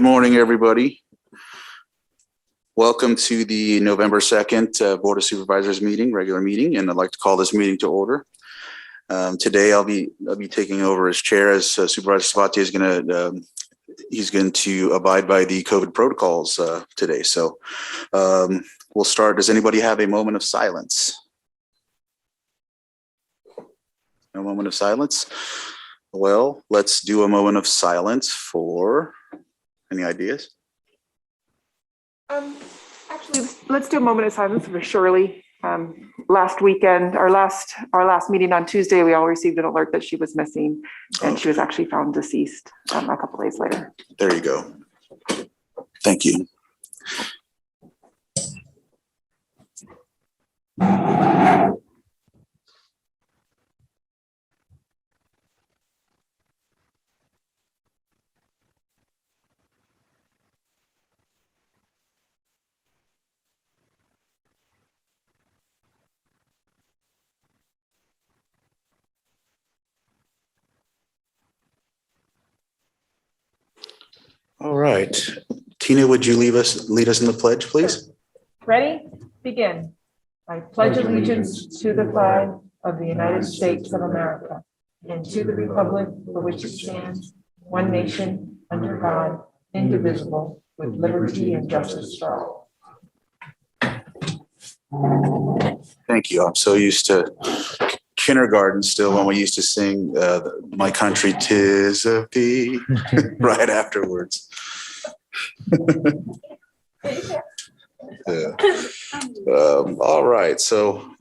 Good morning, everybody. Welcome to the November 2nd Board of Supervisors meeting, regular meeting, and I'd like to call this meeting to order. Today I'll be taking over as chair, as Supervisor Sabatier is he's going to abide by the COVID protocols today. So we'll start. Does anybody have a moment of silence? No moment of silence? Well, let's do a moment of silence for any ideas? Actually, let's do a moment of silence for Shirley. Last weekend, our last meeting on Tuesday, we all received an alert that she was missing, and she was actually found deceased a couple days later. There you go. Thank you. All right. Tina, would you lead us in the pledge, please? Ready? Begin. I pledge allegiance to the flag of the United States of America and to the republic for which it stands, one nation, under God, indivisible, with liberty and justice for all. Thank you. I'm so used to kindergarten still when we used to sing My Country 'Tis of Thee right afterwards. Yeah. All right. So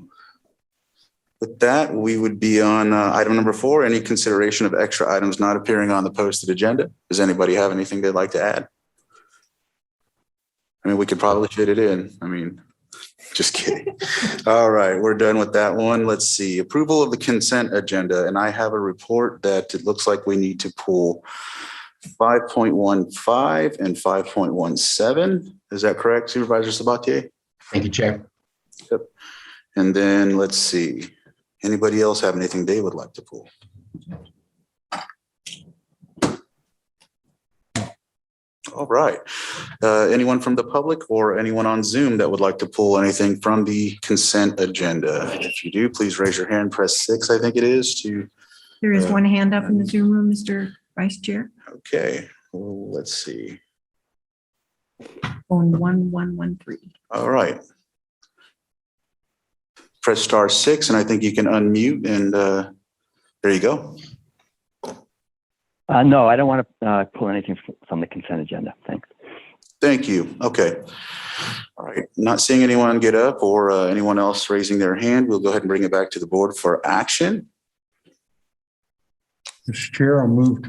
with that, we would be on item number 4, any consideration of extra items not appearing on the posted agenda. Does anybody have anything they'd like to add? I mean, we could probably fit it in. I mean, just kidding. All right, we're done with that one. Let's see, approval of the consent agenda. And I have a report that it looks like we need to pull 5.15 and 5.17. Is that correct, Supervisor Sabatier? Thank you, Chair. Yep. And then let's see, anybody else have anything they would like to pull? All right. Anyone from the public or anyone on Zoom that would like to pull anything from the consent agenda? If you do, please raise your hand, press 6, I think it is, to. There is one hand up in the Zoom room, Mr. Vice Chair. Okay, well, let's see. On 1113. All right. Press *6, and I think you can unmute, and there you go. No, I don't want to pull anything from the consent agenda. Thanks. Thank you. Okay. All right. Not seeing anyone get up or anyone else raising their hand, we'll go ahead and bring it back to the board for action. Mr. Chair, I'll move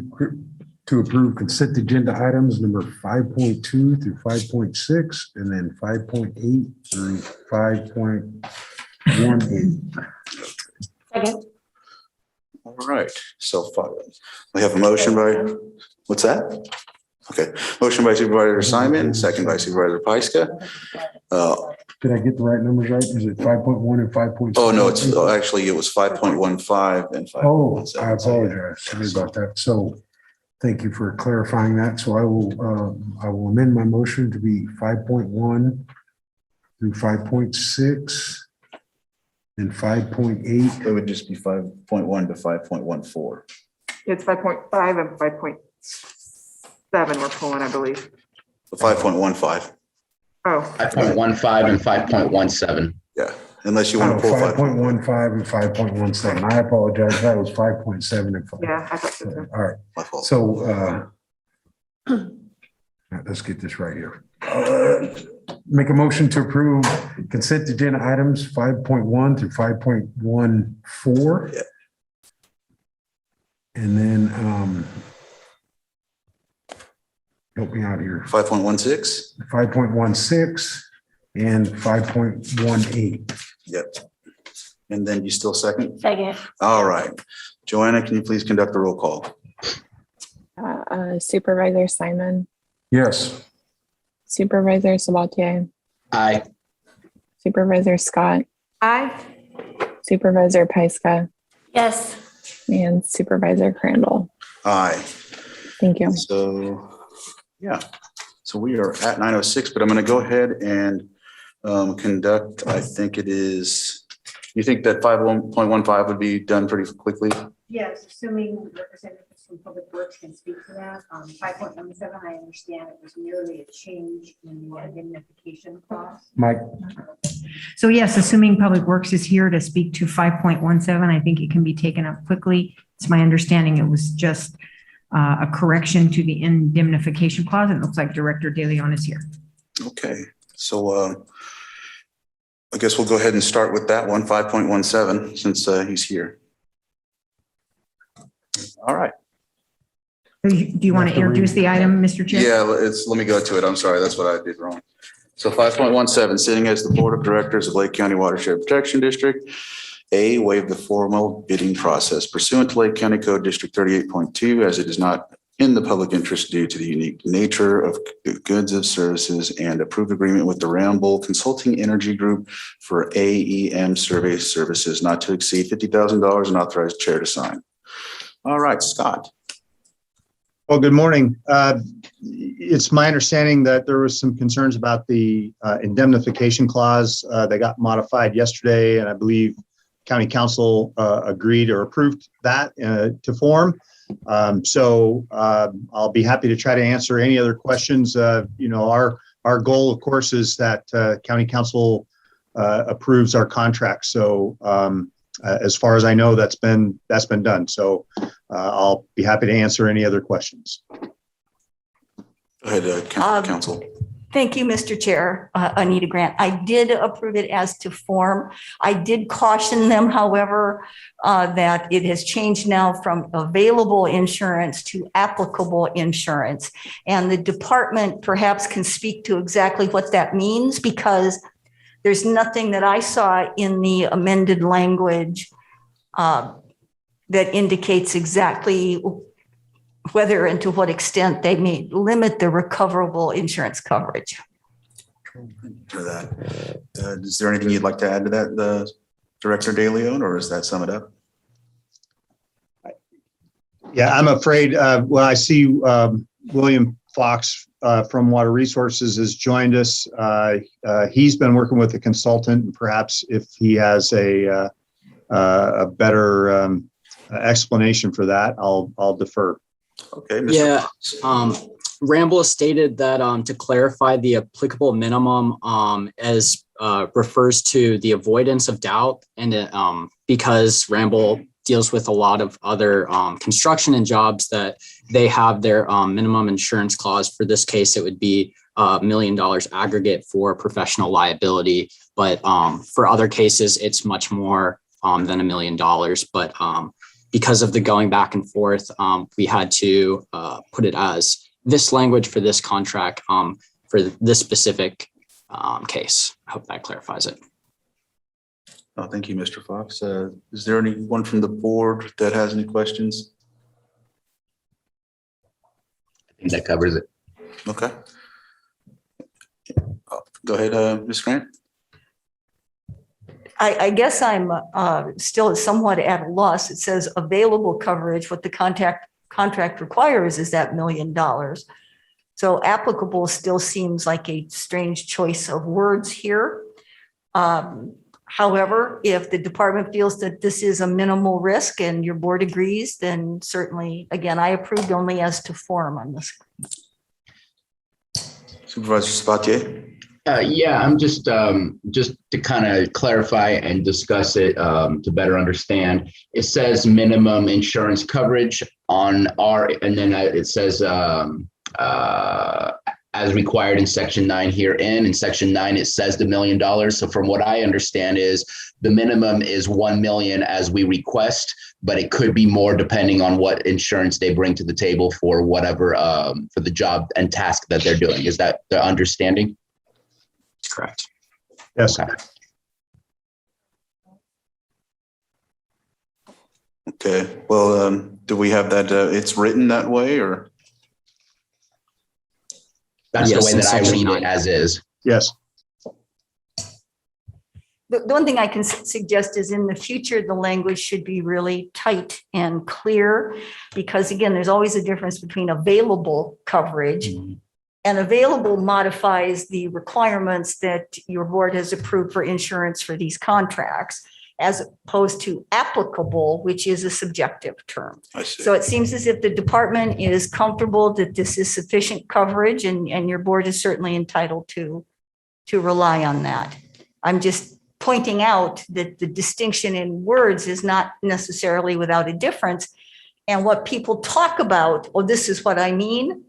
to approve consent agenda items number 5.2 through 5.6 and then 5.8 through 5.18. Second. All right. So we have a motion by, what's that? Okay. Motion by Supervisor Simon, second by Supervisor Pyska. Did I get the right numbers right? Is it 5.1 and 5.6? Oh, no, it's actually, it was 5.15 and 5.17. Oh, I apologize. Sorry about that. So thank you for clarifying that. So I will amend my motion to be 5.1 through 5.6 and 5.8. It would just be 5.1 to 5.14. It's 5.5 and 5.7 we're pulling, I believe. 5.15. Oh. 5.15 and 5.17. Yeah, unless you want to pull 5.15 and 5.17. I apologize. That was 5.7 and 5. Yeah, I thought so. All right. My fault. So let's get this right here. Make a motion to approve consent agenda items 5.1 through 5.14. Yeah. And then help me out here. 5.16. 5.16 and 5.18. Yep. And then you still second? Second. All right. Joanna, can you please conduct the roll call? Supervisor Simon, Yes. Supervisor Sabatier, Aye. Supervisor Scott, Aye. Supervisor Pyska, Yes. and Supervisor Crandall. Aye. Thank you. So Yeah, so we are at 9:06, but I'm going to go ahead and conduct, I think it is, you think that 5.15 would be done pretty quickly? Yes, assuming representatives from Public Works can speak to that. 5.17, I understand it was merely a change in the indemnification clause. Mike, So yes, assuming Public Works is here to speak to 5.17, I think it can be taken up quickly. It's my understanding it was just a correction to the indemnification clause. It looks like Director De Leon is here. Okay, so I guess we'll go ahead and start with that one, 5.17, since he's here. All right. Do you want to introduce the item, Mr. Chair? Yeah, let me go to it. I'm sorry, that's what I did wrong. So 5.17, sitting as the Board of Directors of Lake County Watershed Protection District, A, waive the formal bidding process pursuant to Lake County Code District 38.2, as it is not in the public interest due to the unique nature of goods and services, and approved agreement with the Ramble Consulting Energy Group for AEM survey services not to exceed $50,000 and authorize chair to sign. All right, Scott. Well, good morning. It's my understanding that there was some concerns about the indemnification clause that got modified yesterday, and I believe County Council agreed or approved that to form. So I'll be happy to try to answer any other questions. Our goal, of course, is that County Council approves our contract. So as far as I know, that's been done. So I'll be happy to answer any other questions. Go ahead, Council. Thank you, Mr. Chair. Anita Grant. I did approve it as to form. I did caution them, however, that it has changed now from available insurance to applicable insurance. And the department perhaps can speak to exactly what that means, because there's nothing that I saw in the amended language that indicates exactly whether and to what extent they may limit the recoverable insurance coverage. For that, is there anything you'd like to add to that, Director De Leon, or does that sum it up? Yeah, I'm afraid, well, I see William Fox from Water Resources has joined us. He's been working with a consultant, and perhaps if he has a better explanation for that, I'll defer. Okay. Mr. Yeah, Fox. Ramble has stated that to clarify the applicable minimum as refers to the avoidance of doubt, and because Ramble deals with a lot of other construction and jobs that they have their minimum insurance clause. For this case, it would be $1 million aggregate for professional liability, but for other cases, it's much more than $1 million. But because of the going back and forth, we had to put it as this language for this contract for this specific case. I hope that clarifies it. Oh, thank you, Mr. Fox. Is there anyone from the board that has any questions? I think that covers it. Okay. Go ahead, Ms. Grant. I guess I'm still somewhat at a loss. It says available coverage. What the contract requires is that $1 million. So applicable still seems like a strange choice of words here. However, if the department feels that this is a minimal risk and your board agrees, then certainly, again, I approved only as to form on this. Supervisor Sabatier. Yeah, I'm just to kind of clarify and discuss it to better understand. It says minimum insurance coverage on our, and then it says as required in section 9 herein. In section 9, it says the $1 million. So from what I understand is the minimum is 1 million as we request, but it could be more depending on what insurance they bring to the table for whatever for the job and task that they're doing. Is that the understanding? Correct. Yes. Okay. Okay. Well, do we have that? It's written that way, or? That's Yes, the way in that I section read 9. it as is. Yes. The one thing I can suggest is in the future, the language should be really tight and clear, because again, there's always a difference between available coverage And available modifies the requirements that your board has approved for insurance for these contracts, as opposed to applicable, which is a subjective term. I see. So it seems as if the department is comfortable that this is sufficient coverage, and your board is certainly entitled to rely on that. I'm just pointing out that the distinction in words is not necessarily without a difference. And what people talk about, oh, this is what I mean,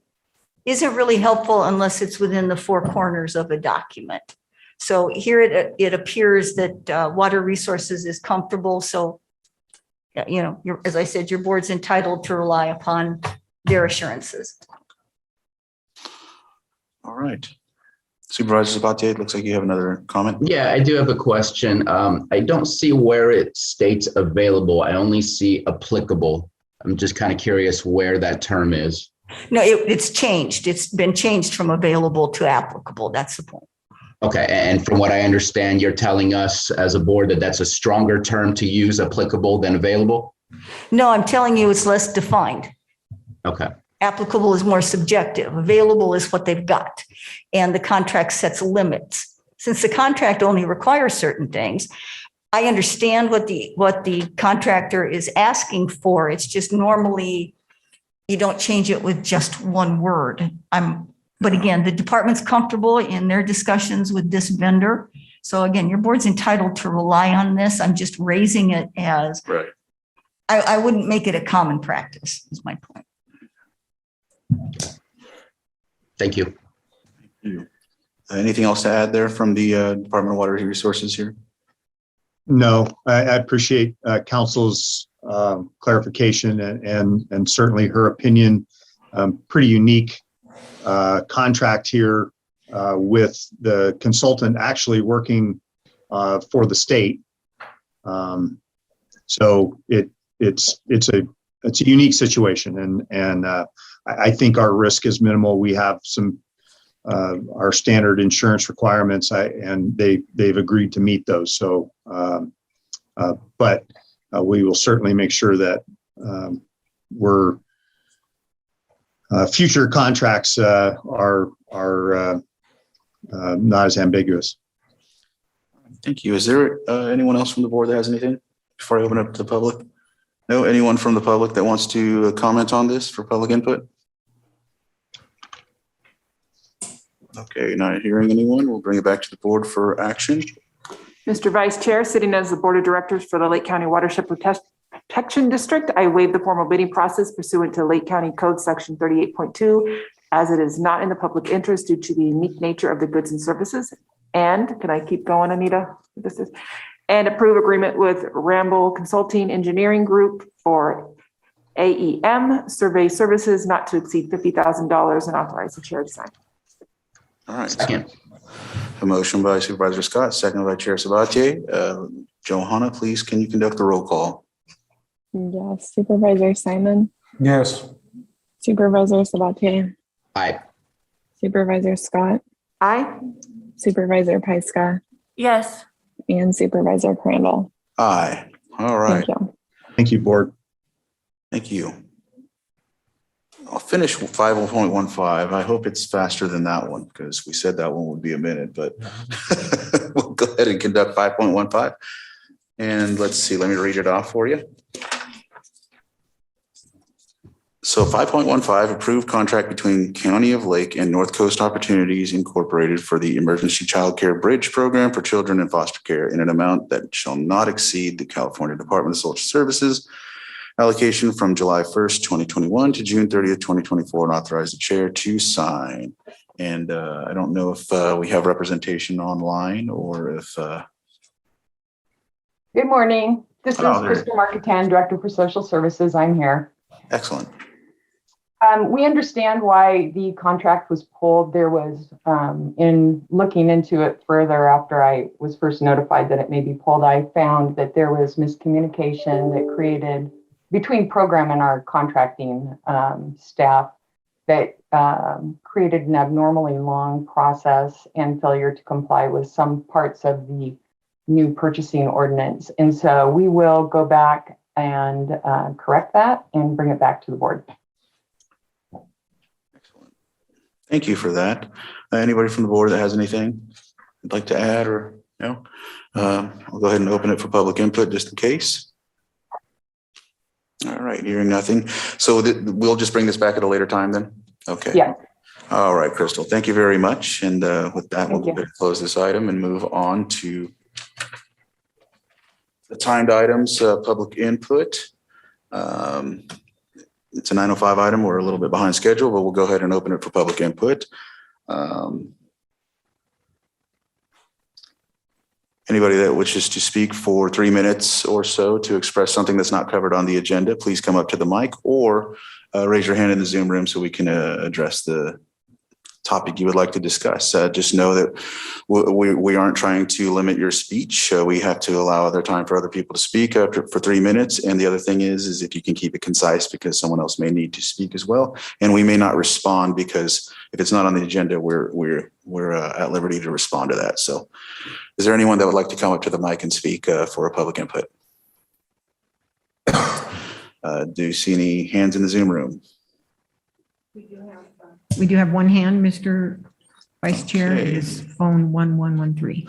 isn't really helpful unless it's within the four corners of a document. So here it appears that Water Resources is comfortable. So, you know, as I said, your board's entitled to rely upon their assurances. All right. Supervisor Sabatier, it looks like you have another comment. Yeah, I do have a question. I don't see where it states available. I only see applicable. I'm just kind of curious where that term is. No, it's changed. It's been changed from available to applicable. That's the point. Okay, and from what I understand, you're telling us as a board that that's a stronger term to use, applicable, than available? No, I'm telling you it's less defined. Okay. Applicable is more subjective. Available is what they've got. And the contract sets limits. Since the contract only requires certain things, I understand what the contractor is asking for. It's just normally you don't change it with just one word. But again, the department's comfortable in their discussions with this vendor. So again, your board's entitled to rely on this. I'm just raising it as, Right. I wouldn't make it a common practice, is my point. Thank you. Anything else to add there from the Department of Water Resources here? No, I appreciate council's clarification and certainly her opinion. Pretty unique contract here with the consultant actually working for the state. So it's a unique situation, and I think our risk is minimal. We have some our standard insurance requirements, and they've agreed to meet those. So, but we will certainly make sure that we're future contracts are not as ambiguous. Thank you. Is there anyone else from the board that has anything before I open up to the public? No, anyone from the public that wants to comment on this for public input? Okay, not hearing anyone. We'll bring it back to the board for action. Mr. Vice Chair, sitting as the Board of Directors for the Lake County Watershed Protection District, I waive the formal bidding process pursuant to Lake County Code Section 38.2, as it is not in the public interest due to the unique nature of the goods and services. And can I keep going, Anita? And approve agreement with Ramble Consulting Engineering Group for AEM survey services not to exceed $50,000 and authorize the chair to sign. All right. Second. A motion by Supervisor Scott, second by Chair Sabatier. Johanna, please, can you conduct the roll call? Yes. Supervisor Simon, Yes. Supervisor Sabatier, Aye. Supervisor Scott, Aye. Supervisor Pyska, Yes. and Supervisor Crandall. Aye. All right. Thank you. Thank you, board. Thank you. I'll finish 5.15. I hope it's faster than that one because we said that one would be a minute, but we'll go ahead and conduct 5.15. And let's see, let me read it off for you. So 5.15, approved contract between County of Lake and North Coast Opportunities Incorporated for the Emergency Child Care Bridge Program for Children in Foster Care in an amount that shall not exceed the California Department of Social Services allocation from July 1st, 2021 to June 30th, 2024, and authorize the chair to sign. And I don't know if we have representation online or if. Good morning. This is Crystal Marketan, Director for Social Services. I'm here. Excellent. We understand why the contract was pulled. There was, in looking into it further after I was first notified that it may be pulled, I found that there was miscommunication that created between program and our contracting staff that created an abnormally long process and failure to comply with some parts of the new purchasing ordinance. And so we will go back and correct that and bring it back to the board. Thank you for that. Anybody from the board that has anything they'd like to add or no? I'll go ahead and open it for public input just in case. All right, hearing nothing. So we'll just bring this back at a later time then? Okay. Yeah. All right, Crystal, thank you very much. And with that, Thank we'll you. close this item and move on to the timed items, public input. It's a 9:05 item. We're a little bit behind schedule, but we'll go ahead and open it for public input. Anybody that wishes to speak for 3 minutes or so to express something that's not covered on the agenda, please come up to the mic or raise your hand in the Zoom room so we can address the topic you would like to discuss. Just know that we aren't trying to limit your speech. We have to allow other time for other people to speak for 3 minutes. And the other thing is if you can keep it concise, because someone else may need to speak as well. And we may not respond because if it's not on the agenda, we're at liberty to respond to that. So is there anyone that would like to come up to the mic and speak for a public input? Do you see any hands in the Zoom room? We do have one hand, Mr. Vice Chair. It is phone 1113.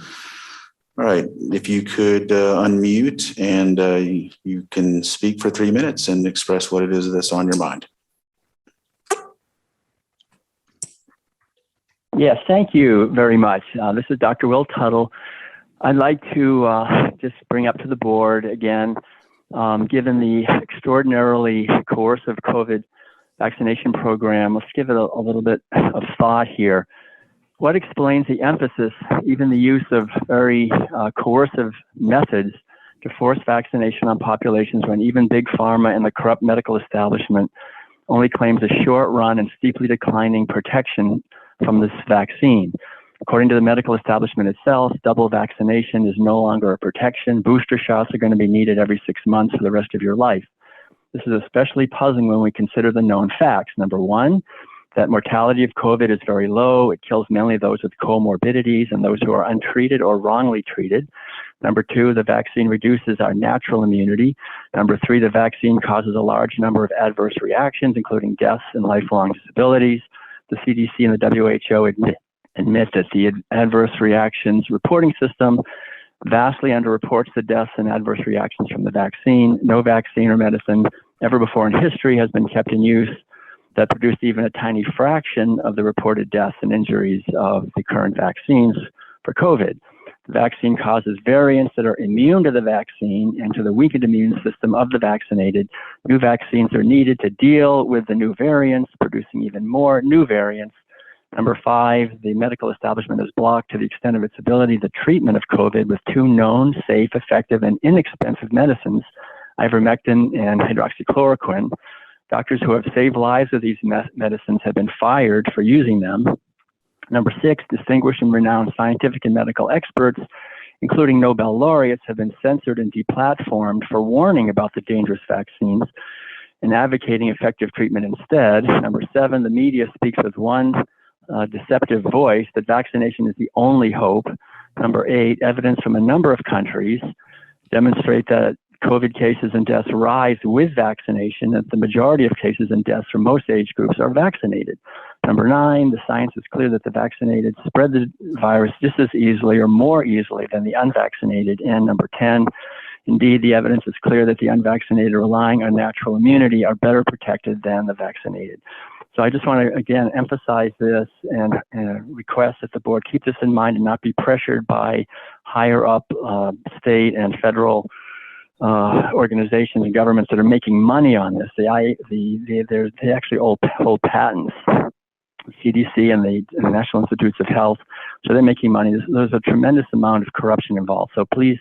All right, if you could unmute and you can speak for 3 minutes and express what it is that's on your mind. Yes, thank you very much. This is Dr. Will Tuttle. I'd like to just bring up to the board again, given the extraordinarily coercive COVID vaccination program, let's give it a little bit of thought here. What explains the emphasis, even the use of very coercive methods to force vaccination on populations when even big pharma and the corrupt medical establishment only claims a short run and steeply declining protection from this vaccine? According to the medical establishment itself, double vaccination is no longer a protection. Booster shots are going to be needed every 6 months for the rest of your life. This is especially puzzling when we consider the known facts. Number one, that mortality of COVID is very low. It kills mainly those with comorbidities and those who are untreated or wrongly treated. Number two, the vaccine reduces our natural immunity. Number three, the vaccine causes a large number of adverse reactions, including deaths and lifelong disabilities. The CDC and the WHO admit that the adverse reactions reporting system vastly underreports the deaths and adverse reactions from the vaccine. No vaccine or medicine ever before in history has been kept in use that produced even a tiny fraction of the reported deaths and injuries of the current vaccines for COVID. The vaccine causes variants that are immune to the vaccine and to the weakened immune system of the vaccinated. New vaccines are needed to deal with the new variants, producing even more new variants. Number five, the medical establishment has blocked, to the extent of its ability, the treatment of COVID with two known, safe, effective, and inexpensive medicines, ivermectin and hydroxychloroquine. Doctors who have saved lives with these medicines have been fired for using them. Number six, distinguished and renowned scientific and medical experts, including Nobel laureates, have been censored and deplatformed for warning about the dangerous vaccines and advocating effective treatment instead. Number seven, the media speaks with one deceptive voice that vaccination is the only hope. Number eight, evidence from a number of countries demonstrate that COVID cases and deaths rise with vaccination, that the majority of cases and deaths from most age groups are vaccinated. Number nine, the science is clear that the vaccinated spread the virus just as easily or more easily than the unvaccinated. And number 10, indeed, the evidence is clear that the unvaccinated relying on natural immunity are better protected than the vaccinated. So I just want to, again, emphasize this and request that the board keep this in mind and not be pressured by higher up state and federal organizations and governments that are making money on this. They actually hold patents, the CDC and the National Institutes of Health. So they're making money. There's a tremendous amount of corruption involved. So please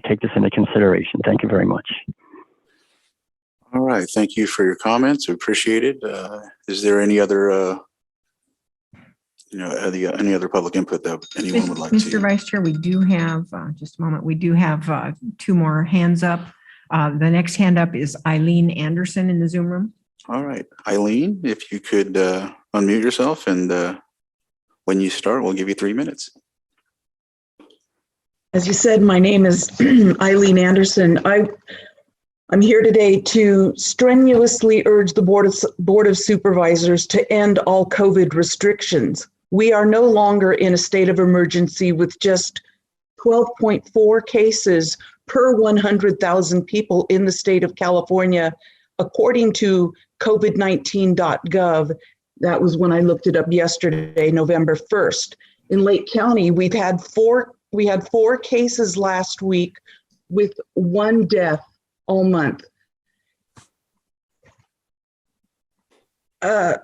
take this into consideration. Thank you very much. All right, thank you for your comments. We appreciate it. Is there any other, any other public input that anyone would like to? Mr. Vice Chair, we do have, just a moment, we do have two more hands up. The next hand up is Eileen Anderson in the Zoom room. All right, Eileen, if you could unmute yourself, and when you start, we'll give you 3 minutes. As you said, my name is Eileen Anderson. I'm here today to strenuously urge the Board of Supervisors to end all COVID restrictions. We are no longer in a state of emergency with just 12.4 cases per 100,000 people in the state of California, according to COVID19.gov. That was when I looked it up yesterday, November 1st. In Lake County, we had four cases last week with one death all month. I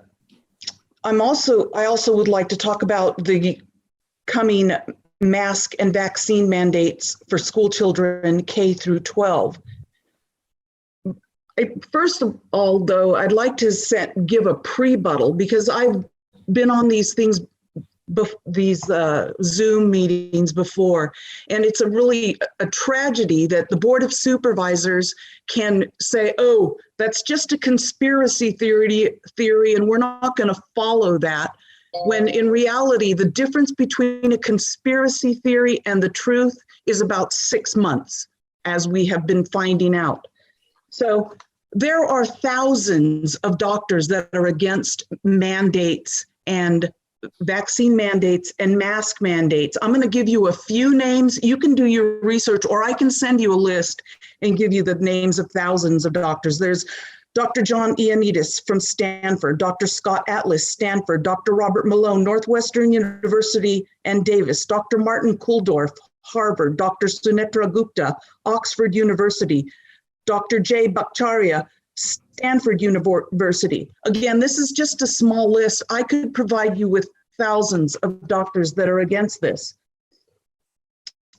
also would like to talk about the coming mask and vaccine mandates for school children K through 12. First of all, though, I'd like to give a pre-buttal because I've been on these things, these Zoom meetings before, and it's a tragedy that the Board of Supervisors can say, oh, that's just a conspiracy theory, and we're not going to follow that. When in reality, the difference between a conspiracy theory and the truth is about 6 months, as we have been finding out. So there are thousands of doctors that are against mandates and vaccine mandates and mask mandates. I'm going to give you a few names. You can do your research, or I can send you a list and give you the names of thousands of doctors. There's Dr. John Ioannidis from Stanford, Dr. Scott Atlas, Stanford, Dr. Robert Malone, Northwestern University and Davis, Dr. Martin Kulldorff, Harvard, Dr. Sunetra Gupta, Oxford University, Dr. Jay Bhattacharya, Stanford University. Again, this is just a small list. I could provide you with thousands of doctors that are against this.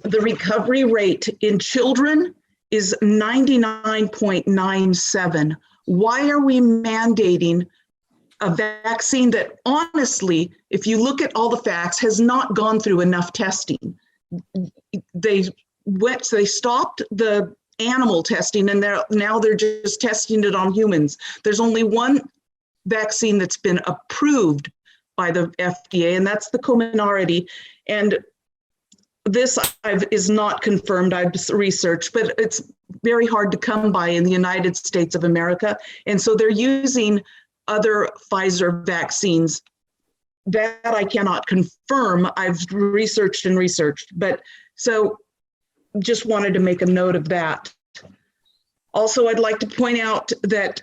The recovery rate in children is 99.97. Why are we mandating a vaccine that honestly, if you look at all the facts, has not gone through enough testing? They stopped the animal testing, and now they're just testing it on humans. There's only one vaccine that's been approved by the FDA, and that's the Comirnaty. And this is not confirmed. I've researched, but it's very hard to come by in the United States of America. And so they're using other Pfizer vaccines that I cannot confirm. I've researched, but so just wanted to make a note of that. Also, I'd like to point out that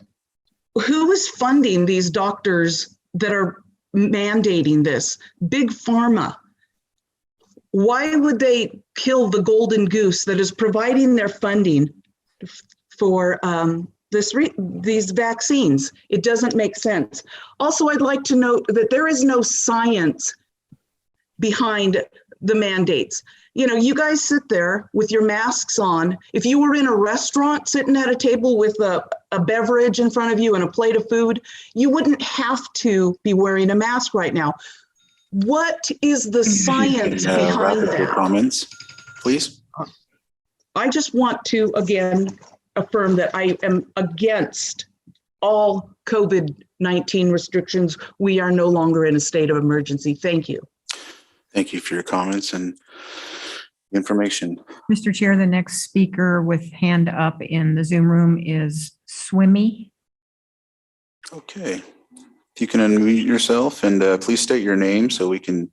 who is funding these doctors that are mandating this? Big Pharma. Why would they kill the golden goose that is providing their funding for these vaccines? It doesn't make sense. Also, I'd like to note that there is no science behind the mandates. You know, you guys sit there with your masks on. If you were in a restaurant sitting at a table with a beverage in front of you and a plate of food, you wouldn't have to be wearing a mask right now. What is the science behind that? Comments, please. I just want to again affirm that I am against all COVID-19 restrictions. We are no longer in a state of emergency. Thank you. Thank you for your comments and information. Mr. Chair, the next speaker with hand up in the Zoom room is Swimmy. Okay. If you can unmute yourself and please state your name so we can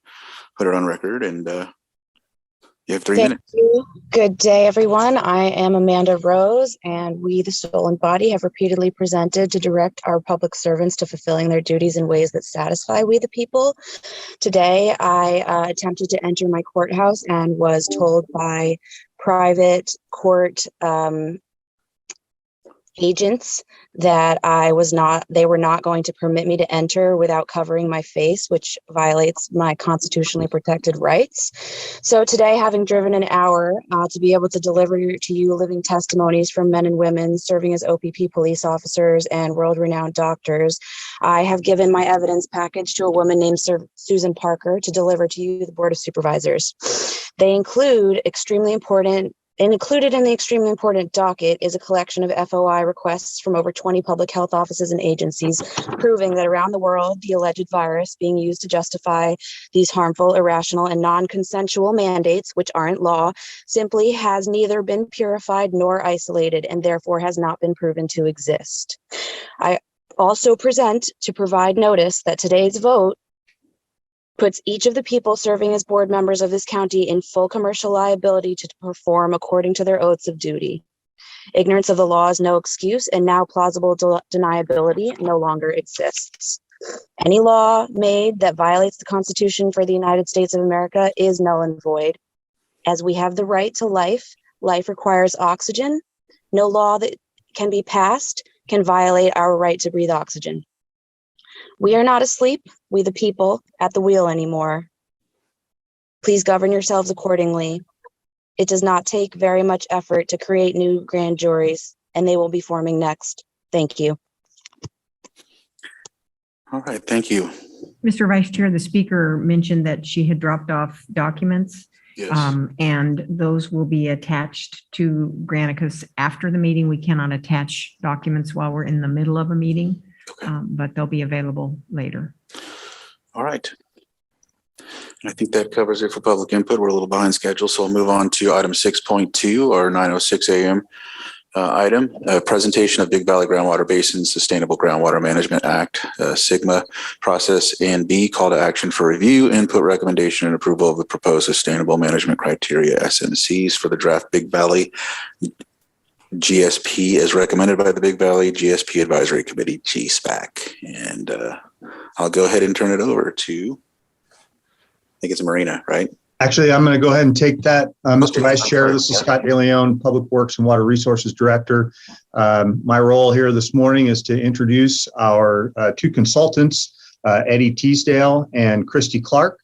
put it on record, and you have 3 minutes. Thank you. Good day, everyone. I am Amanda Rose, and we, the Soul and Body, have repeatedly presented to direct our public servants to fulfilling their duties in ways that satisfy we, the people. Today, I attempted to enter my courthouse and was told by private court agents that they were not going to permit me to enter without covering my face, which violates my constitutionally protected rights. So today, having driven an hour to be able to deliver to you living testimonies from men and women serving as OPP police officers and world-renowned doctors, I have given my evidence package to a woman named Susan Parker to deliver to you, the Board of Supervisors. They include extremely important And included in the extremely important docket is a collection of FOI requests from over 20 public health offices and agencies, proving that around the world, the alleged virus being used to justify these harmful, irrational, and non-consensual mandates, which aren't law, simply has neither been purified nor isolated, and therefore has not been proven to exist. I also present to provide notice that today's vote puts each of the people serving as board members of this county in full commercial liability to perform according to their oaths of duty. Ignorance of the law is no excuse, and now plausible deniability no longer exists. Any law made that violates the Constitution for the United States of America is null and void. As we have the right to life, life requires oxygen. No law that can be passed can violate our right to breathe oxygen. We are not asleep, we the people, at the wheel anymore. Please govern yourselves accordingly. It does not take very much effort to create new grand juries, and they will be forming next. Thank you. All right, thank you. Mr. Vice Chair, the speaker mentioned that she had dropped off documents. Yes. And those will be attached to Granicus after the meeting. We cannot attach documents while we're in the middle of a meeting. Okay. But they'll be available later. All right. I think that covers it for public input. We're a little behind schedule, so I'll move on to item 6.2 or 9:06 a.m. Item, presentation of Big Valley Groundwater Basin Sustainable Groundwater Management Act, SIGMA process, and B, call to action for review, input, recommendation, and approval of the proposed sustainable management criteria, SMCs, for the draft Big Valley GSP as recommended by the Big Valley GSP Advisory Committee, GSPAC. And I'll go ahead and turn it over to, I think it's Marina, right? Actually, I'm going to go ahead and take that. Mr. Okay. Vice Chair, this is Scott DeLeon, Public Works and Water Resources Director. My role here this morning is to introduce our two consultants, Eddie Teasdale and Christy Clark,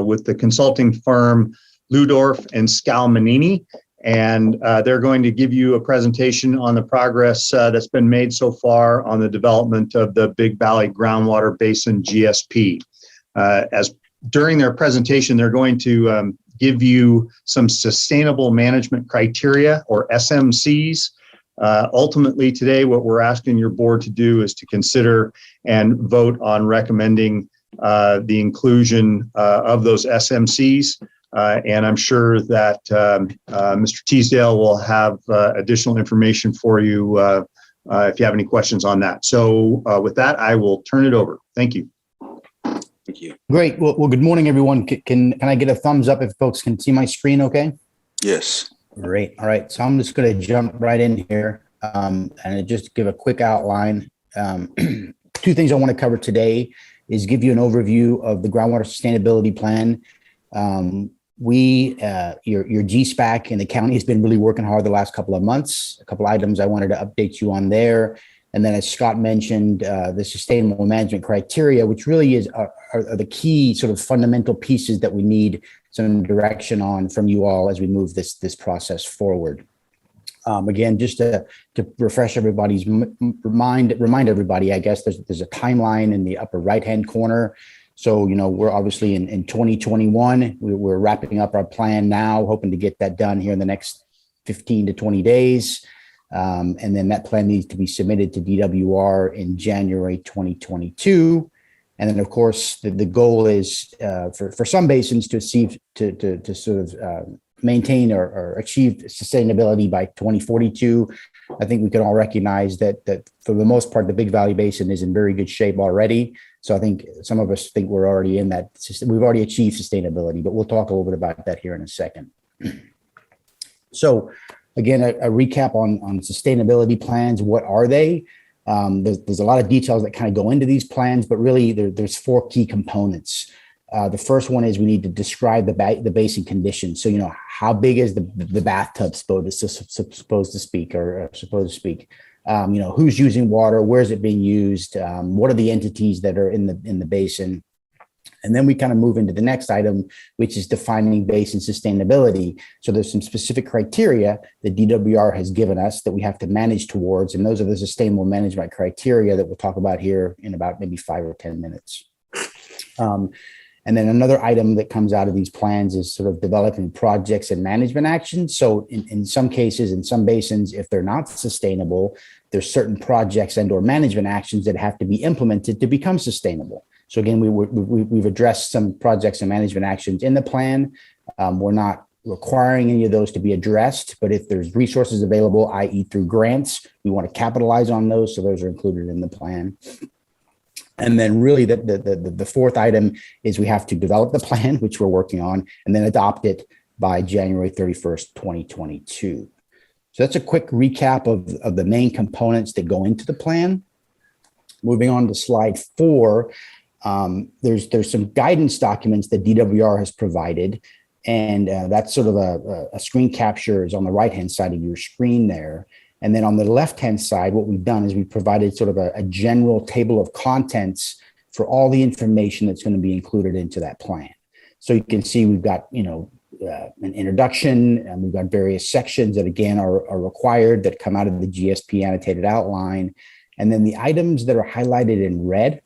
with the consulting firm Ludorf and Scalmanini. And they're going to give you a presentation on the progress that's been made so far on the development of the Big Valley Groundwater Basin GSP. During their presentation, they're going to give you some sustainable management criteria, or SMCs. Ultimately, today, what we're asking your board to do is to consider and vote on recommending the inclusion of those SMCs. And I'm sure that Mr. Teasdale will have additional information for you if you have any questions on that. So with that, I will turn it over. Thank you. Thank you. Great. Well, good morning, everyone. Can I get a thumbs up if folks can see my screen okay? Yes. Great. All right. So I'm just going to jump right in here and just give a quick outline. Two things I want to cover today is give you an overview of the groundwater sustainability plan. Your GSPAC in the county has been really working hard the last couple of months. A couple items I wanted to update you on there. And then, as Scott mentioned, the sustainable management criteria, which really are the key sort of fundamental pieces that we need some direction on from you all as we move this process forward. Again, just to refresh everybody's remind everybody, I guess there's a timeline in the upper right-hand corner. So, we're obviously in 2021. We're wrapping up our plan now, hoping to get that done here in the next 15 to 20 days. And then that plan needs to be submitted to DWR in January 2022. And then, of course, the goal is for some basins to sort of maintain or achieve sustainability by 2042. I think we can all recognize that for the most part, the Big Valley Basin is in very good shape already. So I think some of us think we're already in that system. We've already achieved sustainability, but we'll talk a little bit about that here in a second. So again, a recap on sustainability plans. What are they? There's a lot of details that kind of go into these plans, but really there's four key components. The first one is we need to describe the basin conditions. So, how big is the bathtub supposed to speak? Who's using water? Where is it being used? What are the entities that are in the basin? And then we kind of move into the next item, which is defining basin sustainability. So there's some specific criteria that DWR has given us that we have to manage towards. And those are the sustainable management criteria that we'll talk about here in about maybe 5 or 10 minutes. And then another item that comes out of these plans is sort of developing projects and management actions. So in some cases, in some basins, if they're not sustainable, there's certain projects and or management actions that have to be implemented to become sustainable. So again, we've addressed some projects and management actions in the plan. We're not requiring any of those to be addressed, but if there's resources available, i.e. through grants, we want to capitalize on those. So those are included in the plan. And then really the fourth item is we have to develop the plan, which we're working on, and then adopt it by January 31st, 2022. So that's a quick recap of the main components that go into the plan. Moving on to slide 4, there's some guidance documents that DWR has provided, and that's sort of a screen capture is on the right-hand side of your screen there. And then on the left-hand side, what we've done is we've provided sort of a general table of contents for all the information that's going to be included into that plan. So you can see we've got, an introduction, and we've got various sections that again are required that come out of the GSP annotated outline. And then the items that are highlighted in red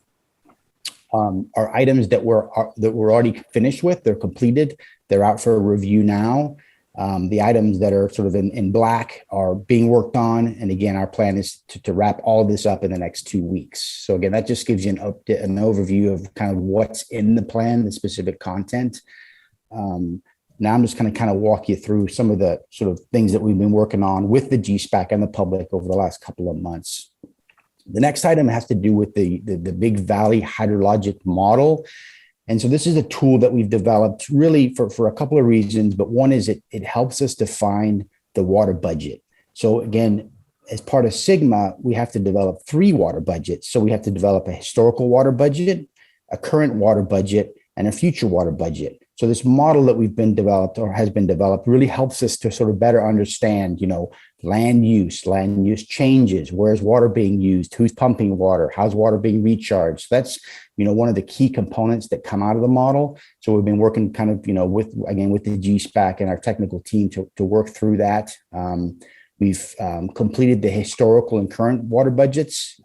are items that we're already finished with. They're completed. They're out for a review now. The items that are sort of in black are being worked on. And again, our plan is to wrap all of this up in the next 2 weeks. So again, that just gives you an overview of kind of what's in the plan, the specific content. Now I'm just going to kind of walk you through some of the sort of things that we've been working on with the GSPAC and the public over the last couple of months. The next item has to do with the Big Valley Hydrologic model. And so this is a tool that we've developed really for a couple of reasons, but one is it helps us define the water budget. So again, as part of Sigma, we have to develop 3 water budgets. So we have to develop a historical water budget, a current water budget, and a future water budget. So this model that we've been developed or has been developed really helps us to sort of better understand, land use changes, where's water being used, who's pumping water, how's water being recharged. That's, one of the key components that come out of the model. So we've been working kind of, with the GSPAC and our technical team to work through that. We've completed the historical and current water budgets.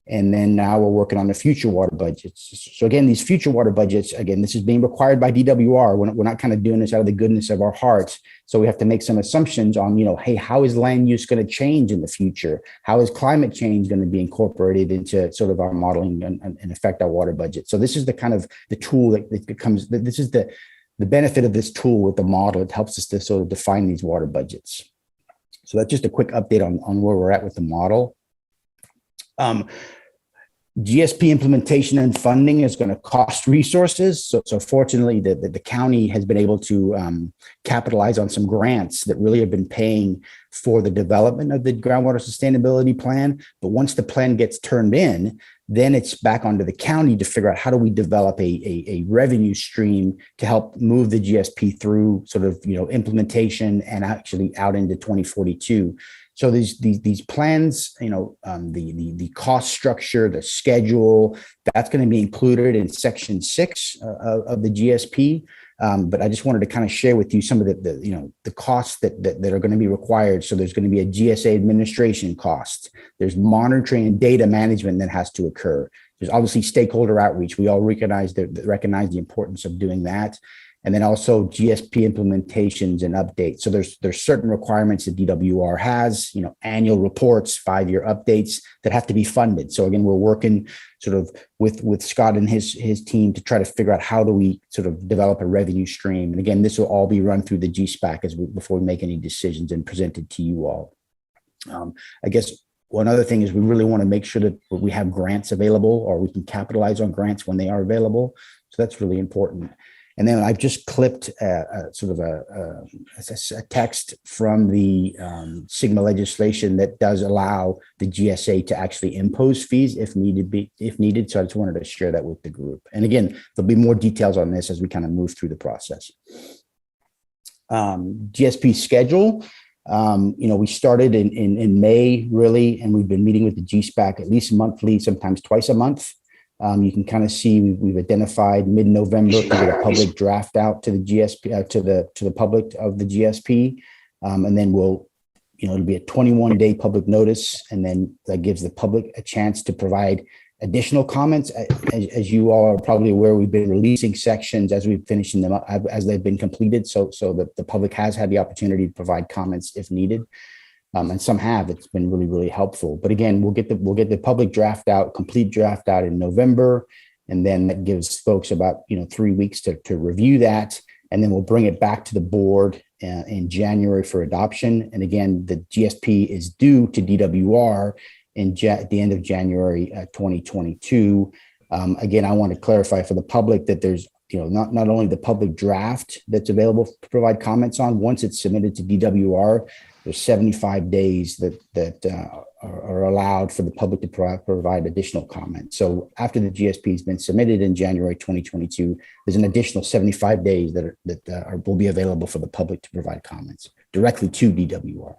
And then now we're working on the future water budgets. So again, these future water budgets, again, this is being required by DWR. We're not kind of doing this out of the goodness of our hearts. So we have to make some assumptions on, hey, how is land use going to change in the future? How is climate change going to be incorporated into sort of our modeling and affect our water budget? So this is the kind of the tool that becomes, this is the benefit of this tool with the model. It helps us to sort of define these water budgets. So that's just a quick update on where we're at with the model. GSP implementation and funding is going to cost resources. So fortunately, the county has been able to capitalize on some grants that really have been paying for the development of the groundwater sustainability plan. But once the plan gets turned in, then it's back onto the county to figure out how do we develop a revenue stream to help move the GSP through sort of, implementation and actually out into 2042. So these plans, the cost structure, the schedule, that's going to be included in section 6 of the GSP. But I just wanted to kind of share with you some of the costs that are going to be required. So there's going to be a GSA administration cost. There's monitoring and data management that has to occur. There's obviously stakeholder outreach. We all recognize the importance of doing that. And then also GSP implementations and updates. So there's certain requirements that DWR has, annual reports, 5-year updates that have to be funded. So again, we're working sort of with Scott and his team to try to figure out how do we sort of develop a revenue stream. And again, this will all be run through the GSPAC before we make any decisions and presented to you all. I guess one other thing is we really want to make sure that we have grants available or we can capitalize on grants when they are available. So that's really important. And then I've just clipped a text from the Sigma legislation that does allow the GSA to actually impose fees if needed. So I just wanted to share that with the group. And again, there'll be more details on this as we kind of move through the process. Gsp schedule. We started in May really, and we've been meeting with the GSPAC at least monthly, sometimes twice a month. You can kind of see we've identified mid-November to get a public draft out to the GSP to the public of the GSP, and then it'll be a 21-day public notice, and then that gives the public a chance to provide additional comments. As you all are probably aware, we've been releasing sections as we've finishing them up, as they've been completed. So that the public has had the opportunity to provide comments if needed. And some have. It's been really, really helpful. But again, we'll get the public draft out, complete draft out in November. And then that gives folks about 3 weeks to review that. And then we'll bring it back to the board in January for adoption. And again, the GSP is due to DWR at the end of January 2022. Again, I want to clarify for the public that there's not only the public draft that's available to provide comments on. Once it's submitted to DWR, there's 75 days that are allowed for the public to provide additional comments. So after the GSP has been submitted in January 2022, there's an additional 75 days that will be available for the public to provide comments directly to DWR.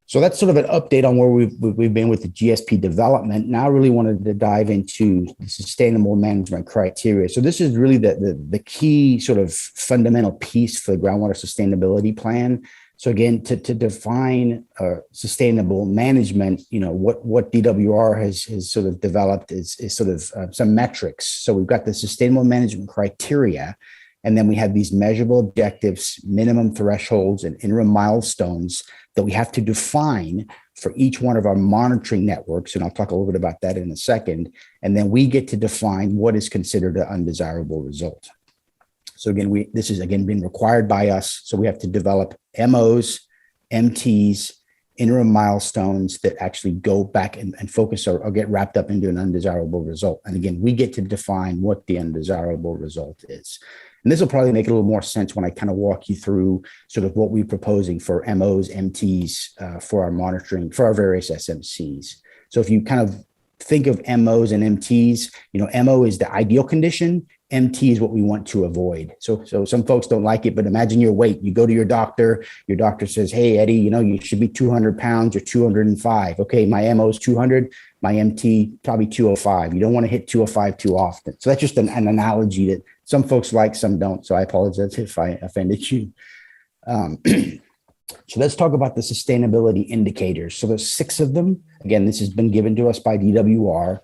So that's sort of an update on where we've been with the GSP development. Now I really wanted to dive into the sustainable management criteria. So this is really the key sort of fundamental piece for the groundwater sustainability plan. So again, to define sustainable management, what DWR has sort of developed is sort of some metrics. So we've got the sustainable management criteria, and then we have these measurable objectives, minimum thresholds, and interim milestones that we have to define for each one of our monitoring networks. And I'll talk a little bit about that in a second. And then we get to define what is considered an undesirable result. So again, this is again been required by us. So we have to develop MOs, MTs, interim milestones that actually go back and focus or get wrapped up into an undesirable result. And again, we get to define what the undesirable result is. And this will probably make a little more sense when I kind of walk you through sort of what we're proposing for MOs, MTs for our monitoring, for our various SMCs. So if you kind of think of MOs and MTs, MO is the ideal condition. MT is what we want to avoid. So some folks don't like it, but imagine your weight. You go to your doctor says, hey, Eddie, you should be 200 pounds or 205. Okay, my MO is 200, my MT probably 205. You don't want to hit 205 too often. So that's just an analogy that some folks like, some don't. So I apologize if I offended you. So let's talk about the sustainability indicators. So there's 6 of them. Again, this has been given to us by DWR.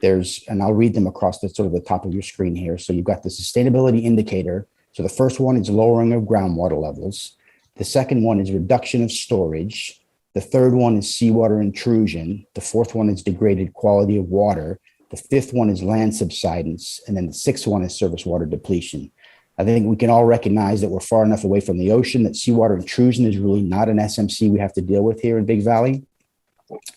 And I'll read them across the sort of the top of your screen here. So you've got the sustainability indicator. So the first one is lowering of groundwater levels. The second one is reduction of storage. The third one is seawater intrusion. The fourth one is degraded quality of water. The fifth one is land subsidence. And then the sixth one is surface water depletion. I think we can all recognize that we're far enough away from the ocean that seawater intrusion is really not an SMC we have to deal with here in Big Valley.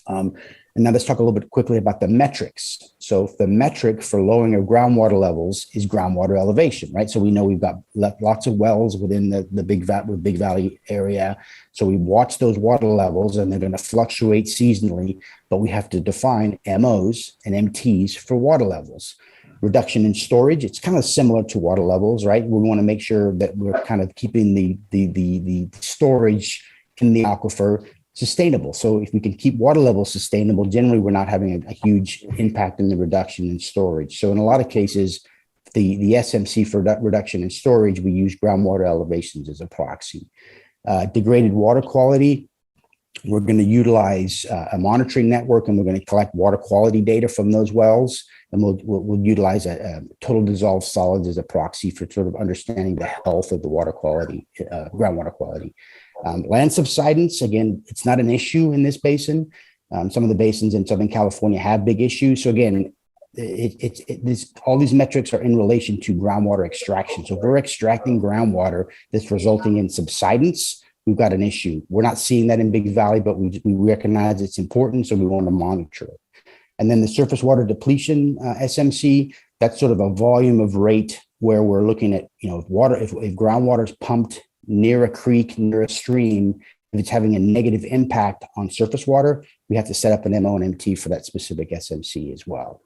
And now let's talk a little bit quickly about the metrics. So the metric for lowering of groundwater levels is groundwater elevation, right? So we know we've got lots of wells within the Big Valley area. So we watch those water levels and they're going to fluctuate seasonally, but we have to define MOs and MTs for water levels. Reduction in storage, it's kind of similar to water levels, right? We want to make sure that we're kind of keeping the storage in the aquifer sustainable. So if we can keep water levels sustainable, generally we're not having a huge impact in the reduction in storage. So in a lot of cases, the SMC for reduction in storage, we use groundwater elevations as a proxy. Degraded water quality, we're going to utilize a monitoring network, and we're going to collect water quality data from those wells, and we'll utilize a total dissolved solids as a proxy for sort of understanding the health of the water quality, groundwater quality. Land subsidence, again, it's not an issue in this basin. Some of the basins in Southern California have big issues. So again, all these metrics are in relation to groundwater extraction. So if we're extracting groundwater that's resulting in subsidence, we've got an issue. We're not seeing that in Big Valley, but we recognize it's important, so we want to monitor it. And then the surface water depletion SMC, that's sort of a volume of rate where we're looking at, if groundwater is pumped near a creek, near a stream, if it's having a negative impact on surface water, we have to set up an MO and MT for that specific SMC as well.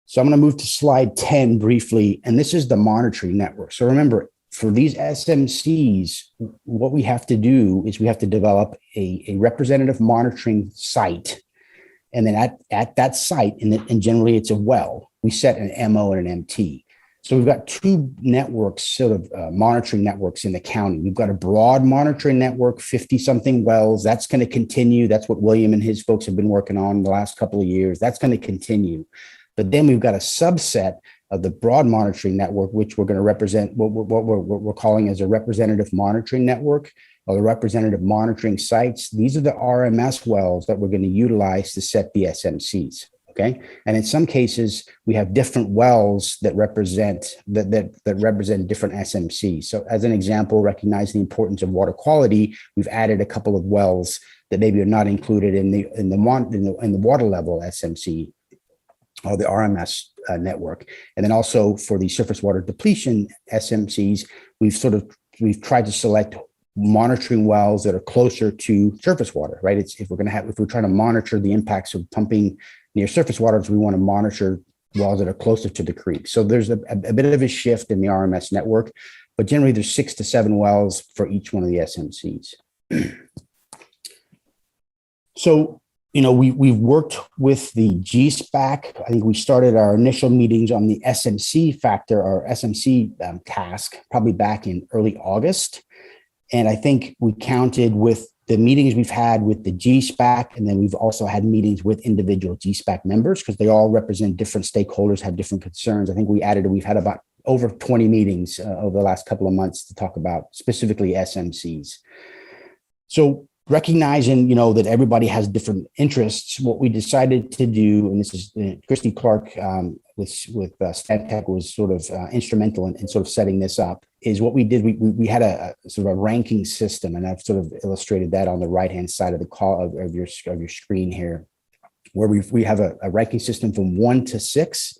So I'm going to move to slide 10 briefly, and this is the monitoring network. So remember, for these SMCs, what we have to do is we have to develop a representative monitoring site. And then at that site, and generally it's a well, we set an MO and an MT. So we've got two networks, sort of monitoring networks in the county. We've got a broad monitoring network, 50 something wells. That's going to continue. That's what William and his folks have been working on the last couple of years. That's going to continue. But then we've got a subset of the broad monitoring network, which we're going to represent what we're calling as a representative monitoring network, or the representative monitoring sites. These are the RMS wells that we're going to utilize to set the SMCs. Okay. And in some cases, we have different wells that represent different SMCs. So as an example, recognizing the importance of water quality, we've added a couple of wells that maybe are not included in the water level SMC or the RMS network. And then also for the surface water depletion SMCs, we've tried to select monitoring wells that are closer to surface water, right? If we're trying to monitor the impacts of pumping near surface waters, we want to monitor wells that are closer to the creek. So there's a bit of a shift in the RMS network, but generally there's 6 to 7 wells for each one of the SMCs. So, we've worked with the GSPAC. I think we started our initial meetings on the SMC factor or SMC task probably back in early August. And I think we counted with the meetings we've had with the GSPAC, and then we've also had meetings with individual GSPAC members because they all represent different stakeholders, have different concerns. I think we've had about over 20 meetings over the last couple of months to talk about specifically SMCs. So recognizing, that everybody has different interests, what we decided to do, and this is Christy Clark with Stantec was sort of instrumental in sort of setting this up, is what we did. We had a sort of a ranking system, and I've sort of illustrated that on the right-hand side of the of your screen here, where we have a ranking system from 1 to 6.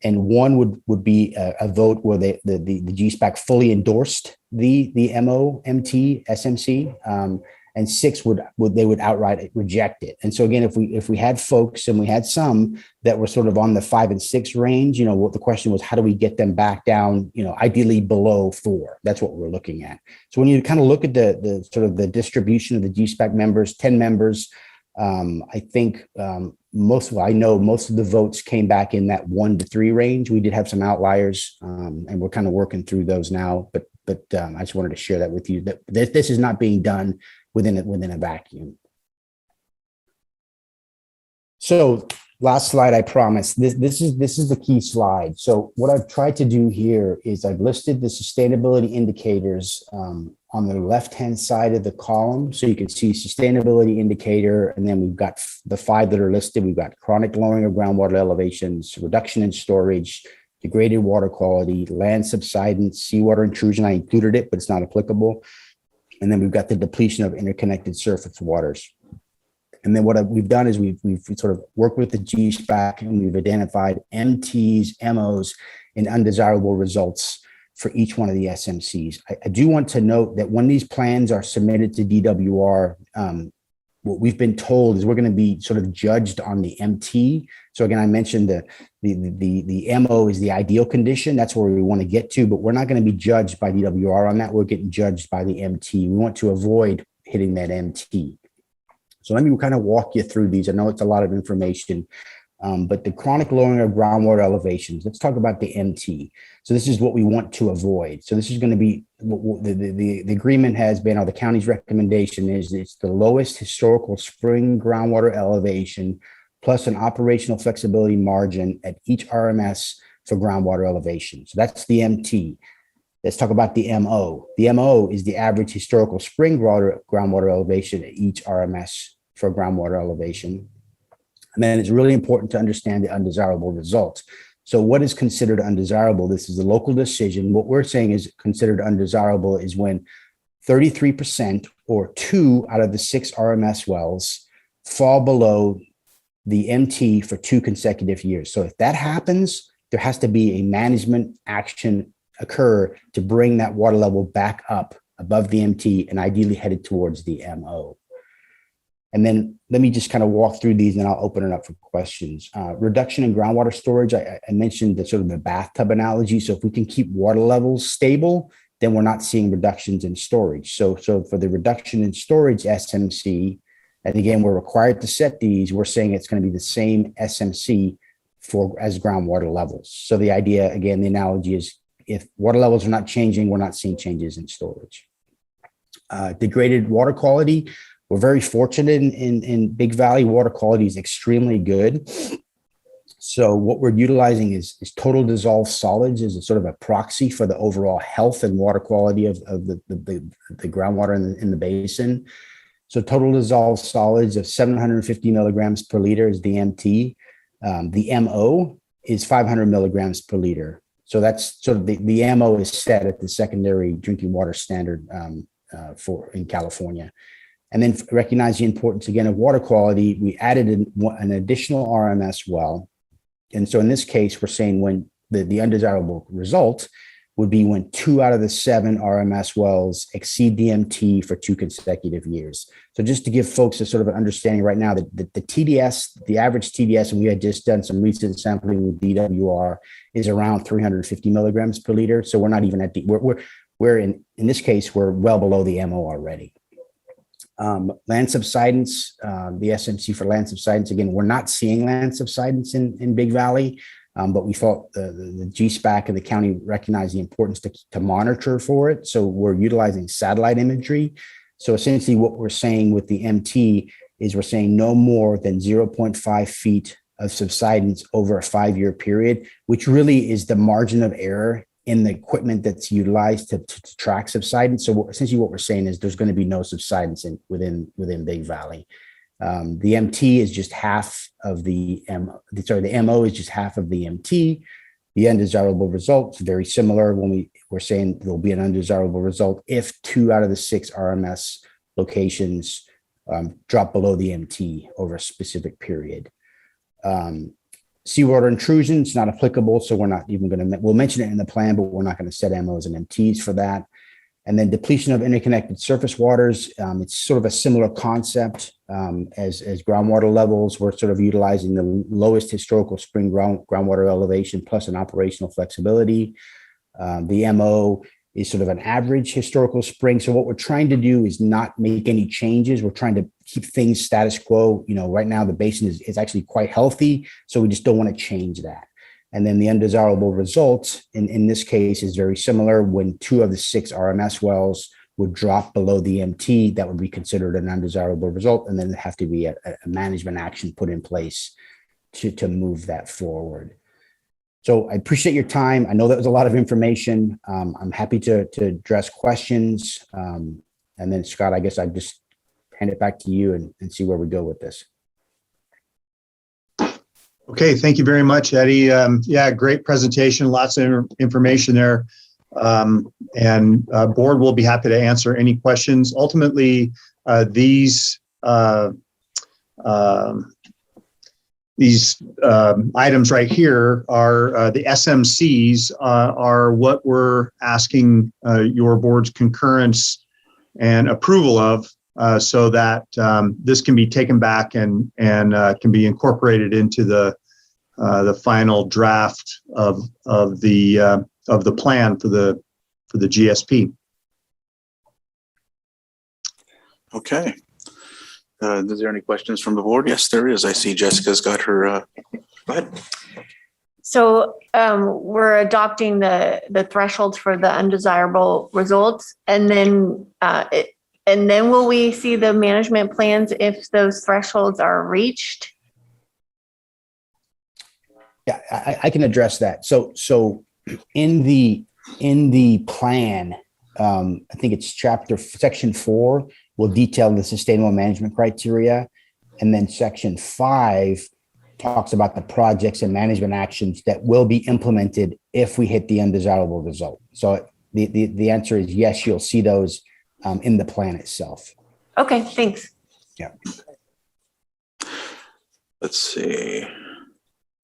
And 1 would be a vote where the GSPAC fully endorsed the MO-MT SMC, and 6 they would outright reject it. And so again, if we had folks, and we had some that were sort of on the 5 and 6 range, what the question was, how do we get them back down, ideally below 4? That's what we're looking at. So when you kind of look at the sort of the distribution of the GSPAC members, 10 members, I think most of the votes came back in that 1 to 3 range. We did have some outliers, and we're kind of working through those now. But I just wanted to share that with you, that this is not being done within a vacuum. So last slide, I promise. This is the key slide. So what I've tried to do here is I've listed the sustainability indicators on the left-hand side of the column. So you can see sustainability indicator, and then we've got the 5 that are listed. We've got chronic lowering of groundwater elevations, reduction in storage, degraded water quality, land subsidence, seawater intrusion. I included it, but it's not applicable. And then we've got the depletion of interconnected surface waters. And then what we've done is we've sort of worked with the GSPAC, and we've identified MTs, MOs, and undesirable results for each one of the SMCs. I do want to note that when these plans are submitted to DWR, what we've been told is we're going to be sort of judged on the MT. So again, I mentioned the MO is the ideal condition. That's where we want to get to, but we're not going to be judged by DWR on that. We're getting judged by the MT. We want to avoid hitting that MT. So let me kind of walk you through these. I know it's a lot of information, but the chronic lowering of groundwater elevations, let's talk about the MT. So this is what we want to avoid. So this is going to be, the agreement has been, or the county's recommendation is, it's the lowest historical spring groundwater elevation plus an operational flexibility margin at each RMS for groundwater elevation. So that's the MT. Let's talk about the MO. The MO is the average historical spring groundwater elevation at each RMS for groundwater elevation. And then it's really important to understand the undesirable results. So what is considered undesirable? This is a local decision. What we're saying is considered undesirable is when 33% or 2 out of the 6 RMS wells fall below the MT for 2 consecutive years. So if that happens, there has to be a management action occur to bring that water level back up above the MT and ideally headed towards the MO. And then let me just kind of walk through these, and I'll open it up for questions. Reduction in groundwater storage. I mentioned the sort of the bathtub analogy. So if we can keep water levels stable, then we're not seeing reductions in storage. So for the reduction in storage SMC, and again, we're required to set these, we're saying it's going to be the same SMC as groundwater levels. So the idea, again, the analogy is if water levels are not changing, we're not seeing changes in storage. Degraded water quality. We're very fortunate in Big Valley. Water quality is extremely good. So what we're utilizing is total dissolved solids as a sort of a proxy for the overall health and water quality of the groundwater in the basin. So total dissolved solids of 750 milligrams per liter is the MT. The MO is 500 milligrams per liter. So that's sort of the MO is set at the secondary drinking water standard in California. And then recognize the importance again of water quality. We added an additional RMS well. And so in this case, we're saying when the undesirable result would be when 2 out of the 7 RMS wells exceed the MT for 2 consecutive years. So just to give folks a sort of an understanding right now that the TDS, the average TDS, and we had just done some recent sampling with DWR, is around 350 milligrams per liter. So we're not even at the, we're in this case, we're well below the MO already. Land subsidence, the SMC for land subsidence, again, we're not seeing land subsidence in Big Valley, but we thought the GSPAC and the county recognized the importance to monitor for it. So we're utilizing satellite imagery. So essentially what we're saying with the MT is we're saying no more than 0.5 feet of subsidence over a 5-year period, which really is the margin of error in the equipment that's utilized to track subsidence. So essentially what we're saying is there's going to be no subsidence within Big Valley. The MT is just half of the MO is just half of the MT. The undesirable result is very similar when we're saying there'll be an undesirable result if 2 out of the 6 RMS locations drop below the MT over a specific period. Seawater intrusion is not applicable, so we're not even going to, we'll mention it in the plan, but we're not going to set MOs and MTs for that. And then depletion of interconnected surface waters, it's sort of a similar concept as groundwater levels. We're sort of utilizing the lowest historical spring groundwater elevation plus an operational flexibility. The MO is sort of an average historical spring. So what we're trying to do is not make any changes. We're trying to keep things status quo. You know, right now the basin is actually quite healthy, so we just don't want to change that. And then the undesirable result in this case is very similar. When 2 of the 6 RMS wells would drop below the MT, that would be considered an undesirable result. And then there have to be a management action put in place to move that forward. So I appreciate your time. I know that was a lot of information. I'm happy to address questions. And then Scott, I guess I'd just hand it back to you and see where we go with this. Okay, thank you very much, Eddie. Yeah, great presentation, lots of information there. And board will be happy to answer any questions. Ultimately, these items right here are the SMCs are what we're asking your board's concurrence and approval of so that this can be taken back and can be incorporated into the final draft of the plan for the GSP. Okay. Is there any questions from the board? Yes, there is. I see Jessica's got her. Go ahead. So we're adopting the thresholds for the undesirable results, and then will we see the management plans if those thresholds are reached? Yeah, I can address that. So in the plan, I think it's section 4 will detail the sustainable management criteria, and then section 5 talks about the projects and management actions that will be implemented if we hit the undesirable result. So the answer is yes, you'll see those in the plan itself. Okay, thanks. Yeah. Let's see.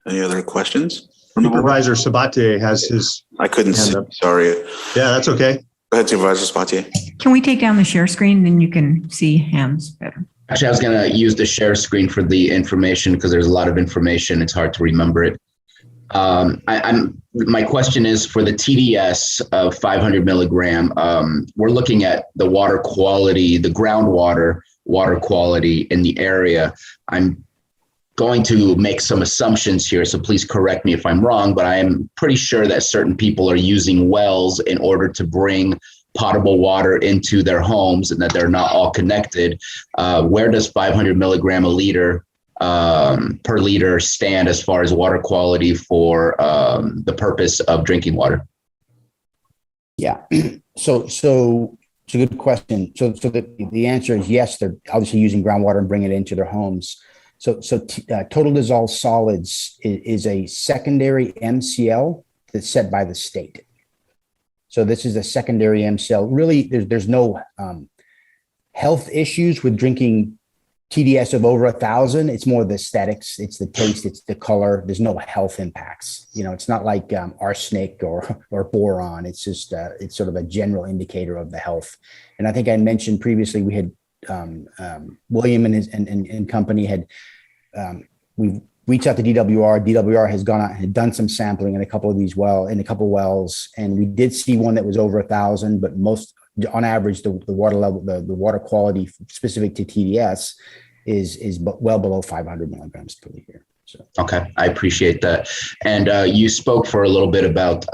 Any other questions? Supervisor Sabatier has his. I couldn't see. Sorry. Yeah, that's okay. Go ahead, Supervisor Sabatier. Can we take down the share screen, then you can see hands better? Actually, I was going to use the share screen for the information because there's a lot of information. It's hard to remember it. My question is for the TDS of 500 milligram. We're looking at the water quality, the groundwater water quality in the area. I'm going to make some assumptions here, so please correct me if I'm wrong, but I am pretty sure that certain people are using wells in order to bring potable water into their homes and that they're not all connected. Where does 500 milligram a liter per liter stand as far as water quality for the purpose of drinking water? Yeah. So it's a good question. So the answer is yes, they're obviously using groundwater and bringing it into their homes. Total dissolved solids is a secondary MCL that's set by the state. So this is a secondary MCL. Really, there's no health issues with drinking TDS of over 1,000. It's more the aesthetics, it's the taste, it's the color. There's no health impacts. You know, it's not like arsenic or boron. It's just it's sort of a general indicator of the health. And I think I mentioned previously we had William and his and company had we've reached out to DWR. DWR has gone out and had done some sampling in a couple of these wells, and we did see one that was over 1,000, but most on average the water level, the water quality specific to TDS is well below 500 milligrams per liter. So. Okay, I appreciate that. And you spoke for a little bit about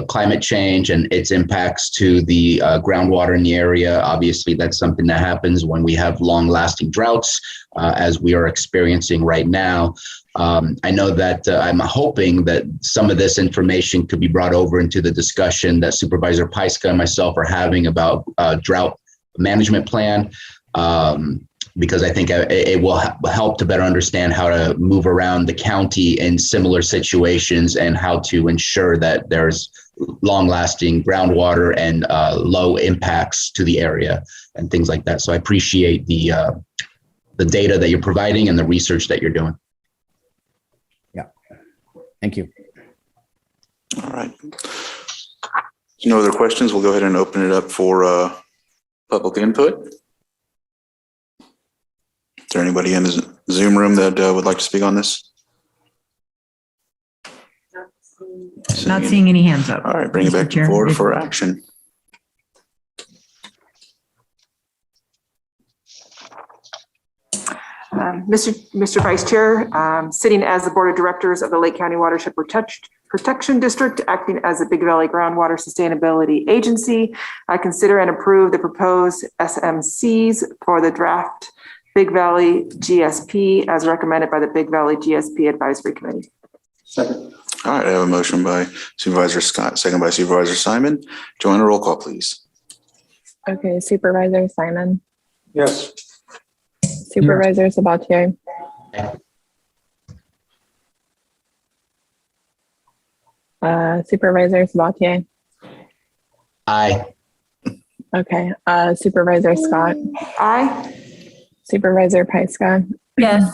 climate change and its impacts to the groundwater in the area. Obviously, that's something that happens when we have long-lasting droughts, as we are experiencing right now. I know that I'm hoping that some of this information could be brought over into the discussion that Supervisor Pyska and myself are having about drought management plan. Because I think it will help to better understand how to move around the county in similar situations and how to ensure that there's long-lasting groundwater and low impacts to the area and things like that. So I appreciate the data that you're providing and the research that you're doing. Yeah, thank you. All right. No other questions? We'll go ahead and open it up for public input. Is there anybody in the Zoom room that would like to speak on this? Not seeing any hands up. All right, bring it back forward for action. Mr. Vice Chair, sitting as the Board of Directors of the Lake County Watershed Protection District, acting as a Big Valley Groundwater Sustainability Agency, I consider and approve the proposed SMCs for the draft Big Valley GSP as recommended by the Big Valley GSP Advisory Committee. Second. All right, I have a motion by Supervisor Scott, second by Supervisor Simon. Joanna, roll call, please. Okay, Supervisor Simon. Yes. Supervisor Sabatier. Supervisor Sabatier. Aye. Okay, Supervisor Scott. Aye. Supervisor Pyska. Yes.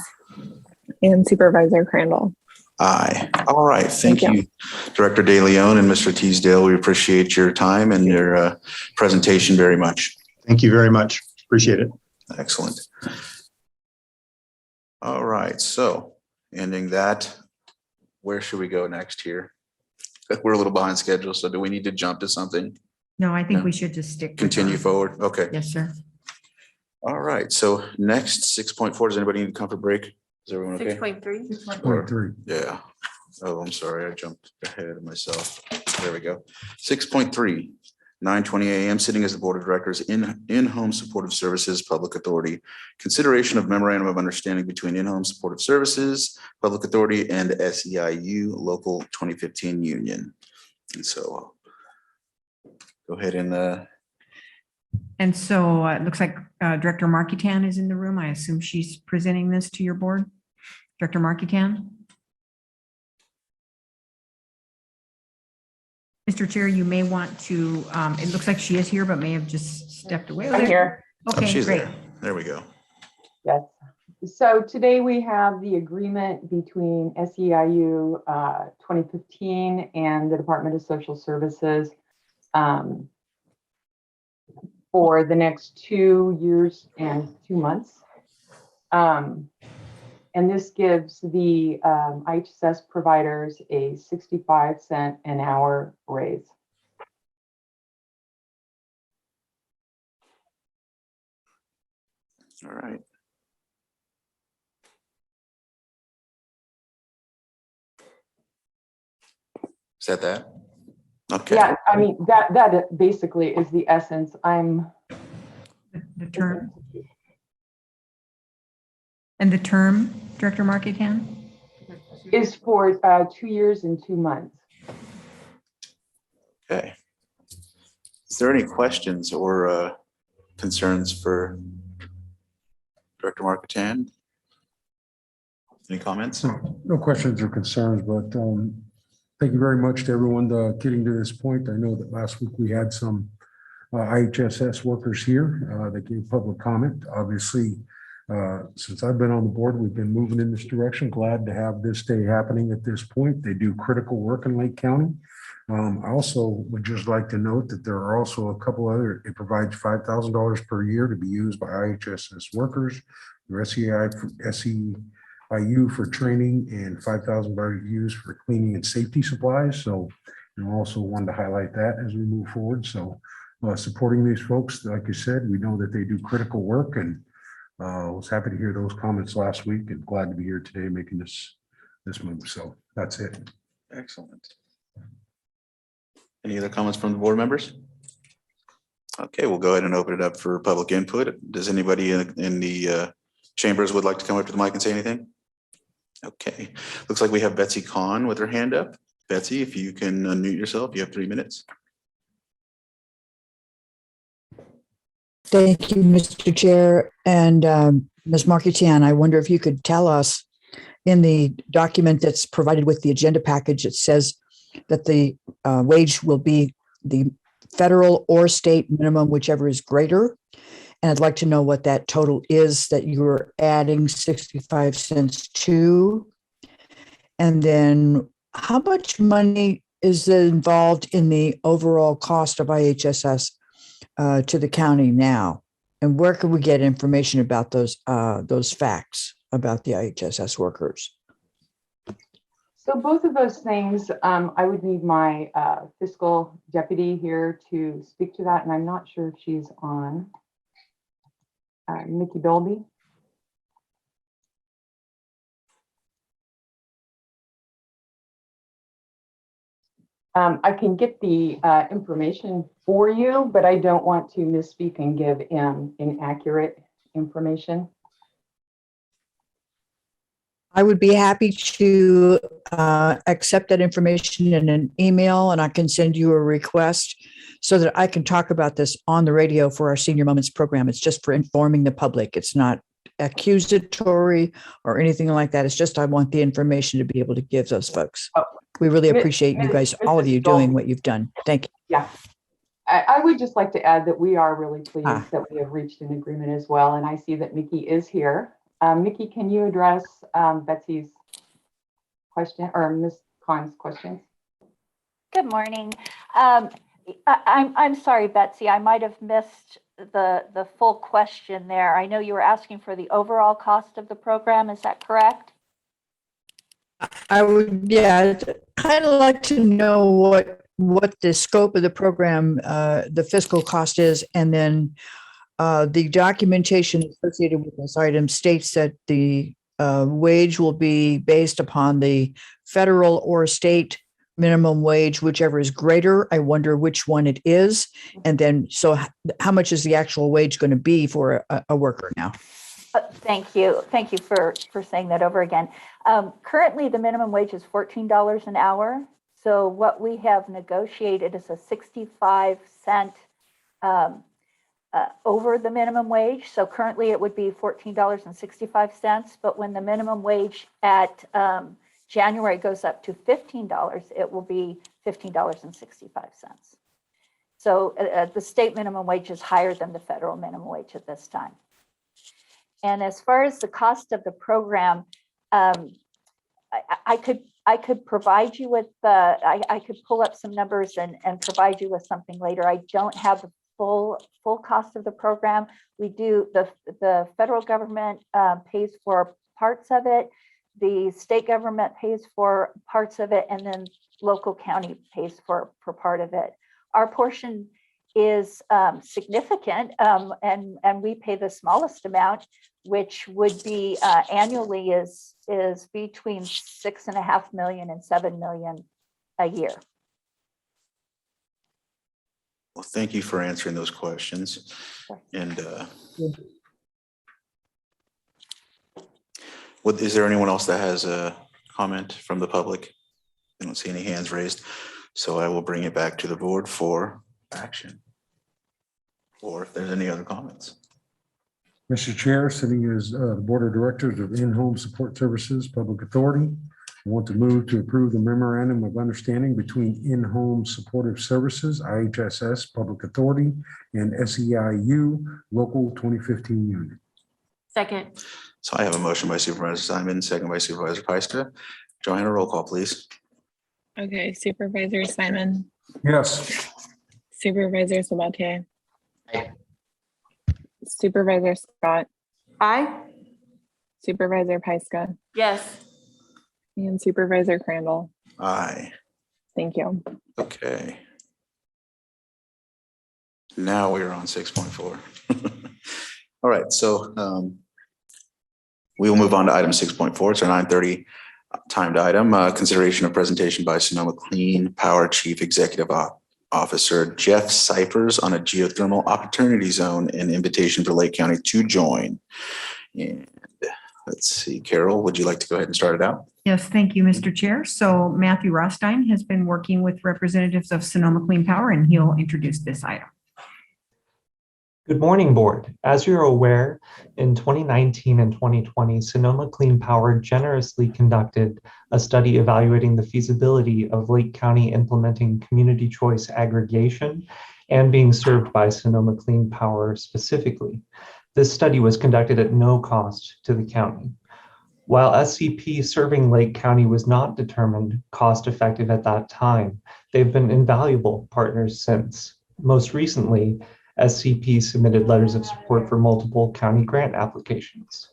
And Supervisor Crandall. Aye. All right. Thank you, Director De Leon and Mr. Teasdale. We appreciate your time and your presentation very much. Thank you very much. Appreciate it. Excellent. All right. So ending that, where should we go next here? We're a little behind schedule. So do we need to jump to something? No, I think we should just stick. Continue forward. Okay. Yes, sir. All right. So next 6.4, does anybody need a comfort break? Is everyone okay? 6.3. 6.3. Yeah. Oh, I'm sorry. I jumped ahead of myself. There we go. 6.3, 9:20 a.m. Sitting as the Board of Directors in-home supportive services public authority. Consideration of memorandum of understanding between in-home supportive services public authority and SEIU local 2015 union. And so go ahead and so it looks like Director Marquitan is in the room. I assume she's presenting this to your board. Director Marquitan. Mr. Chair, you may want to, it looks like she is here, but may have just stepped away. I'm here. Okay, she's great. There we go. Yes. So today we have the agreement between SEIU 2015 and the Department of Social Services for the next 2 years and 2 months. And this gives the IHSS providers a 65-cent an hour raise. All right. Is that? Okay. Yeah, I mean, that basically is the essence. The term. And the term, Director Marketan? Is for 2 years and 2 months. Okay. Is there any questions or concerns for Director Marketan? Any comments? No questions or concerns, but thank you very much to everyone getting to this point. I know that last week we had some IHSS workers here that gave public comment. Obviously, since I've been on the board, we've been moving in this direction. Glad to have this day happening at this point. They do critical work in Lake County. I also would just like to note that there are also a couple other, it provides $5,000 per year to be used by IHSS workers, their SEIU for training, and $5,000 used for cleaning and safety supplies. So, also wanted to highlight that as we move forward. So supporting these folks, like you said, we know that they do critical work, and was happy to hear those comments last week and glad to be here today making this move. So that's it. Excellent. Any other comments from the board members? Okay, we'll go ahead and open it up for public input. Does anybody in the chambers would like to come up to the mic and say anything? Okay, looks like we have Betsy Kong with her hand up. Betsy, if you can unmute yourself, you have 3 minutes. Thank you, Mr. Chair. And Ms. Marketian, I wonder if you could tell us, in the document that's provided with the agenda package, it says that the wage will be the federal or state minimum, whichever is greater. And I'd like to know what that total is that you're adding 65 cents to. And then how much money is involved in the overall cost of IHSS to the county now? And where can we get information about those facts about the IHSS workers? So both of those things, I would need my fiscal deputy here to speak to that, and I'm not sure if she's on. Nikki Dolby. I can get the information for you, but I don't want to misspeak and give inaccurate information. I would be happy to accept that information in an email, and I can send you a request so that I can talk about this on the radio for our Senior Moments program. It's just for informing the public. It's not accusatory or anything like that. It's just I want the information to be able to give those folks. We really appreciate you guys, all of you, doing what you've done. Thank you. Yeah. I would just like to add that we are really pleased that we have reached an agreement as well. And I see that Mickey is here. Mickey, can you address Betsy's question or Ms. Khan's questions? Good morning. I'm sorry, Betsy, I might have missed the full question there. I know you were asking for the overall cost of the program. Is that correct? I would, yeah, kind of like to know what the scope of the program, the fiscal cost is, and then the documentation associated with this item states that the wage will be based upon the federal or state minimum wage, whichever is greater. I wonder which one it is. And then, so how much is the actual wage going to be for a worker now? Thank you. Thank you for saying that over again. Currently, the minimum wage is $14 an hour. So what we have negotiated is a 65-cent over the minimum wage. So currently it would be $14.65, but when the minimum wage at January goes up to $15, it will be $15.65. So the state minimum wage is higher than the federal minimum wage at this time. And as far as the cost of the program, I could provide you with I could pull up some numbers and provide you with something later. I don't have the full cost of the program. We do the federal government pays for parts of it, the state government pays for parts of it, and then local county pays for part of it. Our portion is significant, and we pay the smallest amount, which would be annually is between $6.5 million and $7 million a year. Well, thank you for answering those questions. And is there anyone else that has a comment from the public? I don't see any hands raised, so I will bring it back to the board for action. Or if there's any other comments. Mr. Chair, sitting as the Board of Directors of In-Home Support Services Public Authority, I want to move to approve the memorandum of understanding between In-Home Supportive Services, IHSS Public Authority, and SEIU Local 2015 Unit. Second. So I have a motion by Supervisor Simon, second by Supervisor Pyska. Joanna, roll call, please. Okay, Supervisor Simon, Yes. Supervisor Sabatier. Aye. Supervisor Scott, Aye. Supervisor Pyska, Yes. and Supervisor Crandall. Aye. Thank you. Okay. Now we are on 6.4. All right, so we will move on to item 6.4. It's our 9:30 timed item. Consideration of presentation by Sonoma Clean Power Chief Executive Officer Jeff Cyphers on a geothermal opportunity zone and invitation for Lake County to join. And let's see, Carol, would you like to go ahead and start it out? Yes, thank you, Mr. Chair. So Matthew Rostein has been working with representatives of Sonoma Clean Power, and he'll introduce this item. Good morning, Board. As you're aware, in 2019 and 2020, Sonoma Clean Power generously conducted a study evaluating the feasibility of Lake County implementing community choice aggregation and being served by Sonoma Clean Power specifically. This study was conducted at no cost to the county. While SCP serving Lake County was not determined cost-effective at that time, they've been invaluable partners since. Most recently, SCP submitted letters of support for multiple county grant applications.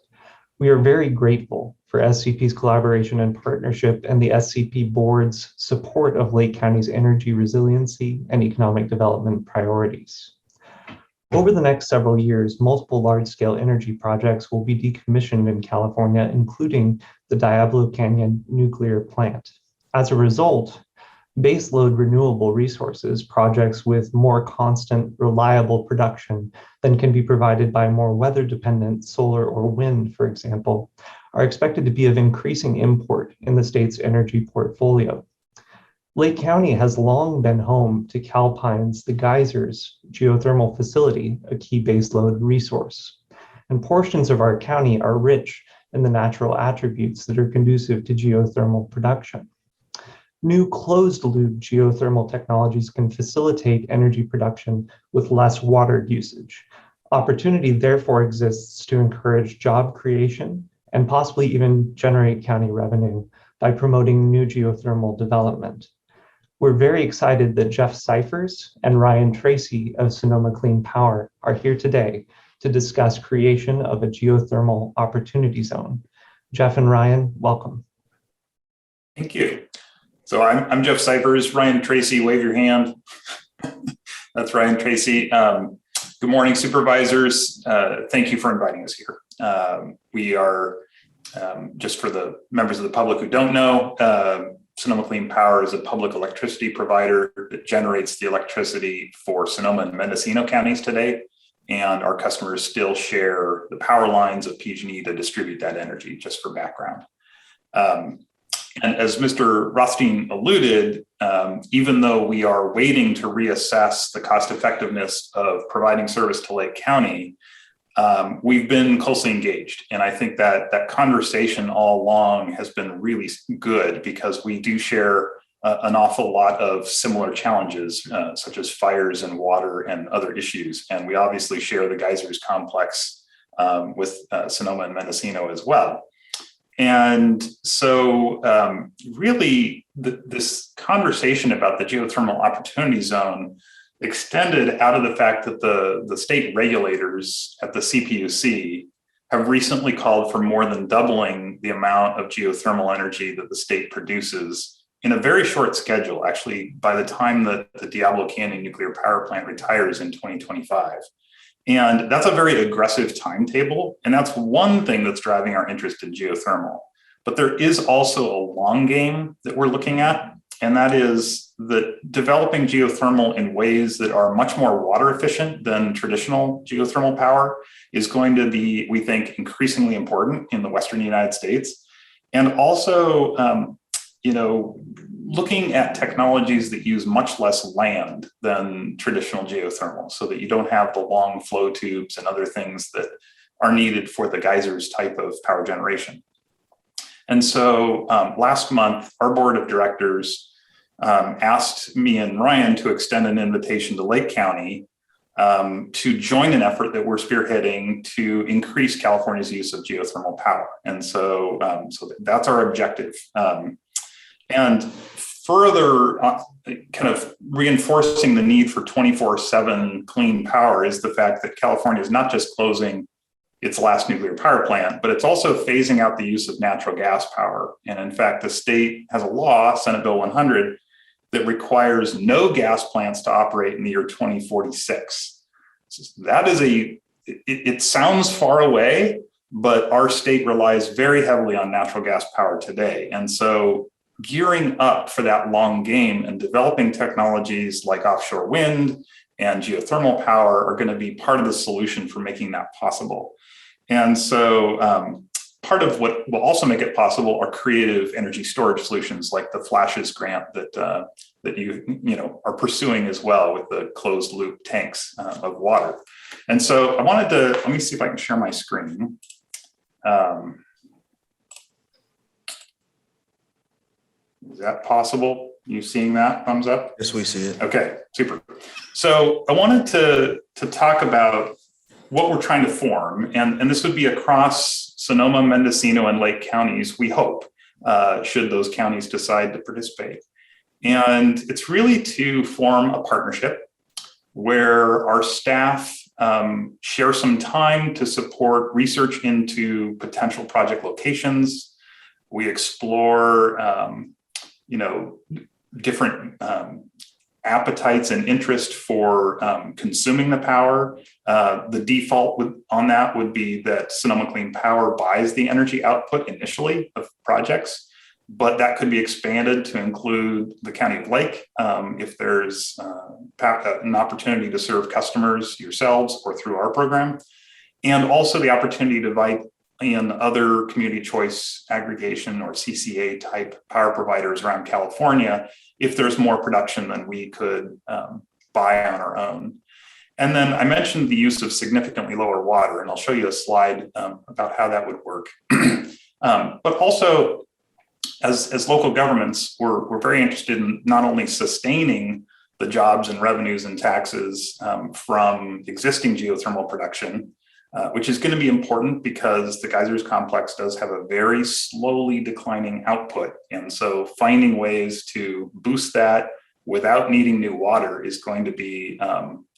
We are very grateful for SCP's collaboration and partnership and the SCP Board's support of Lake County's energy resiliency and economic development priorities. Over the next several years, multiple large-scale energy projects will be decommissioned in California, including the Diablo Canyon nuclear plant. As a result, baseload renewable resources projects with more constant, reliable production than can be provided by more weather-dependent solar or wind, for example, are expected to be of increasing import in the state's energy portfolio. Lake County has long been home to Calpine's The Geysers geothermal facility, a key baseload resource. And portions of our county are rich in the natural attributes that are conducive to geothermal production. New closed-loop geothermal technologies can facilitate energy production with less water usage. Opportunity therefore exists to encourage job creation and possibly even generate county revenue by promoting new geothermal development. We're very excited that Jeff Cyphers and Ryan Tracy of Sonoma Clean Power are here today to discuss creation of a geothermal opportunity zone. Jeff and Ryan, welcome. Thank you. So I'm Jeff Cyphers. Ryan Tracy, wave your hand. That's Ryan Tracy. Good morning, supervisors. Thank you for inviting us here. We are, just for the members of the public who don't know, Sonoma Clean Power is a public electricity provider that generates the electricity for Sonoma and Mendocino counties today. And our customers still share the power lines of PG&E to distribute that energy, just for background. And as Mr. Rothstein alluded, even though we are waiting to reassess the cost effectiveness of providing service to Lake County, we've been closely engaged. And I think that that conversation all along has been really good because we do share an awful lot of similar challenges, such as fires and water and other issues. And we obviously share the Geysers complex with Sonoma and Mendocino as well. And so really this conversation about the geothermal opportunity zone extended out of the fact that the state regulators at the CPUC have recently called for more than doubling the amount of geothermal energy that the state produces in a very short schedule, actually by the time that the Diablo Canyon nuclear power plant retires in 2025. And that's a very aggressive timetable. And that's one thing that's driving our interest in geothermal. But there is also a long game that we're looking at. And that is that developing geothermal in ways that are much more water efficient than traditional geothermal power is going to be, we think, increasingly important in the Western United States. And also, looking at technologies that use much less land than traditional geothermal, so that you don't have the long flow tubes and other things that are needed for the geysers type of power generation. And so last month, our board of directors asked me and Ryan to extend an invitation to Lake County to join an effort that we're spearheading to increase California's use of geothermal power. And so, that's our objective. And further kind of reinforcing the need for 24/7 clean power is the fact that California is not just closing its last nuclear power plant, but it's also phasing out the use of natural gas power. And in fact, the state has a law, Senate Bill 100, that requires no gas plants to operate in the year 2046. That is it sounds far away, but our state relies very heavily on natural gas power today. And so gearing up for that long game and developing technologies like offshore wind and geothermal power are going to be part of the solution for making that possible. And so part of what will also make it possible are creative energy storage solutions like the Flashes grant that you are pursuing as well with the closed loop tanks of water. And so I wanted to, let me see if I can share my screen. Is that possible? You seeing that? Thumbs up? Yes, we see it. Okay, super. So I wanted to talk about what we're trying to form, and this would be across Sonoma, Mendocino, and Lake counties, we hope, should those counties decide to participate. And it's really to form a partnership where our staff share some time to support research into potential project locations. We explore, different appetites and interest for consuming the power. The default on that would be that Sonoma Clean Power buys the energy output initially of projects, but that could be expanded to include the County of Lake if there's an opportunity to serve customers yourselves or through our program, and also the opportunity to invite in other community choice aggregation or CCA type power providers around California if there's more production than we could buy on our own. And then I mentioned the use of significantly lower water, and I'll show you a slide about how that would work. But also, as local governments, we're very interested in not only sustaining the jobs and revenues and taxes from existing geothermal production, which is going to be important because the geysers complex does have a very slowly declining output. And so finding ways to boost that without needing new water is going to be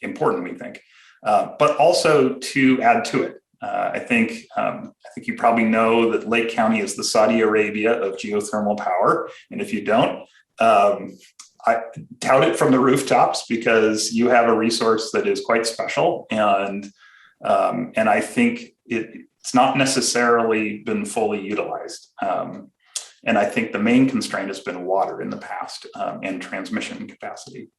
important, we think, but also to add to it. I think you probably know that Lake County is the Saudi Arabia of geothermal power. And if you don't, I tout it from the rooftops because you have a resource that is quite special. And I think it's not necessarily been fully utilized. And I think the main constraint has been water in the past and transmission capacity.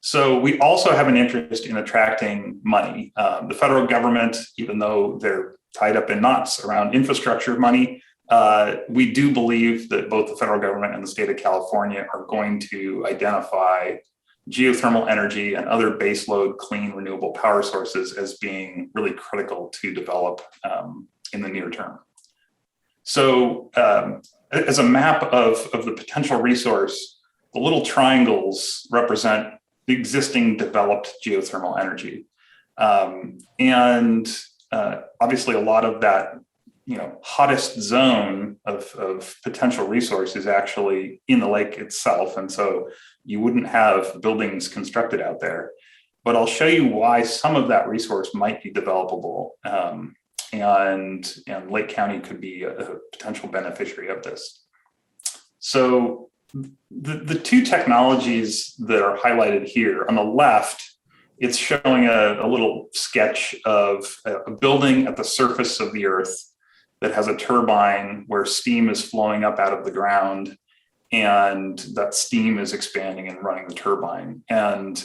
So we also have an interest in attracting money. The federal government, even though they're tied up in knots around infrastructure money, we do believe that both the federal government and the state of California are going to identify geothermal energy and other baseload clean renewable power sources as being really critical to develop in the near term. So as a map of the potential resource, the little triangles represent the existing developed geothermal energy. And obviously a lot of that hottest zone of potential resource is actually in the lake itself. And so you wouldn't have buildings constructed out there, but I'll show you why some of that resource might be developable. And Lake County could be a potential beneficiary of this. So the two technologies that are highlighted here on the left, it's showing a little sketch of a building at the surface of the earth that has a turbine where steam is flowing up out of the ground. and that steam is expanding and running the turbine. And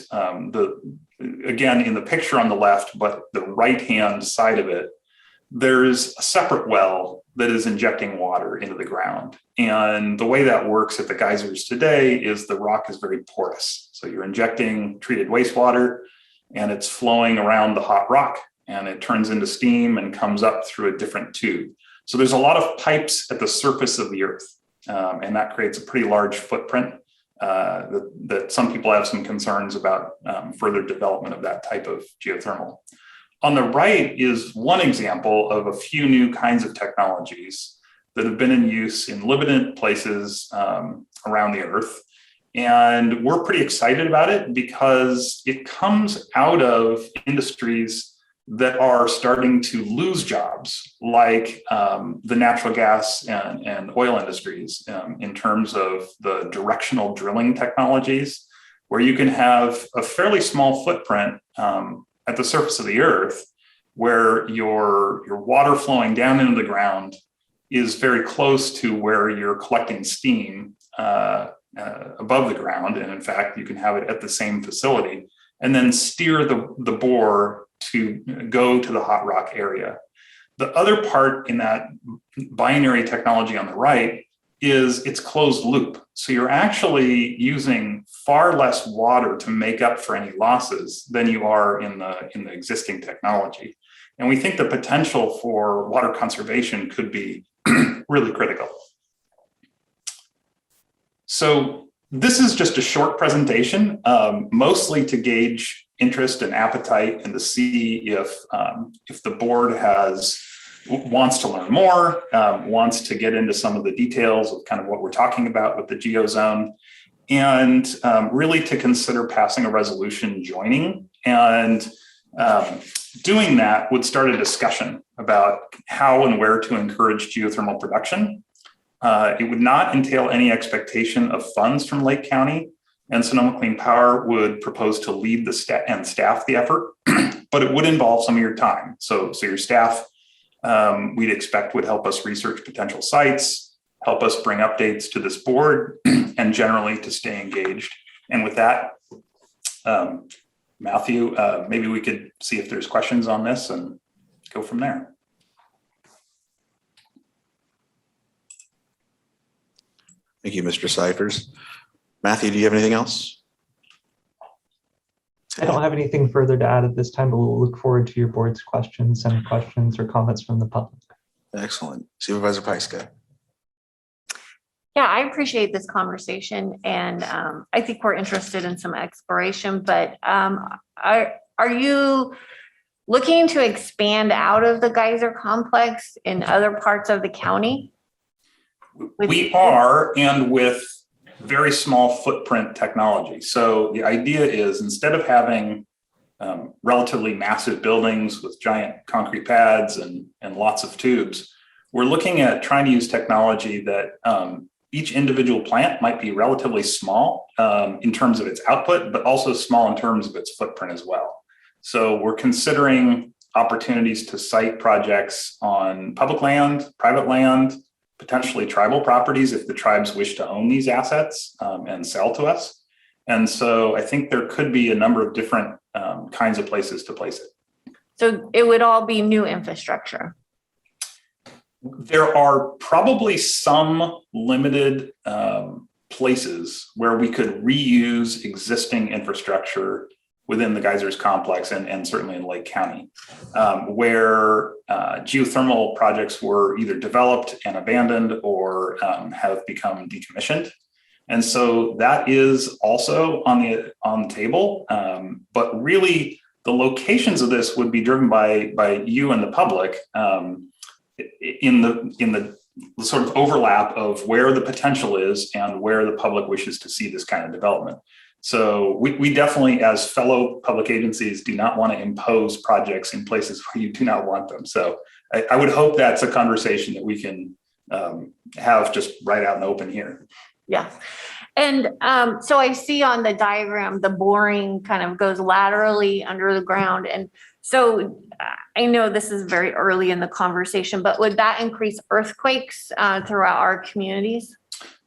again, in the picture on the left, but the right-hand side of it, there's a separate well that is injecting water into the ground. And the way that works at the geysers today is the rock is very porous. So you're injecting treated wastewater and it's flowing around the hot rock and it turns into steam and comes up through a different tube. So there's a lot of pipes at the surface of the earth. And that creates a pretty large footprint that some people have some concerns about further development of that type of geothermal. On the right is one example of a few new kinds of technologies that have been in use in limited places around the earth. And we're pretty excited about it because it comes out of industries that are starting to lose jobs, like the natural gas and oil industries, in terms of the directional drilling technologies, where you can have a fairly small footprint at the surface of the earth, where your water flowing down into the ground is very close to where you're collecting steam above the ground. And in fact, you can have it at the same facility and then steer the bore to go to the hot rock area. The other part in that binary technology on the right is it's closed loop. So you're actually using far less water to make up for any losses than you are in the existing technology. And we think the potential for water conservation could be really critical. So this is just a short presentation, mostly to gauge interest and appetite and to see if the board wants to learn more, wants to get into some of the details of kind of what we're talking about with the GeoZone, and really to consider passing a resolution joining. And doing that would start a discussion about how and where to encourage geothermal production. It would not entail any expectation of funds from Lake County, and Sonoma Clean Power would propose to lead the staff the effort, but it would involve some of your time. So your staff, we'd expect, would help us research potential sites, help us bring updates to this board, and generally to stay engaged. And with that, Matthew, maybe we could see if there's questions on this and go from there. Thank you, Mr. Cyphers. Matthew, do you have anything else? I don't have anything further to add at this time, but we'll look forward to your board's questions and questions or comments from the public. Excellent. Supervisor Pyska. Yeah, I appreciate this conversation, and I think we're interested in some exploration, but are you looking to expand out of the geyser complex in other parts of the county? We are, and with very small footprint technology. So the idea is, instead of having relatively massive buildings with giant concrete pads and lots of tubes, we're looking at trying to use technology that each individual plant might be relatively small in terms of its output, but also small in terms of its footprint as well. So we're considering opportunities to site projects on public land, private land, potentially tribal properties if the tribes wish to own these assets and sell to us. And so I think there could be a number of different kinds of places to place it. So it would all be new infrastructure. There are probably some limited places where we could reuse existing infrastructure within the geysers complex and certainly in Lake County, where geothermal projects were either developed and abandoned or have become decommissioned. And so that is also on the table. But really, the locations of this would be driven by you and the public in the sort of overlap of where the potential is and where the public wishes to see this kind of development. So we definitely, as fellow public agencies, do not want to impose projects in places where you do not want them. So I would hope that's a conversation that we can have just right out in the open here. Yeah. And so I see on the diagram, the boring kind of goes laterally under the ground. And so I know this is very early in the conversation, but would that increase earthquakes throughout our communities?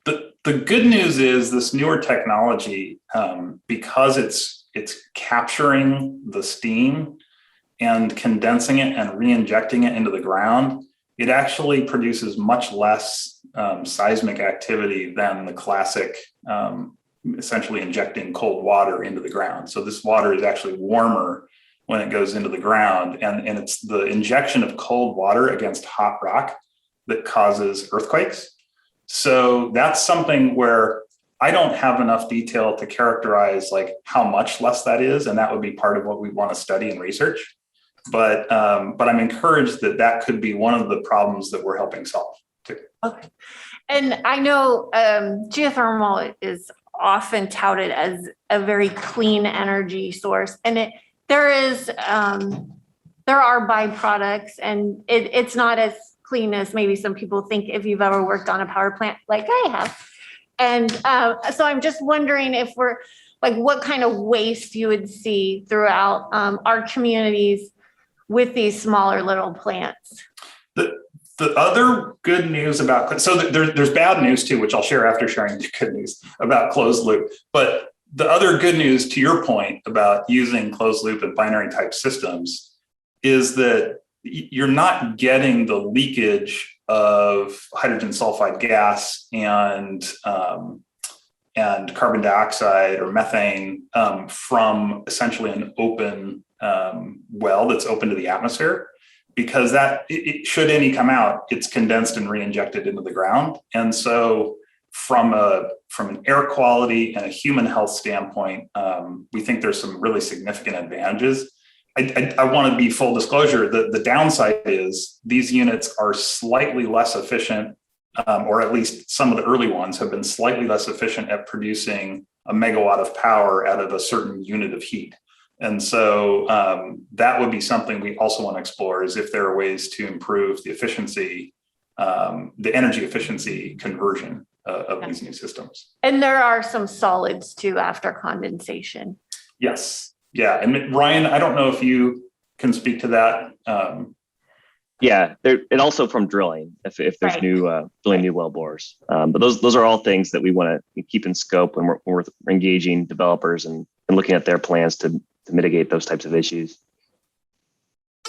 The good news is this newer technology, because it's capturing the steam and condensing it and re-injecting it into the ground, it actually produces much less seismic activity than the classic essentially injecting cold water into the ground. So this water is actually warmer when it goes into the ground, and it's the injection of cold water against hot rock that causes earthquakes. So that's something where I don't have enough detail to characterize like how much less that is, and that would be part of what we want to study and research. But I'm encouraged that that could be one of the problems that we're helping solve too. Okay. And I know geothermal is often touted as a very clean energy source, and there are byproducts, and it's not as clean as maybe some people think if you've ever worked on a power plant like I have. And so I'm just wondering if we're like, what kind of waste you would see throughout our communities with these smaller little plants. The other good news about, so there's bad news too, which I'll share after sharing the good news about closed loop. But the other good news, to your point about using closed loop and binary type systems, is that you're not getting the leakage of hydrogen sulfide gas and carbon dioxide or methane from essentially an open well that's open to the atmosphere, because that should any come out, it's condensed and re-injected into the ground. And so from an air quality and a human health standpoint, we think there's some really significant advantages. I want to be full disclosure that the downside is these units are slightly less efficient, or at least some of the early ones have been slightly less efficient at producing a megawatt of power out of a certain unit of heat. And so that would be something we also want to explore, is if there are ways to improve the efficiency, the energy efficiency conversion of these new systems. And there are some solids too after condensation. Yes. Yeah. And Ryan, I don't know if you can speak to that. Yeah, and also from drilling, if there's Right. drilling new well bores. But those are all things that we want to keep in scope when we're engaging developers and looking at their plans to mitigate those types of issues.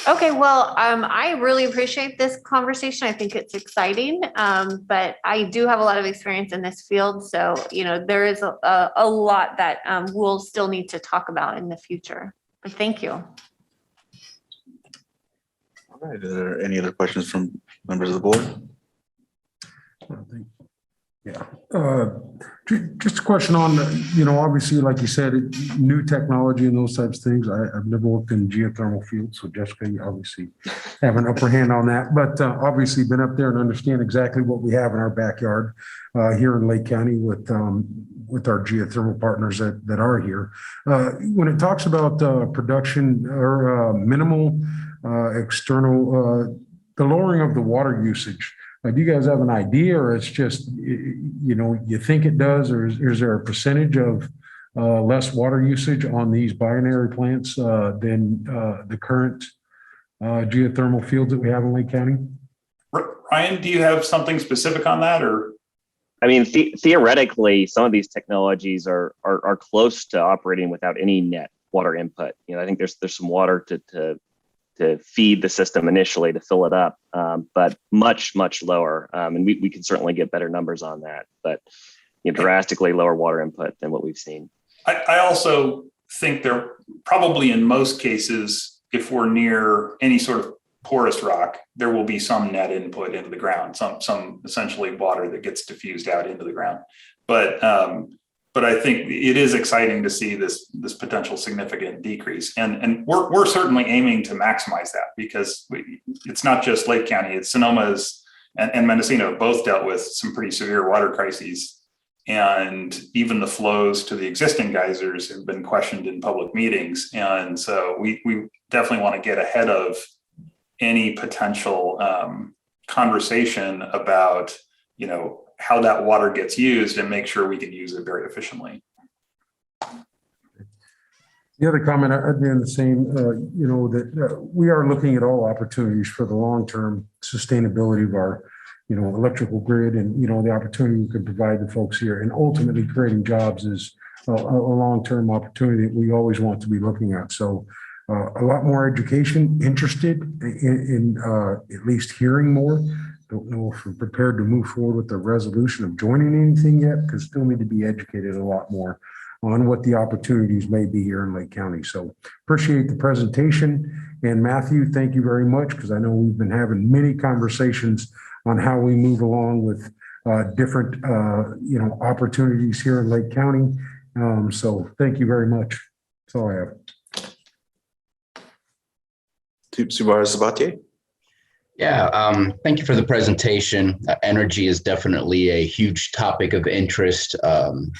Okay, well, I really appreciate this conversation. I think it's exciting, but I do have a lot of experience in this field. So, there is a lot that we'll still need to talk about in the future. But thank you. All right. Are there any other questions from members of the board? Yeah. Just a question on, obviously, like you said, new technology and those types of things. I've never worked in geothermal fields, so Jessica, you obviously have an upper hand on that. But obviously been up there and understand exactly what we have in our backyard here in Lake County with our geothermal partners that are here. When it talks about production or minimal external, the lowering of the water usage, do you guys have an idea, or it's just, you think it does, or is there a percentage of less water usage on these binary plants than the current geothermal fields that we have in Lake County? Ryan, do you have something specific on that, or? I mean, theoretically, some of these technologies are close to operating without any net water input. I think there's some water to feed the system initially to fill it up, but much lower. And we can certainly get better numbers on that, but drastically lower water input than what we've seen. I also think there probably in most cases, if we're near any sort of porous rock, there will be some net input into the ground, some essentially water that gets diffused out into the ground. But I think it is exciting to see this potential significant decrease, and we're certainly aiming to maximize that, because it's not just Lake County; it's Sonoma's and Mendocino have both dealt with some pretty severe water crises, and even the flows to the existing geysers have been questioned in public meetings, and so we definitely want to get ahead of any potential conversation about how that water gets used and make sure we can use it very efficiently. The other comment, I'd be in the same, that we are looking at all opportunities for the long-term sustainability of our, electrical grid and, the opportunity we could provide the folks here. And ultimately creating jobs is a long-term opportunity that we always want to be looking at. So a lot more education, interested in at least hearing more. Don't know if we're prepared to move forward with the resolution of joining anything yet, because still need to be educated a lot more on what the opportunities may be here in Lake County. So appreciate the presentation. And Matthew, thank you very much, because I know we've been having many conversations on how we move along with different, opportunities here in Lake County. So thank you very much. That's all I have. Supervisor Sabatier. Yeah, thank you for the presentation. Energy is definitely a huge topic of interest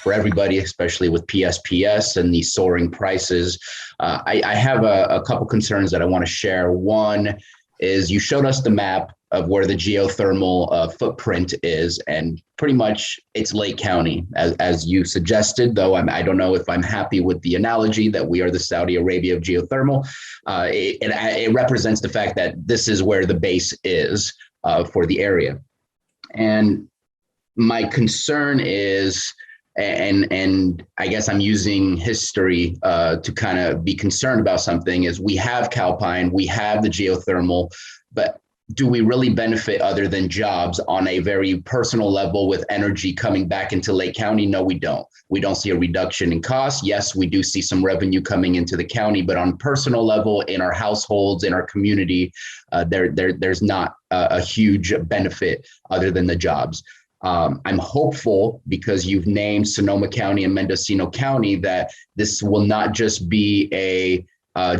for everybody, especially with PSPS and these soaring prices. I have a couple concerns that I want to share. One is you showed us the map of where the geothermal footprint is, and pretty much it's Lake County, as you suggested, though I don't know if I'm happy with the analogy that we are the Saudi Arabia of geothermal. It represents the fact that this is where the base is for the area. And my concern is, and I guess I'm using history to kind of be concerned about something, is we have Calpine, we have the geothermal, but do we really benefit other than jobs on a very personal level with energy coming back into Lake County? No, we don't. We don't see a reduction in costs. Yes, we do see some revenue coming into the county, but on personal level, in our households, in our community, there's not a huge benefit other than the jobs. I'm hopeful, because you've named Sonoma County and Mendocino County, that this will not just be a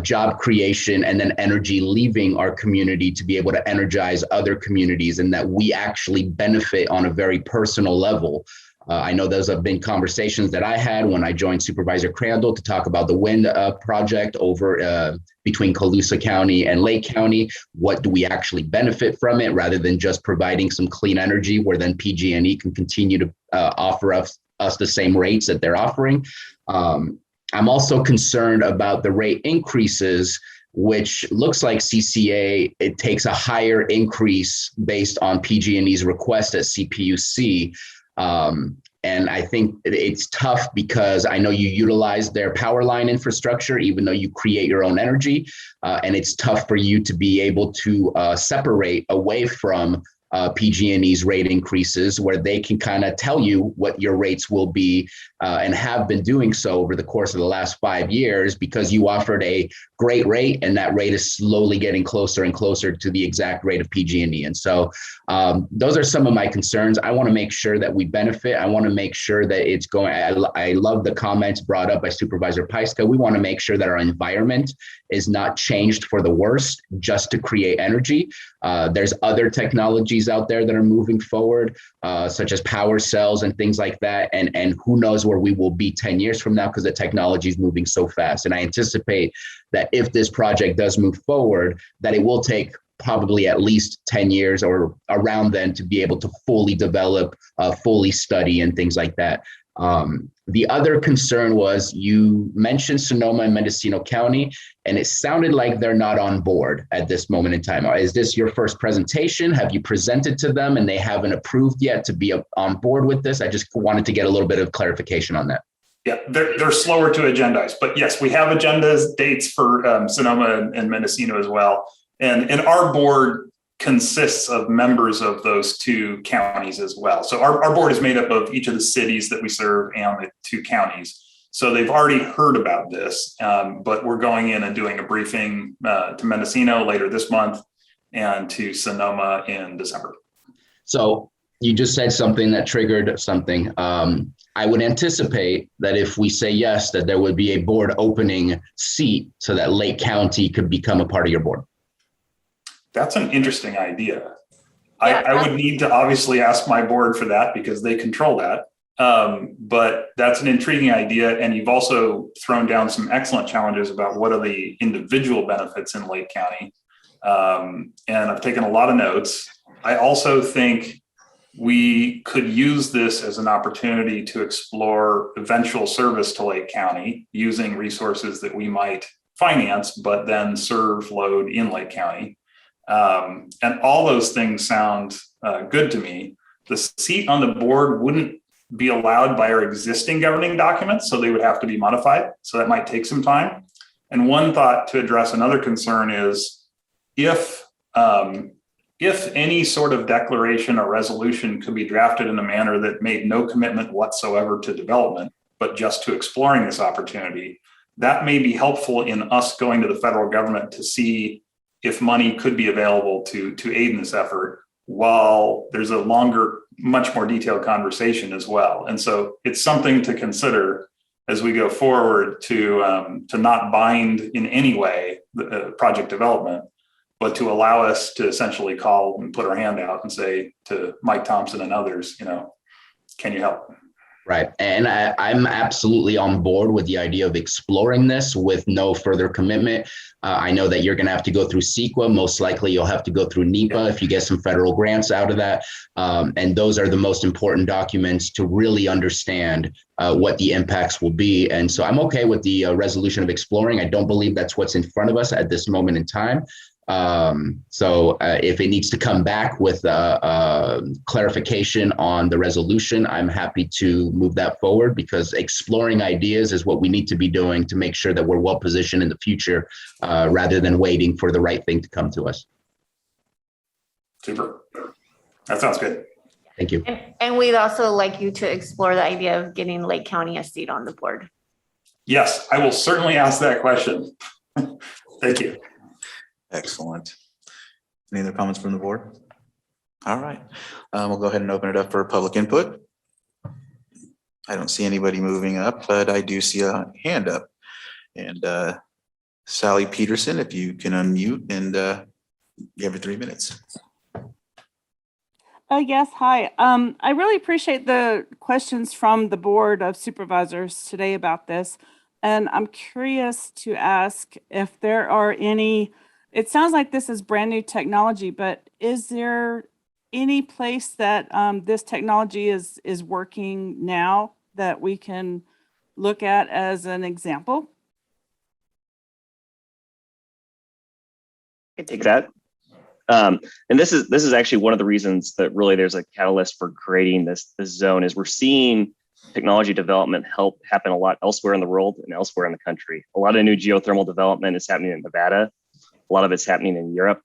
job creation and then energy leaving our community to be able to energize other communities, and that we actually benefit on a very personal level. I know those have been conversations that I had when I joined Supervisor Crandall to talk about the wind project over between Colusa County and Lake County. What do we actually benefit from it, rather than just providing some clean energy where then PG&E can continue to offer us the same rates that they're offering. I'm also concerned about the rate increases, which looks like CCA, it takes a higher increase based on PG&E's request at CPUC. And I think it's tough, because I know you utilize their power line infrastructure, even though you create your own energy. And it's tough for you to be able to separate away from PG&E's rate increases, where they can kind of tell you what your rates will be, and have been doing so over the course of the last 5 years, because you offered a great rate, and that rate is slowly getting closer and closer to the exact rate of PG&E. And so those are some of my concerns. I want to make sure that we benefit. I want to make sure that it's going. I love the comments brought up by Supervisor Pyska. We want to make sure that our environment is not changed for the worst just to create energy. There's other technologies out there that are moving forward, such as power cells and things like that. And who knows where we will be 10 years from now, because the technology is moving so fast. And I anticipate that if this project does move forward, that it will take probably at least 10 years or around then to be able to fully develop, fully study and things like that. The other concern was, you mentioned Sonoma and Mendocino County, and it sounded like they're not on board at this moment in time. Is this your first presentation? Have you presented to them and they haven't approved yet to be on board with this? I just wanted to get a little bit of clarification on that. Yeah, they're slower to agendize, but yes, we have agendas, dates for Sonoma and Mendocino as well. And our board consists of members of those two counties as well. So our board is made up of each of the cities that we serve and the two counties. So they've already heard about this, but we're going in and doing a briefing to Mendocino later this month and to Sonoma in December. So you just said something that triggered something. I would anticipate that if we say yes, that there would be a board opening seat so that Lake County could become a part of your board. That's an interesting idea. I would need to obviously ask my board for that, because they control that. But that's an intriguing idea. And you've also thrown down some excellent challenges about what are the individual benefits in Lake County. And I've taken a lot of notes. I also think we could use this as an opportunity to explore eventual service to Lake County using resources that we might finance, but then serve load in Lake County. And all those things sound good to me. The seat on the board wouldn't be allowed by our existing governing documents, so they would have to be modified. So that might take some time. And one thought to address another concern is if any sort of declaration or resolution could be drafted in a manner that made no commitment whatsoever to development, but just to exploring this opportunity, that may be helpful in us going to the federal government to see if money could be available to aid in this effort, while there's a longer, much more detailed conversation as well. And so it's something to consider as we go forward to not bind in any way the project development, but to allow us to essentially call and put our hand out and say to Mike Thompson and others, can you help? Right. And I'm absolutely on board with the idea of exploring this with no further commitment. I know that you're going to have to go through CEQA. Most likely you'll have to go through NEPA if you get some federal grants out of that. And those are the most important documents to really understand what the impacts will be. And so I'm okay with the resolution of exploring. I don't believe that's what's in front of us at this moment in time. So if it needs to come back with clarification on the resolution, I'm happy to move that forward, because exploring ideas is what we need to be doing to make sure that we're well positioned in the future, rather than waiting for the right thing to come to us. Super. That sounds good. Thank you. And we'd also like you to explore the idea of getting Lake County a seat on the board. Yes, I will certainly ask that question. Thank you. Excellent. Any other comments from the board? All right. We'll go ahead and open it up for public input. I don't see anybody moving up, but I do see a hand up. And Sally Peterson, if you can unmute, and you have your 3 minutes. Yes, hi. I really appreciate the questions from the Board of Supervisors today about this. And I'm curious to ask if there are any. It sounds like this is brand new technology, but is there any place that this technology is working now that we can look at as an example? I take that. And this is actually one of the reasons that really there's a catalyst for creating this zone, is we're seeing technology development happen a lot elsewhere in the world and elsewhere in the country. A lot of new geothermal development is happening in Nevada. A lot of it's happening in Europe,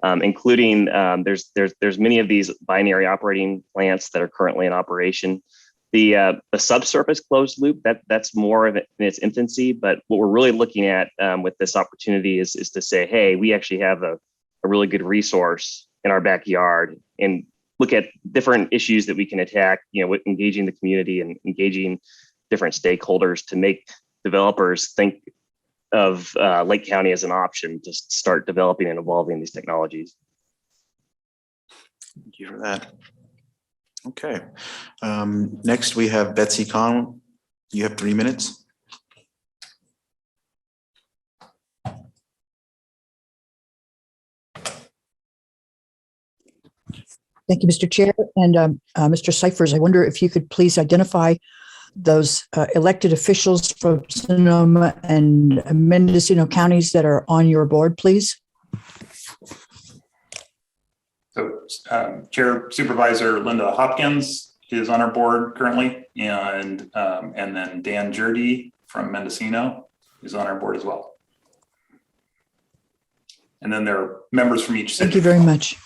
including there's many of these binary operating plants that are currently in operation. The subsurface closed loop, that's more of it in its infancy, but what we're really looking at with this opportunity is to say, hey, we actually have a really good resource in our backyard, and look at different issues that we can attack, with engaging the community and engaging different stakeholders to make developers think of Lake County as an option to start developing and evolving these technologies. Thank you for that. Okay. Next we have Betsy Kong. You have 3 minutes. Thank you, Mr. Chair. And Mr. Cyphers, I wonder if you could please identify those elected officials from Sonoma and Mendocino counties that are on your board, please. So Chair Supervisor Linda Hopkins is on our board currently, and then Dan Jurdy from Mendocino is on our board as well. And then there are members from each city. Thank you very much.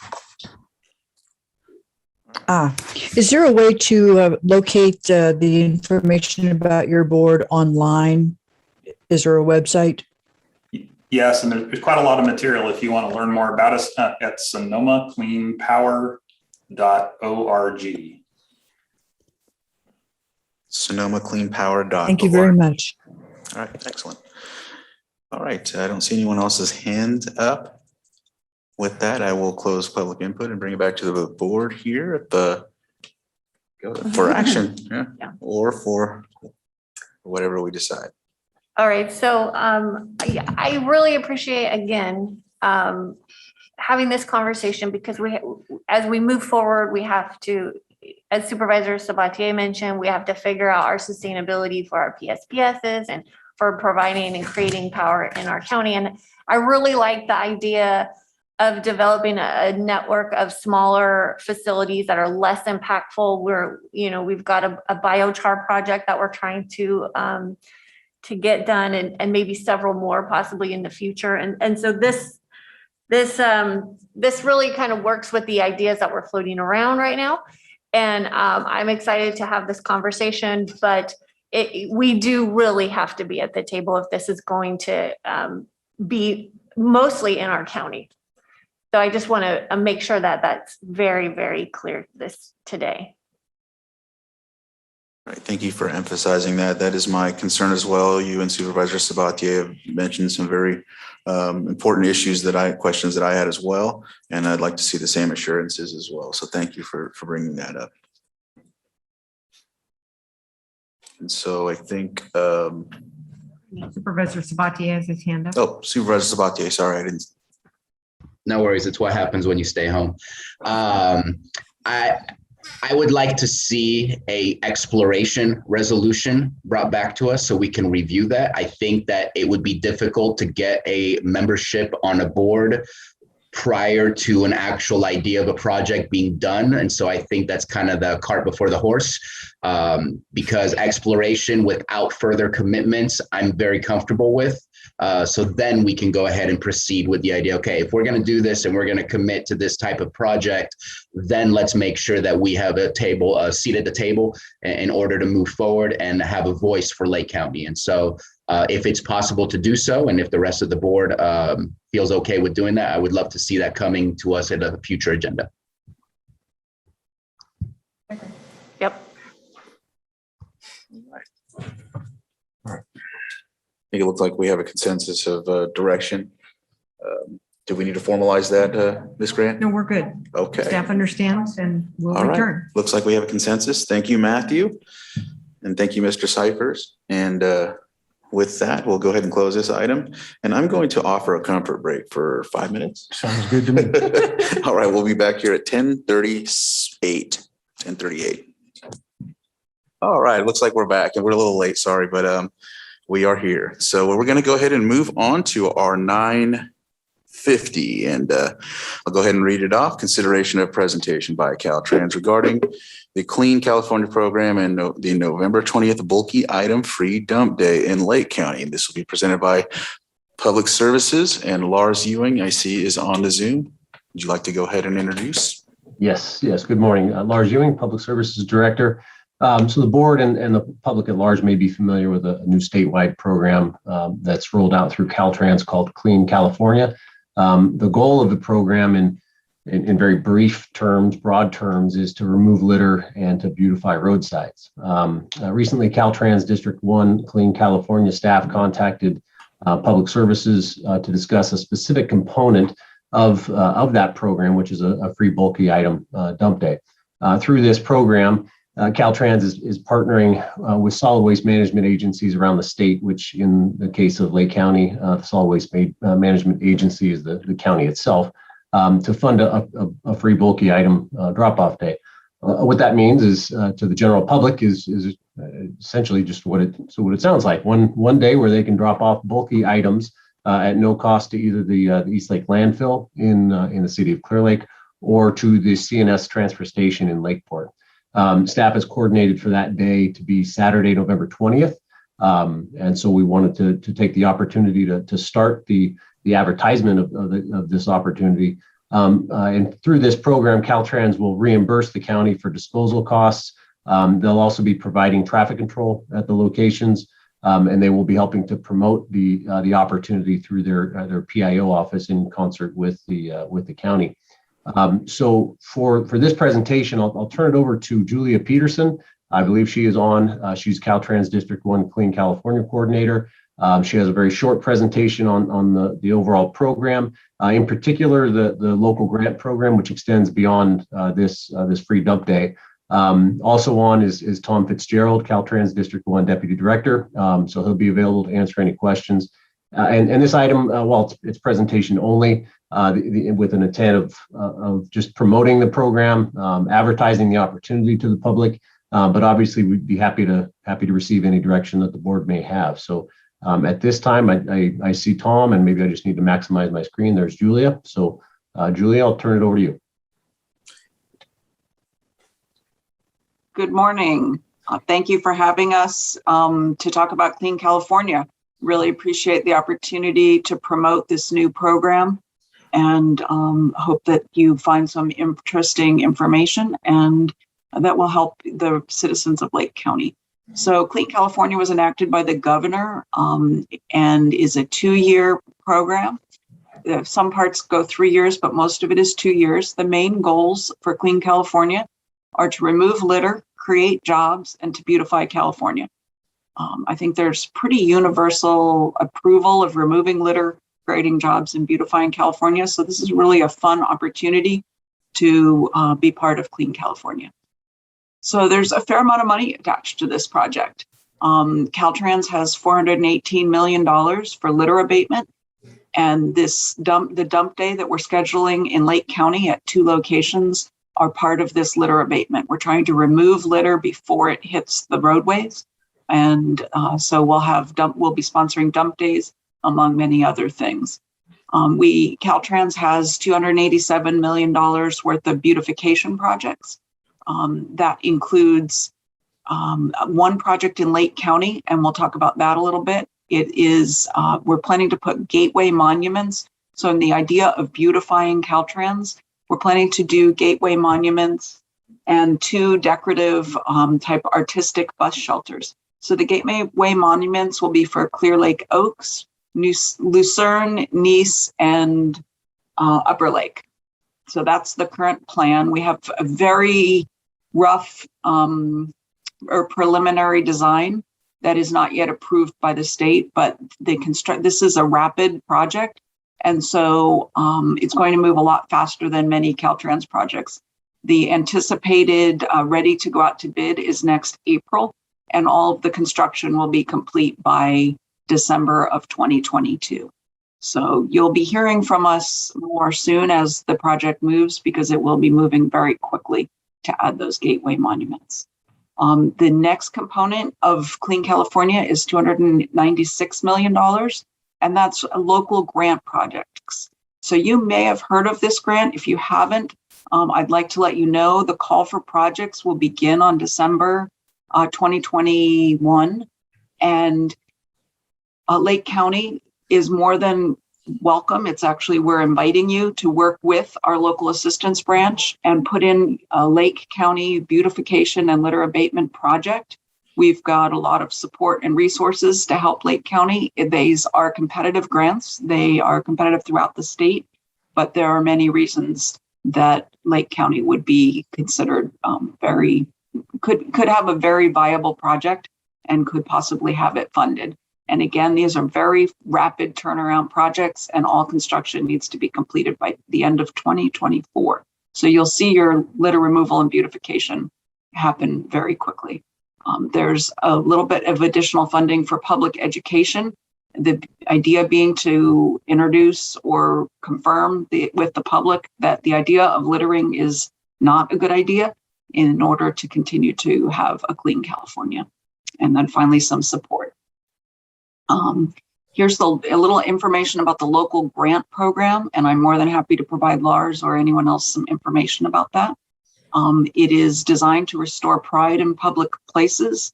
Is there a way to locate the information about your board online? Is there a website? Yes, and there's quite a lot of material if you want to learn more about us at SonomaCleanPower.org. SonomaCleanPower.org. Thank you very much. All right, excellent. All right, I don't see anyone else's hand up. With that, I will close public input and bring it back to the board here at the for action, or for whatever we decide. All right, so I really appreciate, again, having this conversation, because as we move forward, we have to, as Supervisor Sabatier mentioned, we have to figure out our sustainability for our PSPSs and for providing and creating power in our county. And I really like the idea developing a network of smaller facilities that are less impactful. We've got a biochar project that we're trying to get done, and maybe several more possibly in the future. And so this really kind of works with the ideas that we're floating around right now. And I'm excited to have this conversation, but we do really have to be at the table if this is going to be mostly in our county. So I just want to make sure that that's very, very clear today. All right, thank you for emphasizing that. That is my concern as well. You and Supervisor Sabatier have mentioned some very important questions that I had as well, and I'd like to see the same assurances as well. So thank you for bringing that up. And so I think Supervisor Sabatier has his hand up. Oh, Supervisor Sabatier, sorry, I didn't. No worries. It's what happens when you stay home. I would like to see a exploration resolution brought back to us so we can review that. I think that it would be difficult to get a membership on a board prior to an actual idea of a project being done. And so I think that's kind of the cart before the horse, because exploration without further commitments, I'm very comfortable with. So then we can go ahead and proceed with the idea. Okay, if we're going to do this and we're going to commit to this type of project, then let's make sure that we have a seat at the table in order to move forward and have a voice for Lake County. And so if it's possible to do so, and if the rest of the board feels okay with doing that, I would love to see that coming to us at a future agenda. Yep. I think it looks like we have a consensus of direction. Do we need to formalize that, Ms. Grant? No, we're good. Okay. Staff understands and we'll All right. return. Looks like we have a consensus. Thank you, Matthew. And thank you, Mr. Cyphers. And with that, we'll go ahead and close this item. And I'm going to offer a comfort break for 5 minutes. Sounds good to me. All right, we'll be back here at 10:38. 10:38. All right, looks like we're back and we're a little late, sorry, but we are here. So we're going to go ahead and move on to our 950, and I'll go ahead and read it off. Consideration of presentation by Caltrans regarding the Clean California program and the November 20th bulky item free dump day in Lake County. This will be presented by Public Services, and Lars Ewing, I see, is on the Zoom. Would you like to go ahead and introduce? Yes. Good morning. Lars Ewing, Public Services Director. So the board and the public at large may be familiar with a new statewide program that's rolled out through Caltrans called Clean California. The goal of the program in very brief terms, broad terms, is to remove litter and to beautify roadsides. Recently, Caltrans District 1 Clean California staff contacted Public Services to discuss a specific component of that program, which is a free bulky item dump day. Through this program, Caltrans is partnering with solid waste management agencies around the state, which in the case of Lake County, the solid waste management agency is the county itself, to fund a free bulky item drop-off day. What that means is to the general public is essentially just what it sounds like. One day where they can drop off bulky items at no cost to either the East Lake landfill in the city of Clear Lake or to the CNS transfer station in Lakeport. Staff has coordinated for that day to be Saturday, November 20th. And so we wanted to take the opportunity to start the advertisement of this opportunity. And through this program, Caltrans will reimburse the county for disposal costs. They'll also be providing traffic control at the locations, and they will be helping to promote the opportunity through their PIO office in concert with the county. So for this presentation, I'll turn it over to Julia Peterson. I believe she is on. She's Caltrans District 1 Clean California Coordinator. She has a very short presentation on the overall program, in particular the local grant program, which extends beyond this free dump day. Also on is Tom Fitzgerald, Caltrans District 1 Deputy Director. So he'll be available to answer any questions. And this item, while it's presentation only, with an intent of just promoting the program, advertising the opportunity to the public, but obviously we'd be happy to receive any direction that the board may have. So at this time, I see Tom, and maybe I just need to maximize my screen. There's Julia. So Julie, I'll turn it over to you. Good morning. Thank you for having us to talk about Clean California. Really appreciate the opportunity to promote this new program and hope that you find some interesting information and that will help the citizens of Lake County. So Clean California was enacted by the governor and is a 2-year program. Some parts go 3 years, but most of it is 2 years. The main goals for Clean California are to remove litter, create jobs, and to beautify California. I think there's pretty universal approval of removing litter, creating jobs, and beautifying California. So this is really a fun opportunity to be part of Clean California. So there's a fair amount of money attached to this project. Caltrans has $418 million for litter abatement. And the dump day that we're scheduling in Lake County at 2 locations are part of this litter abatement. We're trying to remove litter before it hits the roadways. And so we'll be sponsoring dump days, among many other things. Caltrans has $287 million worth of beautification projects. That includes one project in Lake County, and we'll talk about that a little bit. It is, we're planning to put gateway monuments. So in the idea of beautifying Caltrans, we're planning to do gateway monuments and 2 decorative type artistic bus shelters. So the gateway monuments will be for Clear Lake Oaks, Lucerne, Nice, and Upper Lake. So that's the current plan. We have a very rough or preliminary design that is not yet approved by the state, but this is a rapid project. And so it's going to move a lot faster than many Caltrans projects. The anticipated ready to go out to bid is next April, and all of the construction will be complete by December of 2022. So you'll be hearing from us more soon as the project moves, because it will be moving very quickly to add those gateway monuments. The next component of Clean California is $296 million, and that's a local grant projects. So you may have heard of this grant. If you haven't, I'd like to let you know the call for projects will begin on December 2021, and Lake County is more than welcome. It's actually, we're inviting you to work with our local assistance branch and put in a Lake County beautification and litter abatement project. We've got a lot of support and resources to help Lake County. These are competitive grants. They are competitive throughout the state, but there are many reasons that Lake County would be considered could have a very viable project and could possibly have it funded. And again, these are very rapid turnaround projects, and all construction needs to be completed by the end of 2024. So you'll see your litter removal and beautification happen very quickly. There's a little bit of additional funding for public education. The idea being to introduce or confirm with the public that the idea of littering is not a good idea in order to continue to have a clean California. And then finally, some support. Here's a little information about the local grant program, and I'm more than happy to provide Lars or anyone else some information about that. It is designed to restore pride in public places.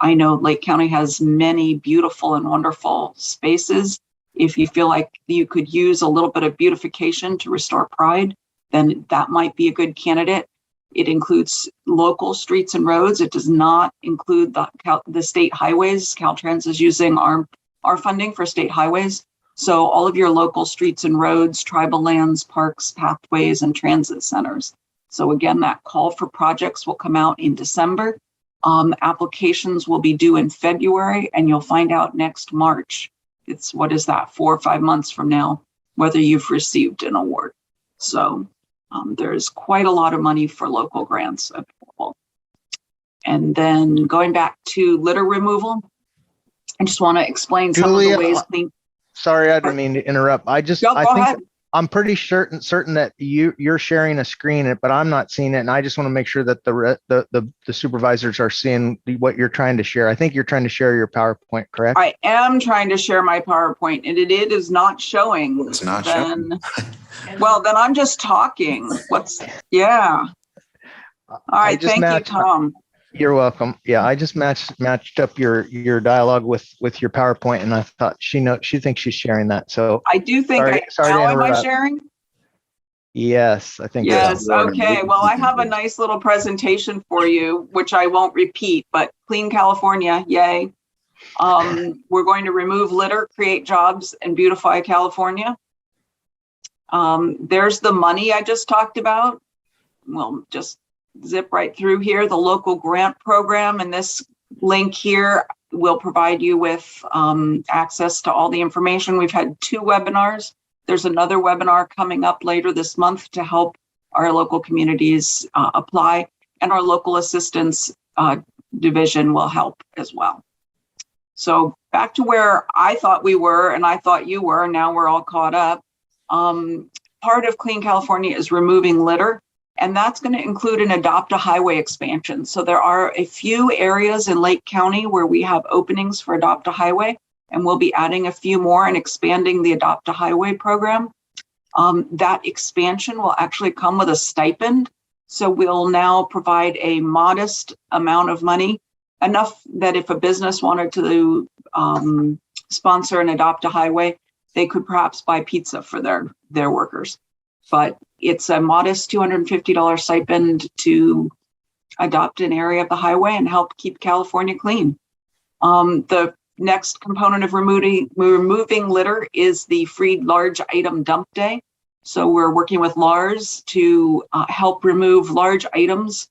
I know Lake County has many beautiful and wonderful spaces. If you feel like you could use a little bit of beautification to restore pride, then that might be a good candidate. It includes local streets and roads. It does not include the state highways. Caltrans is using our funding for state highways. So all of your local streets and roads, tribal lands, parks, pathways, and transit centers. So again, that call for projects will come out in December. Applications will be due in February, and you'll find out next March. It's, 4 or 5 months from now, whether you've received an award. So there's quite a lot of money for local grants available. And then going back to litter removal, I just want to explain some of the ways. Sorry, I didn't mean to interrupt. I think I'm pretty certain that you're sharing a screen, but I'm not seeing it, and I just want to make sure that the supervisors are seeing what you're trying to share. I think you're trying to share your PowerPoint, correct? I am trying to share my PowerPoint, and it is not showing. It's not showing. Well, then I'm just talking. Yeah. All right, thank you, Tom. You're welcome. Yeah, I just matched up your dialogue with your PowerPoint, and I thought she thinks she's sharing that. So I do think am I sharing? Yes, I think. Yes. So. Okay. Well, I have a nice little presentation for you, which I won't repeat, but Clean California, yay. We're going to remove litter, create jobs, and beautify California. There's the money I just talked about. We'll just zip right through here, the local grant program, and this link here will provide you with access to all the information. We've had 2 webinars. There's another webinar coming up later this month to help our local communities apply, and our local assistance division will help as well. So back to where I thought we were, and I thought you were, now we're all caught up. Part of Clean California is removing litter. And that's going to include an Adopt a Highway expansion. So there are a few areas in Lake County where we have openings for Adopt a Highway, and we'll be adding a few more and expanding the Adopt a Highway program. That expansion will actually come with a stipend. So we'll now provide a modest amount of money, enough that if a business wanted to sponsor and Adopt a Highway, they could perhaps buy pizza for their workers. But it's a modest $250 stipend to adopt an area of the highway and help keep California clean. The next component of removing litter is the free large item dump day. So we're working with LARS to help remove large items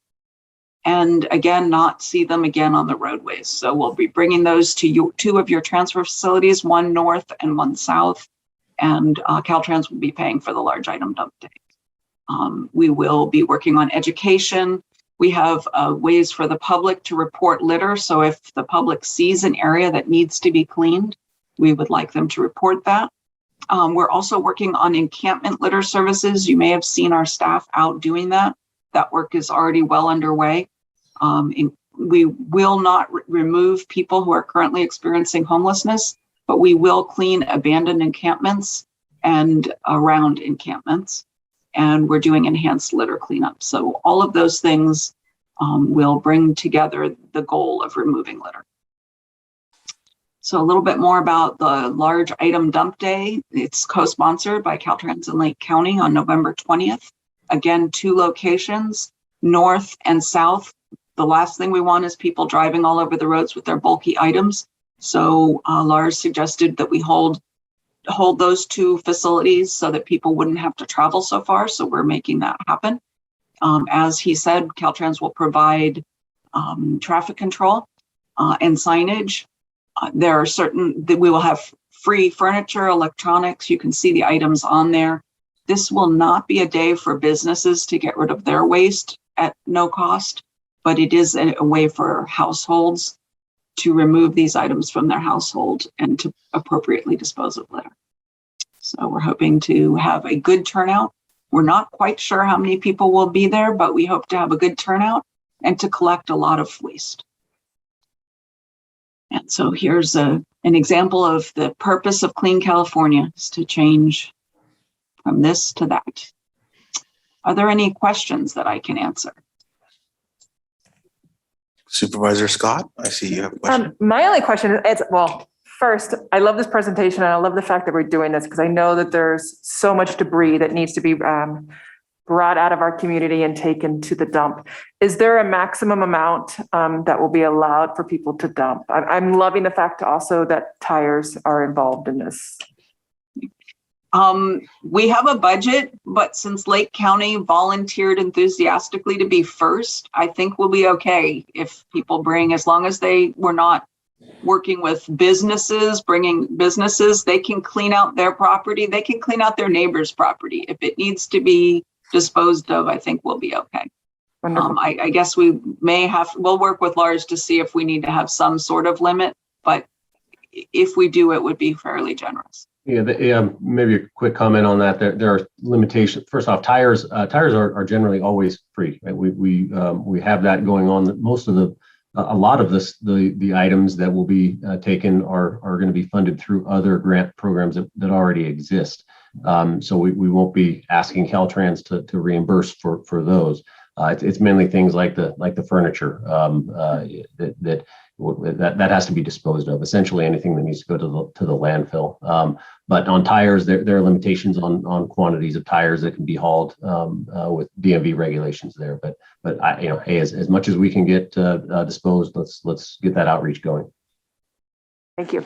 and again, not see them again on the roadways. So we'll be bringing those to 2 of your transfer facilities, 1 north and 1 south. And Caltrans will be paying for the large item dump day. We will be working on education. We have ways for the public to report litter. So if the public sees an area that needs to be cleaned, we would like them to report that. We're also working on encampment litter services. You may have seen our staff out doing that. That work is already well underway. We will not remove people who are currently experiencing homelessness, but we will clean abandoned encampments and around encampments. And we're doing enhanced litter cleanup. So all of those things will bring together the goal of removing litter. So a little bit more about the large item dump day. It's co-sponsored by Caltrans and Lake County on November 20th. Again, 2 locations, north and south. The last thing we want is people driving all over the roads with their bulky items. So Lars suggested that we hold those 2 facilities so that people wouldn't have to travel so far. So we're making that happen. As he said, Caltrans will provide traffic control and signage. There are certain that we will have free furniture, electronics. You can see the items on there. This will not be a day for businesses to get rid of their waste at no cost, but it is a way for households to remove these items from their household and to appropriately dispose of litter. So we're hoping to have a good turnout. We're not quite sure how many people will be there, but we hope to have a good turnout and to collect a lot of waste. And so here's an example of the purpose of Clean California, is to change from this to that. Are there any questions that I can answer? Supervisor Scott, I see you have a question. My only question is, well, first, I love this presentation and I love the fact that we're doing this because I know that there's so much debris that needs to be brought out of our community and taken to the dump. Is there a maximum amount that will be allowed for people to dump? I'm loving the fact also that tires are involved in this. We have a budget, but since Lake County volunteered enthusiastically to be first, I think we'll be okay if people bring, as long as we're not working with businesses, bringing businesses, they can clean out their property. They can clean out their neighbor's property. If it needs to be disposed of, I think we'll be okay. I guess we'll work with Lars to see if we need to have some sort of limit, but if we do, it would be fairly generous. Yeah, maybe a quick comment on that. There are limitations. First off, tires are generally always free. Right? We have that going on. Most of a lot of the items that will be taken are going to be funded through other grant programs that already exist. So we won't be asking Caltrans to reimburse for those. It's mainly things like the furniture that has to be disposed of. Essentially, anything that needs to go to the landfill. But on tires, there are limitations on quantities of tires that can be hauled with DMV regulations there. But hey, as much as we can get disposed, let's get that outreach going. Thank you.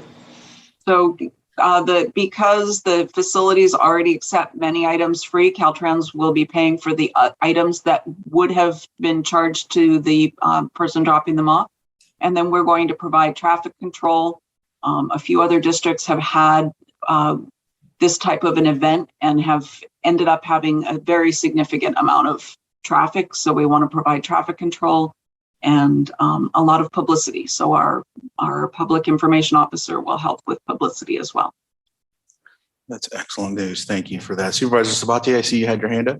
So because the facilities already accept many items free, Caltrans will be paying for the items that would have been charged to the person dropping them off. And then we're going to provide traffic control. A few other districts have had this type of an event and have ended up having a very significant amount of traffic. So we want to provide traffic control and a lot of publicity. So our public information officer will help with publicity as well. That's excellent news. Thank you for that. Supervisor Sabatier, I see you had your hand up.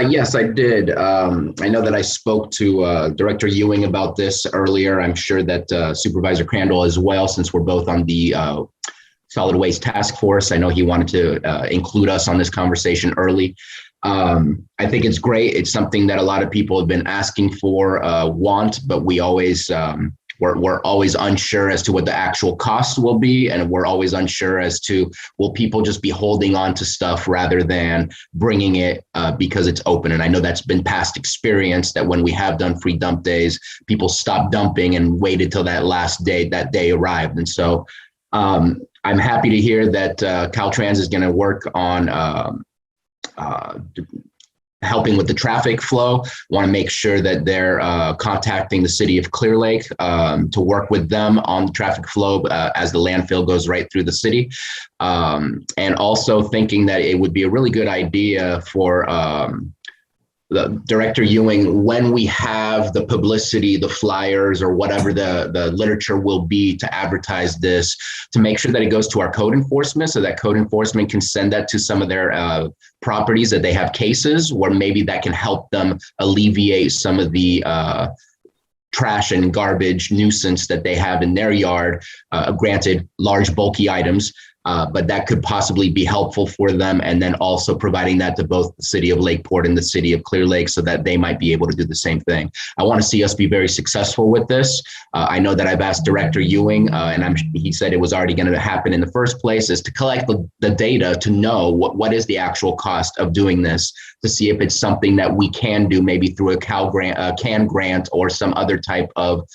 Yes, I did. I know that I spoke to Director Ewing about this earlier. I'm sure that Supervisor Crandall as well, since we're both on the Solid Waste Task Force. I know he wanted to include us on this conversation early. I think it's great. It's something that a lot of people have been asking for, but we always we're always unsure as to what the actual cost will be, and we're always unsure as to will people just be holding on to stuff rather than bringing it because it's open. And I know that's been past experience that when we have done free dump days, people stop dumping and waited till that last day that day arrived. And so I'm happy to hear that Caltrans is going to work on helping with the traffic flow. Want to make sure that they're contacting the city of Clear Lake to work with them on the traffic flow as the landfill goes right through the city. And also thinking that it would be a really good idea for the Director Ewing, when we have the publicity, the flyers, or whatever the literature will be to advertise this, to make sure that it goes to our code enforcement so that code enforcement can send that to some of their properties that they have cases, where maybe that can help them alleviate some of the trash and garbage nuisance that they have in their yard. Granted, large, bulky items, but that could possibly be helpful for them. And then also providing that to both the city of Lakeport and the city of Clear Lake so that they might be able to do the same thing. I want to see us be very successful with this. I know that I've asked Director Ewing, and he said it was already going to happen in the first place, is to collect the data to know what is the actual cost of doing this, to see if it's something that we can do maybe through a CAN grant or some other type of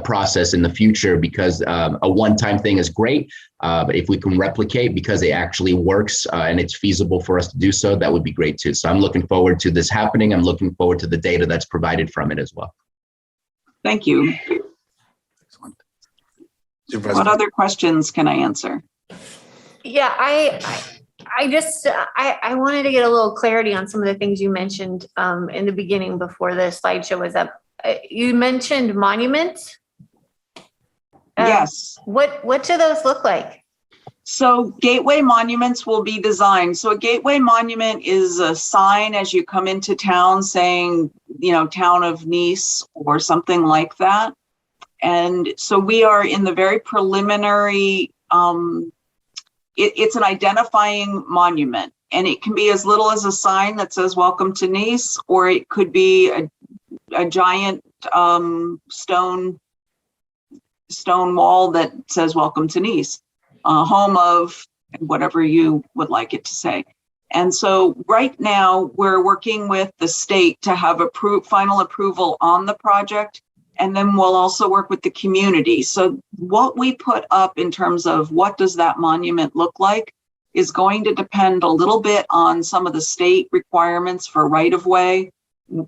process in the future, because a one-time thing is great. But if we can replicate because it actually works and it's feasible for us to do so, that would be great too. So I'm looking forward to this happening. I'm looking forward to the data that's provided from it as well. Thank you. What other questions can I answer? Yeah, I just wanted to get a little clarity on some of the things you mentioned in the beginning before the slideshow was up. You mentioned monuments. Yes. What do those look like? So gateway monuments will be designed. So a gateway monument is a sign as you come into town saying, town of Nice or something like that. And so we are in the very preliminary, it's an identifying monument, and it can be as little as a sign that says welcome to Nice, or it could be a giant stone wall that says welcome to Nice, home of whatever you would like it to say. And so right now we're working with the state to have final approval on the project. And then we'll also work with the community. So what we put up in terms of what does that monument look like is going to depend a little bit on some of the state requirements for right of way.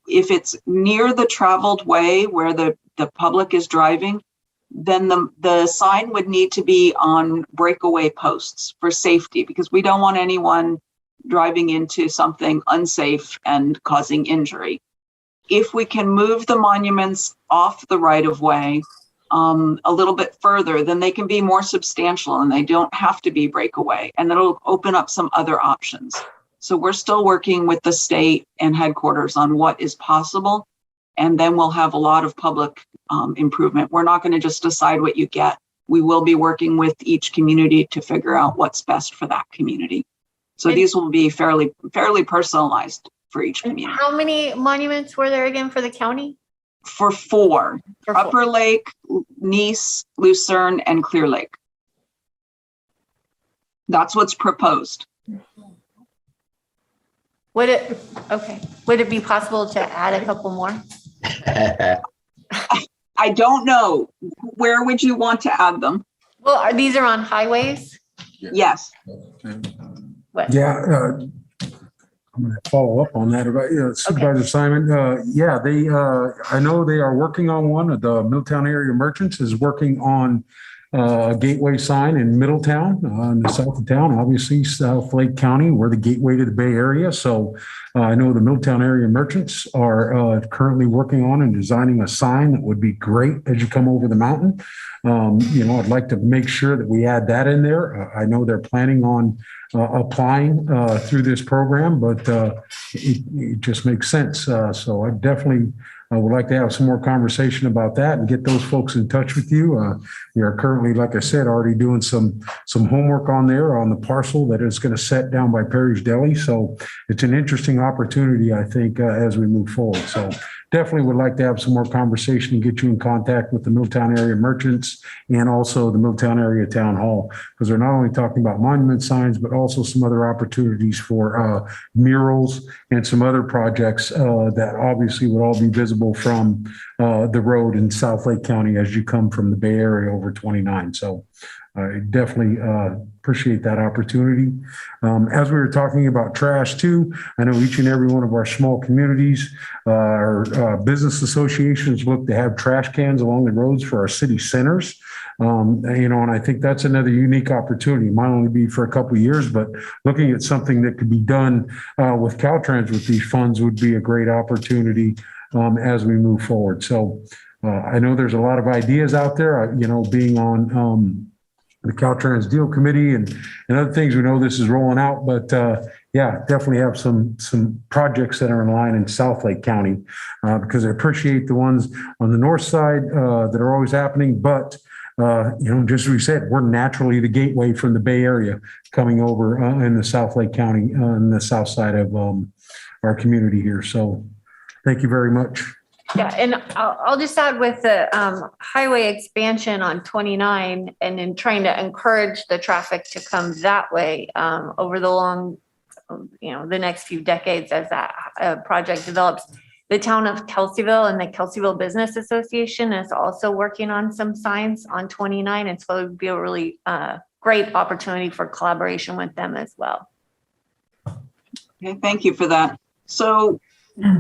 If it's near the traveled way where the public is driving, then the sign would need to be on breakaway posts for safety, because we don't want anyone driving into something unsafe and causing injury. If we can move the monuments off the right of way, a little bit further, then they can be more substantial and they don't have to be breakaway, and it'll open up some other options. So we're still working with the state and headquarters on what is possible. And then we'll have a lot of public improvement. We're not going to just decide what you get. We will be working with each community to figure out what's best for that community. So these will be fairly personalized for each community. How many monuments were there again for the county? For four: Upper Lake, Nice, Lucerne, and Clear Lake. That's what's proposed. Would it be possible to add a couple more? I don't know. Where would you want to add them? Well, these are on highways? Yes. Yeah, I'm going to follow up on that about, Supervisor Simon. I know they are working on one. The Middletown Area Merchants is working on a gateway sign in Middletown, in the south of town, obviously South Lake County. We're the gateway to the Bay Area. So I know the Middletown Area Merchants are currently working on and designing a sign that would be great as you come over the mountain. I'd like to make sure that we add that in there. I know they're planning on applying through this program, but it just makes sense. So I definitely would like to have some more conversation about that and get those folks in touch with you. We are currently, like I said, already doing some homework on there on the parcel that is going to set down by Perry's Deli. So it's an interesting opportunity, I think, as we move forward. So definitely would like to have some more conversation and get you in contact with the Middletown Area Merchants and also the Middletown Area Town Hall, because they're not only talking about monument signs, but also some other opportunities for murals and some other projects that obviously would all be visible from the road in South Lake County as you come from the Bay Area over 29. So I definitely appreciate that opportunity. As we were talking about trash too, I know each and every one of our small communities, our business associations look to have trash cans along the roads for our city centers. And I think that's another unique opportunity. It might only be for a couple of years, but looking at something that could be done with Caltrans with these funds would be a great opportunity as we move forward. So I know there's a lot of ideas out there, being on the Caltrans Deal Committee and other things. We know this is rolling out, but definitely have some projects that are in line in South Lake County because I appreciate the ones on the north side that are always happening. But, just as we said, we're naturally the gateway from the Bay Area coming over in the South Lake County on the south side of our community here. So thank you very much. Yeah, and I'll just add with the highway expansion on 29 and then trying to encourage the traffic to come that way over the the next few decades as that project develops. The town of Kelseyville and the Kelseyville Business Association is also working on some signs on 29. And so it would be a really great opportunity for collaboration with them as well. Okay, thank you for that. So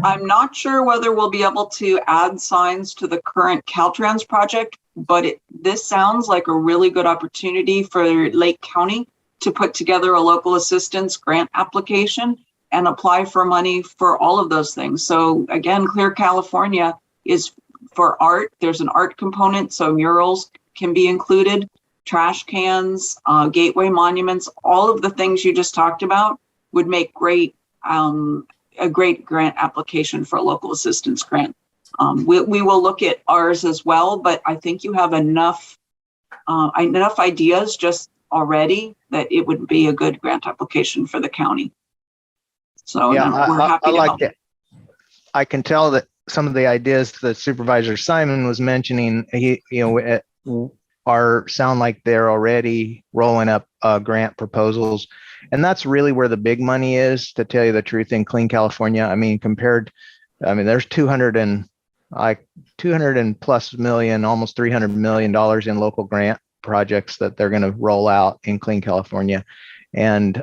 I'm not sure whether we'll be able to add signs to the current Caltrans project, but this sounds like a really good opportunity for Lake County to put together a local assistance grant application and apply for money for all of those things. So again, Clear California is for art. There's an art component, so murals can be included, trash cans, gateway monuments, all of the things you just talked about would make a great grant application for a local assistance grant. We will look at ours as well, but I think you have enough ideas just already that it would be a good grant application for the county. So we're happy to help. I can tell that some of the ideas that Supervisor Simon was mentioning, sound like they're already rolling up grant proposals. And that's really where the big money is, to tell you the truth, in Clean California. There's 200 and plus million, almost $300 million in local grant projects that they're going to roll out in Clean California. And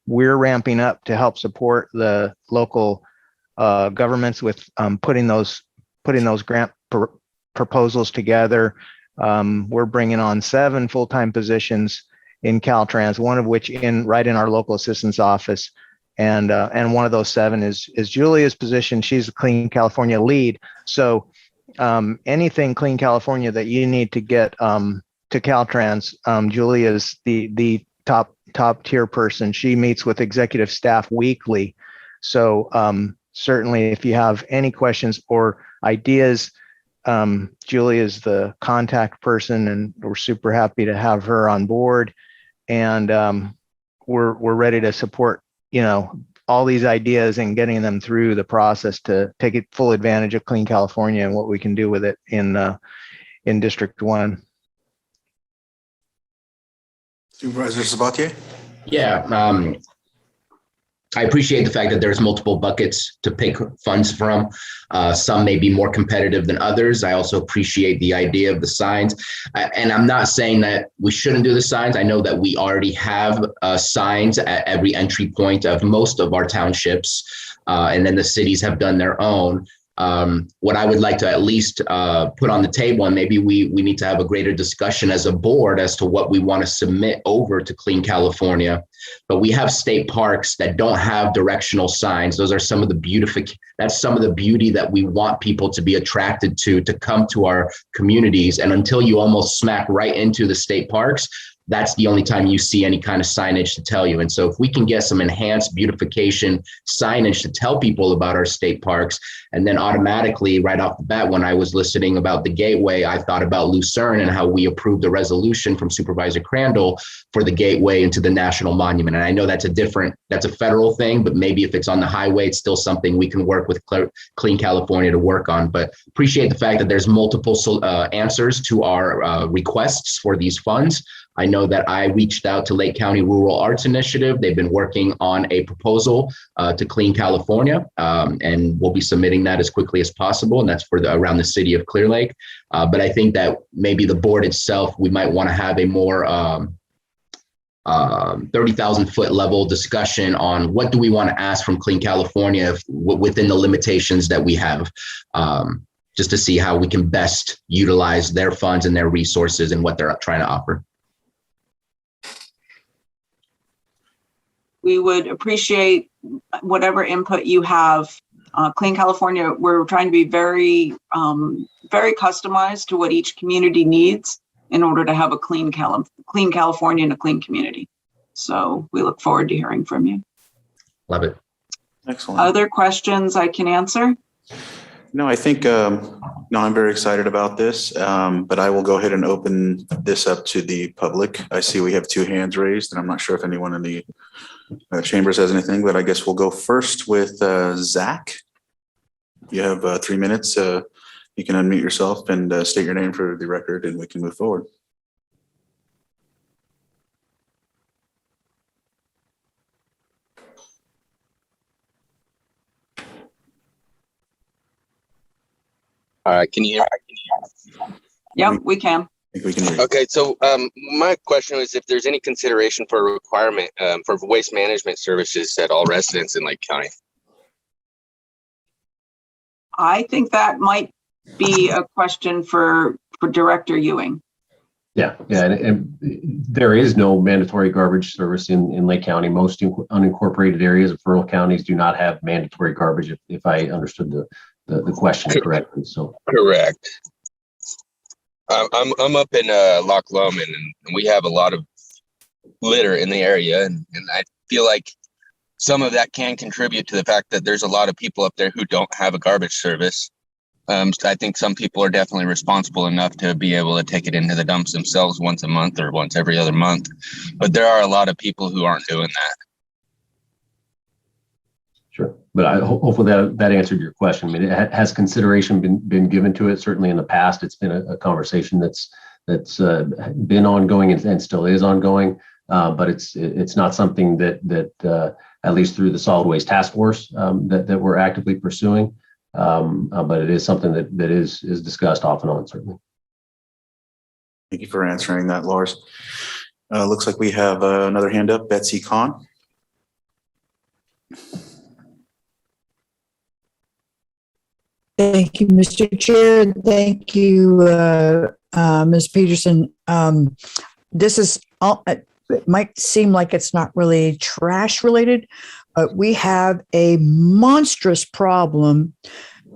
we're ramping up to help support the local governments with putting those grant proposals together. We're bringing on 7 full-time positions in Caltrans, one of which right in our local assistance office. And one of those 7 is Julia's position. She's the Clean California lead. So anything Clean California that you need to get to Caltrans, Julie is the top tier person. She meets with executive staff weekly. So certainly if you have any questions or ideas, Julie is the contact person, and we're super happy to have her on board. And we're ready to support, all these ideas and getting them through the process to take full advantage of Clean California and what we can do with it in District 1. Supervisor Sabatier? Yeah, I appreciate the fact that there's multiple buckets to pick funds from. Some may be more competitive than others. I also appreciate the idea of the signs. And I'm not saying that we shouldn't do the signs. I know that we already have signs at every entry point of most of our townships, and then the cities have done their own. What I would like to at least put on the table, and maybe we need to have a greater discussion as a board as to what we want to submit over to Clean California. But we have state parks that don't have directional signs. Those are some of the that's some of the beauty that we want people to be attracted to come to our communities. And until you almost smack right into the state parks, that's the only time you see any kind of signage to tell you. And so if we can get some enhanced beautification signage to tell people about our state parks, and then automatically right off the bat, when I was listening about the gateway, I thought about Lucerne and how we approved a resolution from Supervisor Crandall for the gateway into the national monument. And I know that's a federal thing, but maybe if it's on the highway, it's still something we can work with Clean California to work on. But appreciate the fact that there's multiple answers to our requests for these funds. I know that I reached out to Lake County Rural Arts Initiative. They've been working on a proposal to Clean California, and we'll be submitting that as quickly as possible. And that's for around the city of Clear Lake. But I think that maybe the board itself, we might want to have a more 30,000 foot level discussion on what do we want to ask from Clean California within the limitations that we have, just to see how we can best utilize their funds and their resources and what they're trying to offer. We would appreciate whatever input you have. Clean California, we're trying to be very, very customized to what each community needs in order to have a clean California and a clean community. So we look forward to hearing from you. Love it. Excellent. Other questions I can answer? No, I think, I'm very excited about this, but I will go ahead and open this up to the public. I see we have 2 hands raised, and I'm not sure if anyone in the chambers has anything, but I guess we'll go first with Zach. You have 3 minutes. You can unmute yourself and state your name for the record, and we can move forward. Can you hear me? Yeah, we can. I think we can hear you. Okay, so my question was if there's any consideration for a requirement for waste management services at all residents in Lake County. I think that might be a question for Director Ewing. Yeah, and there is no mandatory garbage service in Lake County. Most unincorporated areas of rural counties do not have mandatory garbage, if I understood the question correctly. So correct. I'm up in Loch Lomond, and we have a lot of litter in the area, and I feel like some of that can contribute to the fact that there's a lot of people up there who don't have a garbage service. I think some people are definitely responsible enough to be able to take it into the dumps themselves once a month or once every other month, but there are a lot of people who aren't doing that. Sure, but hopefully that answered your question. I mean, has consideration been given to it? Certainly in the past, it's been a conversation that's been ongoing and still is ongoing. But it's not something that at least through the solid waste task force that we're actively pursuing. But it is something that is discussed off and on, certainly. Thank you for answering that, Lars. Looks like we have another hand up, Betsy Kong. Thank you, Mr. Chair. Thank you, Ms. Peterson. This is all, it might seem like it's not really trash related, but we have a monstrous problem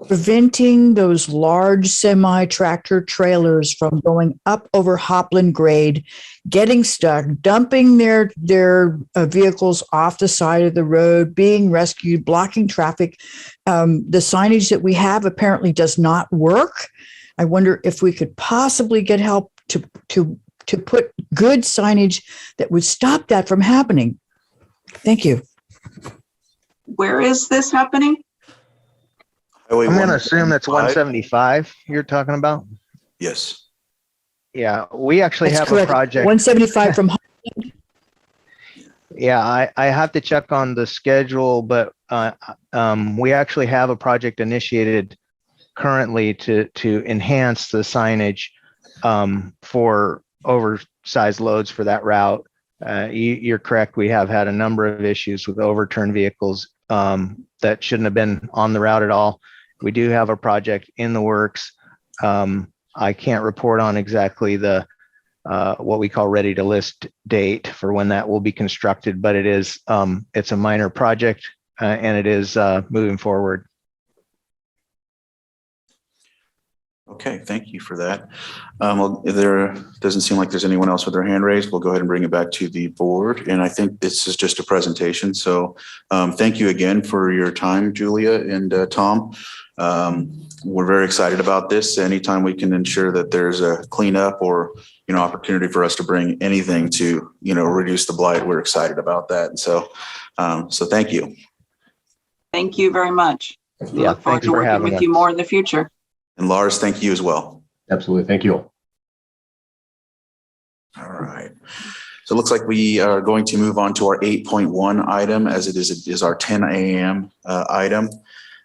preventing those large semi-tractor trailers from going up over Hopland Grade, getting stuck, dumping their vehicles off the side of the road, being rescued, blocking traffic. The signage that we have apparently does not work. I wonder if we could possibly get help to put good signage that would stop that from happening. Thank you. Where is this happening? I'm going to assume that's 175 you're talking about. Yes. Yeah, we actually That's have correct. a project. 175 from. Yeah, I have to check on the schedule, but we actually have a project initiated currently to enhance the signage for oversized loads for that route. You're correct. We have had a number of issues with overturned vehicles that shouldn't have been on the route at all. We do have a project in the works. I can't report on exactly the what we call ready to list date for when that will be constructed, but it is it's a minor project and it is moving forward. Okay, thank you for that. Well, there doesn't seem like there's anyone else with their hand raised. We'll go ahead and bring it back to the board. And I think this is just a presentation. So thank you again for your time, Julia and Tom. We're very excited about this. Anytime we can ensure that there's a cleanup or, opportunity for us to bring anything to, reduce the blight, we're excited about that. And so thank you. Thank you very much. We Yeah, look forward thanks to for working having with us. you more in the future. And Lars, thank you as well. Absolutely. Thank you. All right. So it looks like we are going to move on to our 8.1 item, as it is our 10 a.m. Item.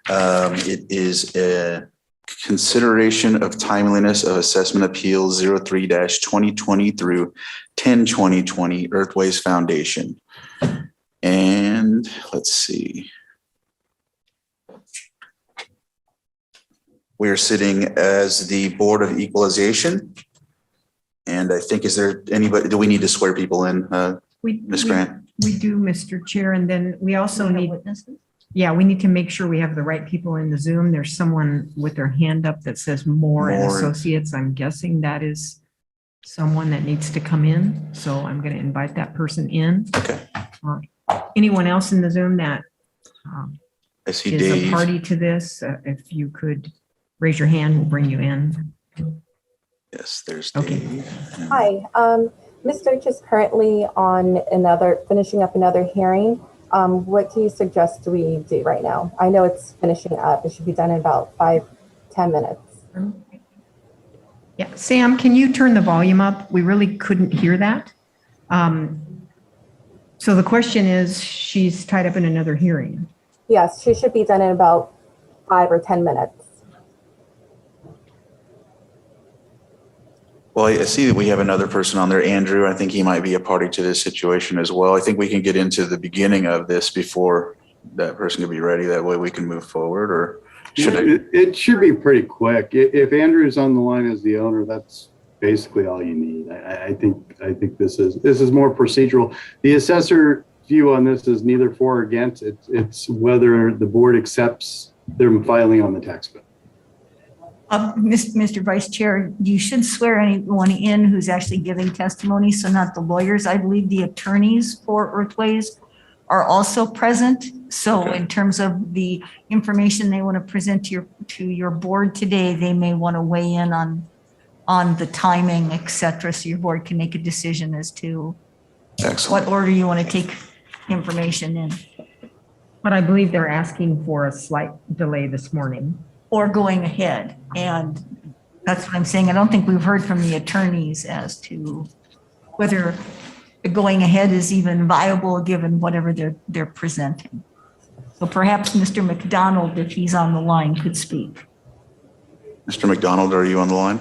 It is a consideration of timeliness of assessment appeal 03-2020 through 10-2020 Earthways Foundation. And let's see. We're sitting as the Board of Equalization. And I think, is there anybody, do we need to swear people in, Ms. Grant? We do, Mr. Chair, and then we also need, we need to make sure we have the right people in the Zoom. There's someone with their hand up that says Moore and Associates. I'm guessing that is someone that needs to come in. So I'm going to invite that person in. Okay. Anyone else in the Zoom that I see is Dave. a party to this, if you could raise your hand, we'll bring you in. Yes, there's Okay. Dave. Hi, Ms. Deutsch is currently on finishing up another hearing. What do you suggest we do right now? I know it's finishing up. It should be done in about 5-10 minutes. Yeah, Sam, can you turn the volume up? We really couldn't hear that. So the question is, she's tied up in another hearing. Yes, she should be done in about 5 or 10 minutes. Well, I see that we have another person on there, Andrew. I think he might be a party to this situation as well. I think we can get into the beginning of this before that person can be ready. That way we can move forward, or should I? It should be pretty quick. If Andrew's on the line as the owner, that's basically all you need. I think this is more procedural. The assessor view on this is neither for or against. It's whether the board accepts their filing on the tax bill. Mr. Vice Chair, you should swear anyone in who's actually giving testimony, so not the lawyers. I believe the attorneys for Earthways are also present. So in terms of the information they want to present to your board today, they may want to weigh in on the timing, et cetera, so your board can make a decision as to what order you want to take information in. But I believe they're asking for a slight delay this morning. Or going ahead. And that's what I'm saying. I don't think we've heard from the attorneys as to whether the going ahead is even viable given whatever they're presenting. So perhaps Mr. McDonald, if he's on the line, could speak. Mr. McDonald, are you on the line?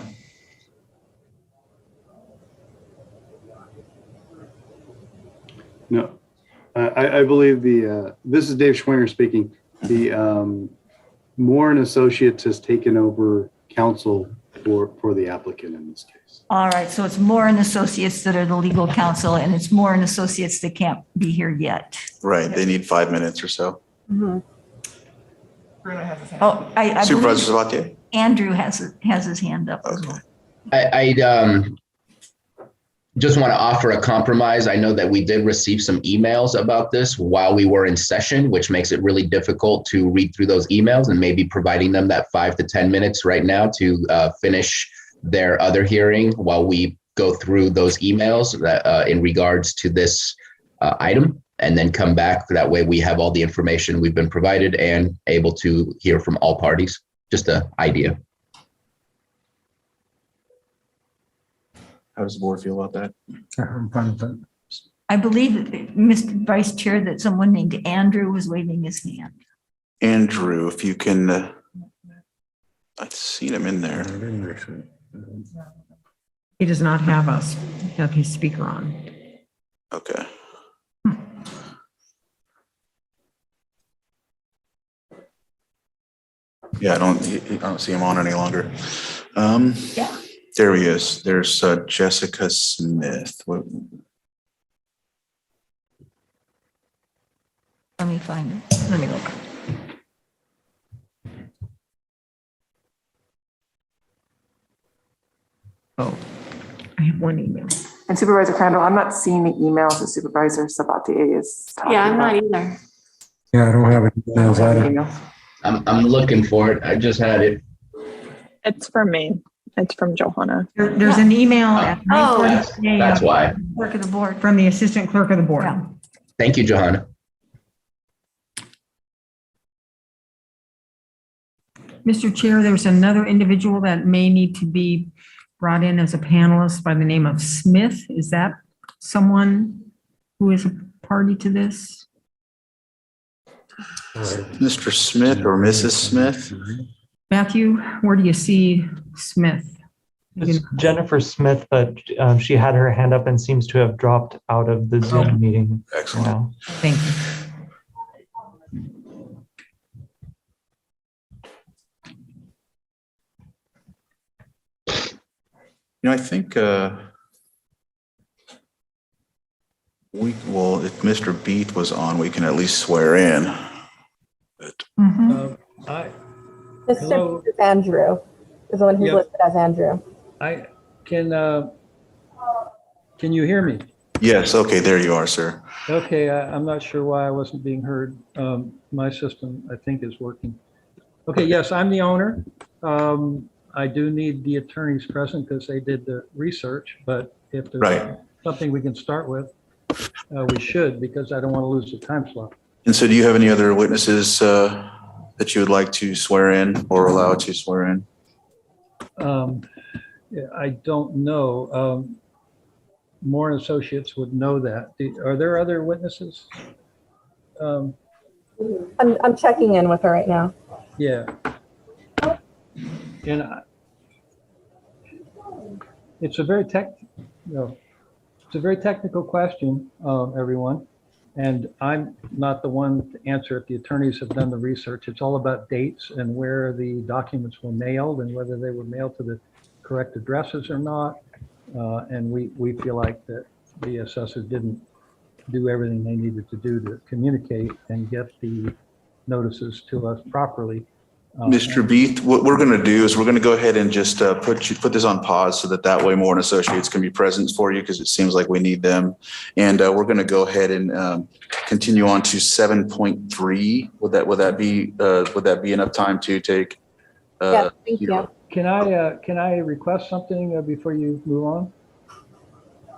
No, I believe this is Dave Schwinger speaking. The Moore and Associates has taken over counsel for the applicant in this case. All right, so it's Moore and Associates that are the legal counsel, and it's Moore and Associates that can't be here yet. Right. They need 5 minutes or so. Mm-hmm. Oh, I Supervisor believe Sabatier? Andrew has his hand up as well. I just want to offer a compromise. I know that we did receive some emails about this while we were in session, which makes it really difficult to read through those emails, and maybe providing them that 5 to 10 minutes right now to finish their other hearing while we go through those emails in regards to this item, and then come back. That way we have all the information we've been provided and able to hear from all parties. Just an idea. How does the board feel about that? I'm fine with that. I believe, Mr. Vice Chair, that someone named Andrew was waving his hand. Andrew, if you can, I've seen him in there. He does not have his speaker on. Okay. Yeah, I don't see him on any longer. Yeah. There he is. There's Jessica Smith. Let me find it. Let me look. Oh, I have one email. And Supervisor Crandall, I'm not seeing the emails that Supervisor Sabatier is talking Yeah, I'm not about. either. Yeah, I don't have any emails either. I'm looking for it. I just had it. It's from me. It's from Johanna. There's an email at Oh. 9:40 today, That's why. Clerk of the board. from the Assistant Clerk of the Board. Yeah. Thank you, Johanna. Mr. Chair, there's another individual that may need to be brought in as a panelist by the name of Smith. Is that someone who is a party to this? Mr. Smith or Mrs. Smith? Matthew, where do you see Smith? It's Jennifer Smith, but she had her hand up and seems to have dropped out of the Zoom meeting. Excellent. Now. Thank you. I think if Mr. Beat was on, we can at least swear in. Mhm. Mr. Beat is Andrew, is the one who's Yep. listed as Andrew. I can you hear me? Yes, okay, there you are, sir. Okay, I'm not sure why I wasn't being heard. My system, I think, is working. Okay, yes, I'm the owner. I do need the attorneys present because they did the research, but if there's Right. something we can start with, we should, because I don't want to lose the time slot. And so do you have any other witnesses that you would like to swear in or allow to swear in? Yeah, I don't know. Moore and Associates would know that. Are there other witnesses? I'm checking in with her right now. Yeah. And it's a very technical question, everyone. And I'm not the one to answer if the attorneys have done the research. It's all about dates and where the documents were mailed and whether they were mailed to the correct addresses or not. And we feel like that the assessor didn't do everything they needed to do to communicate and get the notices to us properly. Mr. Beat, what we're going to do is we're going to go ahead and just put this on pause so that way Moore and Associates can be present for you, because it seems like we need them. And we're going to go ahead and continue on to 7.3. Would that be enough time to take? Yeah, thank you. Can I request something before you move on?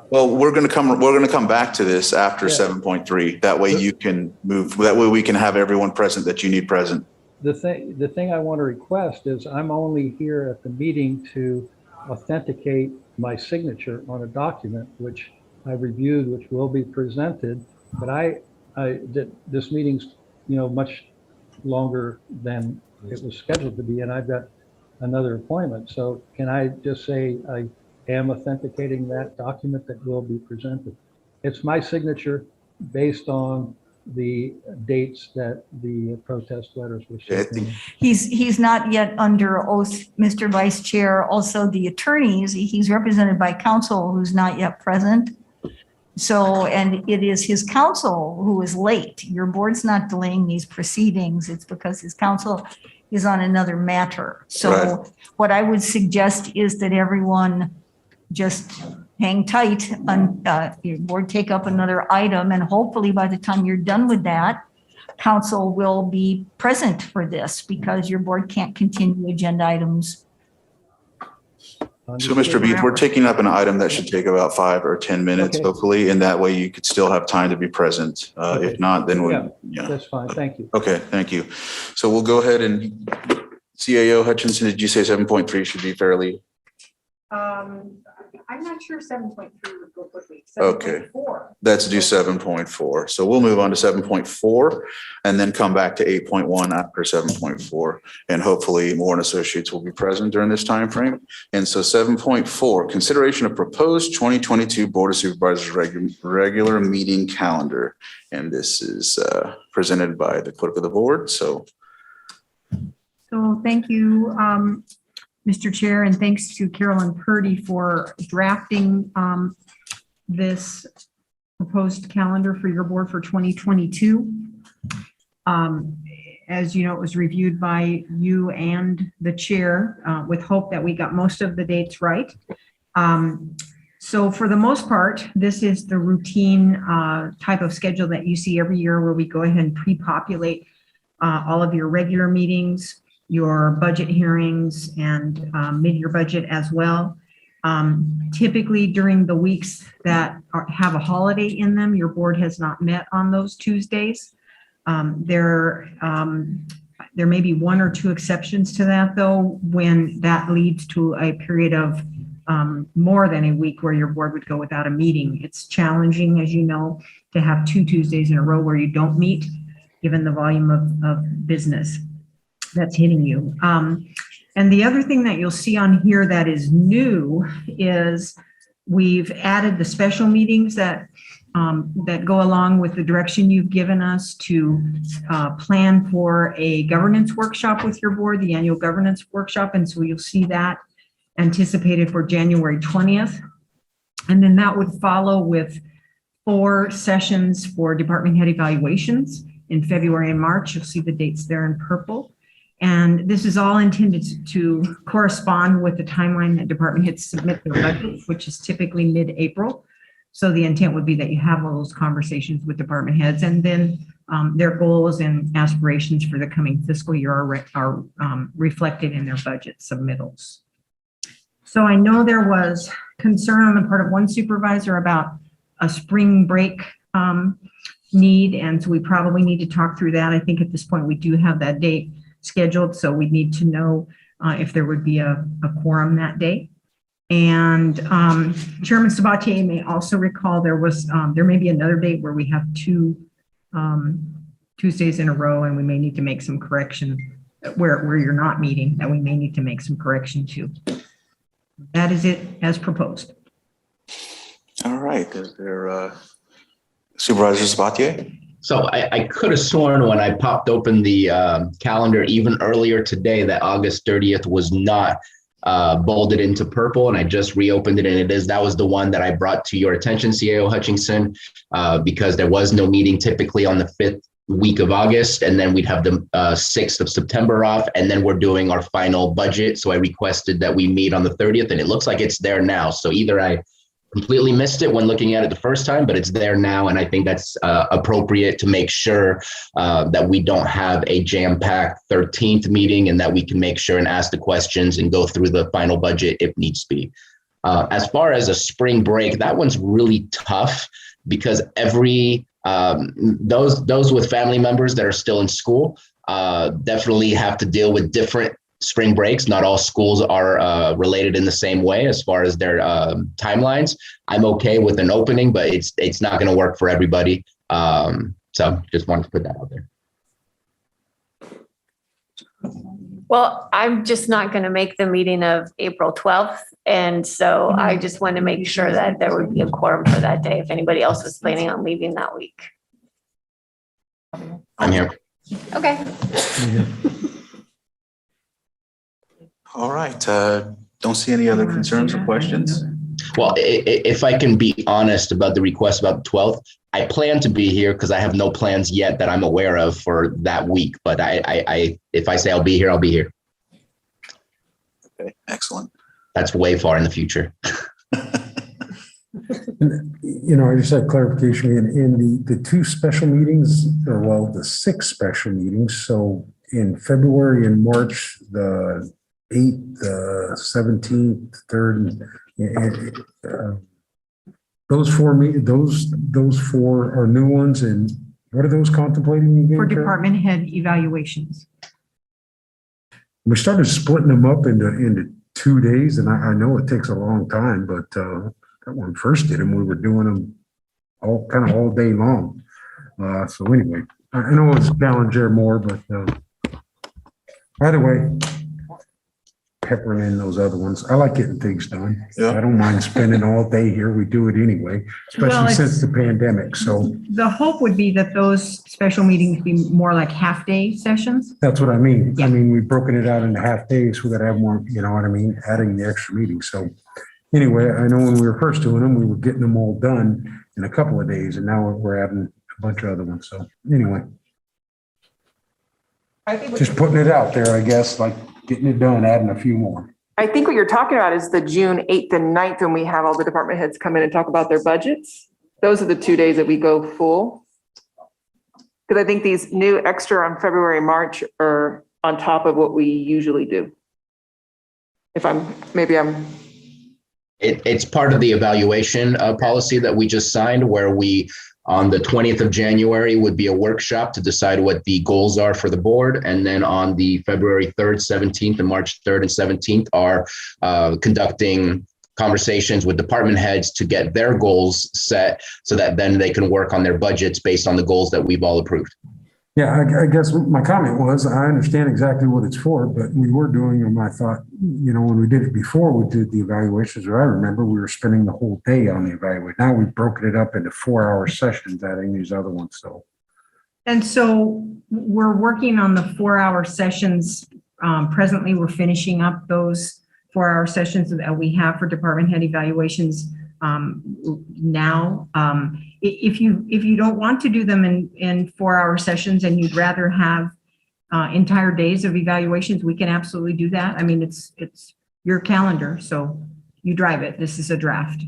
Well, we're going to come back to this after Yeah. 7.3. That way you can move. That way we can have everyone present that you need present. The thing I want to request is I'm only here at the meeting to authenticate my signature on a document, which I reviewed, which will be presented. But this meeting's, much longer than it was scheduled to be, and I've got another appointment. So can I just say I am authenticating that document that will be presented? It's my signature based on the dates that the protest letters were sent. He's not yet under oath, Mr. Vice Chair. Also, the attorneys, he's represented by counsel who's not yet present. So, and it is his counsel who is late. Your board's not delaying these proceedings. It's because his counsel is on another matter. So Right. what I would suggest is that everyone just hang tight on, your board take up another item, and hopefully by the time you're done with that, council will be present for this because your board can't continue agenda items. So, Mr. Beeth, we're taking up an item that should take about 5 or 10 minutes, Okay. hopefully, and that way you could still have time to be present. Okay. If not, then we, Yeah, yeah. that's fine. Thank you. Okay, thank you. So we'll go ahead and CAO Hutchinson, did you say 7.3 should be fairly? I'm not sure 7.3 would go quickly. Okay. 7.4. Let's do 7.4. So we'll move on to 7.4 and then come back to 8.1 after 7.4. And hopefully Moore & Associates will be present during this time frame. And so 7.4, consideration of proposed 2022 Board of Supervisors regular meeting calendar. And this is presented by the clerk of the board. So thank you, Mr. Chair, and thanks to Carolyn Purdy for drafting this proposed calendar for your board for 2022. As you know, it was reviewed by you and the chair with hope that we got most of the dates right. So for the most part, this is the routine type of schedule that you see every year where we go ahead and pre-populate all of your regular meetings, your budget hearings, and mid-year budget as well. Typically during the weeks that have a holiday in them, your board has not met on those Tuesdays. There may be 1 or 2 exceptions to that though, when that leads to a period of more than a week where your board would go without a meeting. It's challenging, as you know, to have 2 Tuesdays in a row where you don't meet, given the volume of business that's hitting you. And the other thing that you'll see on here that is new is we've added the special meetings that go along with the direction you've given us to plan for a governance workshop with your board, the annual governance workshop. And so you'll see that anticipated for January 20th. And then that would follow with 4 sessions for department head evaluations in February and March. You'll see the dates there in purple. And this is all intended to correspond with the timeline that department heads submit their budget, which is typically mid-April. So the intent would be that you have all those conversations with department heads, and then their goals and aspirations for the coming fiscal year are reflected in their budget submittals. So I know there was concern on the part of one supervisor about a spring break need, and so we probably need to talk through that. I think at this point we do have that date scheduled, so we need to know if there would be a quorum that day. And Chairman Sabatier may also recall there may be another date where we have 2 Tuesdays in a row, and we may need to make some correction where you're not meeting, that we may need to make some correction to. That is it as proposed. all right, is there Supervisor Sabatier? So I could have sworn when I popped open the calendar even earlier today that August 30th was not bolded into purple, and I just reopened it, and it is. That was the one that I brought to your attention, CAO Hutchinson, because there was no meeting typically on the 5th week of August, and then we'd have the 6th of September off, and then we're doing our final budget. So I requested that we meet on the 30th, and it looks like it's there now. So either I completely missed it when looking at it the first time, but it's there now. And I think that's appropriate to make sure that we don't have a jam-packed 13th meeting, and that we can make sure and ask the questions and go through the final budget if needs be. As far as a spring break, that one's really tough because those with family members that are still in school definitely have to deal with different spring breaks. Not all schools are related in the same way as far as their timelines. I'm okay with an opening, but it's not going to work for everybody. So just wanted to put that out there. Well, I'm just not going to make the meeting of April 12th. And so I just want to make sure that there would be a quorum for that day if anybody else was planning on leaving that week. I'm here. Okay. All right, don't see any other concerns or questions. Well, if I can be honest about the request about the 12th, I plan to be here because I have no plans yet that I'm aware of for that week. But if I say I'll be here, I'll be here. Okay, excellent. That's way far in the future. You know, I just had clarification in the two special meetings, or well, the 6 special meetings. So in February and March, the 8th, the 17th, 3rd, and those 4 are new ones. And what are those contemplating again? For Karen? department head evaluations. We started splitting them up into 2 days, and I know it takes a long time, but when we first did them, we were doing them all day long. So anyway, I know it's a challenge there more, but either way, peppering in those other ones. I like getting things done. Yeah. I don't mind spending all day here. We do it anyway, especially since the pandemic. So The hope would be that those special meetings be more like half-day sessions. that's what I mean. Yeah. I mean, we've broken it out into half days. We got to have more, you know what I mean? Adding the extra meetings. So anyway, I know when we were first doing them, we were getting them all done in a couple of days, and now we're adding a bunch of other ones. So anyway, I think just putting it out there, I guess, like getting it done, adding a few more. I think what you're talking about is the June 8th and 9th when we have all the department heads come in and talk about their budgets. Those are the 2 days that we go full. Because I think these new extra on February, March are on top of what we usually do. It's part of the evaluation policy that we just signed, where we, on the 20th of January, would be a workshop to decide what the goals are for the board. And then on the February 3rd, 17th, and March 3rd and 17th are conducting conversations with department heads to get their goals set so that then they can work on their budgets based on the goals that we've all approved. Yeah, I guess my comment was, I understand exactly what it's for, but we were doing them, I thought, you know, when we did it before, we did the evaluations, or I remember we were spending the whole day on the evaluation. Now we've broken it up into 4-hour sessions, adding these other ones, so. And so we're working on the 4-hour sessions. Presently, we're finishing up those 4-hour sessions that we have for department head evaluations now. If you don't want to do them in 4-hour sessions and you'd rather have entire days of evaluations, we can absolutely do that. I mean, it's your calendar, so you drive it. This is a draft.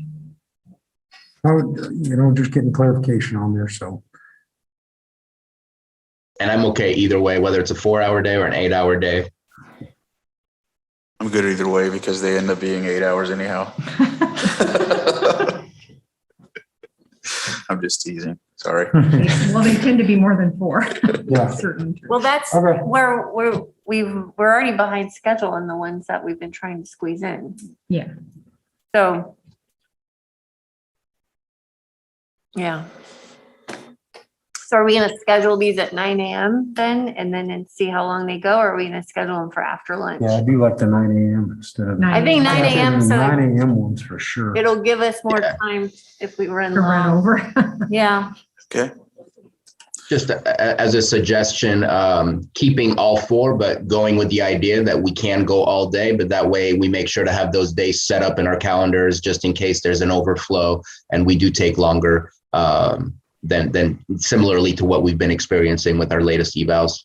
You know, just getting clarification on there, so. And I'm okay either way, whether it's a 4-hour day or an 8-hour day. I'm good either way because they end up being 8 hours anyhow. I'm just teasing. Sorry. Well, they tend to be more than 4. Yeah. Certain. Well, that's Okay. where we're already behind schedule on the ones that we've been trying to squeeze in. Yeah. So. Yeah. So are we gonna schedule these at 9 a.m. then and see how long they go? Or are we gonna schedule them for after lunch? Yeah, I do like the 9 a.m. instead of. I think 9 a.m. so 9 a.m. ones for sure. it'll give us more time if we run To run long. over. Yeah. Okay. Just as a suggestion, keeping all 4, but going with the idea that we can go all day, but that way we make sure to have those days set up in our calendars just in case there's an overflow and we do take longer than similarly to what we've been experiencing with our latest evals.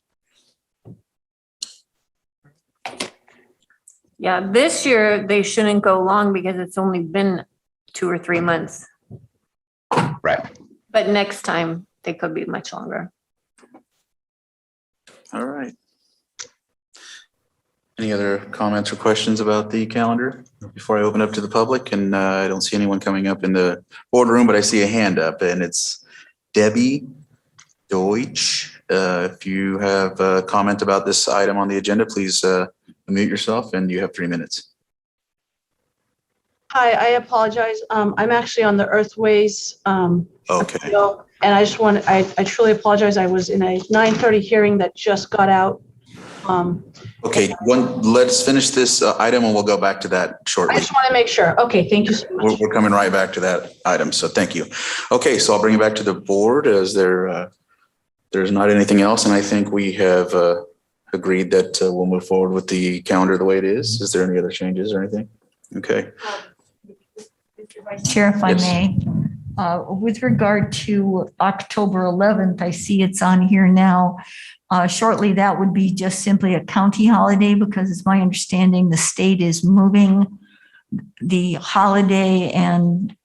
Yeah, this year they shouldn't go long because it's only been 2 or 3 months. Right. But next time they could be much longer. All right. Any other comments or questions about the calendar before I open up to the public? And I don't see anyone coming up in the boardroom, but I see a hand up, and it's Debbie Deutsch. If you have a comment about this item on the agenda, please unmute yourself, and you have 3 minutes. Hi, I apologize. I'm actually on the Earthways. Okay. appeal, and I just want, I truly apologize. I was in a 9:30 hearing that just got out. Okay, let's finish this item and we'll go back to that I shortly. just want to make sure. Okay, thank you so much. We're coming right back to that item, so thank you. Okay, so I'll bring it back to the board as there's not anything else, and I think we have agreed that we'll move forward with the calendar the way it is. Is there any other changes or anything? Okay. Is Chair, if I Yes. may, with regard to October 11th, I see it's on here now. Shortly, that would be just simply a county holiday because it's my understanding the state is moving the holiday and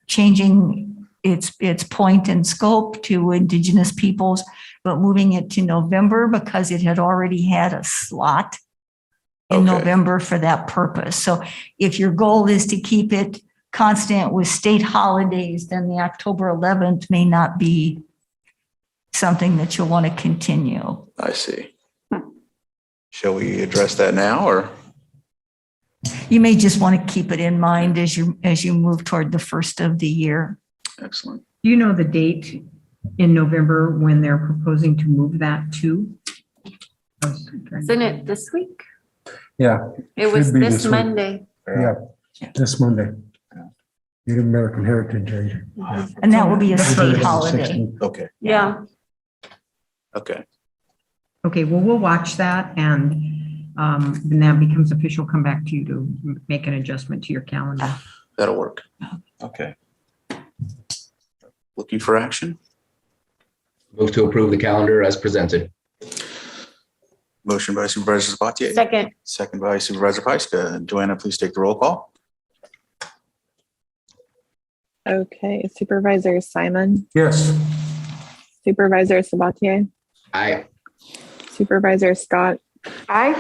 changing its point and scope to Indigenous peoples, but moving it to November because it had already had a slot in Okay. November for that purpose. So if your goal is to keep it constant with state holidays, then the October 11th may not be something that you'll want to continue. I see. Shall we address that now or? You may just want to keep it in mind as you move toward the first of the year. Excellent. Do you know the date in November when they're proposing to move that to? Isn't it this week? Yeah. It was should be this week. Monday. Yeah, this Monday. Native American Heritage Day. And that will be a state November holiday. 16th. Okay. Yeah. Okay. Okay, well, we'll watch that and when that becomes official, come back to you to make an adjustment to your calendar. That'll work. Okay. Looking for action? Move to approve the calendar as presented. Motion by Supervisor Sabatier. Second. Second by Supervisor Pyska. Joanna, please take the roll call. Okay, Supervisor Simon, Yes. Supervisor Sabatier, Aye. Supervisor Scott, Aye.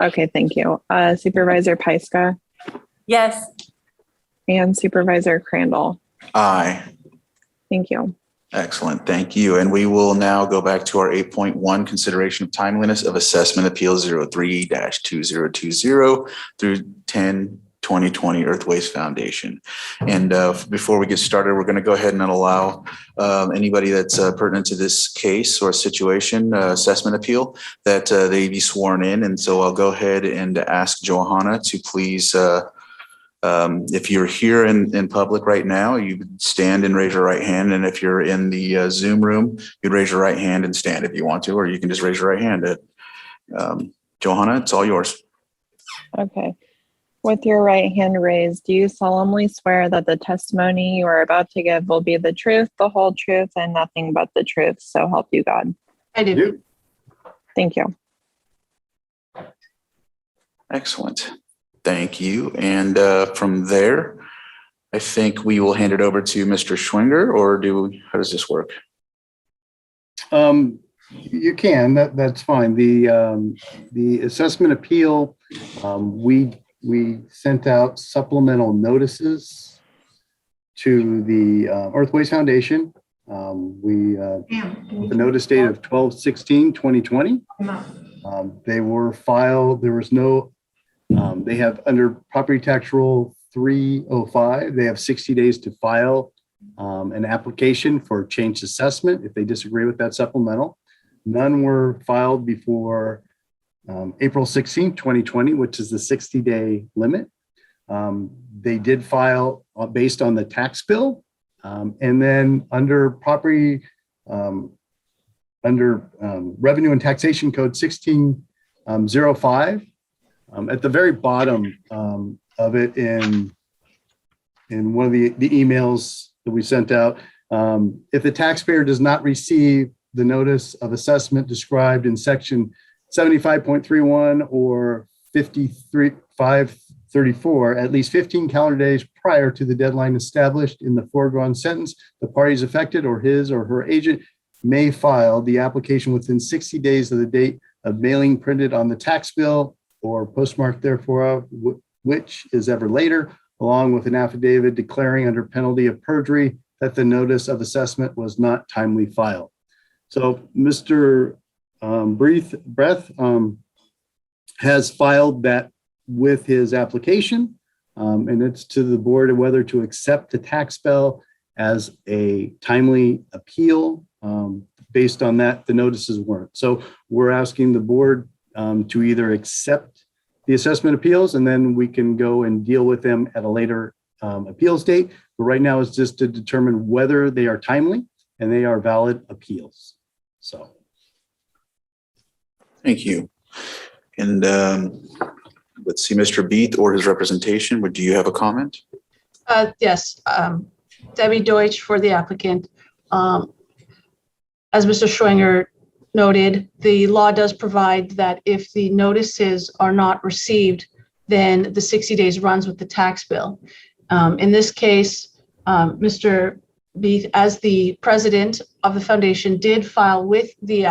Okay, thank you. Supervisor Pyska Yes. and Supervisor Crandall. Aye. Thank you. Excellent. Thank you. And we will now go back to our 8.1 consideration of timeliness of assessment appeal 03-2020 through 10/2020 Earth Waste Foundation. And before we get started, we're going to go ahead and allow anybody that's pertinent to this case or situation, assessment appeal, that they be sworn in. And so I'll go ahead and ask Johanna to please, if you're here in public right now, you would stand and raise your right hand. And if you're in the Zoom room, you'd raise your right hand and stand if you want to, or you can just raise your right hand. Johanna, it's all yours. Okay. With your right hand raised, do you solemnly swear that the testimony you are about to give will be the truth, the whole truth, and nothing but the truth? So help you God. I do. Thank you. Excellent. Thank you. And from there, I think we will hand it over to Mr. Schwinger, or how does this work? You can, that's fine. The assessment appeal, we sent out supplemental notices to the Earth Waste Foundation. With a notice date of 12/16/2020. They were filed, there was no, they have under property tax rule 305, they have 60 days to file an application for changed assessment if they disagree with that supplemental. None were filed before April 16th, 2020, which is the 60-day limit. They did file based on the tax bill. And then under property, under Revenue and Taxation Code 1605, at the very bottom of it in one of the emails that we sent out, if the taxpayer does not receive the notice of assessment described in section 75.31 or 53534, at least 15 calendar days prior to the deadline established in the foregoing sentence, the parties affected or his or her agent may file the application within 60 days of the date of mailing printed on the tax bill or postmarked therefore, which is ever later, along with an affidavit declaring under penalty of perjury that the notice of assessment was not timely filed. So Mr. Breath has filed that with his application, and it's to the board whether to accept the tax bill as a timely appeal. Based on that, the notices weren't. So we're asking the board to either accept the assessment appeals, and then we can go and deal with them at a later appeals date. But right now it's just to determine whether they are timely and they are valid appeals. So. Thank you. And let's see, Mr. Beath or his representation, would you have a comment? Yes, Debbie Deutsch for the applicant. As Mr. Schwenger noted, the law does provide that if the notices are not received, then the 60 days runs with the tax bill. In this case, Mr. Beath, as the president of the foundation, did file with the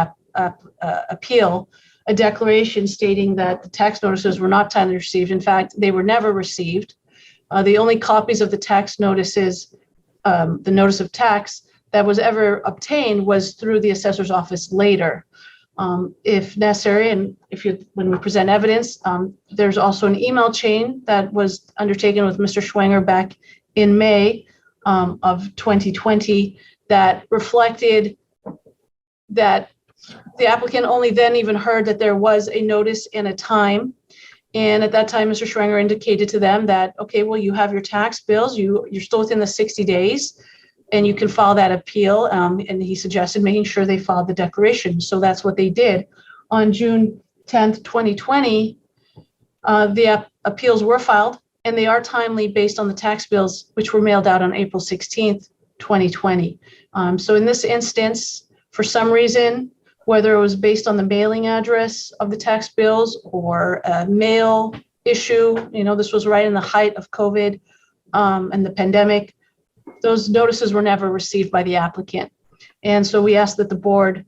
appeal a declaration stating that the tax notices were not timely received. In fact, they were never received. The only copies of the tax notices, the notice of tax that was ever obtained was through the assessor's office later. If necessary, and when we present evidence, there's also an email chain that was undertaken with Mr. Schwenger back in May of 2020 that reflected that the applicant only then even heard that there was a notice and a time. And at that time, Mr. Schwenger indicated to them that, okay, well, you have your tax bills, you're still within the 60 days, and you can file that appeal. And he suggested making sure they filed the declaration. So that's what they did. On June 10th, 2020, the appeals were filed, and they are timely based on the tax bills, which were mailed out on April 16th, 2020. So in this instance, for some reason, whether it was based on the mailing address of the tax bills or a mail issue, this was right in the height of COVID and the pandemic, those notices were never received by the applicant. And so we ask that the board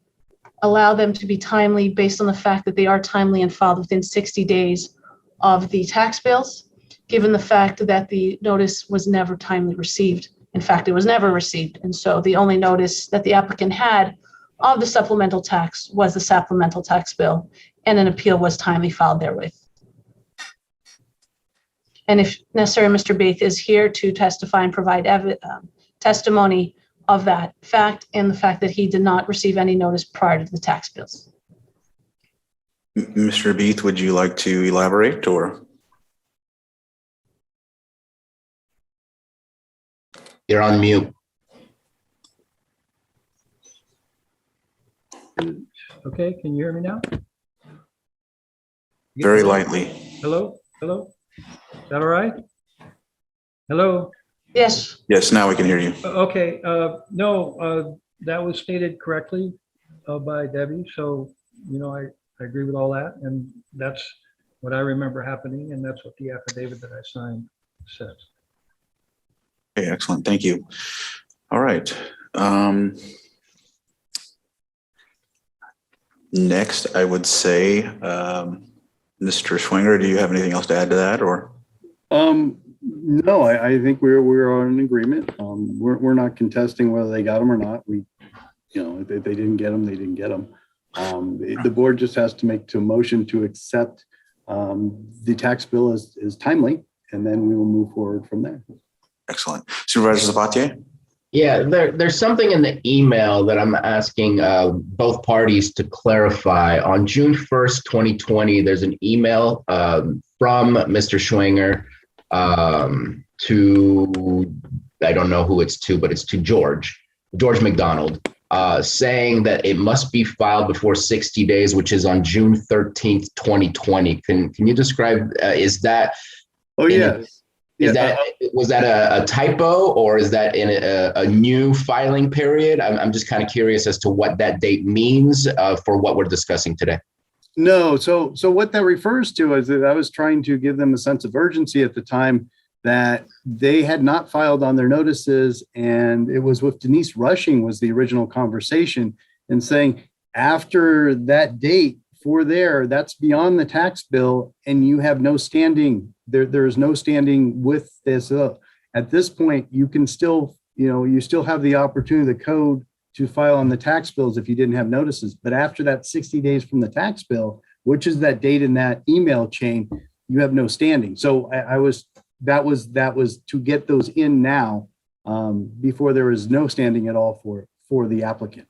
allow them to be timely based on the fact that they are timely and filed within 60 days of the tax bills, given the fact that the notice was never timely received. In fact, it was never received. And so the only notice that the applicant had of the supplemental tax was the supplemental tax bill, and an appeal was timely filed therewith. And if necessary, Mr. Beath is here to testify and provide testimony of that fact and the fact that he did not receive any notice prior to the tax bills. Mr. Beath, would you like to elaborate or? You're on mute. Okay, can you hear me now? Very lightly. Hello? Is that all right? Hello? Yes. Yes, now we can hear you. Okay, no, that was stated correctly by Debbie. So, I agree with all that. And that's what I remember happening. And that's what the affidavit that I signed says. Okay, excellent. Thank you. All right. Next, I would say, Mr. Schwenger, do you have anything else to add to that, or? No, I think we're on an agreement. We're not contesting whether they got them or not. If they didn't get them, they didn't get them. The board just has to make a motion to accept the tax bill as timely, and then we will move forward from there. Excellent. Supervisor Sabatier? Yeah, there's something in the email that I'm asking both parties to clarify. On June 1st, 2020, there's an email from Mr. Schwenger to, I don't know who it's to, but it's to George McDonald, saying that it must be filed before 60 days, which is on June 13th, 2020. Can you describe, is that? Oh, yes. Was that a typo, or is that in a new filing period? I'm just kind of curious as to what that date means for what we're discussing today. No, so what that refers to is that I was trying to give them a sense of urgency at the time that they had not filed on their notices, and it was with Denise Rushing was the original conversation, and saying after that date that's beyond the tax bill, and you have no standing. There is no standing with this. At this point, you can still, you still have the opportunity, the code to file on the tax bills if you didn't have notices. But after that 60 days from the tax bill, which is that date in that email chain, you have no standing. So that was to get those in now before there is no standing at all for the applicant.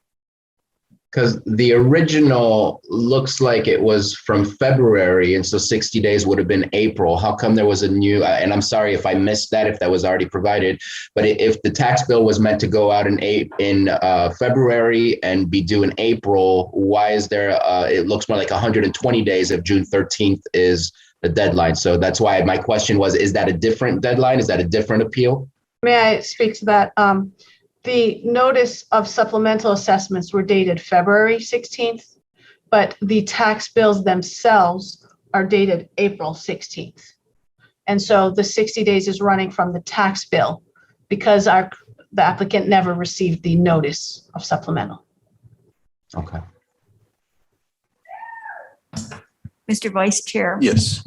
Because the original looks like it was from February, and so 60 days would have been April. How come there was a new, and I'm sorry if I missed that, if that was already provided, but if the tax bill was meant to go out in February and be due in April, why is there, it looks more like 120 days if June 13th is the deadline. So that's why my question was, is that a different deadline? Is that a different appeal? May I speak to that? The notice of supplemental assessments were dated February 16th, but the tax bills themselves are dated April 16th. And so the 60 days is running from the tax bill because the applicant never received the notice of supplemental. Okay. Mr. Vice Chair. Yes.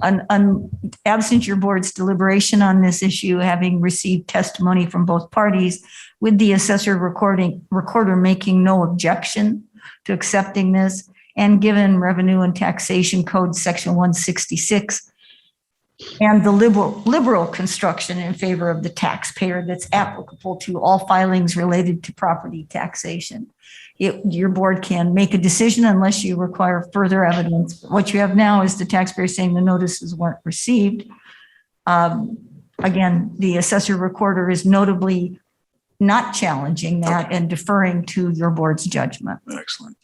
Absent your board's deliberation on this issue, having received testimony from both parties, with the assessor recorder making no objection to accepting this, and given Revenue and Taxation Code Section 166 and the liberal construction in favor of the taxpayer that's applicable to all filings related to property taxation, your board can make a decision unless you require further evidence. What you have now is the taxpayer saying the notices weren't received. Again, the assessor recorder is notably not challenging that and deferring to your board's judgment. Excellent.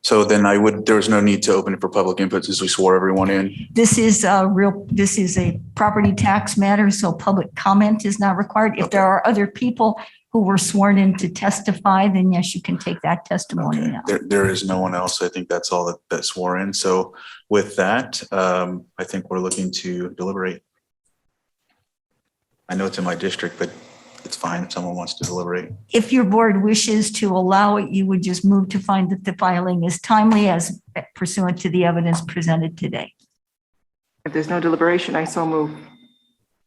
So then there's no need to open it for public input since we swore everyone in. This is a property tax matter, so public comment is not required. If there are other people who were sworn in to testify, then yes, you can take that testimony now. There is no one else. I think that's all that swore in. So with that, I think we're looking to deliberate. I know it's in my district, but it's fine if someone wants to deliberate. If your board wishes to allow it, you would just move to find that the filing is timely as pursuant to the evidence presented today. If there's no deliberation, I so move.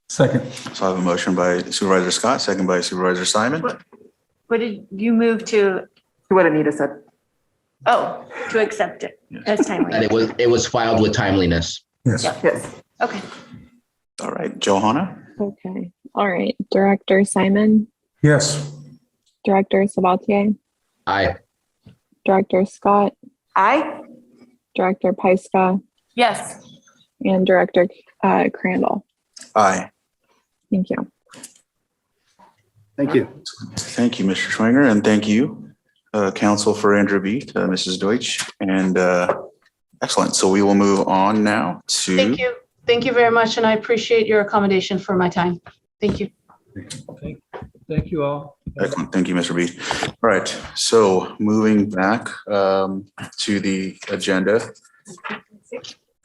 Second. So I have a motion by Supervisor Scott, second by Supervisor Simon. What did you move to? What Anita said. Oh, to accept it. That's timely. And it was filed with timeliness. Yes. Yes. Okay. All right, Johanna. Okay. All right. Director Simon, Yes. Director Sabatier, Aye. Director Scott, Aye. Director Pyska, Yes. and Director Crandall. Aye. Thank you. Thank you. Thank you, Mr. Schwinger, and thank you, Counsel for Andrew Beat, Mrs. Deutsch, and excellent. So we will move on now to. Thank you. Thank you very much, and I appreciate your accommodation for my time. Thank you. Thank you all. Excellent. Thank you, Mr. Beat. All right. So moving back to the agenda.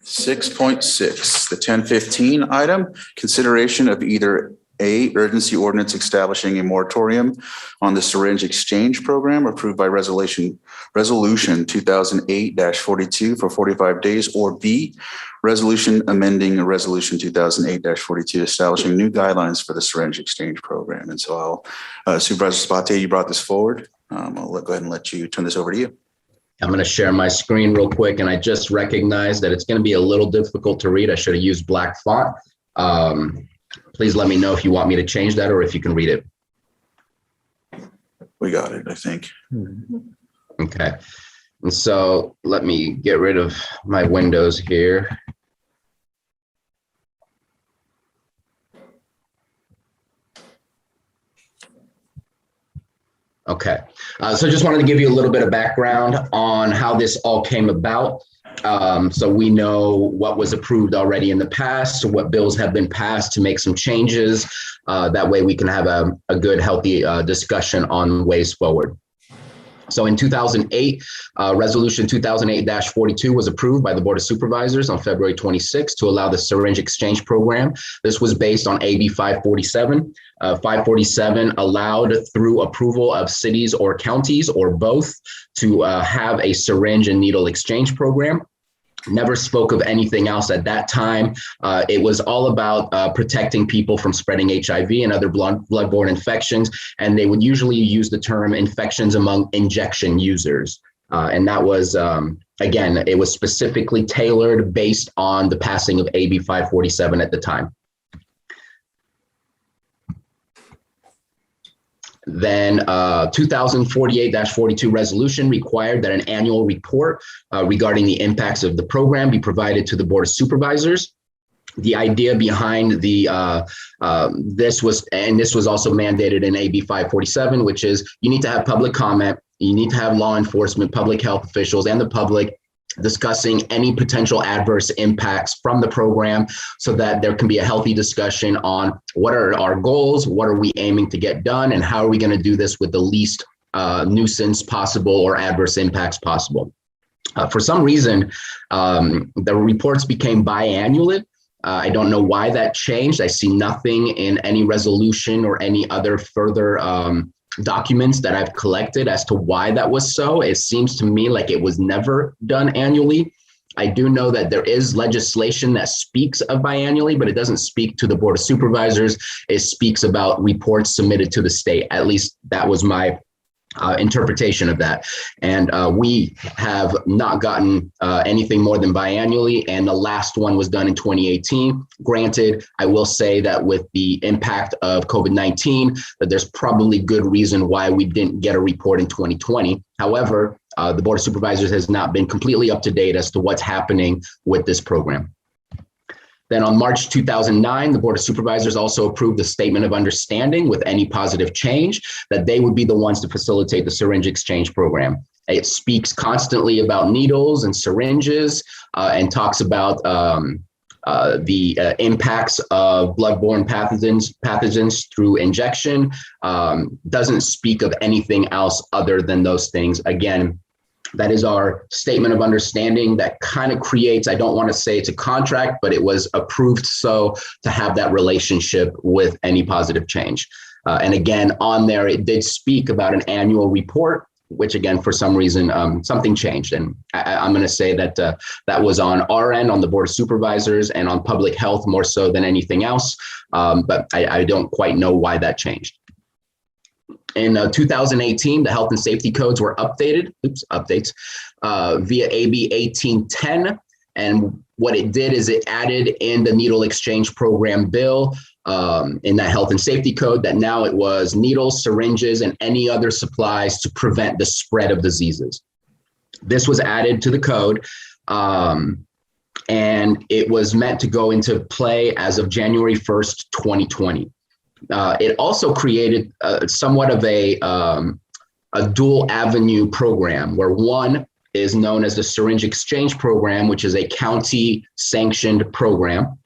6.6, the 1015 item, consideration of either A, urgency ordinance establishing a moratorium on the syringe exchange program approved by resolution 2008-42 for 45 days, or B, resolution amending resolution 2008-42 establishing new guidelines for the syringe exchange program. And so Supervisor Sabatier, you brought this forward. I'll go ahead and let you turn this over to you. I'm going to share my screen real quick, and I just recognized that it's going to be a little difficult to read. I should have used black font. Please let me know if you want me to change that or if you can read it. We got it, I think. Okay. And so let me get rid of my windows here. Okay, so just wanted to give you a little bit of background on how this all came about. So we know what was approved already in the past, what bills have been passed to make some changes. That way we can have a good, healthy discussion on ways forward. So in 2008, Resolution 2008-42 was approved by the Board of Supervisors on February 26 to allow the syringe exchange program. This was based on AB 547. 547 allowed through approval of cities or counties or both to have a syringe and needle exchange program. Never spoke of anything else at that time. It was all about protecting people from spreading HIV and other bloodborne infections, and they would usually use the term infections among injection users. And that was, again, it was specifically tailored based on the passing of AB 547 at the time. Then 2048-42 resolution required that an annual report regarding the impacts of the program be provided to the Board of Supervisors. The idea behind this was also mandated in AB 547, which is you need to have public comment, you need to have law enforcement, public health officials, and the public discussing any potential adverse impacts from the program so that there can be a healthy discussion on what are our goals, what are we aiming to get done, and how are we going to do this with the least nuisance possible or adverse impacts possible. For some reason, the reports became biannual. I don't know why that changed. I see nothing in any resolution or any other further documents that I've collected as to why that was so. It seems to me like it was never done annually. I do know that there is legislation that speaks of biannually, but it doesn't speak to the Board of Supervisors. It speaks about reports submitted to the state. At least that was my interpretation of that. And we have not gotten anything more than biannually. And the last one was done in 2018. Granted, I will say that with the impact of COVID-19, that there's probably good reason why we didn't get a report in 2020. However, the Board of Supervisors has not been completely up to date as to what's happening with this program. Then on March 2009, the Board of Supervisors also approved the statement of understanding with any positive change that they would be the ones to facilitate the syringe exchange program. It speaks constantly about needles and syringes and talks about the impacts of bloodborne pathogens through injection. Doesn't speak of anything else other than those things. Again, that is our statement of understanding that kind of creates, I don't want to say it's a contract, but it was approved so to have that relationship with any positive change. And again, on there, it did speak about an annual report, which again, for some reason, something changed. And I'm going to say that that was on our end, on the Board of Supervisors and on public health more so than anything else. But I don't quite know why that changed. In 2018, the health and safety codes were updated, via AB 1810. And what it did is it added in the needle exchange program bill in that health and safety code that now it was needles, syringes, and any other supplies to prevent the spread of diseases. This was added to the code. And it was meant to go into play as of January 1st, 2020. It also created somewhat of a dual avenue program where one is known as the syringe exchange program, which is a county sanctioned program.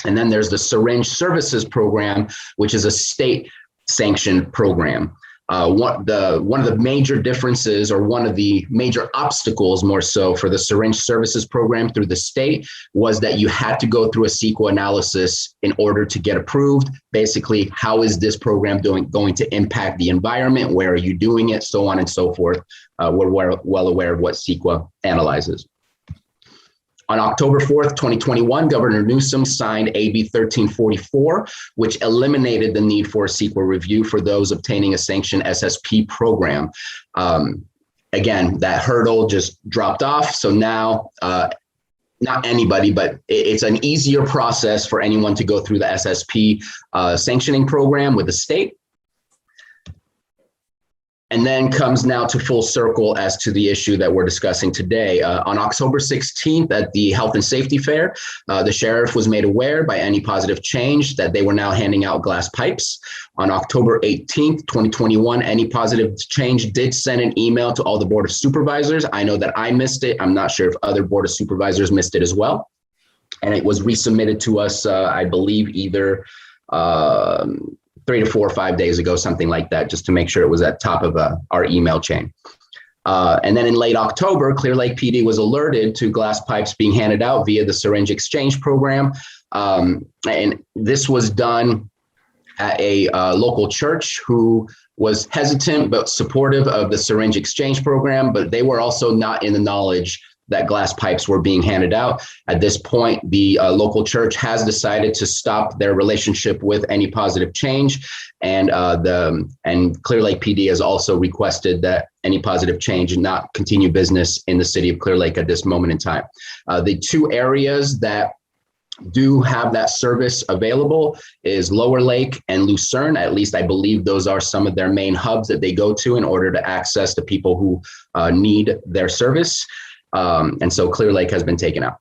And then there's the syringe services program, which is a state sanctioned program. One of the major differences or one of the major obstacles more so for the syringe services program through the state was that you had to go through a CEQA analysis in order to get approved. Basically, how is this program going to impact the environment? Where are you doing it? So on and so forth. We're well aware of what CEQA analyzes. On October 4th, 2021, Governor Newsom signed AB 1344, which eliminated the need for a CEQA review for those obtaining a sanctioned SSP program. Again, that hurdle just dropped off. So now, not anybody, but it's an easier process for anyone to go through the SSP sanctioning program with the state. And then comes now to full circle as to the issue that we're discussing today. On October 16th at the Health and Safety Fair, the sheriff was made aware by any positive change that they were now handing out glass pipes. On October 18th, 2021, any positive change did send an email to all the Board of Supervisors. I know that I missed it. I'm not sure if other Board of Supervisors missed it as well. And it was resubmitted to us, I believe, either 3 to 4 or 5 days ago, something like that, just to make sure it was at top of our email chain. And then in late October, Clear Lake PD was alerted to glass pipes being handed out via the syringe exchange program. And this was done at a local church who was hesitant but supportive of the syringe exchange program, but they were also not in the knowledge that glass pipes were being handed out. At this point, the local church has decided to stop their relationship with any positive change. And Clear Lake PD has also requested that any positive change not continue business in the city of Clear Lake at this moment in time. The two areas that do have that service available is Lower Lake and Lucerne. At least I believe those are some of their main hubs that they go to in order to access the people who need their service. And so Clear Lake has been taken out.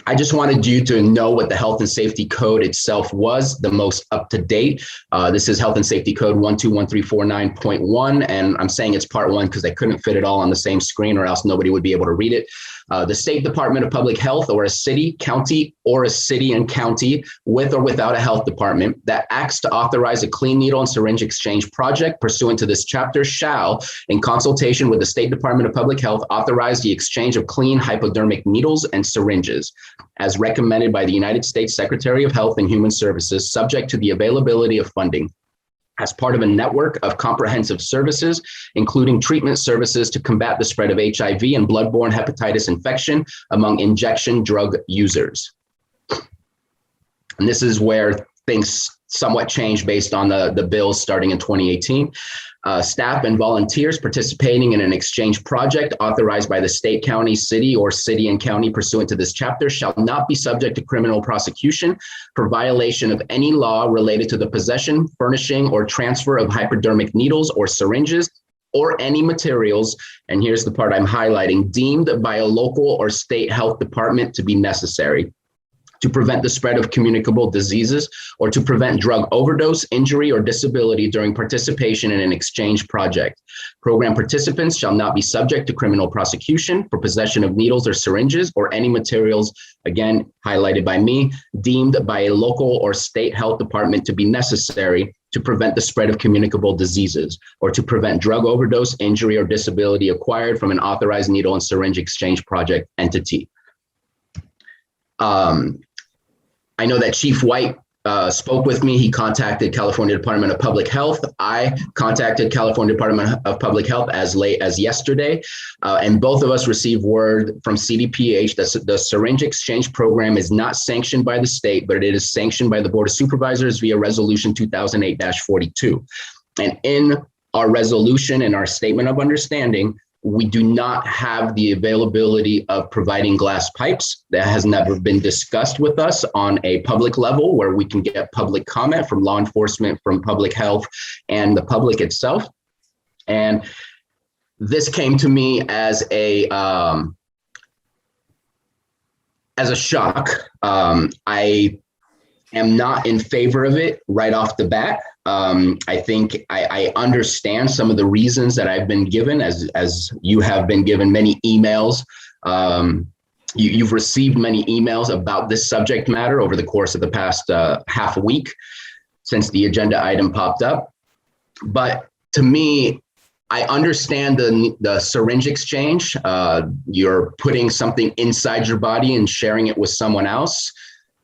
I just wanted you to know what the health and safety code itself was, the most up to date. This is health and safety code 121349.1. And I'm saying it's part 1 because I couldn't fit it all on the same screen or else nobody would be able to read it. The State Department of Public Health or a city, county, or a city and county with or without a health department that acts to authorize a clean needle and syringe exchange project pursuant to this chapter shall, in consultation with the State Department of Public Health, authorize the exchange of clean hypodermic needles and syringes as recommended by the United States Secretary of Health and Human Services, subject to the availability of funding, as part of a network of comprehensive services, including treatment services to combat the spread of HIV and bloodborne hepatitis infection among injection drug users. And this is where things somewhat changed based on the bills starting in 2018. Staff and volunteers participating in an exchange project authorized by the state, county, city, or city and county pursuant to this chapter shall not be subject to criminal prosecution for violation of any law related to the possession, furnishing, or transfer of hypodermic needles or syringes or any materials, and here's the part I'm highlighting, deemed by a local or state health department to be necessary to prevent the spread of communicable diseases or to prevent drug overdose, injury, or disability during participation in an exchange project. Program participants shall not be subject to criminal prosecution for possession of needles or syringes or any materials, again, highlighted by me, deemed by a local or state health department to be necessary to prevent the spread of communicable diseases or to prevent drug overdose, injury, or disability acquired from an authorized needle and syringe exchange project entity. I know that Chief White spoke with me. He contacted California Department of Public Health. I contacted California Department of Public Health as late as yesterday. And both of us received word from CDPH that the syringe exchange program is not sanctioned by the state, but it is sanctioned by the Board of Supervisors via Resolution 2008-42. And in our resolution and our statement of understanding, we do not have the availability of providing glass pipes. That has never been discussed with us on a public level where we can get public comment from law enforcement, from public health, and the public itself. And this came to me as a shock. I am not in favor of it right off the bat. I think I understand some of the reasons that I've been given, as you have been given many emails. You've received many emails about this subject matter over the course of the past half a week since the agenda item popped up. But to me, I understand the syringe exchange. You're putting something inside your body and sharing it with someone else.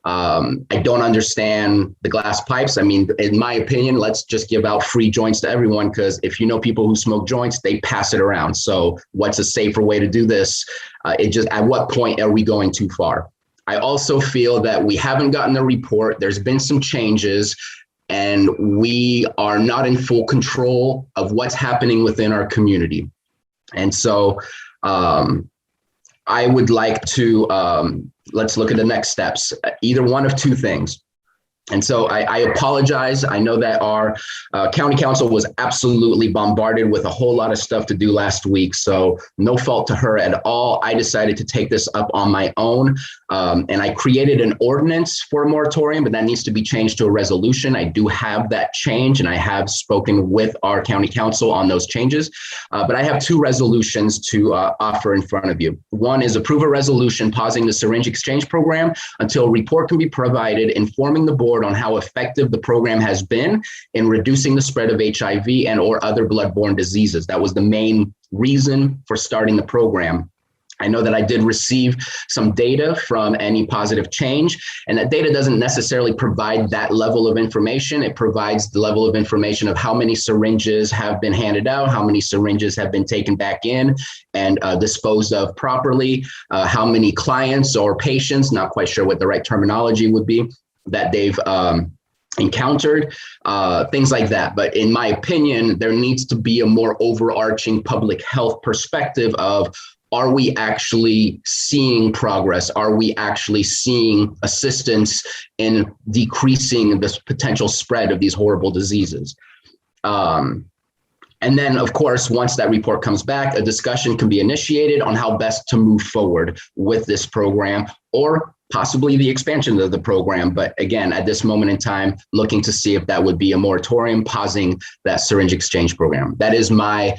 I don't understand the glass pipes. I mean, in my opinion, let's just give out free joints to everyone, because if you know people who smoke joints, they pass it around. So what's a safer way to do this? At what point are we going too far? I also feel that we haven't gotten the report. There's been some changes and we are not in full control of what's happening within our community. And so I would like to, let's look at the next steps, either one of two things. And so I apologize. I know that our county council was absolutely bombarded with a whole lot of stuff to do last week. So no fault to her at all. I decided to take this up on my own. And I created an ordinance for a moratorium, but that needs to be changed to a resolution. I do have that change and I have spoken with our county council on those changes. But I have two resolutions to offer in front of you. One is approve a resolution pausing the syringe exchange program until a report can be provided informing the board on how effective the program has been in reducing the spread of HIV and or other bloodborne diseases. That was the main reason for starting the program. I know that I did receive some data from any positive change, and that data doesn't necessarily provide that level of information. It provides the level of information of how many syringes have been handed out, how many syringes have been taken back in and disposed of properly, how many clients or patients, not quite sure what the right terminology would be, that they've encountered, things like that. But in my opinion, there needs to be a more overarching public health perspective of are we actually seeing progress? Are we actually seeing assistance in decreasing the potential spread of these horrible diseases? And then, of course, once that report comes back, a discussion can be initiated on how best to move forward with this program, or possibly the expansion of the program. But again, at this moment in time, looking to see if that would be a moratorium, pausing that syringe exchange program. That is my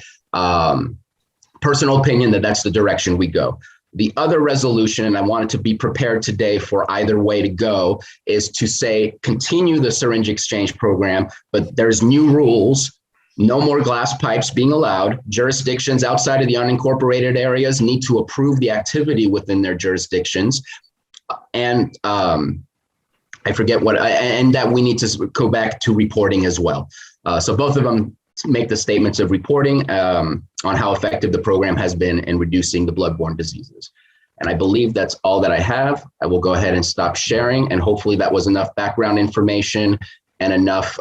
personal opinion, that's the direction we go. The other resolution, and I wanted to be prepared today for either way to go, is to say continue the syringe exchange program, but there's new rules. No more glass pipes being allowed. Jurisdictions outside of the unincorporated areas need to approve the activity within their jurisdictions. And I forget what, and that we need to go back to reporting as well. So both of them make the statements of reporting on how effective the program has been in reducing the bloodborne diseases. And I believe that's all that I have. I will go ahead and stop sharing, and hopefully that was enough background information and enough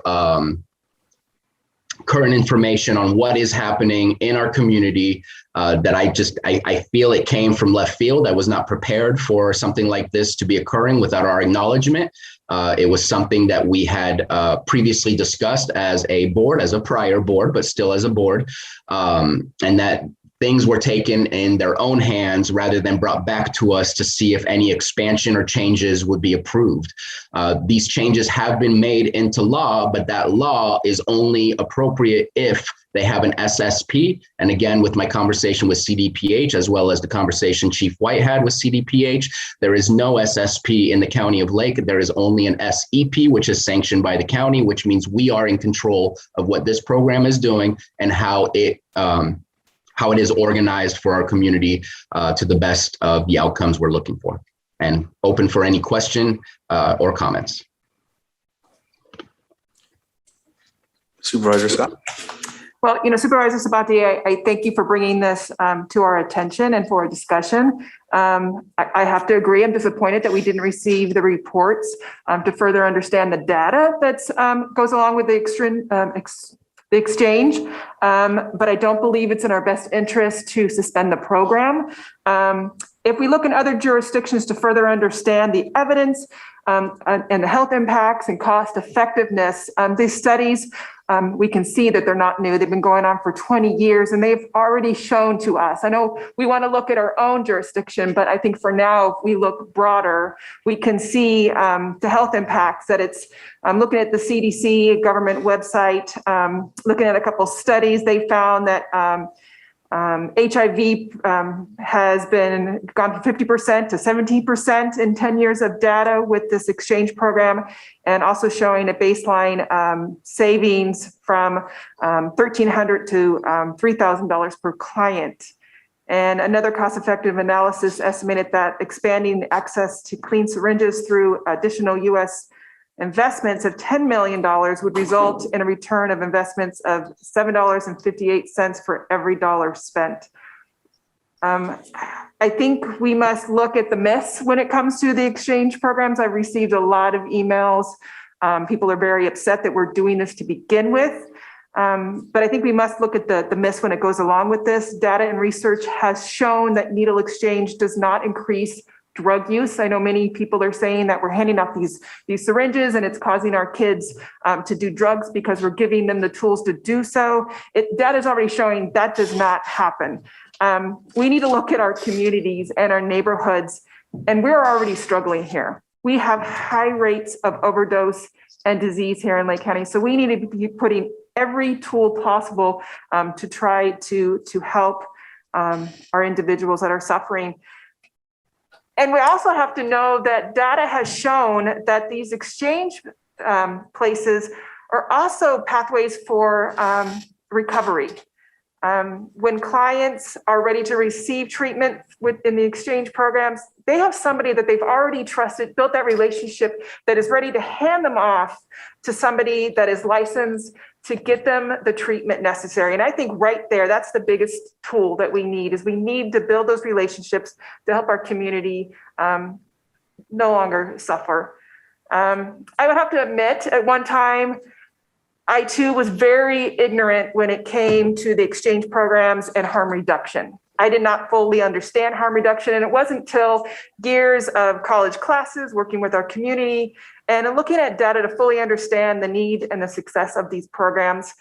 current information on what is happening in our community that I feel it came from left field. I was not prepared for something like this to be occurring without our acknowledgement. It was something that we had previously discussed as a board, as a prior board, but still as a board, and that things were taken in their own hands rather than brought back to us to see if any expansion or changes would be approved. These changes have been made into law, but that law is only appropriate if they have an SSP. And again, with my conversation with CDPH, as well as the conversation Chief White had with CDPH, there is no SSP in the County of Lake. There is only an SEP, which is sanctioned by the county, which means we are in control of what this program is doing and how it is organized for our community to the best of the outcomes we're looking for. And open for any question or comments. Supervisor Scott. Well, Supervisor Sabatier, I thank you for bringing this to our attention and for a discussion. I have to agree, I'm disappointed that we didn't receive the reports to further understand the data that goes along with the exchange, but I don't believe it's in our best interest to suspend the program. If we look in other jurisdictions to further understand the evidence and the health impacts and cost effectiveness, these studies, we can see that they're not new. They've been going on for 20 years and they've already shown to us. I know we want to look at our own jurisdiction, but I think for now, if we look broader, we can see the health impacts that it's looking at the CDC government website, looking at a couple studies, they found that HIV has been gone from 50% to 17% in 10 years of data with this exchange program, and also showing a baseline savings from $1,300 to $3,000 per client. And another cost-effective analysis estimated that expanding access to clean syringes through additional U.S. investments of $10 million would result in a return of investments of $7.58 for every dollar spent. I think we must look at the myths when it comes to the exchange programs. I've received a lot of emails. People are very upset that we're doing this to begin with. But I think we must look at the myths when it goes along with this. Data and research has shown that needle exchange does not increase drug use. I know many people are saying that we're handing out these syringes and it's causing our kids to do drugs because we're giving them the tools to do so. Data is already showing that does not happen. We need to look at our communities and our neighborhoods, and we're already struggling here. We have high rates of overdose and disease here in Lake County. So we need to be putting every tool possible to try to help our individuals that are suffering. And we also have to know that data has shown that these exchange places are also pathways for recovery. When clients are ready to receive treatment within the exchange programs, they have somebody that they've already trusted, built that relationship, that is ready to hand them off to somebody that is licensed to get them the treatment necessary. And I think right there, that's the biggest tool that we need, is we need to build those relationships to help our community no longer suffer. I would have to admit, at one time, I too was very ignorant when it came to the exchange programs and harm reduction. I did not fully understand harm reduction, and it wasn't until years of college classes, working with our community, and looking at data to fully understand the need and the success of these programs.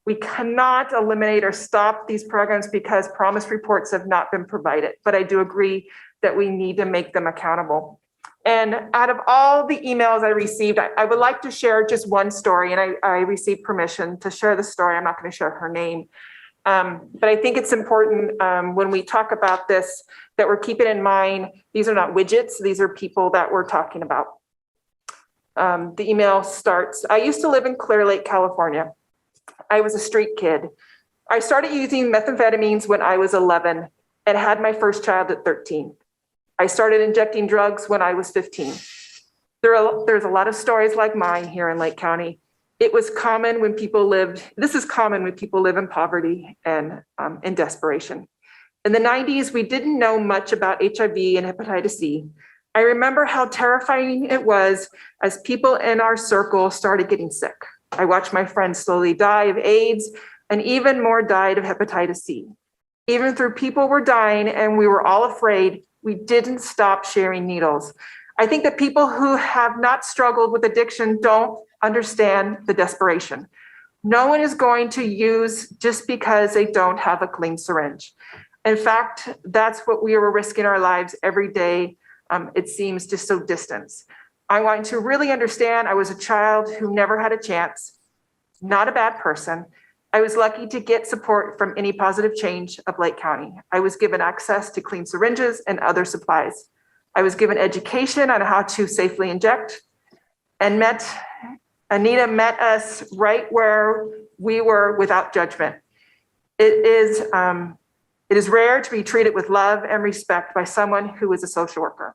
We cannot eliminate or stop these programs because promise reports have not been provided, but I do agree that we need to make them accountable. And out of all the emails I received, I would like to share just one story, and I received permission to share the story. I'm not going to share her name. But I think it's important when we talk about this, that we're keeping in mind, these are not widgets, these are people that we're talking about. The email starts, I used to live in Clear Lake, California. I was a street kid. I started using methamphetamines when I was 11 and had my first child at 13. I started injecting drugs when I was 15. There's a lot of stories like mine here in Lake County. It was common when people lived, this is common when people live in poverty and in desperation. In the 90s, we didn't know much about HIV and hepatitis C. I remember how terrifying it was as people in our circle started getting sick. I watched my friends slowly die of AIDS, and even more died of hepatitis C. Even though people were dying and we were all afraid, we didn't stop sharing needles. I think that people who have not struggled with addiction don't understand the desperation. No one is going to use just because they don't have a clean syringe. In fact, that's what we are risking our lives every day. It seems just so distant. I want to really understand, I was a child who never had a chance, not a bad person. I was lucky to get support from Any Positive Change of Lake County. I was given access to clean syringes and other supplies. I was given education on how to safely inject, and Anita met us right where we were without judgment. It is rare to be treated with love and respect by someone who is a social worker.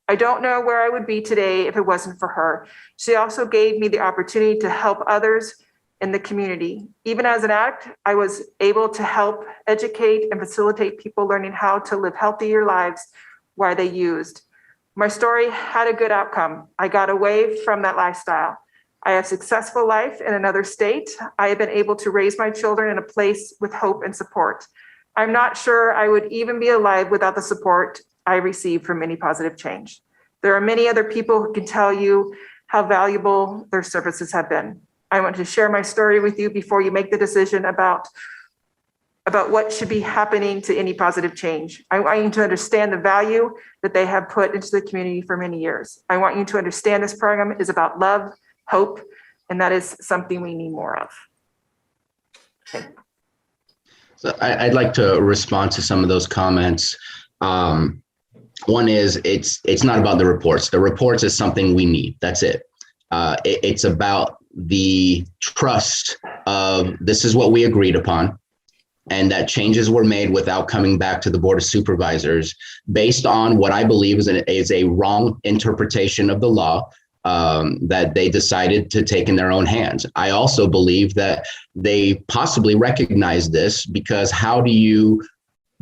I don't know where I would be today if it wasn't for her. She also gave me the opportunity to help others in the community. Even as an addict, I was able to help educate and facilitate people learning how to live healthier lives while they used. My story had a good outcome. I got away from that lifestyle. I have a successful life in another state. I have been able to raise my children in a place with hope and support. I'm not sure I would even be alive without the support I received from Any Positive Change. There are many other people who can tell you how valuable their services have been. I want to share my story with you before you make the decision about what should be happening to Any Positive Change. I want you to understand the value that they have put into the community for many years. I want you to understand this program is about love, hope, and that is something we need more of. Okay. So I'd like to respond to some of those comments. One is it's not about the reports. The reports is something we need. That's it. It's about the trust of this is what we agreed upon, and that changes were made without coming back to the Board of Supervisors based on what I believe is a wrong interpretation of the law that they decided to take in their own hands. I also believe that they possibly recognize this, because how do you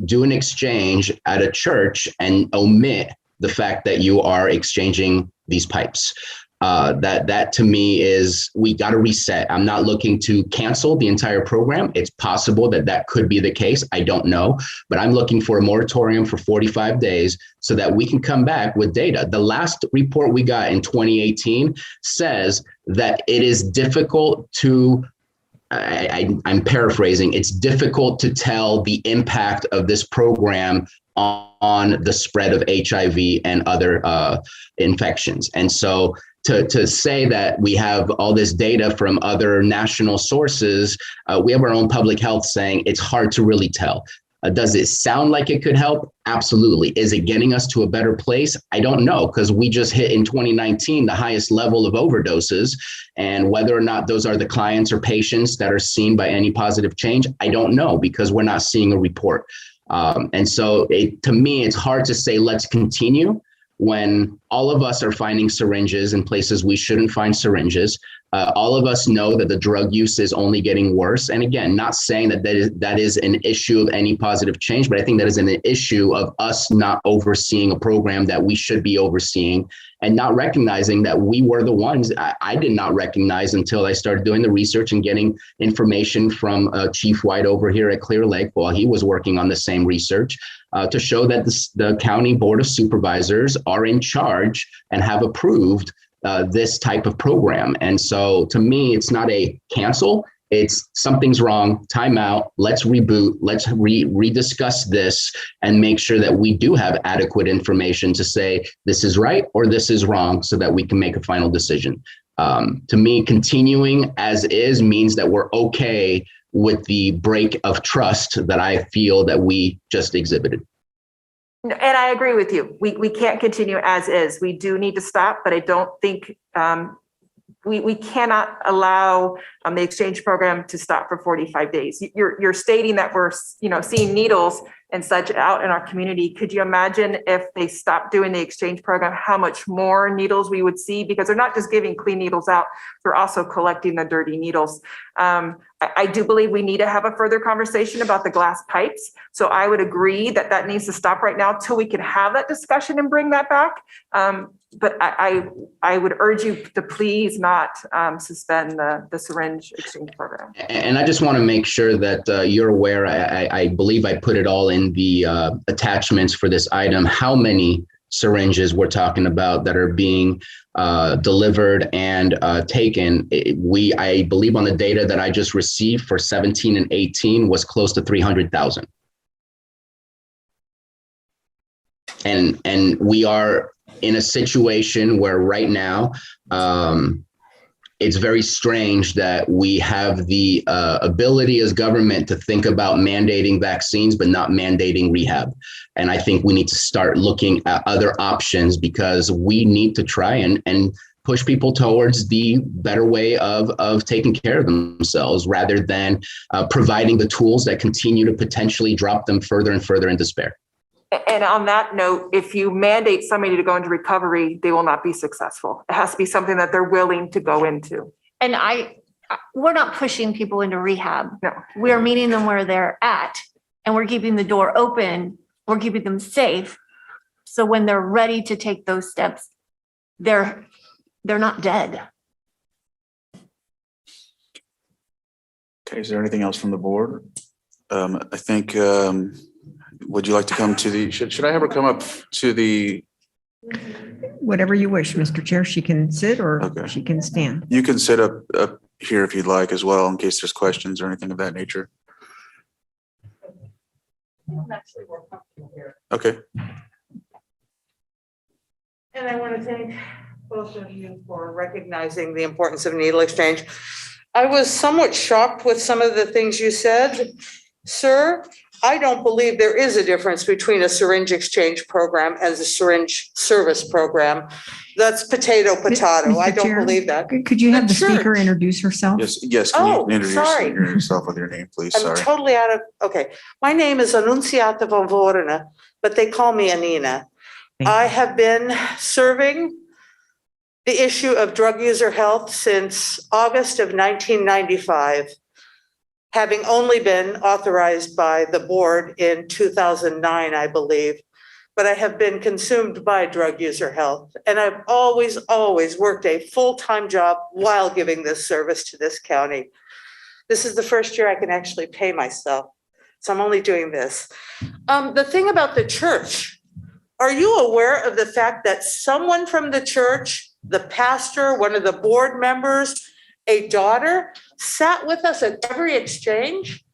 do an exchange at a church and omit the fact that you are exchanging these pipes? That to me is, we got to reset. I'm not looking to cancel the entire program. It's possible that could be the case. I don't know, but I'm looking for a moratorium for 45 days so that we can come back with data. The last report we got in 2018 says that it is difficult to, I'm paraphrasing, it's difficult to tell the impact of this program on the spread of HIV and other infections. And so to say that we have all this data from other national sources, we have our own public health saying it's hard to really tell. Does it sound like it could help? Absolutely. Is it getting us to a better place? I don't know, because we just hit in 2019 the highest level of overdoses, and whether or not those are the clients or patients that are seen by Any Positive Change, I don't know, because we're not seeing a report. And so to me, it's hard to say let's continue when all of us are finding syringes in places we shouldn't find syringes. All of us know that the drug use is only getting worse. And again, not saying that that is an issue of any positive change, but I think that is an issue of us not overseeing a program that we should be overseeing and not recognizing that we were the ones. I did not recognize until I started doing the research and getting information from Chief White over here at Clear Lake while he was working on the same research to show that the County Board of Supervisors are in charge and have approved this type of program. And so to me, it's not a cancel. It's something's wrong, time out, let's reboot, let's rediscuss this and make sure that we do have adequate information to say this is right or this is wrong so that we can make a final decision. To me, continuing as is means that we're okay with the break of trust that I feel that we just exhibited. And I agree with you. We can't continue as is. We do need to stop, but I don't think we cannot allow the exchange program to stop for 45 days. You're stating that we're seeing needles and such out in our community. Could you imagine if they stopped doing the exchange program, how much more needles we would see? Because they're not just giving clean needles out, they're also collecting the dirty needles. I do believe we need to have a further conversation about the glass pipes. So I would agree that needs to stop right now till we can have that discussion and bring that back. But I would urge you to please not suspend the syringe exchange program. And I just want to make sure that you're aware, I believe I put it all in the attachments for this item, how many syringes we're talking about that are being delivered and taken. I believe on the data that I just received for 17 and 18 was close to 300,000. And we are in a situation where right now, it's very strange that we have the ability as government to think about mandating vaccines, but not mandating rehab. And I think we need to start looking at other options because we need to try and push people towards the better way of taking care of themselves rather than providing the tools that continue to potentially drop them further and further in despair. And on that note, if you mandate somebody to go into recovery, they will not be successful. It has to be something that they're willing to go into. And we're not pushing people into rehab. No. We're meeting them where they're at and we're keeping the door open. We're keeping them safe. So when they're ready to take those steps, they're not dead. Okay, is there anything else from the board? I think, would you like to come to the, should I have her come up to the? Whatever you wish, Mr. Chair. She can sit or Okay. she can stand. You can sit up here if you'd like as well, in case there's questions or anything of that nature. Okay. And I want to thank both of you for recognizing the importance of needle exchange. I was somewhat shocked with some of the things you said, sir. I don't believe there is a difference between a syringe exchange program and a syringe service program. That's potato. Mr. I don't Chair, believe that. Could you have the Sure. speaker introduce herself? Yes. Can Oh, you introduce sorry. yourself with your name, please? I'm Sorry. totally out of, okay. My name is Annunziata von Vorna, but they call me Anina. I have been serving the issue of drug user health since August of 1995. Having only been authorized by the board in 2009, I believe, but I have been consumed by drug user health. And I've always worked a full-time job while giving this service to this county. This is the first year I can actually pay myself. So I'm only doing this. The thing about the church, are you aware of the fact that someone from the church, the pastor, one of the board members, a daughter, sat with us at every exchange?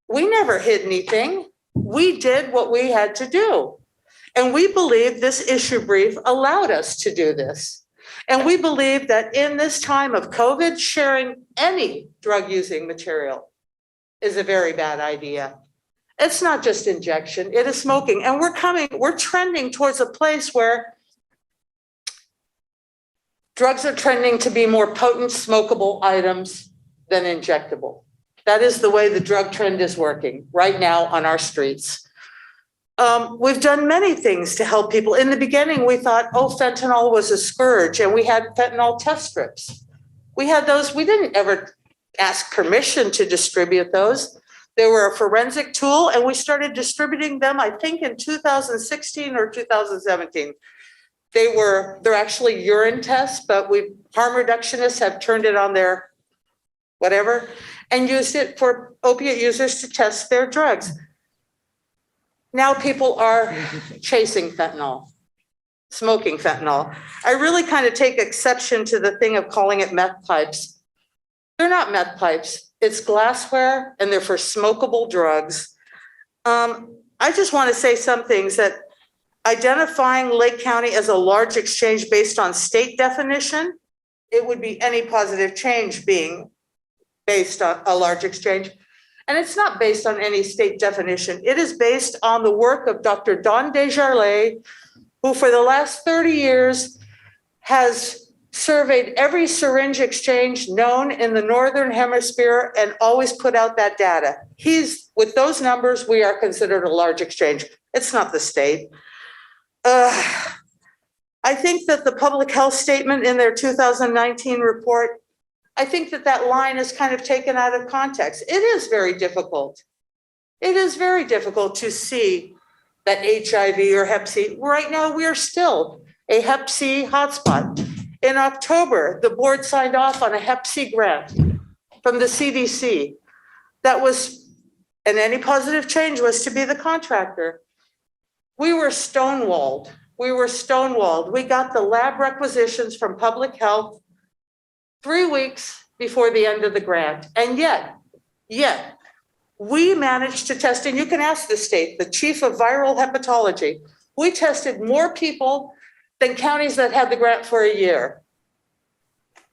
We never hid anything. We did what we had to do. And we believe this issue brief allowed us to do this. And we believe that in this time of COVID, sharing any drug using material is a very bad idea. It's not just injection, it is smoking. And we're trending towards a place where drugs are trending to be more potent smokable items than injectable. That is the way the drug trend is working right now on our streets. We've done many things to help people. In the beginning, we thought, oh, fentanyl was a scourge, and we had fentanyl test strips. We had those. We didn't ever ask permission to distribute those. They were a forensic tool, and we started distributing them, I think, in 2016 or 2017. They're actually urine tests, but harm reductionists have turned it on their whatever and used it for opiate users to test their drugs. Now people are chasing fentanyl, smoking fentanyl. I really kind of take exception to the thing of calling it meth pipes. They're not meth pipes. It's glassware, and they're for smokable drugs. I just want to say some things that identifying Lake County as a large exchange based on state definition, it would be any positive change being based on a large exchange. And it's not based on any state definition. It is based on the work of Dr. Don Desjardins, who for the last 30 years has surveyed every syringe exchange known in the Northern Hemisphere and always put out that data. With those numbers, we are considered a large exchange. It's not the state. I think that the public health statement in their 2019 report, I think that line is kind of taken out of context. It is very difficult. It is very difficult to see that HIV or Hep C. Right now, we are still a Hep C hotspot. In October, the board signed off on a Hep C grant from the CDC. And any positive change was to be the contractor. We were stonewalled. We got the lab requisitions from public health 3 weeks before the end of the grant. And yet, we managed to test, and you can ask the state, the chief of viral hepatology, we tested more people than counties that had the grant for a year.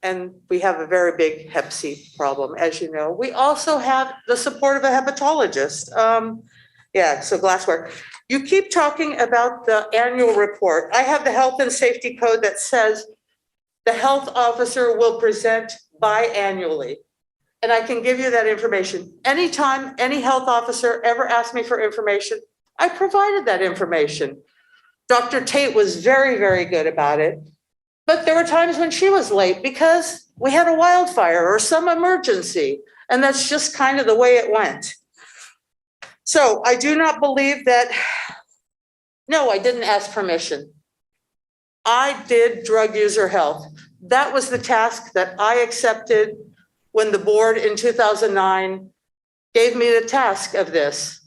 And we have a very big Hep C problem, as you know. We also have the support of a hepatologist. So glassware. You keep talking about the annual report. I have the health and safety code that says the health officer will present biannually. And I can give you that information. Anytime any health officer ever asked me for information, I provided that information. Dr. Tate was very, very good about it. But there were times when she was late because we had a wildfire or some emergency. And that's just kind of the way it went. So I do not believe that, no, I didn't ask permission. I did drug user health. That was the task that I accepted when the board in 2009 gave me the task of this.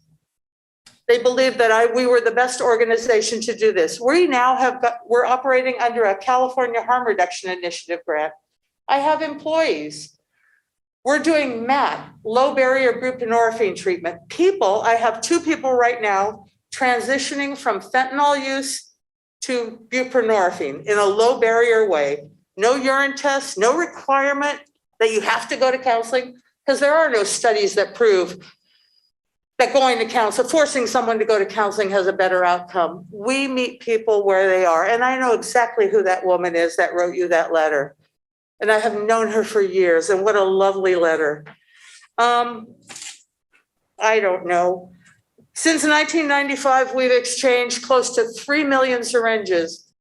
They believed that we were the best organization to do this. We're operating under a California Harm Reduction Initiative grant. I have employees. We're doing MAT, low barrier buprenorphine treatment. I have 2 people right now transitioning from fentanyl use to buprenorphine in a low barrier way. No urine tests, no requirement that you have to go to counseling, because there are no studies that prove that going to counseling, forcing someone to go to counseling has a better outcome. We meet people where they are. And I know exactly who that woman is that wrote you that letter. And I have known her for years, and what a lovely letter. I don't know. Since 1995, we've exchanged close to 3 million syringes,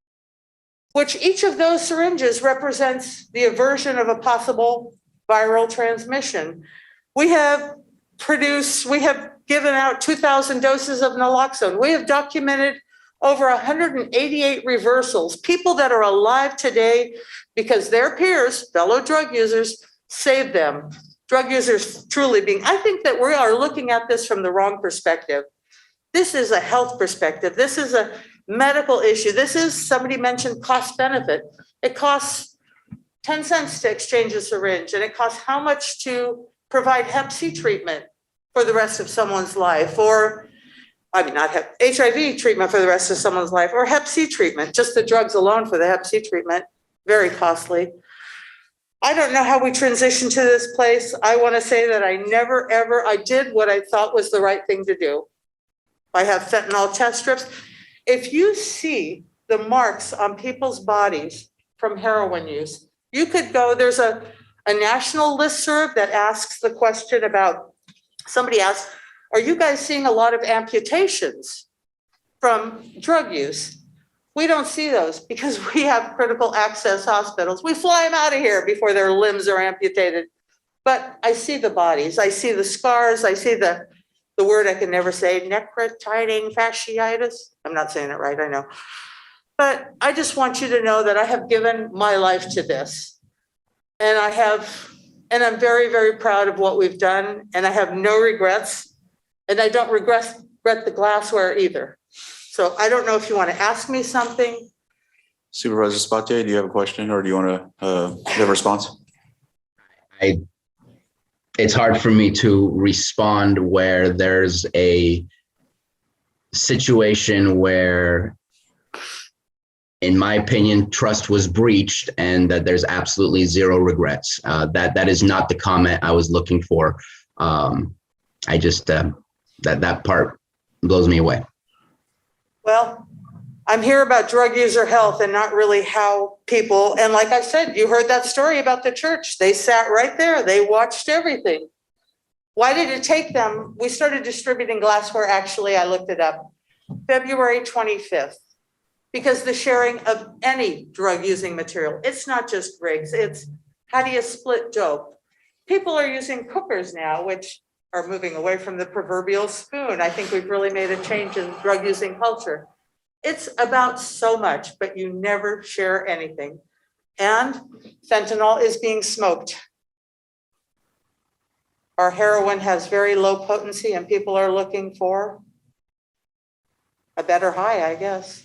which each of those syringes represents the aversion of a possible viral transmission. We have given out 2,000 doses of naloxone. We have documented over 188 reversals, people that are alive today because their peers, fellow drug users, saved them. Drug users truly I think that we are looking at this from the wrong perspective. This is a health perspective. This is a medical issue. Somebody mentioned cost benefit. It costs 10 cents to exchange a syringe, and it costs how much to provide Hep C treatment for the rest of someone's life, not HIV treatment for the rest of someone's life, or Hep C treatment, just the drugs alone for the Hep C treatment, very costly. I don't know how we transitioned to this place. I want to say that I did what I thought was the right thing to do. I have fentanyl test strips. If you see the marks on people's bodies from heroin use, you could go, there's a national listserv that asks the question about, somebody asked, are you guys seeing a lot of amputations? from drug use. We don't see those because we have critical access hospitals. We fly them out of here before their limbs are amputated. But I see the bodies, I see the scars, I see the word I can never say, necrotizing fasciitis. I'm not saying it right, I know. But I just want you to know that I have given my life to this. And I'm very, very proud of what we've done. And I have no regrets. And I don't regret the glassware either. So I don't know if you want to ask me something. Supervisor Sabatier, do you have a question or do you want to give a response? It's hard for me to respond where there's a situation where, in my opinion, trust was breached and that there's absolutely zero regrets. That is not the comment I was looking for. I just, that part blows me away. Well, I'm here about drug user health and not really how people, and like I said, you heard that story about the church. They sat right there. They watched everything. Why did it take them? We started distributing glassware, actually, I looked it up, February 25th, because the sharing of any drug using material, it's not just rigs, it's how do you split dope? People are using cookers now, which are moving away from the proverbial spoon. I think we've really made a change in drug using culture. It's about so much, but you never share anything. And fentanyl is being smoked. Our heroin has very low potency and people are looking for a better high, I guess.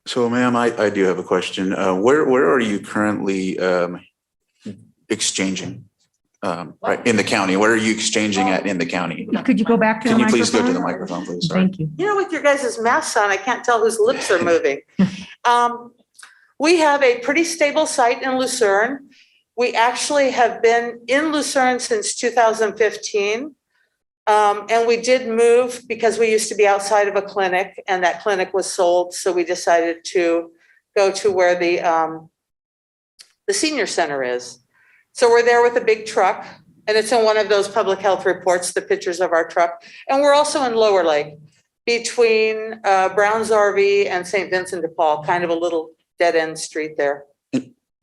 So ma'am, I do have a question. Where are you currently exchanging? Right, in the county, where are you exchanging at in the county? Could you go back to the Can you microphone? please go to the microphone, please? Sorry. Thank you. You know, with your guys' masks on, I can't tell whose lips are moving. We have a pretty stable site in Lucerne. We actually have been in Lucerne since 2015. And we did move because we used to be outside of a clinic and that clinic was sold. So we decided to go to where the senior center is. So we're there with a big truck and it's in one of those public health reports, the pictures of our truck. And we're also in Lower Lake between Brown's RV and St. Vincent de Paul, kind of a little dead end street there.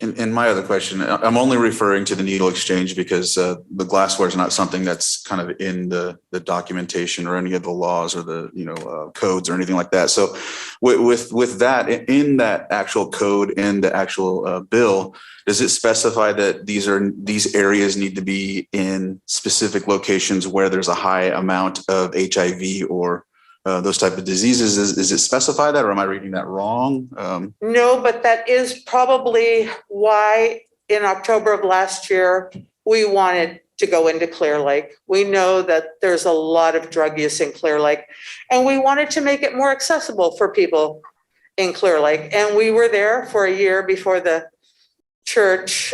And my other question, I'm only referring to the needle exchange because the glassware is not something that's kind of in the documentation or any of the laws or the codes or anything like that. So with that, in that actual code and the actual bill, does it specify that these areas need to be in specific locations where there's a high amount of HIV or those type of diseases? Is it specify that, or am I reading that wrong? No, but that is probably why in October of last year, we wanted to go into Clear Lake. We know that there's a lot of drug use in Clear Lake, and we wanted to make it more accessible for people in Clear Lake. And we were there for a year before the church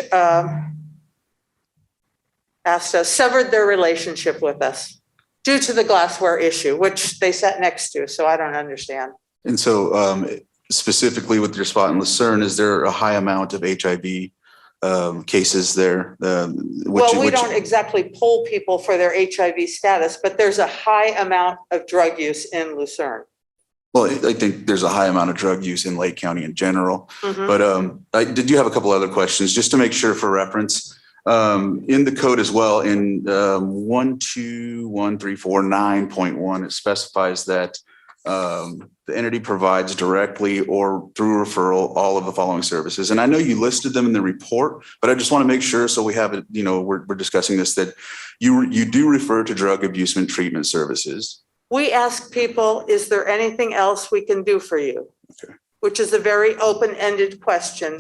severed their relationship with us due to the glassware issue, which they sat next to, so I don't understand. And so specifically with your spot in Lucerne, is there a high amount of HIV cases there? We don't exactly poll people for their HIV status, but there's a high amount of drug use in Lucerne. Well, I think there's a high amount of drug use in Lake County in general. But I did have a couple other questions just to make sure for reference. In the code as well, in 12134.9.1, it specifies that the entity provides directly or through referral all of the following services. And I know you listed them in the report, but I just want to make sure, so we have it, we're discussing this, that you do refer to drug abusement treatment services. We ask people, is there anything else we can do for you? Okay. Which is a very open-ended question.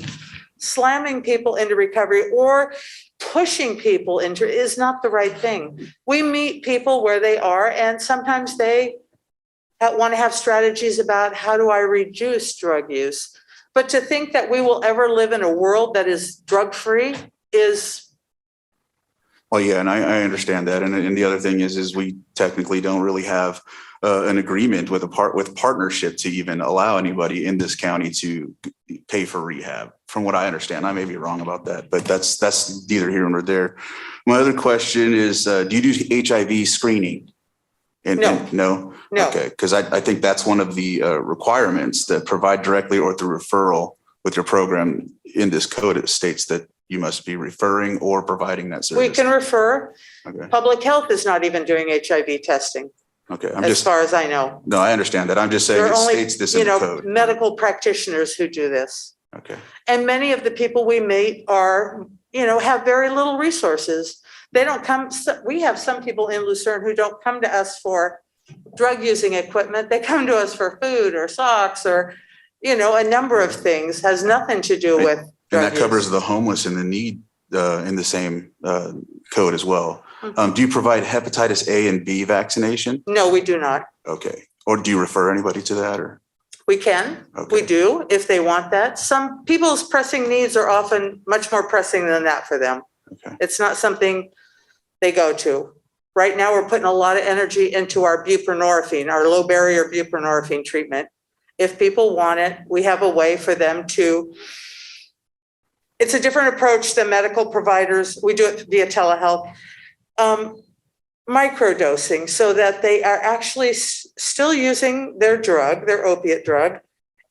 Slamming people into recovery or pushing people into is not the right thing. We meet people where they are, and sometimes they want to have strategies about how do I reduce drug use. But to think that we will ever live in a world that is drug-free is... Well, yeah, and I understand that. And the other thing is we technically don't really have an agreement with partnership to even allow anybody in this county to pay for rehab, from what I understand. I may be wrong about that, but that's neither here nor there. My other question is, do you do HIV screening No. No. Okay, because I think that's one of the requirements that provide directly or through referral with your program in this code. It states that you must be referring or providing that service. We can refer. Okay. Public health is not even doing HIV testing, Okay. as far as I know. No, I understand that. I'm just saying There are it only, states this in the code. medical practitioners who do this. Okay. And many of the people we meet are, have very little resources. They don't come, we have some people in Lucerne who don't come to us for drug using equipment. They come to us for food or socks or, a number of things, has nothing to do with And drug that covers use. the homeless and the need in the same code as well. Do you provide hepatitis A and B vaccination? No, we do not. Okay. Or do you refer anybody to that or? We can, we do, if they want that. Some people's pressing needs are often much more pressing than that for them. Okay. It's not something they go to. Right now, we're putting a lot of energy into our buprenorphine, our low barrier buprenorphine treatment. If people want it, we have a way for them to. It's a different approach than medical providers. We do it via telehealth. Microdosing, so that they are actually still using their drug, their opiate drug,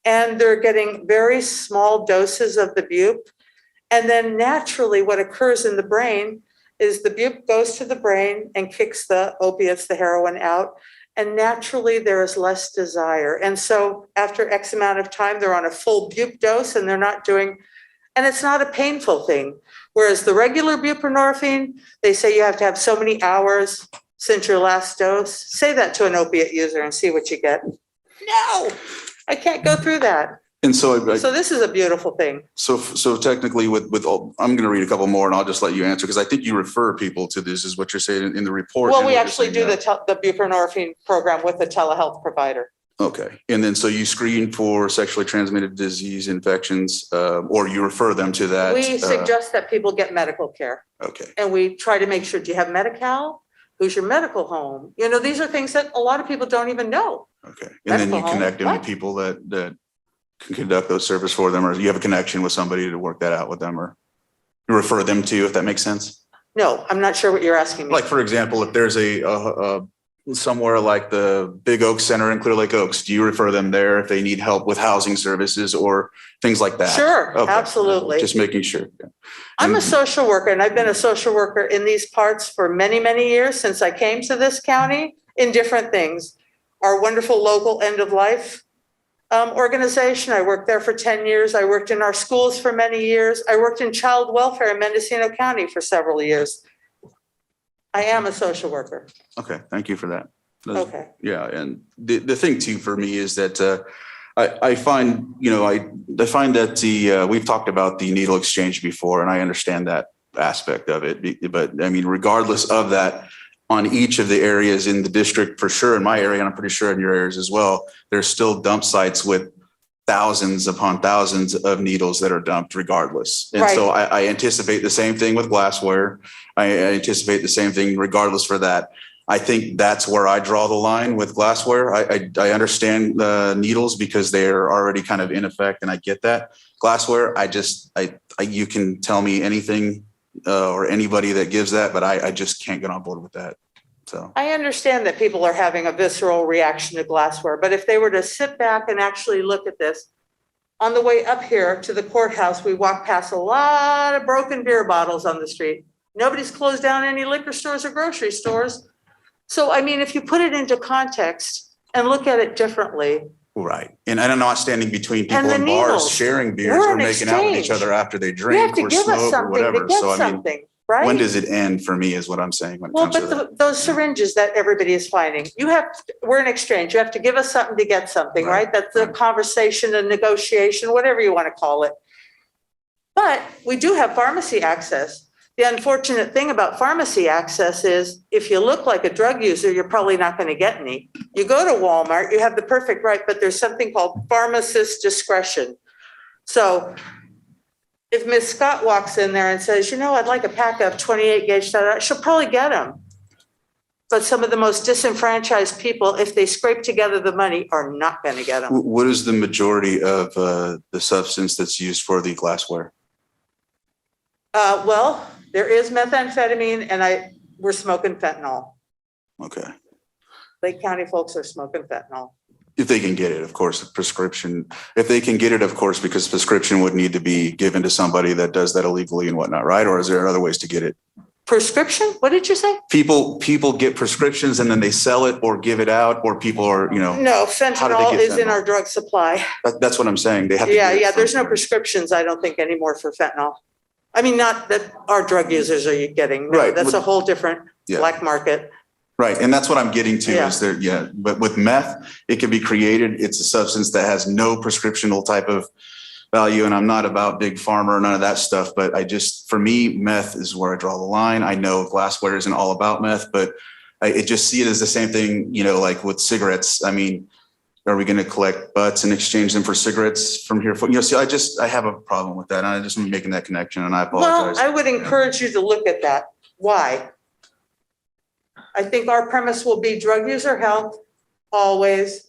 and they're getting very small doses of the bupe. And then naturally what occurs in the brain is the bupe goes to the brain and kicks the opiates, the heroin out. And naturally there is less desire. And so after X amount of time, they're on a full bupe dose and they're not doing, and it's not a painful thing. Whereas the regular buprenorphine, they say you have to have so many hours since your last dose. Say that to an opiate user and see what you get. No, I can't go through that. And so, So this is a beautiful thing. so technically with all, I'm going to read a couple more and I'll just let you answer because I think you refer people to this is what you're saying in the report. Well, and we what you're actually saying do now. the buprenorphine program with a telehealth provider. Okay. And then, so you screen for sexually transmitted disease infections, or you refer them to that? We suggest that people get medical care. Okay. And we try to make sure, do you have Medi-Cal? Who's your medical home? These are things that a lot of people don't even know. Okay. And then you Medical home, connect them what? with people that can conduct those services for them, or you have a connection with somebody to work that out with them, or you refer them to you, if that makes sense? No, I'm not sure what you're asking me. Like, for example, if there's a somewhere like the Big Oak Center in Clear Lake Oaks, do you refer them there if they need help with housing services or things like that? Sure, Okay. absolutely. Just making sure. I'm a social worker and I've been a social worker in these parts for many, many years since I came to this county in different things. Our wonderful local end of life organization, I worked there for 10 years. I worked in our schools for many years. I worked in child welfare in Mendocino County for several years. I am a social worker. Okay, thank you for that. Okay. Yeah, and the thing too for me is that I find, I find that we've talked about the needle exchange before, and I understand that aspect of it. But I mean, regardless of that, on each of the areas in the district, for sure, in my area, and I'm pretty sure in your areas as well, there's still dump sites with thousands upon thousands of needles that are dumped regardless. And so I anticipate the same thing with glassware. I anticipate the same thing regardless for that. I think that's where I draw the line with glassware. I understand the needles because they're already kind of in effect, and I get that. Glassware, you can tell me anything or anybody that gives that, but I just can't get on board with that. So I understand that people are having a visceral reaction to glassware, but if they were to sit back and actually look at this, on the way up here to the courthouse, we walk past a lot of broken beer bottles on the street. Nobody's closed down any liquor stores or grocery stores. So, I mean, if you put it into context and look at it differently. right. And I'm not standing between people And the in bars needles. sharing beers We're or in making out with each exchange. other after they You have drink to or give us smoke or something to whatever. get So I mean, something, right? when does it end for me is what I'm saying when it Well, comes to that. but those syringes that everybody is finding, we're in exchange. You have to give us something to get something, right? That's a conversation, a negotiation, whatever you want to call it. But we do have pharmacy access. The unfortunate thing about pharmacy access is if you look like a drug user, you're probably not going to get any. You go to Walmart, you have the perfect right, but there's something called pharmacist discretion. So if Ms. Scott walks in there and says, I'd like a pack of 28 gauge, she'll probably get them. But some of the most disenfranchised people, if they scrape together the money, are not going to get them. What is the majority of the substance that's used for the glassware? Well, there is methamphetamine and we're smoking fentanyl. Okay. Lake County folks are smoking fentanyl. If they can get it, of course, a prescription, if they can get it, of course, because prescription would need to be given to somebody that does that illegally and whatnot, right? Or is there other ways to get it? Prescription? What did you say? People get prescriptions and then they sell it or give it out, or people are, No, how do they fentanyl get is in fentanyl? our drug supply. That's what I'm saying. They have to Yeah, get it yeah, from- there's no prescriptions, I don't think anymore for fentanyl. I mean, not that our drug users are getting, no, Right. that's a whole different Yeah. black market. Right, and that's what I'm getting to Yeah. is there, yeah, but with meth, it can be created. It's a substance that has no prescriptional type of value, and I'm not about big pharma or none of that stuff, but for me, meth is where I draw the line. I know glassware isn't all about meth, but I just see it as the same thing, like with cigarettes. I mean, are we going to collect butts and exchange them for cigarettes from here? I have a problem with that, and I just am making that connection, and I apologize. Well, I would encourage you to look at that. Why? I think our premise will be drug user health always,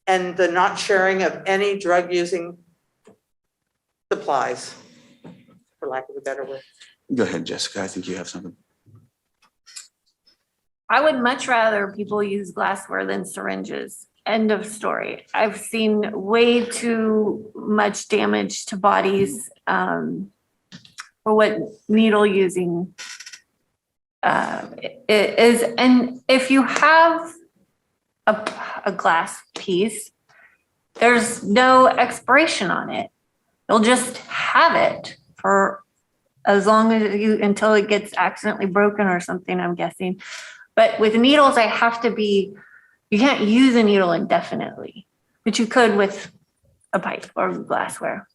and the not sharing of any drug using supplies, for lack of a better word. Go ahead, Jessica. I think you have something. I would much rather people use glassware than syringes. End of story. I've seen way too much damage to bodies for what needle using is. And if you have a glass piece, there's no expiration on it. You'll just have it for as long as until it gets accidentally broken or something, I'm guessing. But with needles, you can't use a needle indefinitely, but you could with a pipe or glassware.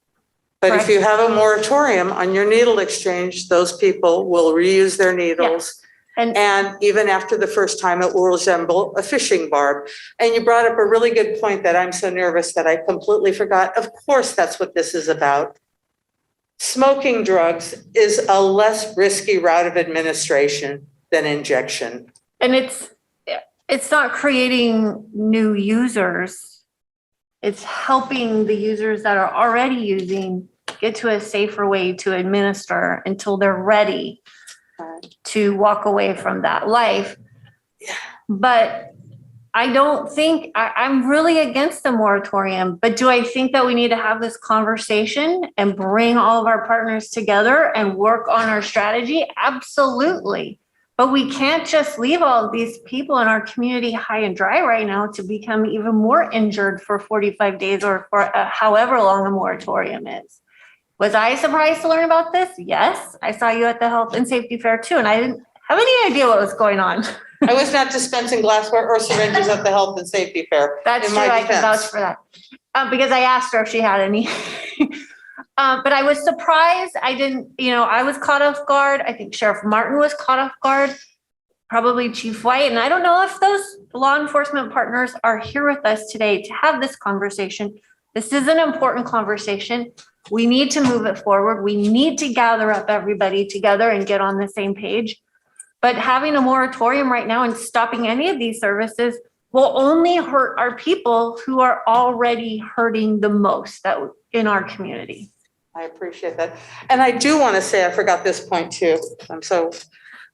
But Correct. if you have a moratorium on your needle exchange, those people will reuse their needles. And even after the first time, it will resemble a fishing barb. And you brought up a really good point that I'm so nervous that I completely forgot. Of course, that's what this is about. Smoking drugs is a less risky route of administration than injection. And it's not creating new users. It's helping the users that are already using get to a safer way to administer until they're ready to walk away from that life. But I don't think, I'm really against the moratorium, but do I think that we need to have this conversation and bring all of our partners together and work on our strategy? Absolutely. But we can't just leave all of these people in our community high and dry right now to become even more injured for 45 days or for however long the moratorium is. Was I surprised to learn about this? Yes. I saw you at the Health and Safety Fair too, and I didn't have any idea what was going on. I was not dispensing glassware or syringes at the Health and Safety Fair. That's true, I can vouch for that. Because I asked her if she had any. But I was surprised. I didn't, I was caught off guard. I think Sheriff Martin was caught off guard, probably Chief White. And I don't know if those law enforcement partners are here with us today to have this conversation. This is an important conversation. We need to move it forward. We need to gather up everybody together and get on the same page. But having a moratorium right now and stopping any of these services will only hurt our people who are already hurting the most in our community. I appreciate that. And I do want to say, I forgot this point too.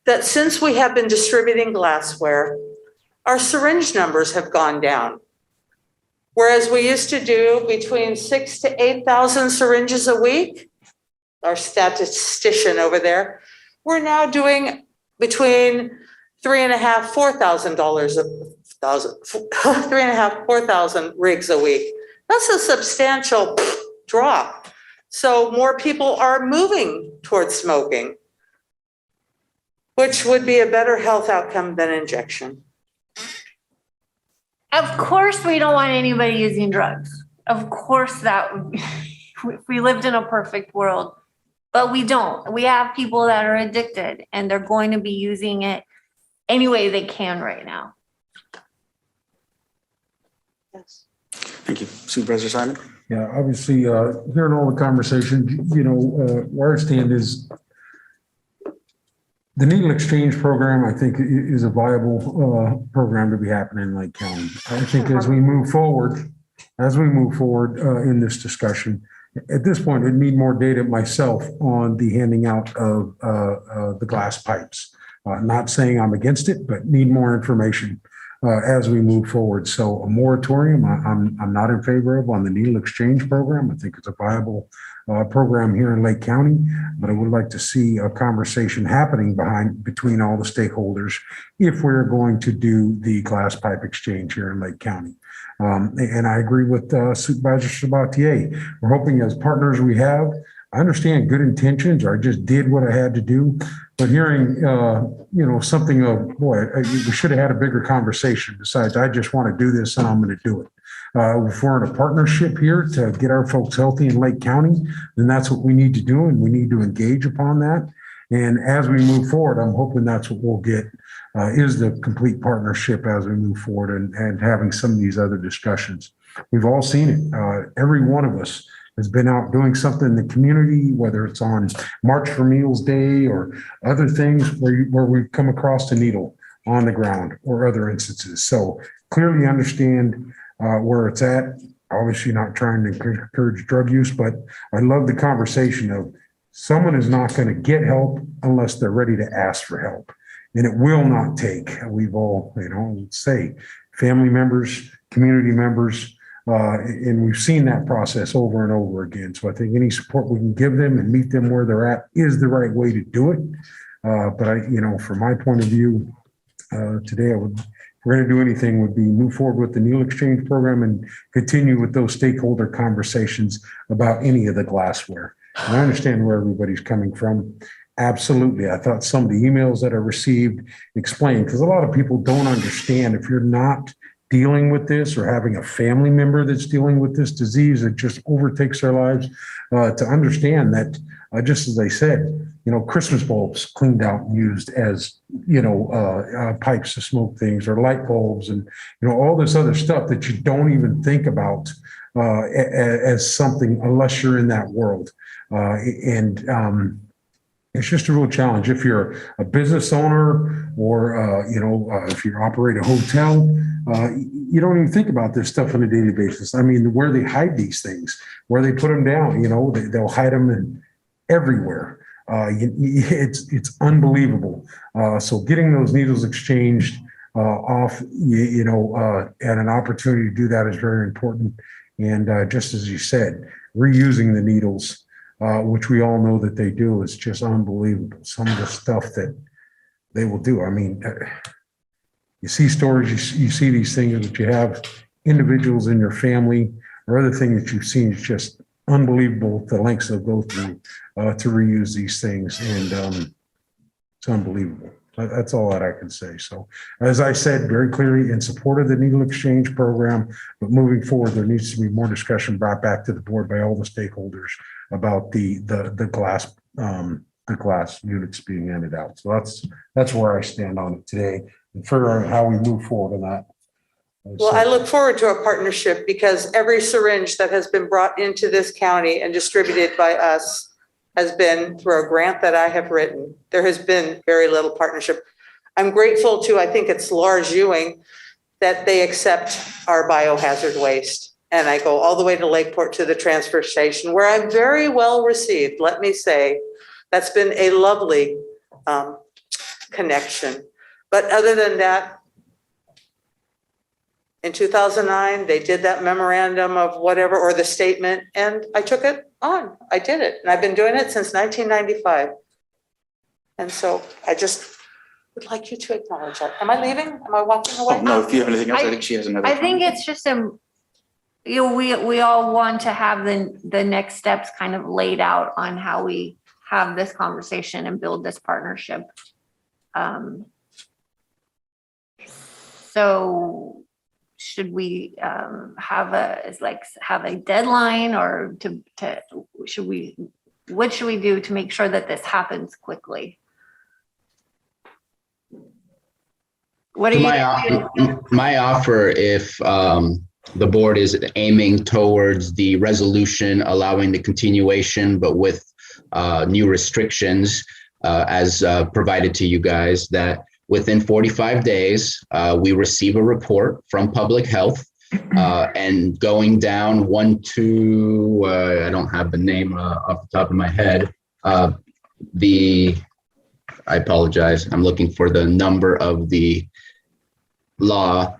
That since we have been distributing glassware, our syringe numbers have gone down. Whereas we used to do between 6,000 to 8,000 syringes a week, our statistician over there, we're now doing between $3,500 to $4,000 rigs a week. That's a substantial drop. So more people are moving towards smoking, which would be a better health outcome than injection. Of course, we don't want anybody using drugs. Of course, that if we lived in a perfect world, but we don't. We have people that are addicted and they're going to be using it any way they can right now. Yes. Thank you. Supervisor Simon? Yeah, obviously, hearing all the conversation, where I stand is the needle exchange program, I think, is a viable program to be happening in Lake County. I think as we move forward in this discussion, at this point, I'd need more data myself on the handing out of the glass pipes. Not saying I'm against it, but need more information as we move forward. So a moratorium, I'm not in favor of on the needle exchange program. I think it's a viable program here in Lake County, but I would like to see a conversation happening between all the stakeholders if we're going to do the glass pipe exchange here in Lake County. And I agree with Supervisor Sabatier. We're hoping as partners we have, I understand good intentions, or I just did what I had to do, but hearing, something of, boy, we should have had a bigger conversation besides, I just want to do this and I'm going to do it. If we're in a partnership here to get our folks healthy in Lake County, then that's what we need to do, and we need to engage upon that. And as we move forward, I'm hoping that's what we'll get, is the complete partnership as we move forward and having some of these other discussions. We've all seen it. Every one of us has been out doing something in the community, whether it's on March for Meals Day or other things where we've come across a needle on the ground or other instances. So clearly understand where it's at. Obviously not trying to encourage drug use, but I love the conversation of someone is not going to get help unless they're ready to ask for help. And it will not take, we've all, say family members, community members, and we've seen that process over and over again. So I think any support we can give them and meet them where they're at is the right way to do it. But from my point of view, today, if we're going to do anything, would be move forward with the needle exchange program and continue with those stakeholder conversations about any of the glassware. And I understand where everybody's coming from. Absolutely. I thought some of the emails that I received explained, because a lot of people don't understand if you're not dealing with this or having a family member that's dealing with this disease that just overtakes their lives, to understand that, just as I said, Christmas bulbs cleaned out and used as, pipes to smoke things, or light bulbs, and, all this other stuff that you don't even think about as something unless you're in that world. It's just a real challenge. If you're a business owner or, if you operate a hotel, you don't even think about this stuff on a daily basis. I mean, where they hide these things, where they put them down, they'll hide them everywhere. It's unbelievable. So getting those needles exchanged off, and an opportunity to do that is very important. And just as you said, reusing the needles, which we all know that they do, is just unbelievable. Some of the stuff that they will do. I mean, you see stories, you see these things that you have individuals in your family or other things that you've seen. It's just unbelievable the lengths they'll go through to reuse these things. And it's unbelievable. That's all that I can say. So as I said very clearly, in support of the needle exchange program, but moving forward, there needs to be more discussion brought back to the board by all the stakeholders about the glass units being handed out. So that's where I stand on it today, and figure out how we move forward on that. Well, I look forward to a partnership, because every syringe that has been brought into this county and distributed by us has been through a grant that I have written. There has been very little partnership. I'm grateful to, I think it's Lars Ewing, that they accept our biohazard waste. And I go all the way to Lakeport to the transfer station, where I'm very well received. Let me say, that's been a lovely connection. But other than that, in 2009, they did that memorandum of whatever, or the statement, and I took it on. I did it, and I've been doing it since 1995. And so I just would like you to acknowledge that. Am I leaving? Am I walking away? Oh, no, if you have anything else, I think she has another. I think it's just we all want to have the next steps kind of laid out on how we have this conversation and build this partnership. So should we have a deadline, or what should we do to make sure that this happens quickly? What are my offer, if the board is aiming towards the resolution allowing the continuation, but with new restrictions as provided to you guys, that within 45 days, we receive a report from public health, and going down I don't have the name off the top of my head. I apologize. I'm looking for the number of the law,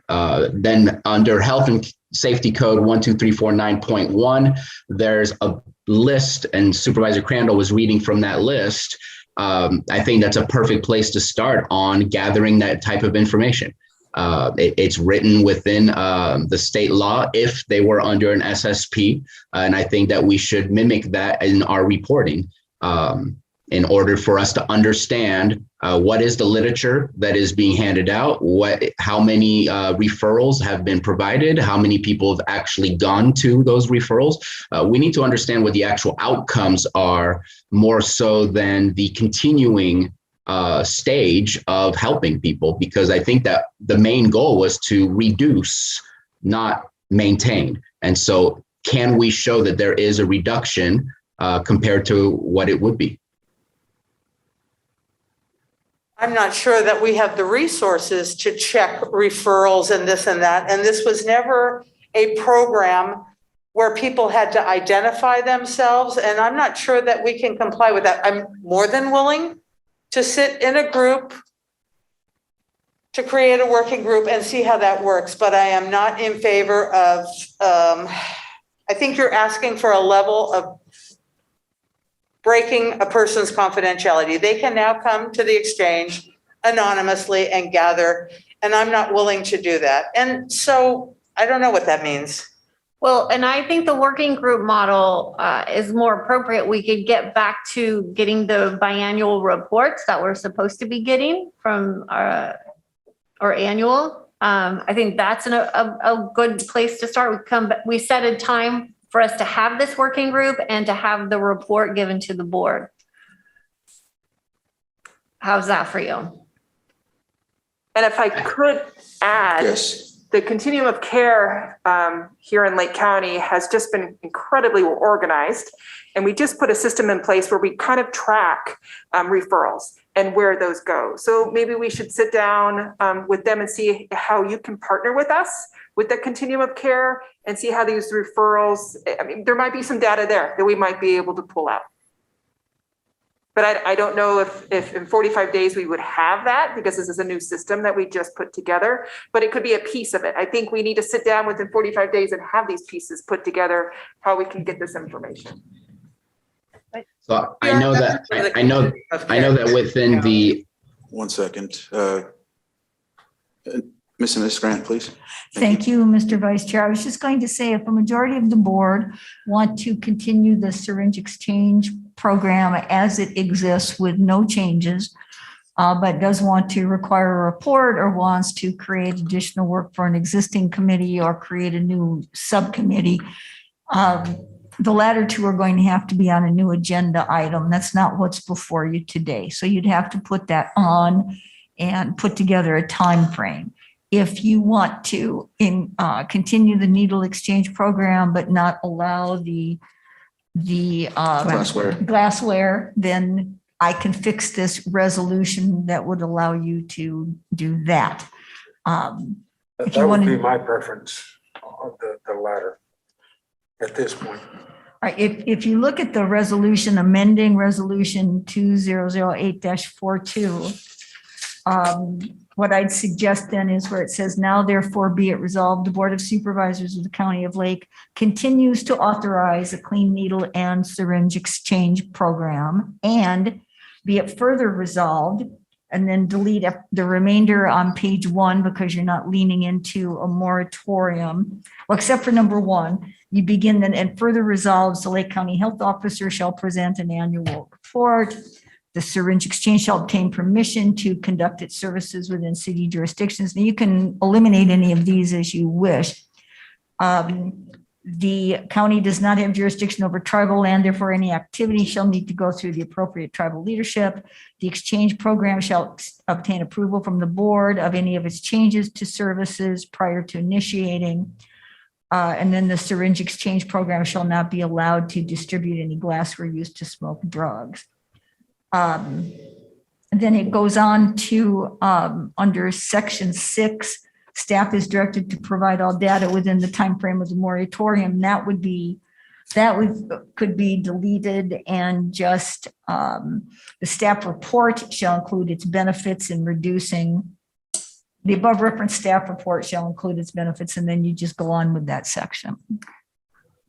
then under Health and Safety Code 12349.1, there's a list, and Supervisor Crandall was reading from that list. I think that's a perfect place to start on gathering that type of information. It's written within the state law if they were under an SSP, and I think that we should mimic that in our reporting in order for us to understand what is the literature that is being handed out, how many referrals have been provided, how many people have actually gone to those referrals. We need to understand what the actual outcomes are, more so than the continuing stage of helping people, because I think that the main goal was to reduce, not maintain. And so can we show that there is a reduction compared to what it would be? I'm not sure that we have the resources to check referrals and this and that. And this was never a program where people had to identify themselves. And I'm not sure that we can comply with that. I'm more than willing to sit in a group, to create a working group and see how that works. But I am not in favor of, I think you're asking for a level of breaking a person's confidentiality. They can now come to the exchange anonymously and gather, and I'm not willing to do that. And so I don't know what that means. Well, and I think the working group model is more appropriate. We could get back to getting the biannual reports that we're supposed to be getting from our annual. I think that's a good place to start. We set a time for us to have this working group and to have the report given to the board. How's that for you? And if I could add, Yes. the continuum of care here in Lake County has just been incredibly well organized. And we just put a system in place where we kind of track referrals and where those go. So maybe we should sit down with them and see how you can partner with us with the continuum of care and see how these referrals, I mean, there might be some data there that we might be able to pull out. But I don't know if in 45 days we would have that, because this is a new system that we just put together, but it could be a piece of it. I think we need to sit down within 45 days and have these pieces put together, how we can get this information. So I know that within the. 1 second. Ms. Grant, please. Thank you, Mr. Vice Chair. I was just going to say, if a majority of the board want to continue the syringe exchange program as it exists with no changes, but does want to require a report or wants to create additional work for an existing committee or create a new subcommittee, the latter two are going to have to be on a new agenda item. That's not what's before you today. So you'd have to put that on and put together a time frame. If you want to continue the needle exchange program, but not allow the glassware, then I can fix this resolution that would allow you to do that. That would be my preference of the latter at this point. All right, if you look at the resolution, amending resolution 2008-42, what I'd suggest then is where it says, now therefore be it resolved, the Board of Supervisors of the County of Lake continues to authorize a clean needle and syringe exchange program, and be it further resolved, and then delete the remainder on page 1 because you're not leaning into a moratorium. Well, except for number 1, you begin then, and further resolves, the Lake County Health Officer shall present an annual report. The syringe exchange shall obtain permission to conduct its services within city jurisdictions. And you can eliminate any of these as you wish. The county does not have jurisdiction over tribal land, therefore any activity shall need to go through the appropriate tribal leadership. The exchange program shall obtain approval from the board of any of its changes to services prior to initiating. And then the syringe exchange program shall not be allowed to distribute any glassware used to smoke drugs. And then it goes on to under section 6, staff is directed to provide all data within the time frame of the moratorium. Could be deleted, and just the staff report shall include its benefits in reducing the above referenced staff report shall include its benefits, and then you just go on with that section.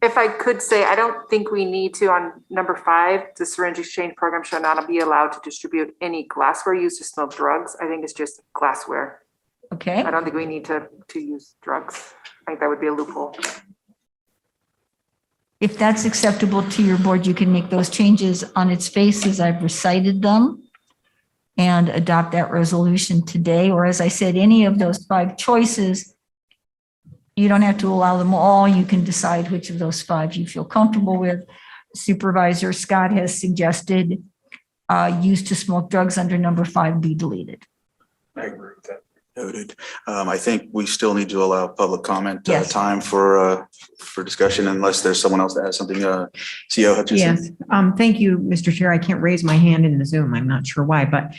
If I could say, I don't think we need to, on number 5, the syringe exchange program shall not be allowed to distribute any glassware used to smoke drugs. I think it's just glassware. Okay. I don't think we need to use drugs. I think that would be a loophole. If that's acceptable to your board, you can make those changes on its face as I've recited them and adopt that resolution today. Or as I said, any of those 5 choices, you don't have to allow them all. You can decide which of those 5 you feel comfortable with. Supervisor Scott has suggested used to smoke drugs under number 5 be deleted. I agree with that. Noted. I think we still need to allow public comment Yes. time for discussion unless there's someone else that has something. CO Hutchinson. Yes, thank you, Mr. Chair. I can't raise my hand in the Zoom. I'm not sure why, but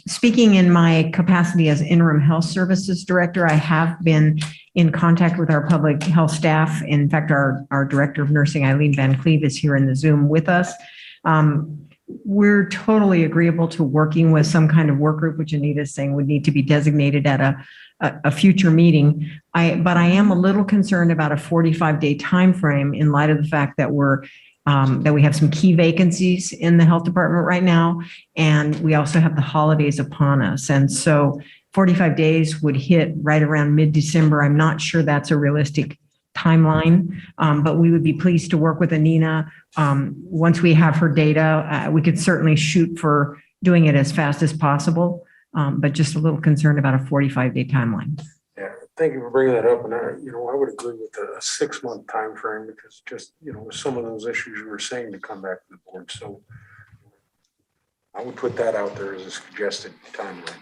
speaking in my capacity as interim health services director, I have been in contact with our public health staff. In fact, our director of nursing, Eileen Van Cleve, is here in the Zoom with us. We're totally agreeable to working with some kind of work group, which Anita is saying would need to be designated at a future meeting. But I am a little concerned about a 45-day timeframe in light of the fact that that we have some key vacancies in the health department right now, and we also have the holidays upon us. And so 45 days would hit right around mid-December. I'm not sure that's a realistic timeline, but we would be pleased to work with Anina. Once we have her data, we could certainly shoot for doing it as fast as possible, but just a little concerned about a 45-day timeline. Yeah, thank you for bringing that up. And I would agree with a 6-month time frame because just, with some of those issues you were saying to come back to the board. So I would put that out there as a suggested timeline.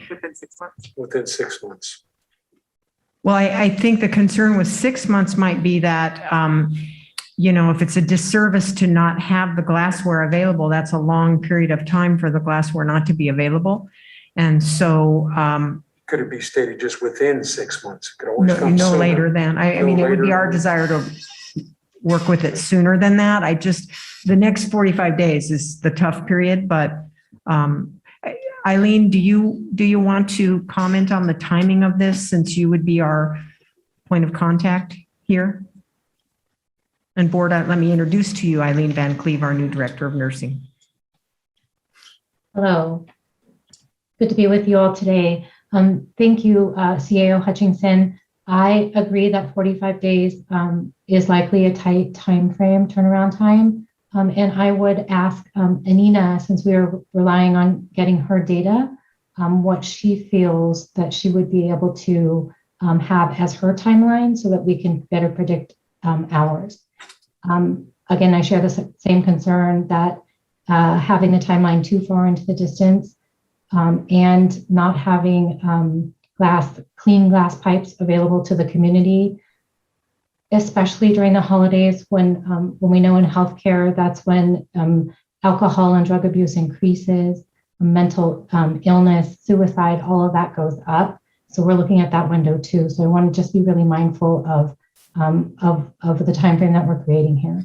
Within 6 months. Within 6 months. Well, I think the concern with 6 months might be that, if it's a disservice to not have the glassware available, that's a long period of time for the glassware not to be available. And so. Could it be stated just within 6 months? It could always come No sooner. later than, I mean, it would be our desire to work with it sooner than that. The next 45 days is the tough period, but Eileen, do you want to comment on the timing of this since you would be our point of contact here? And board, let me introduce to you Eileen Van Cleve, our new director of nursing. Hello. Good to be with you all today. Thank you, CAO Hutchinson. I agree that 45 days is likely a tight turnaround time. And I would ask Anina, since we are relying on getting her data, what she feels that she would be able to have as her timeline so that we can better predict ours. Again, I share the same concern that having the timeline too far into the distance and not having clean glass pipes available to the community, especially during the holidays when we know in healthcare, that's when alcohol and drug abuse increases, mental illness, suicide, all of that goes up. So we're looking at that window too. So I want to just be really mindful of the time frame that we're creating here.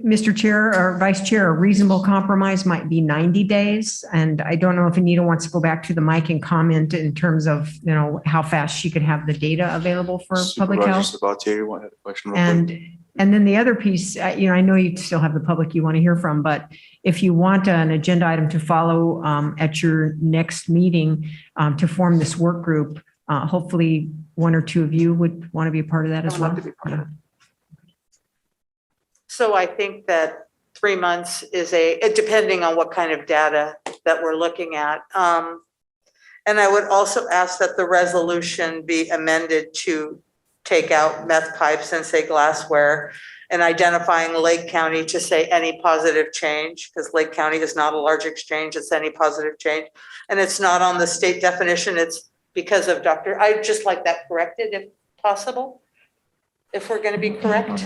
Mr. Chair or Vice Chair, a reasonable compromise might be 90 days. And I don't know if Anita wants to go back to the mic and comment in terms of, how fast she could have the data available for public health. Supervisor Sabatier, had a question real quick. And then the other piece, I know you still have the public you want to hear from, but if you want an agenda item to follow at your next meeting to form this work group, hopefully 1 or 2 of you would want to be a part of that as well. So I think that 3 months is depending on what kind of data that we're looking at. And I would also ask that the resolution be amended to take out meth pipes and say glassware, and identifying Lake County to say any positive change, because Lake County is not a large exchange, it's any positive change. And it's not on the state definition, it's because of I'd just like that corrected if possible, if we're going to be correct.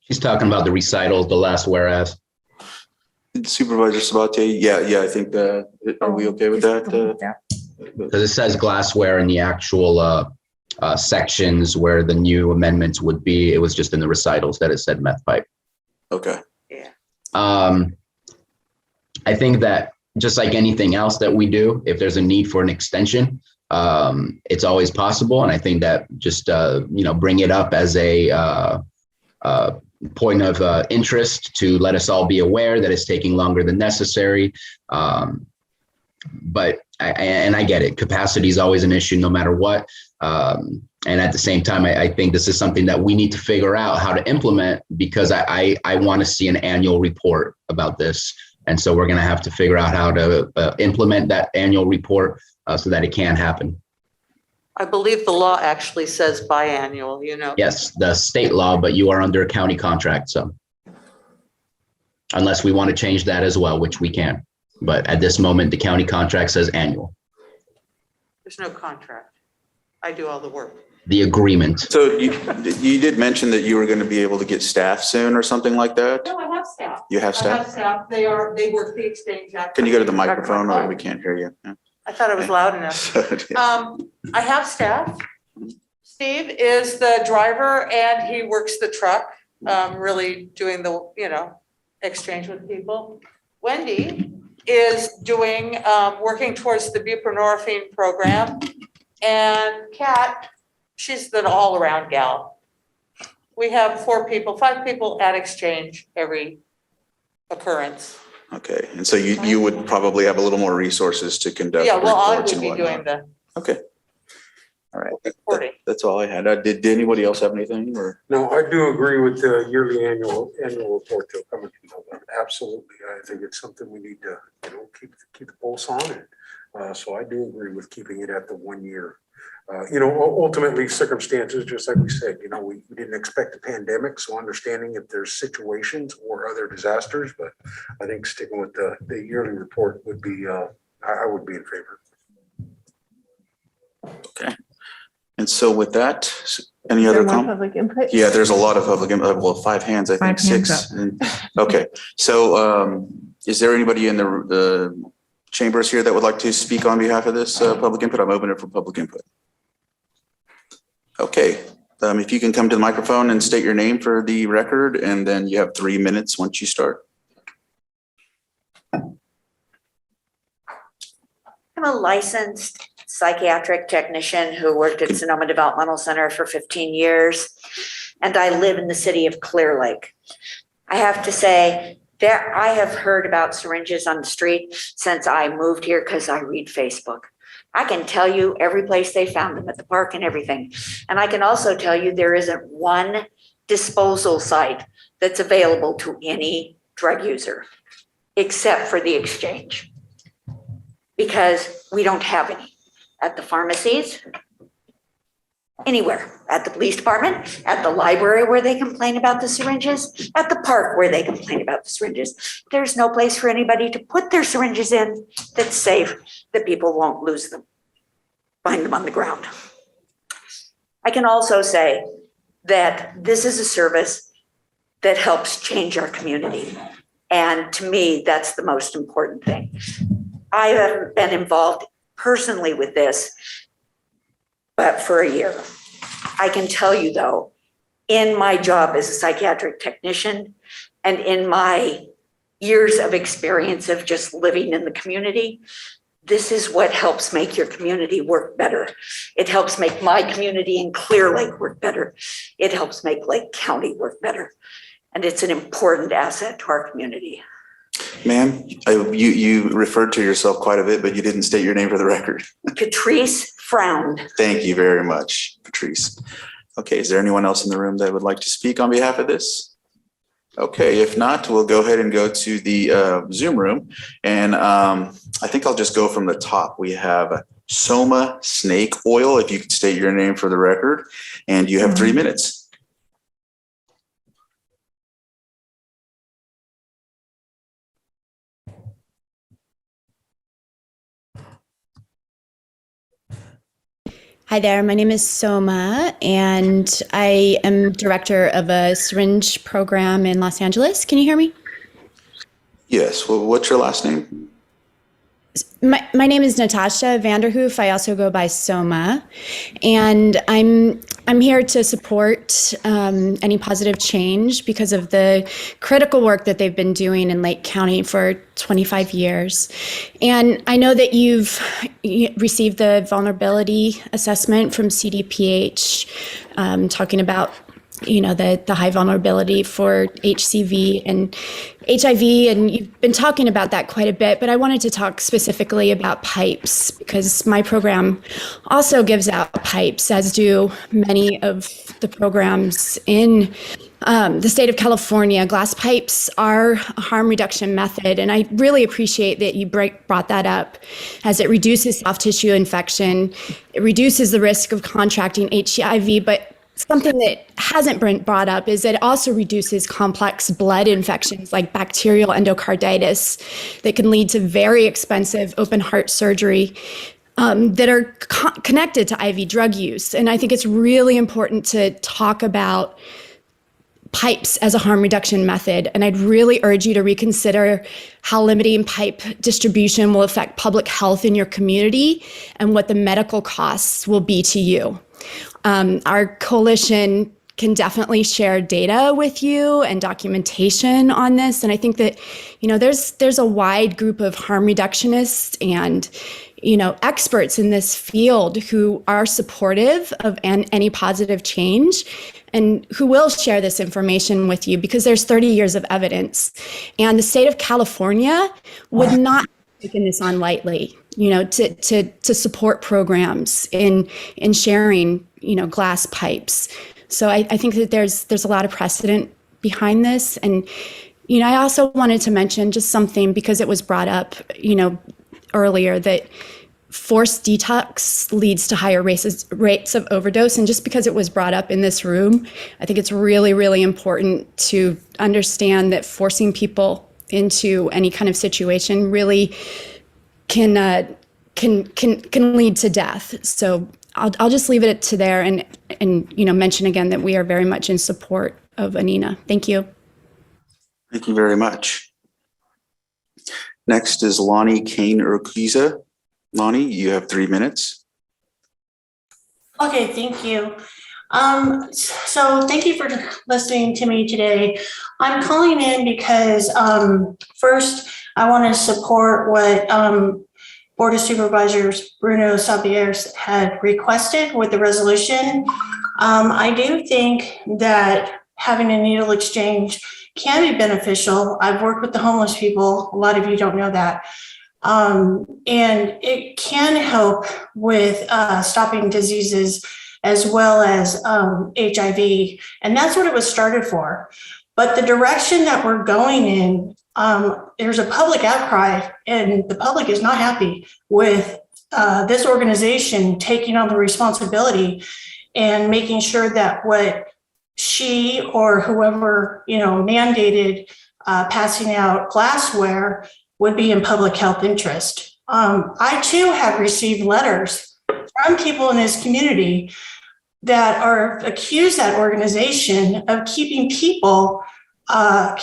She's talking about the recital, the last whereas. Supervisor Sabatier, yeah, I think are we okay with that? Because it says glassware in the actual sections where the new amendments would be. It was just in the recitals that it said meth pipe. Okay. Yeah. I think that just like anything else that we do, if there's a need for an extension, it's always possible. And I think that just, bring it up as a point of interest to let us all be aware that it's taking longer than necessary. But I get it. Capacity is always an issue no matter what. And at the same time, I think this is something that we need to figure out how to implement, because I want to see an annual report about this. And so we're going to have to figure out how to implement that annual report so that it can happen. I believe the law actually says biannual, you know. Yes, the state law, but you are under a county contract. So unless we want to change that as well, which we can. But at this moment, the county contract says annual. There's no contract. I do all the work. The agreement. So you did mention that you were going to be able to get staff soon or something like that? No, I have staff. You have I staff? have staff. They work the exchange. Can you go to the microphone or we can't hear you? Yeah. I thought I was loud enough. I have staff. Steve is the driver and he works the truck, really doing the, exchange with people. Wendy is doing, working towards the buprenorphine program. And Kat, she's the all-around gal. We have 5 people at exchange every occurance. Okay, and so you would probably have a little more resources to conduct. Yeah, well, I reports would and be whatnot. doing the. Okay. All right. That's all I had. Did anybody else have anything or? No, I do agree with the yearly annual report to come in November. Absolutely. I think it's something we need to, keep the pulse on it. So I do agree with keeping it at the 1 year. Ultimately circumstances, just like we said, we didn't expect a pandemic. So understanding if there's situations or other disasters, but I think sticking with the yearly report would be, I would be in favor. Okay. And so with that, any other comments? Public input? Yeah, there's a lot of public input. Well, 5 hands, I think 6. Okay. So is there anybody in the chambers here that would like to speak on behalf of this public input? I'm open it for public input. Okay. If you can come to the microphone and state your name for the record, and then you have 3 minutes once you start. I'm a licensed psychiatric technician who worked at Sonoma Developmental Center for 15 years, and I live in the city of Clear Lake. I have to say that I have heard about syringes on the street since I moved here because I read Facebook. I can tell you every place they found them, at the park and everything. And I can also tell you there isn't one disposal site that's available to any drug user, except for the exchange, because we don't have any at the pharmacies, anywhere, at the police department, at the library where they complain about the syringes, at the park where they complain about the syringes. There's no place for anybody to put their syringes in that's safe, that people won't lose them, find them on the ground. I can also say that this is a service that helps change our community. And to me, that's the most important thing. I have been involved personally with this, but for a year. I can tell you though, in my job as a psychiatric technician and in my years of experience of just living in the community, this is what helps make your community work better. It helps make my community in Clear Lake work better. It helps make Lake County work better. And it's an important asset to our community. Ma'am, you referred to yourself quite a bit, but you didn't state your name for the record. Patrice frowned. Thank you very much, Patrice. Okay, is there anyone else in the room that would like to speak on behalf of this? Okay, if not, we'll go ahead and go to the Zoom room. And I think I'll just go from the top. We have Soma Snake Oil, if you could state your name for the record, and you have 3 minutes. Hi there, my name is Soma, and I am director of a syringe program in Los Angeles. Can you hear me? Yes, well, what's your last name? My name is Natasha Vanderhoof. I also go by Soma, and I'm I'm here to support any positive change because of the critical work that they've been doing in Lake County for 25 years. And I know that you've received the vulnerability assessment from CDPH, talking about the high vulnerability for HCV and HIV, and you've been talking about that quite a bit, but I wanted to talk specifically about pipes because my program also gives out pipes, as do many of the programs in the state of California. Glass pipes are a harm reduction method, and I really appreciate that you brought that up, as it reduces soft tissue infection, it reduces the risk of contracting HIV, but something that hasn't been brought up is that it also reduces complex blood infections like bacterial endocarditis that can lead to very expensive open heart surgery that are connected to IV drug use. And I think it's really important to talk about pipes as a harm reduction method. And I'd really urge you to reconsider how limiting pipe distribution will affect public health in your community and what the medical costs will be to you. Our coalition can definitely share data with you and documentation on this. And I think that, there's a wide group of harm reductionists and, experts in this field who are supportive of any positive change and who will share this information with you because there's 30 years of evidence. And the state of California would not have taken this on lightly, to support programs in sharing, glass pipes. So I think that there's a lot of precedent behind this. And, I also wanted to mention just something because it was brought up, earlier, that forced detox leads to higher rates of overdose. And just because it was brought up in this room, I think it's really, really important to understand that forcing people into any kind of situation really can lead to death. So I'll just leave it to there and mention again that we are very much in support of Anina. Thank you. Thank you very much. Next is Lonnie Kane-Urquiza. Lonnie, you have 3 minutes. Okay, thank you. So thank you for listening to me today. I'm calling in because first I want to support what Board of Supervisors Bruno Sabiers had requested with the resolution. I do think that having a needle exchange can be beneficial. I've worked with the homeless people. A lot of you don't know that. And it can help with stopping diseases as well as HIV. And that's what it was started for. But the direction that we're going in, there's a public outcry and the public is not happy with this organization taking on the responsibility and making sure that what she or whoever, mandated passing out glassware would be in public health interest. I too have received letters from people in this community that are accused that organization of keeping people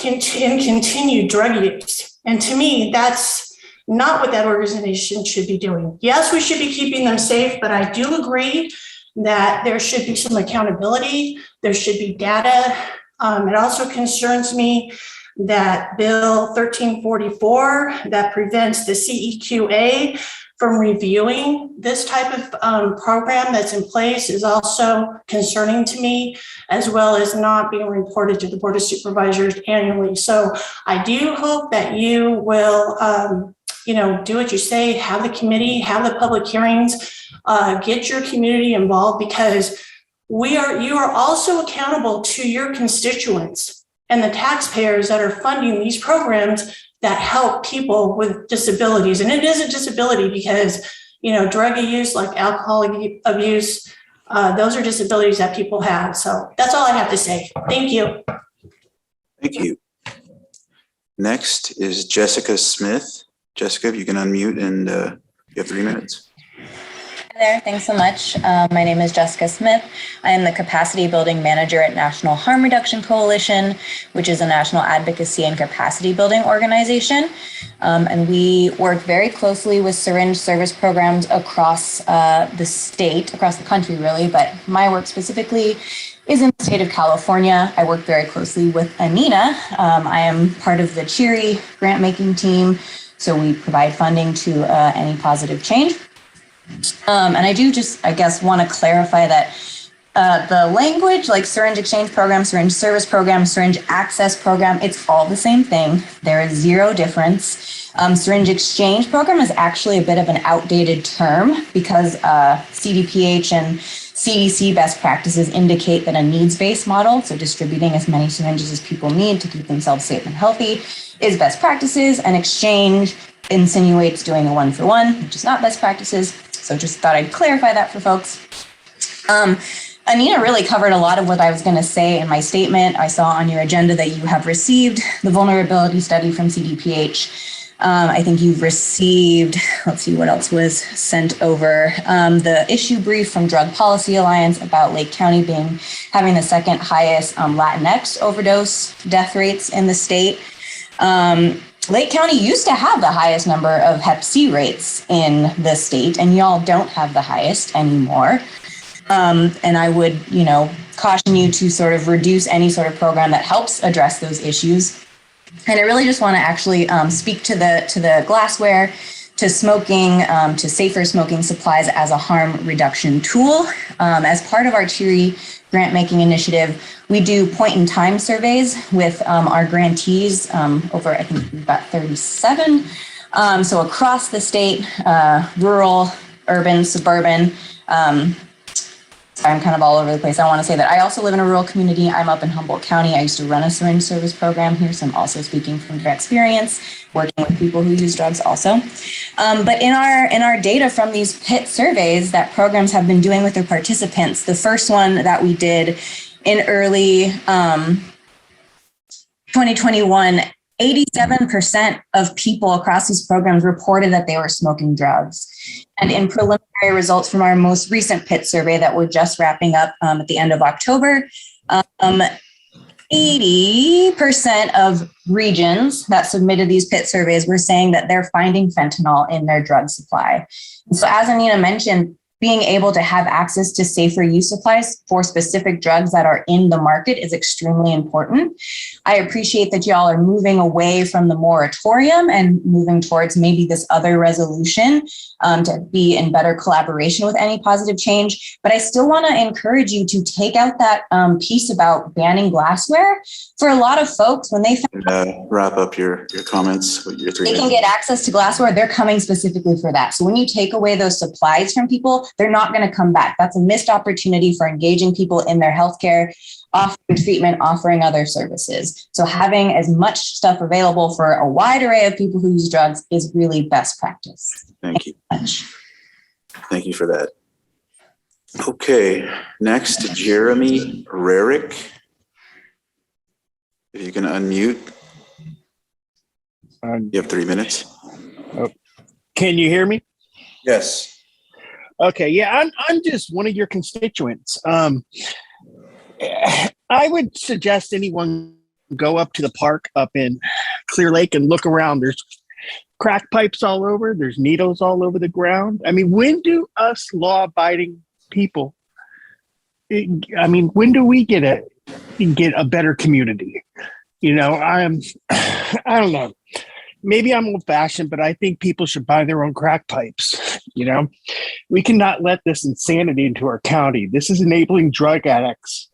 in continued drug use. And to me, that's not what that organization should be doing. Yes, we should be keeping them safe, but I do agree that there should be some accountability. There should be data. It also concerns me that Bill 1344 that prevents the CEQA from reviewing this type of program that's in place is also concerning to me, as well as not being reported to the Board of Supervisors annually. So I do hope that you will, do what you say, have the committee, have the public hearings, get your community involved, because you are also accountable to your constituents and the taxpayers that are funding these programs that help people with disabilities. And it is a disability because, drug use, like alcohol abuse, those are disabilities that people have. So that's all I have to say. Thank you. Thank you. Next is Jessica Smith. Jessica, if you can unmute and you have 3 minutes. there. Thanks so much. My name is Jessica Smith. I am the Capacity Building Manager at National Harm Reduction Coalition, which is a national advocacy and capacity building organization. And we work very closely with syringe service programs across the state, across the country really, but my work specifically is in the state of California. I work very closely with ANINA. I am part of the CHEERY grant making team, so we provide funding to any positive change. And I do just, I guess, want to clarify that the language like syringe exchange program, syringe service program, syringe access program, it's all the same thing. There is zero difference. Syringe exchange program is actually a bit of an outdated term because CDPH and CDC best practices indicate that a needs-based model, so distributing as many syringes as people need to keep themselves safe and healthy, is best practices, and exchange insinuates doing a one-for-one, which is not best practices. So just thought I'd clarify that for folks. Anina really covered a lot of what I was going to say in my statement. I saw on your agenda that you have received the vulnerability study from CDPH. I think you've received, let's see what else was sent over, the issue brief from Drug Policy Alliance about Lake County having the second highest Latinx overdose death rates in the state. Lake County used to have the highest number of Hep C rates in the state, and y'all don't have the highest anymore. And I would, caution you to sort of reduce any sort of program that helps address those issues. And I really just want to actually speak to the glassware, to smoking, to safer smoking supplies as a harm reduction tool. As part of our CHEERY grant making initiative, we do point in time surveys with our grantees over, I think we've got 37. So across the state, rural, urban, suburban, I'm kind of all over the place. I want to say that I also live in a rural community. I'm up in Humboldt County. I used to run a syringe service program here, so I'm also speaking from direct experience, working with people who use drugs also. But in our data from these PIT surveys that programs have been doing with their participants, the first one that we did in early 2021, 87% of people across these programs reported that they were smoking drugs. And in preliminary results from our most recent PIT survey that we're just wrapping up at the end of October, 80% of regions that submitted these PIT surveys were saying that they're finding fentanyl in their drug supply. And so as Anina mentioned, being able to have access to safer use supplies for specific drugs that are in the market is extremely important. I appreciate that y'all are moving away from the moratorium and moving towards maybe this other resolution to be in better collaboration with any positive change. But I still want to encourage you to take out that piece about banning glassware. For a lot of folks, when they wrap up your comments, your 3 they minutes. can get access to glassware, they're coming specifically for that. So when you take away those supplies from people, they're not going to come back. That's a missed opportunity for engaging people in their healthcare, offering treatment, offering other services. So having as much stuff available for a wide array of people who use drugs is really best practice. Thank you. Thank you for that. Okay, next, Jeremy Rarick. If you can unmute. You have 3 minutes. Can you hear me? Yes. Okay, yeah, I'm just one of your constituents. I would suggest anyone go up to the park up in Clear Lake and look around. There's crack pipes all over. There's needles all over the ground. I mean, when do us law-abiding people, when do we get a better community? I don't know. Maybe I'm old-fashioned, but I think people should buy their own crack pipes. We cannot let this insanity into our county. This is enabling drug addicts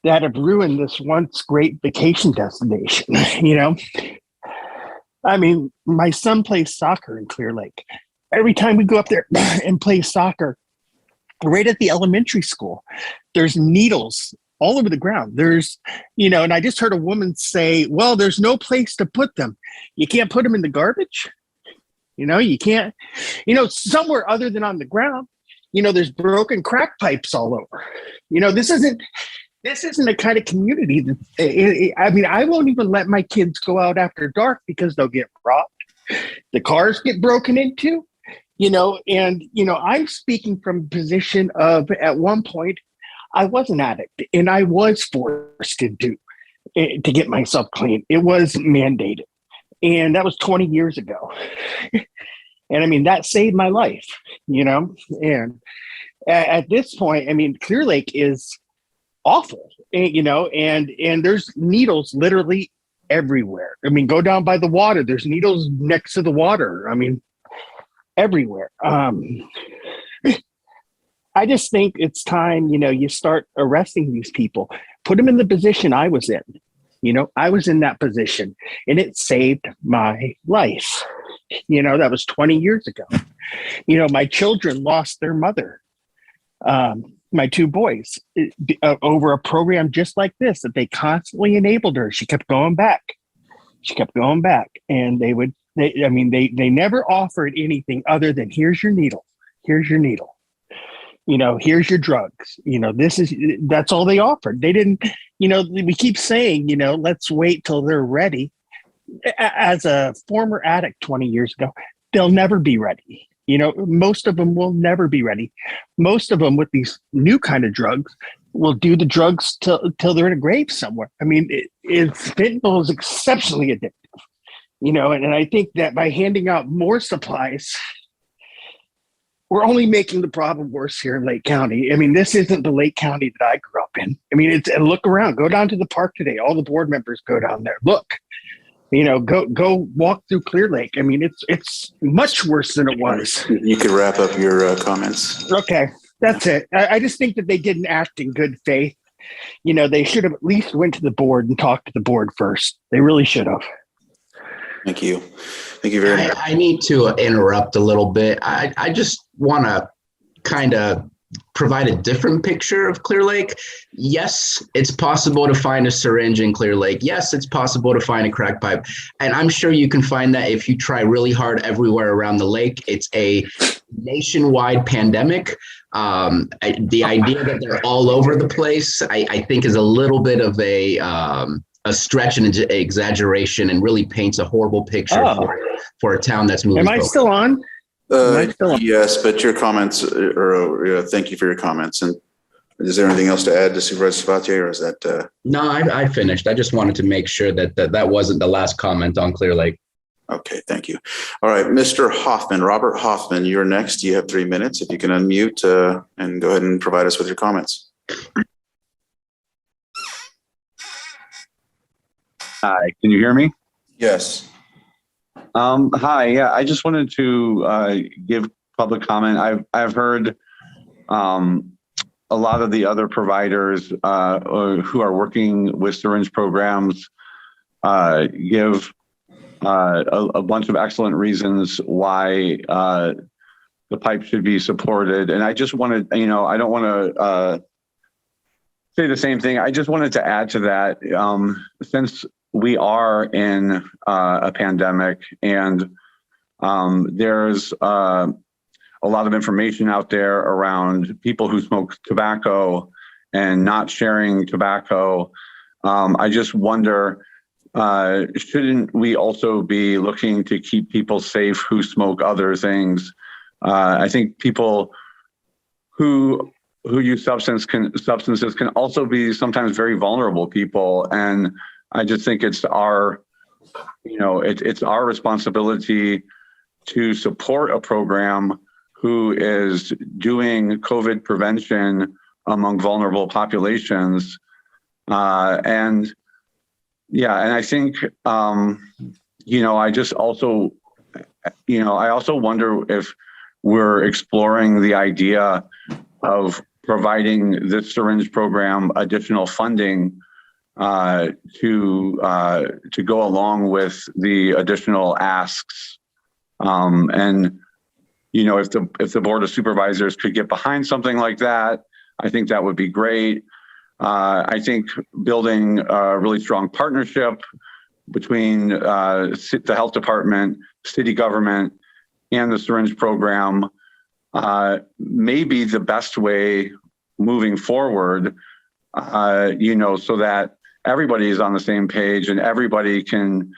that have ruined this once great vacation destination. My son plays soccer in Clear Lake. Every time we go up there and play soccer, right at the elementary school, there's needles all over the ground. There's, and I just heard a woman say, well, there's no place to put them. You can't put them in the garbage. You can't, somewhere other than on the ground. There's broken crack pipes all over. This isn't the kind of community that, I won't even let my kids go out after dark because they'll get robbed. The cars get broken into. And I'm speaking from a position of, at one point, I was an addict and I was forced to get myself clean. It was mandated. And that was 20 years ago. And I mean, that saved my life, and at this point, I mean, Clear Lake is awful, and there's needles literally everywhere. I mean, go down by the water, there's needles next to the water. I mean, everywhere. I just think it's time, you start arresting these people, put them in the position I was in. I was in that position and it saved my life. That was 20 years ago. My children lost their mother, my two boys, over a program just like this that they constantly enabled her. She kept going back. And they never offered anything other than here's your needle. Here's your needle. Here's your drugs. That's all they offered. They didn't, we keep saying, let's wait till they're ready. As a former addict 20 years ago, they'll never be ready. Most of them will never be ready. Most of them with these new kind of drugs will do the drugs till they're in a grave somewhere. I mean, fentanyl is exceptionally addictive, and I think that by handing out more supplies, we're only making the problem worse here in Lake County. I mean, this isn't the Lake County that I grew up in. I mean, and look around, go down to the park today. All the board members go down there. Look, go walk through Clear Lake. I mean, it's much worse than it was. You could wrap up your comments. Okay, that's it. I just think that they didn't act in good faith. They should have at least went to the board and talked to the board first. They really should have. Thank you. Thank you very much. I need to interrupt a little bit. I just want to kind of provide a different picture of Clear Lake. Yes, it's possible to find a syringe in Clear Lake. Yes, it's possible to find a crack pipe. And I'm sure you can find that if you try really hard everywhere around the lake. It's a nationwide pandemic. The idea that they're all over the place, I think is a little bit of a stretch and exaggeration, and really paints a horrible picture for a town that's moving. Am I still on? Yes, but your comments are, thank you for your comments. And is there anything else to add to Supervisor Sabatier, or is that? No, I finished. I just wanted to make sure that wasn't the last comment on Clear Lake. Okay, thank you. All right, Mr. Hoffman, Robert Hoffman, you're next. You have 3 minutes. If you can unmute and go ahead and provide us with your comments. Hi, can you hear me? Yes. Hi, yeah, I just wanted to give public comment. I've heard a lot of the other providers who are working with syringe programs give a bunch of excellent reasons why the pipe should be supported. And I just wanted, I don't want to say the same thing. I just wanted to add to that, since we are in a pandemic, and there's a lot of information out there around people who smoke tobacco and not sharing tobacco. I just wonder, shouldn't we also be looking to keep people safe who smoke other things? I think people who use substances can also be sometimes very vulnerable people, and I just think it's our, it's our responsibility to support a program who is doing COVID prevention among vulnerable populations. And I think, I just also, I also wonder if we're exploring the idea of providing this syringe program additional funding to go along with the additional asks. And, if the Board of Supervisors could get behind something like that, I think that would be great. I think building a really strong partnership between the health department, city government, and the syringe program may be the best way moving forward, so that everybody is on the same page and everybody can,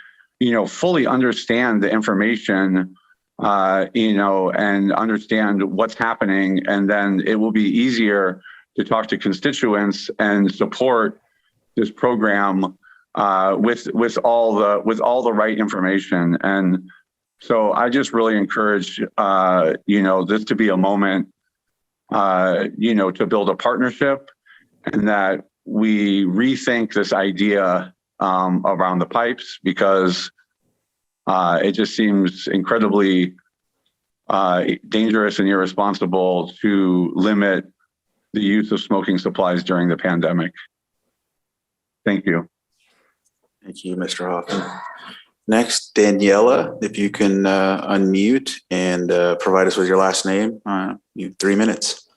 fully understand the information and understand what's happening. And then it will be easier to talk to constituents and support this program with all the right information. And so I just really encourage, this to be a moment, to build a partnership, and that we rethink this idea around the pipes, because it just seems incredibly dangerous and irresponsible to limit the use of smoking supplies during the pandemic. Thank you. Thank you, Mr. Hoffman. Next, Daniela, if you can unmute and provide us with your last name. You have 3 minutes.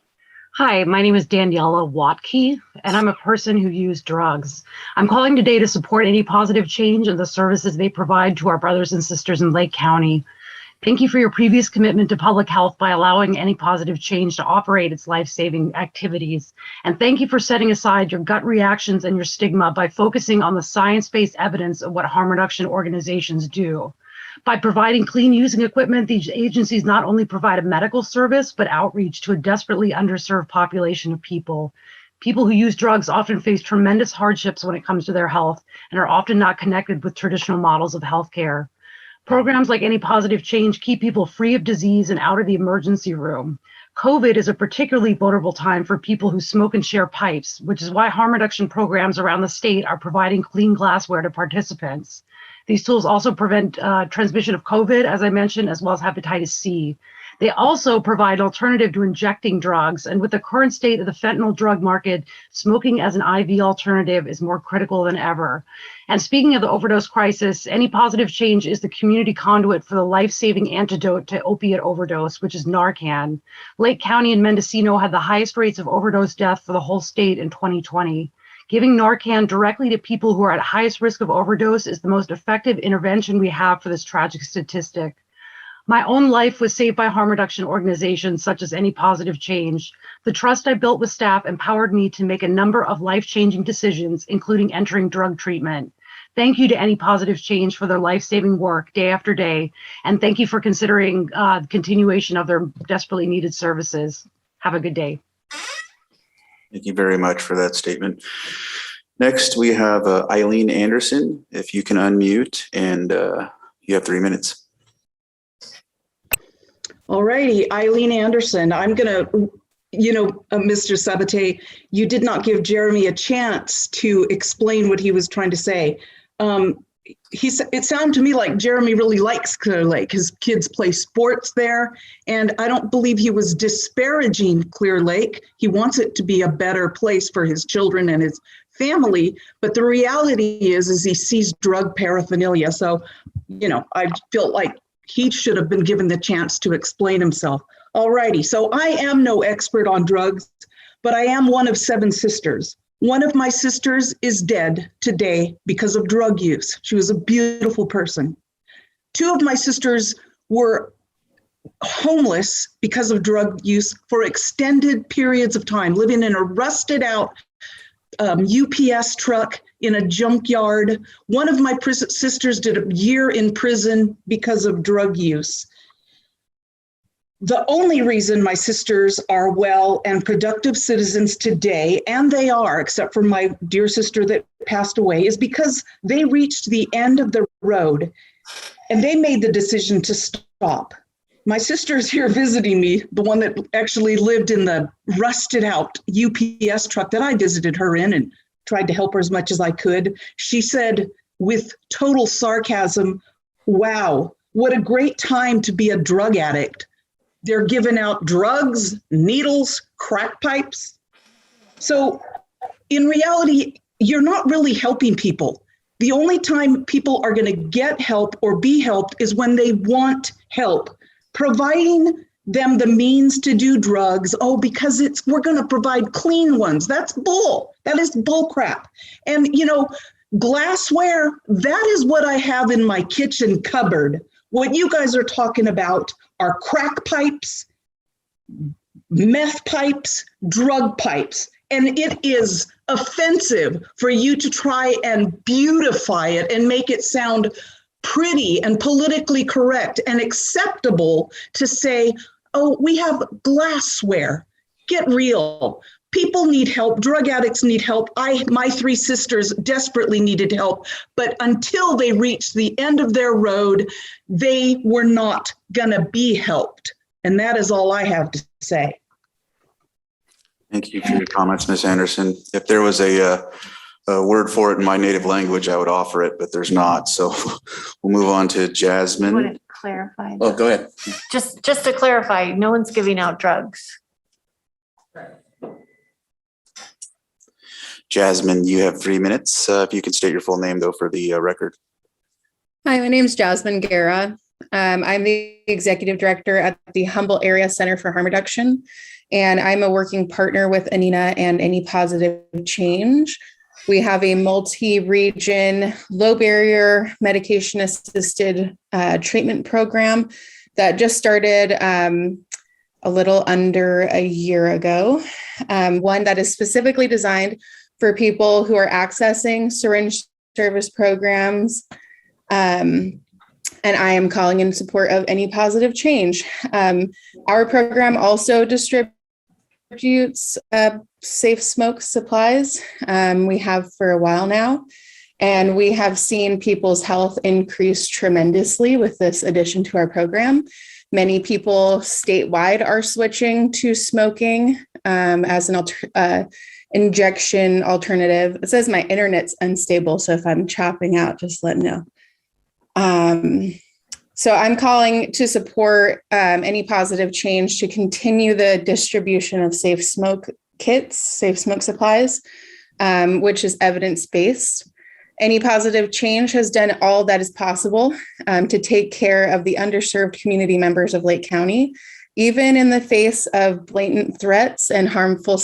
Hi, my name is Daniela Watke, and I'm a person who used drugs. I'm calling today to support any positive change in the services they provide to our brothers and sisters in Lake County. Thank you for your previous commitment to public health by allowing any positive change to operate its life-saving activities. And thank you for setting aside your gut reactions and your stigma by focusing on the science-based evidence of what harm reduction organizations do. By providing clean using equipment, these agencies not only provide a medical service, but outreach to a desperately underserved population of people. People who use drugs often face tremendous hardships when it comes to their health and are often not connected with traditional models of healthcare. Programs like Any Positive Change keep people free of disease and out of the emergency room. COVID is a particularly vulnerable time for people who smoke and share pipes, which is why harm reduction programs around the state are providing clean glassware to participants. These tools also prevent transmission of COVID, as I mentioned, as well as hepatitis C. They also provide an alternative to injecting drugs. And with the current state of the fentanyl drug market, smoking as an IV alternative is more critical than ever. And speaking of the overdose crisis, Any Positive Change is the community conduit for the life-saving antidote to opiate overdose, which is Narcan. Lake County and Mendocino had the highest rates of overdose death for the whole state in 2020. Giving Narcan directly to people who are at highest risk of overdose is the most effective intervention we have for this tragic statistic. My own life was saved by harm reduction organizations such as Any Positive Change. The trust I built with staff empowered me to make a number of life-changing decisions, including entering drug treatment. Thank you to Any Positive Change for their life-saving work day after day, and thank you for considering the continuation of their desperately needed services. Have a good day. Thank you very much for that statement. Next, we have Eileen Anderson. If you can unmute, and you have 3 minutes. All righty, Eileen Anderson. I'm going to, Mr. Sabate, you did not give Jeremy a chance to explain what he was trying to say. It sounded to me like Jeremy really likes Clear Lake. His kids play sports there, and I don't believe he was disparaging Clear Lake. He wants it to be a better place for his children and his family, but the reality is he sees drug paraphernalia. So, I feel like he should have been given the chance to explain himself. All righty, so I am no expert on drugs, but I am one of 7 sisters. One of my sisters is dead today because of drug use. She was a beautiful person. 2 of my sisters were homeless because of drug use for extended periods of time, living in a rusted out UPS truck in a junkyard. One of my sisters did a year in prison because of drug use. The only reason my sisters are well and productive citizens today, and they are, except for my dear sister that passed away, is because they reached the end of the road and they made the decision to stop. My sister's here visiting me, the one that actually lived in the rusted out UPS truck that I visited her in and tried to help her as much as I could. She said with total sarcasm, "Wow, what a great time to be a drug addict. They're giving out drugs, needles, crack pipes." So in reality, you're not really helping people. The only time people are going to get help or be helped is when they want help. Providing them the means to do drugs, because we're going to provide clean ones. That's bull. That is bull crap. And, glassware, that is what I have in my kitchen cupboard. What you guys are talking about are crack pipes, meth pipes, drug pipes. And it is offensive for you to try and beautify it and make it sound pretty and politically correct and acceptable to say, oh, we have glassware. Get real. People need help. Drug addicts need help. My 3 sisters desperately needed help, but until they reached the end of their road, they were not gonna be helped. And that is all I have to say. Thank you for your comments, Ms. Anderson. If there was a word for it in my native language, I would offer it, but there's not. So we'll move on to I want Jasmine. to clarify. Oh, go ahead. Just to clarify, no one's giving out drugs. Jasmine, you have 3 minutes. If you can state your full name though for the record. Hi, my name is Jasmine Guerra. I'm the executive director at the Humboldt Area Center for Harm Reduction, and I'm a working partner with Anina and Any Positive Change. We have a multi-region, low-barrier, medication-assisted treatment program that just started a little under a year ago. One that is specifically designed for people who are accessing syringe service programs. And I am calling in support of Any Positive Change. Our program also distributes safe smoke supplies. We have for a while now, and we have seen people's health increase tremendously with this addition to our program. Many people statewide are switching to smoking as an injection alternative. It says my internet's unstable, so if I'm chopping out, just let me know. So I'm calling to support Any Positive Change to continue the distribution of safe smoke kits, safe smoke supplies, which is evidence-based. Any Positive Change has done all that is possible to take care of the underserved community members of Lake County, even in the face of blatant threats and harmful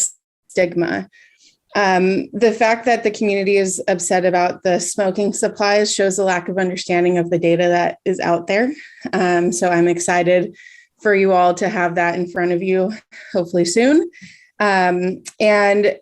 stigma. The fact that the community is upset about the smoking supplies shows a lack of understanding of the data that is out there. So I'm excited for you all to have that in front of you, hopefully soon. And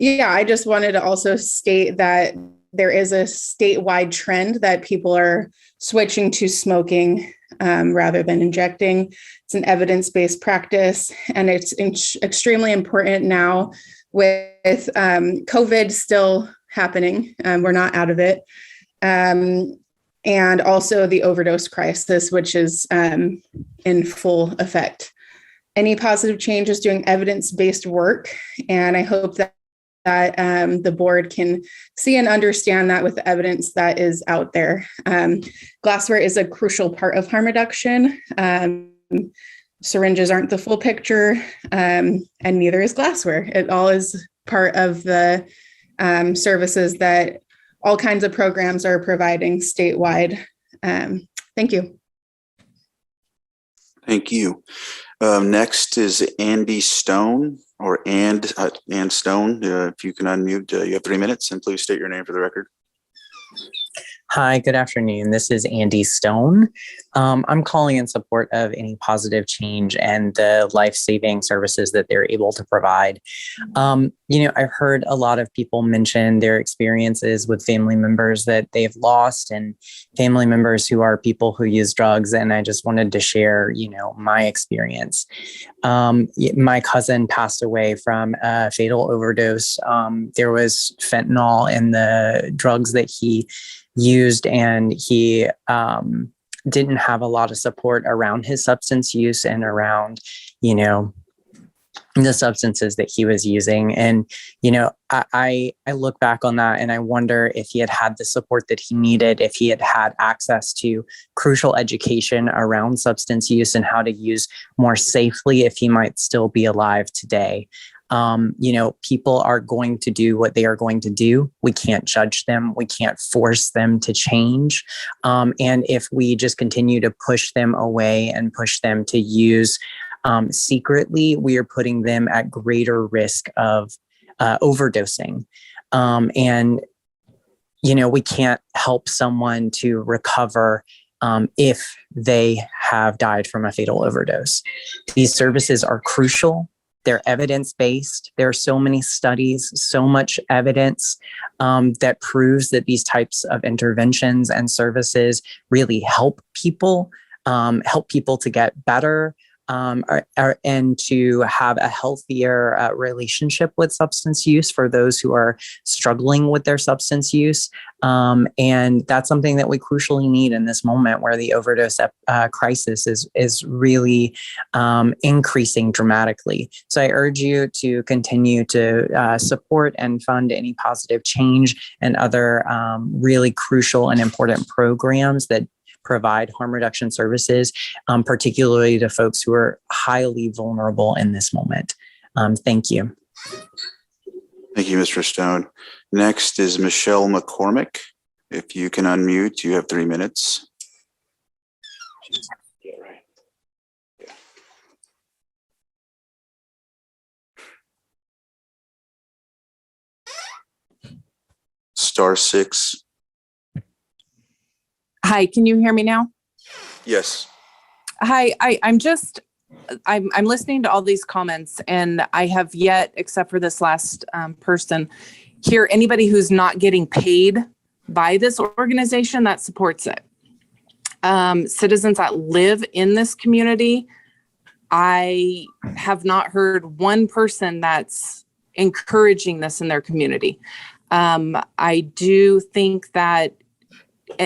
yeah, I just wanted to also state that there is a statewide trend that people are switching to smoking rather than injecting. It's an evidence-based practice, and it's extremely important now with COVID still happening. We're not out of it. And also the overdose crisis, which is in full effect. Any Positive Change is doing evidence-based work, and I hope that the board can see and understand that with the evidence that is out there. Glassware is a crucial part of harm reduction. Syringes aren't the full picture, and neither is glassware. It all is part of the services that all kinds of programs are providing statewide. Thank you. Thank you. Next is Andy Stone, or Ann Stone. If you can unmute, you have 3 minutes, and please state your name for the record. Hi, good afternoon. This is Andy Stone. I'm calling in support of Any Positive Change and the life-saving services that they're able to provide. I've heard a lot of people mention their experiences with family members that they've lost and family members who are people who use drugs. And I just wanted to share, my experience. My cousin passed away from a fatal overdose. There was fentanyl in the drugs that he used, and he didn't have a lot of support around his substance use and around, the substances that he was using. And, I look back on that and I wonder if he had had the support that he needed, if he had had access to crucial education around substance use and how to use more safely, if he might still be alive today. People are going to do what they are going to do. We can't judge them. We can't force them to change. And if we just continue to push them away and push them to use secretly, we are putting them at greater risk of overdosing. We can't help someone to recover if they have died from a fatal overdose. These services are crucial. They're evidence-based. There are so many studies, so much evidence that proves that these types of interventions and services really help people to get better, and to have a healthier relationship with substance use for those who are struggling with their substance use. And that's something that we crucially need in this moment where the overdose crisis is really increasing dramatically. So I urge you to continue to support and fund any positive change and other really crucial and important programs that provide harm reduction services, particularly to folks who are highly vulnerable in this moment. Thank you. Thank you, Mr. Stone. Next is Michelle McCormick. If you can unmute, you have 3 minutes. *6. Hi, can you hear me now? Yes. Hi, I'm listening to all these comments and I have yet, except for this last person, hear anybody who's not getting paid by this organization that supports it. Citizens that live in this community, I have not heard one person that's encouraging this in their community. I do think that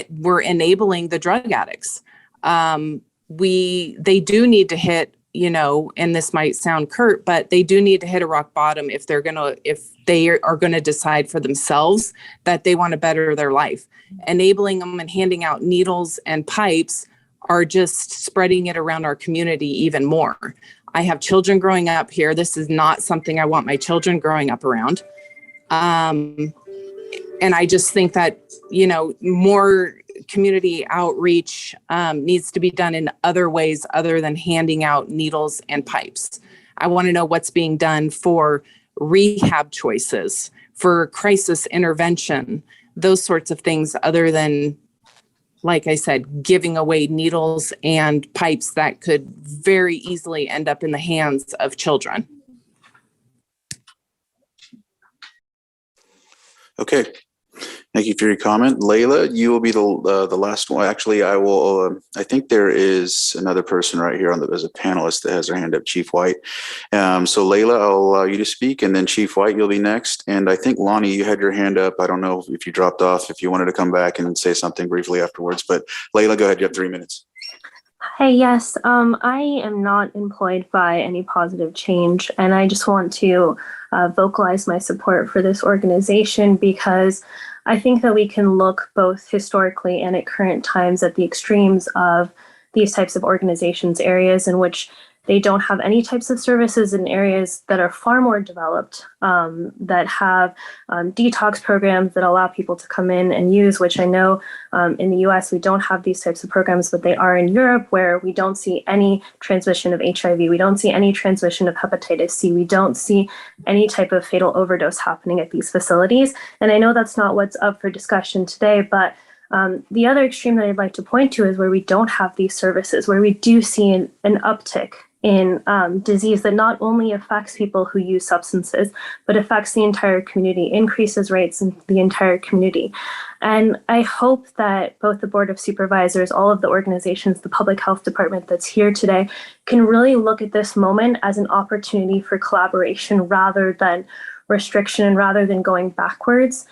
we're enabling the drug addicts. They do need to hit, and this might sound curt, but they do need to hit a rock bottom if they are gonna decide for themselves that they want to better their life. Enabling them and handing out needles and pipes are just spreading it around our community even more. I have children growing up here. This is not something I want my children growing up around. And I just think that, more community outreach needs to be done in other ways other than handing out needles and pipes. I want to know what's being done for rehab choices, for crisis intervention, those sorts of things other than, like I said, giving away needles and pipes that could very easily end up in the hands of children. Okay. Thank you for your comment. Layla, you will be the last one. Actually, I will, I think there is another person right here as a panelist that has their hand up, Chief White. So Layla, I'll allow you to speak, and then Chief White, you'll be next. And I think Lonnie, you had your hand up. I don't know if you dropped off, if you wanted to come back and say something briefly afterwards, but Layla, go ahead, you have 3 minutes. Hey, yes, I am not employed by any positive change, and I just want to vocalize my support for this organization because I think that we can look both historically and at current times at the extremes of these types of organizations, areas in which they don't have any types of services in areas that are far more developed, that have detox programs that allow people to come in and use, which I know in the US, we don't have these types of programs, but they are in Europe where we don't see any transmission of HIV. We don't see any transmission of hepatitis C. We don't see any type of fatal overdose happening at these facilities. And I know that's not what's up for discussion today, but the other extreme that I'd like to point to is where we don't have these services, where we do see an uptick in disease that not only affects people who use substances, but affects the entire community, increases rates in the entire community. And I hope that both the Board of Supervisors, all of the organizations, the Public Health Department that's here today, can really look at this moment as an opportunity for collaboration rather than restriction and rather than going backwards.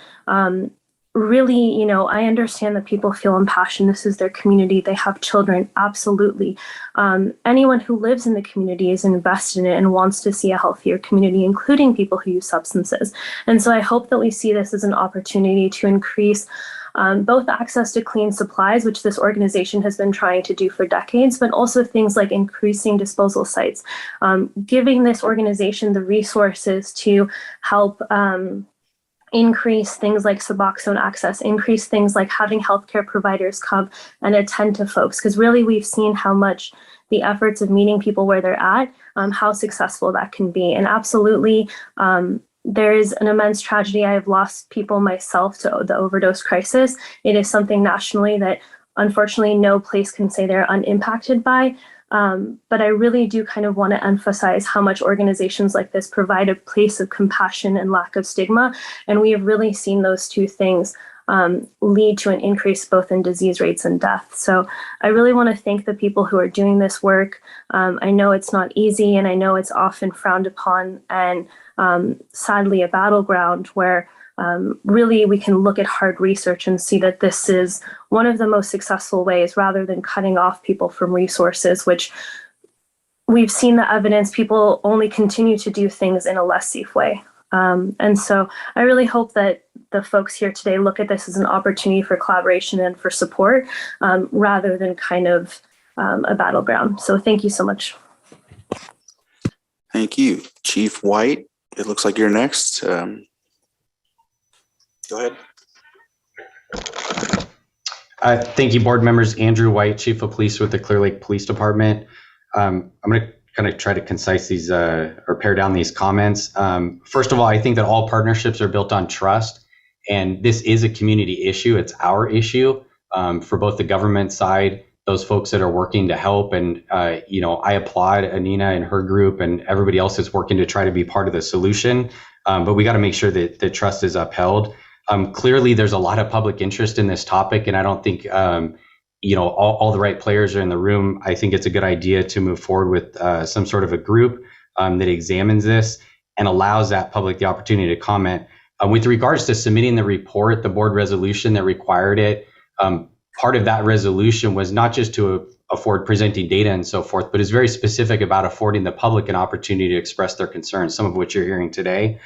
Really, I understand that people feel impassioned. This is their community. They have children. Absolutely. Anyone who lives in the community is invested in it and wants to see a healthier community, including people who use substances. And so I hope that we see this as an opportunity to increase both access to clean supplies, which this organization has been trying to do for decades, but also things like increasing disposal sites, giving this organization the resources to help increase things like Suboxone access, increase things like having healthcare providers come and attend to folks. Because really we've seen how much the efforts of meeting people where they're at, how successful that can be. And absolutely, there is an immense tragedy. I have lost people myself to the overdose crisis. It is something nationally that unfortunately no place can say they're unimpacted by. But I really do kind of want to emphasize how much organizations like this provide a place of compassion and lack of stigma. And we have really seen those two things lead to an increase both in disease rates and death. So I really want to thank the people who are doing this work. I know it's not easy, and I know it's often frowned upon and sadly a battleground where really we can look at hard research and see that this is one of the most successful ways, rather than cutting off people from resources, which we've seen the evidence people only continue to do things in a less safe way. And so I really hope that the folks here today look at this as an opportunity for collaboration and for support, rather than kind of a battleground. So thank you so much. Thank you. Chief White, it looks like you're next. Go ahead. Thank you, board members. Andrew White, Chief of Police with the Clear Lake Police Department. I'm going to kind of try to concise these or pare down these comments. First of all, I think that all partnerships are built on trust, and this is a community issue. It's our issue for both the government side, those folks that are working to help. And, I applaud Anina and her group and everybody else that's working to try to be part of the solution. But we got to make sure that the trust is upheld. Clearly, there's a lot of public interest in this topic, and I don't think, all the right players are in the room. I think it's a good idea to move forward with some sort of a group that examines this and allows that public the opportunity to comment. With regards to submitting the report, the board resolution that required it, part of that resolution was not just to afford presenting data and so forth, but is very specific about affording the public an opportunity to express their concerns, some of which you're hearing today,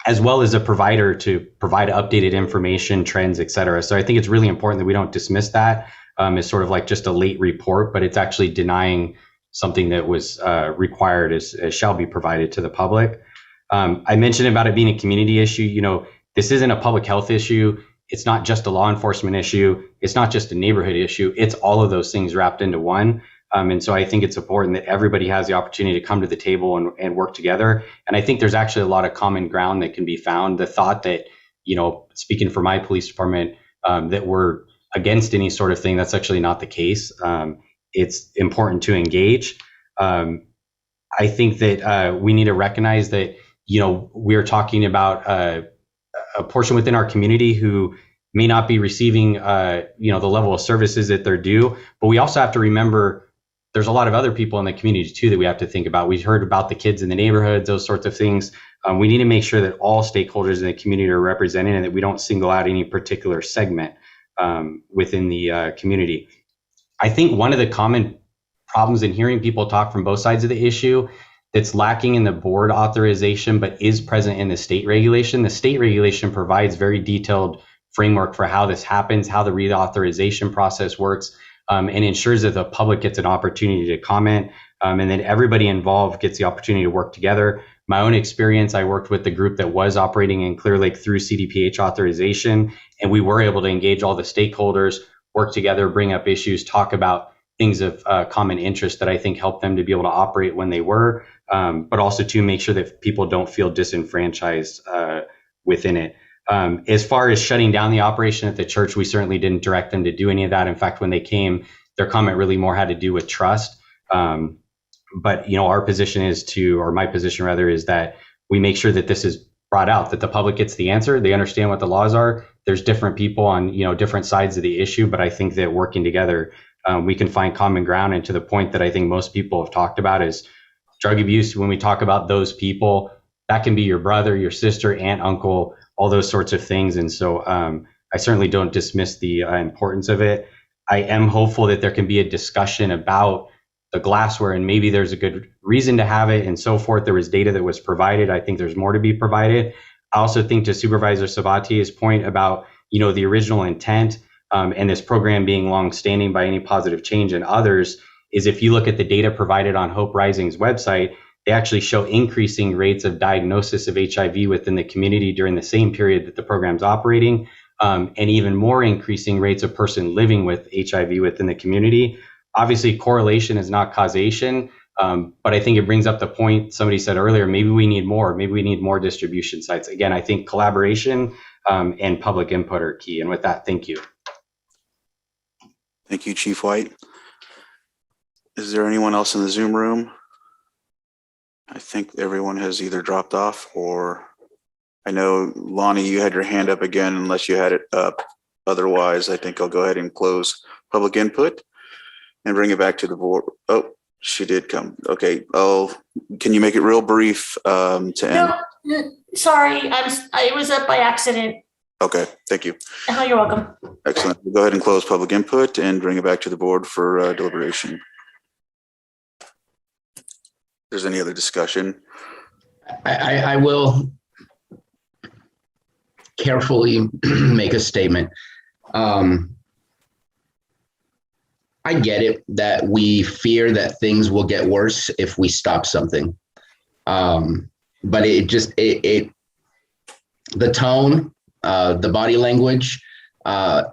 as well as a provider to provide updated information, trends, et cetera. So I think it's really important that we don't dismiss that as sort of like just a late report, but it's actually denying something that was required as shall be provided to the public. I mentioned about it being a community issue. This isn't a public health issue. It's not just a law enforcement issue. It's not just a neighborhood issue. It's all of those things wrapped into one. And so I think it's important that everybody has the opportunity to come to the table and work together. And I think there's actually a lot of common ground that can be found. The thought that, speaking for my police department, that we're against any sort of thing, that's actually not the case. It's important to engage. I think that we need to recognize that, we're talking about a portion within our community who may not be receiving, the level of services that they're due. But we also have to remember there's a lot of other people in the community too that we have to think about. We heard about the kids in the neighborhoods, those sorts of things. We need to make sure that all stakeholders in the community are represented and that we don't single out any particular segment within the community. I think one of the common problems in hearing people talk from both sides of the issue that's lacking in the board authorization but is present in the state regulation. The state regulation provides very detailed framework for how this happens, how the reauthorization process works, and ensures that the public gets an opportunity to comment, and then everybody involved gets the opportunity to work together. My own experience, I worked with the group that was operating in Clear Lake through CDPH authorization, and we were able to engage all the stakeholders, work together, bring up issues, talk about things of common interest that I think helped them to be able to operate when they were, but also to make sure that people don't feel disenfranchised within it. As far as shutting down the operation at the church, we certainly didn't direct them to do any of that. In fact, when they came, their comment really more had to do with trust. But our position my position rather, is that we make sure that this is brought out, that the public gets the answer. They understand what the laws are. There's different people on, different sides of the issue, but I think that working together, we can find common ground. And to the point that I think most people have talked about is drug abuse. When we talk about those people, that can be your brother, your sister, aunt, uncle, all those sorts of things. And so I certainly don't dismiss the importance of it. I am hopeful that there can be a discussion about the glassware, and maybe there's a good reason to have it and so forth. There was data that was provided. I think there's more to be provided. I also think to Supervisor Sabatier's point about, the original intent and this program being long-standing by any positive change in others, is if you look at the data provided on Hope Rising's website, they actually show increasing rates of diagnosis of HIV within the community during the same period that the program's operating, and even more increasing rates of person living with HIV within the community. Obviously, correlation is not causation, but I think it brings up the point somebody said earlier, maybe we need more. Maybe we need more distribution sites. Again, I think collaboration and public input are key. And with that, thank you. Thank you, Chief White. Is there anyone else in the Zoom room? I think everyone has either dropped off or I know, Lonnie, you had your hand up again unless you had it up. Otherwise, I think I'll go ahead and close public input and bring it back to the board. Oh, she did come. Okay. Oh, can you make it real brief to end? No, sorry, I was up by accident. Okay, thank you. Oh, you're welcome. Excellent. We'll go ahead and close public input and bring it back to the board for deliberation. If there's any other discussion? I will carefully make a statement. I get it that we fear that things will get worse if we stop something. But the tone, the body language,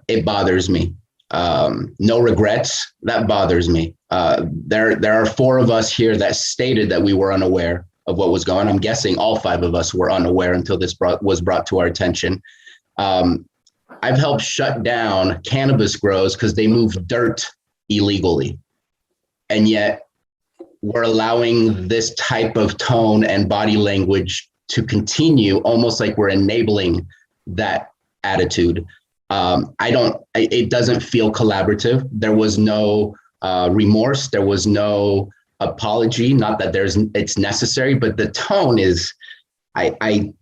it bothers me. No regrets, that bothers me. There are 4 of us here that stated that we were unaware of what was going on. I'm guessing all 5 of us were unaware until this was brought to our attention. I've helped shut down cannabis grows because they move dirt illegally. And yet we're allowing this type of tone and body language to continue, almost like we're enabling that attitude. It doesn't feel collaborative. There was no remorse. There was no apology. Not that it's necessary, but the tone is, we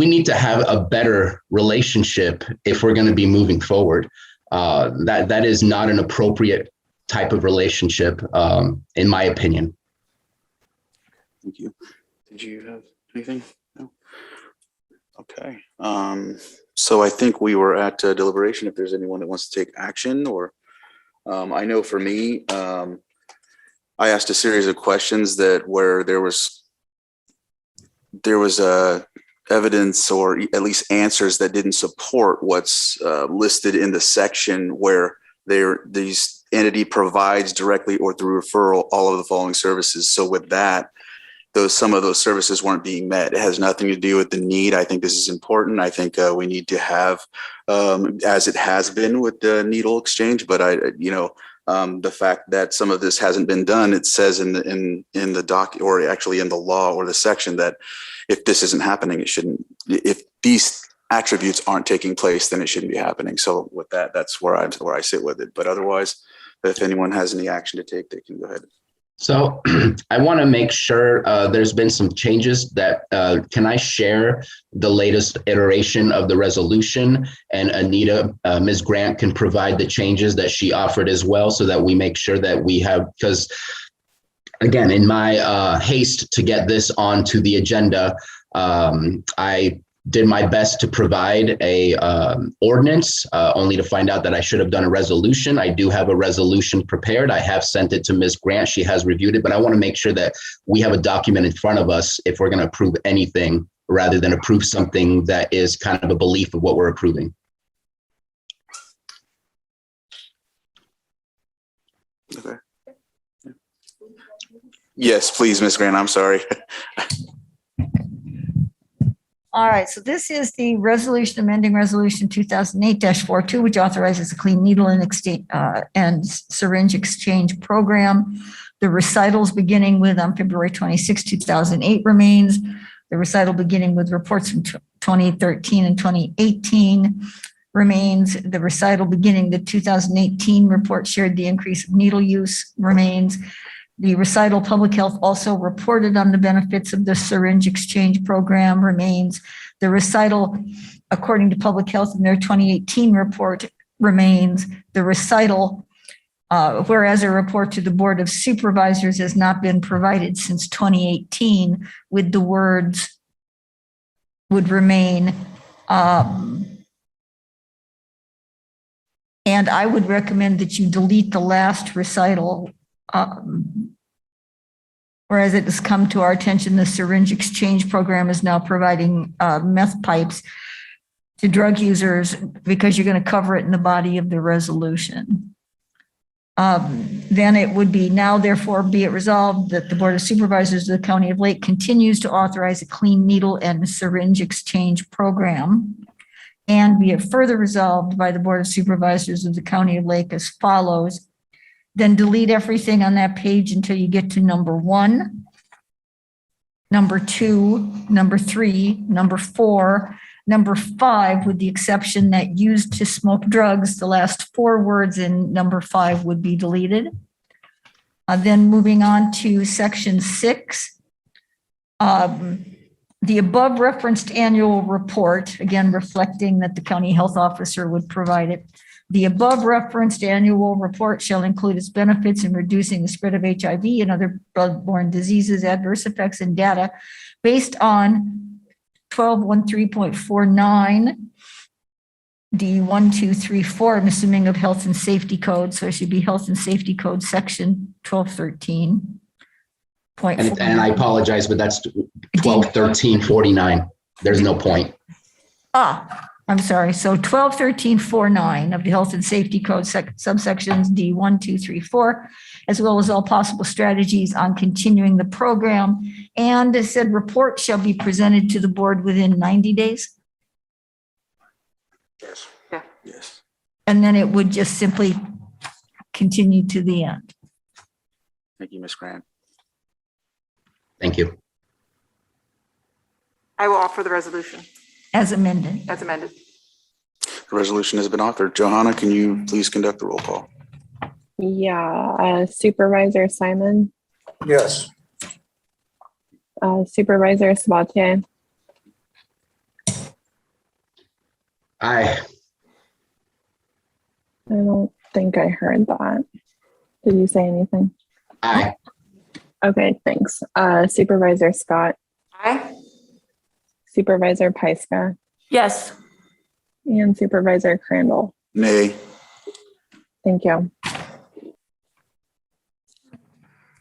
need to have a better relationship if we're going to be moving forward. That is not an appropriate type of relationship, in my opinion. Thank you. Did you have anything? No. Okay. So I think we were at deliberation. If there's anyone that wants to take action, or I know for me, I asked a series of questions where there was evidence or at least answers that didn't support what's listed in the section where these entity provides directly or through referral all of the following services. So with that, some of those services weren't being met. It has nothing to do with the need. I think this is important. I think we need to have, as it has been with the needle exchange, but the fact that some of this hasn't been done, it says in the doc, or actually in the law or the section, that if this isn't happening, it shouldn't. If these attributes aren't taking place, then it shouldn't be happening. So with that, that's where I sit with it. But otherwise, if anyone has any action to take, they can go ahead. So I want to make sure there's been some changes that can I share the latest iteration of the resolution, and Anita, Ms. Grant can provide the changes that she offered as well, so that we make sure that we have, because again, in my haste to get this onto the agenda, I did my best to provide a ordinance, only to find out that I should have done a resolution. I do have a resolution prepared. I have sent it to Ms. Grant. She has reviewed it, but I want to make sure that we have a document in front of us if we're going to approve anything, rather than approve something that is kind of a belief of what we're approving. Okay. Yes, please, Ms. Grant. I'm sorry. All right, so this is the resolution amending resolution 2008-42, which authorizes a clean needle and syringe exchange program. The recitals beginning with February 26, 2008 remains. The recital beginning with reports from 2013 and 2018 remains. The recital beginning the 2018 report shared the increase of needle use remains. The recital public health also reported on the benefits of the syringe exchange program remains. The recital, according to public health in their 2018 report, remains. The recital, whereas a report to the Board of Supervisors has not been provided since 2018, with the words would remain. And I would recommend that you delete the last recital. Whereas it has come to our attention, the syringe exchange program is now providing meth pipes to drug users, because you're going to cover it in the body of the resolution. Then it would be now, therefore, be it resolved that the Board of Supervisors of the County of Lake continues to authorize a clean needle and syringe exchange program. And be it further resolved by the Board of Supervisors of the County of Lake as follows. Then delete everything on that page until you get to number 1, number 2, number 3, number 4, number 5, with the exception that used to smoke drugs, the last 4 words in number 5 would be deleted. Then moving on to section 6, the above referenced annual report, again reflecting that the county health officer would provide it. The above referenced annual report shall include its benefits in reducing the spread of HIV and other bloodborne diseases, adverse effects, and data based on 1213.49 D1234, I'm assuming of health and safety code. So it should be health and safety code section 1213. And I apologize, but that's 121349. There's no point. I'm sorry. So 121349 of the health and safety code subsections D1234, as well as all possible strategies on continuing the program. And it said report shall be presented to the board within 90 days. Yes. Yeah. Yes. And then it would just simply continue to the end. Thank you, Ms. Grant. Thank you. I will offer the resolution As amended. as amended. The resolution has been authored. Johanna, can you please conduct the roll call? Yeah, Supervisor Simon, Yes. Supervisor Sabatier, Aye. I don't think I heard that. Did you say anything? Aye. Okay, thanks. Supervisor Scott, Aye. Supervisor Pyska, Yes. and Supervisor Crandall. Nay. Thank you.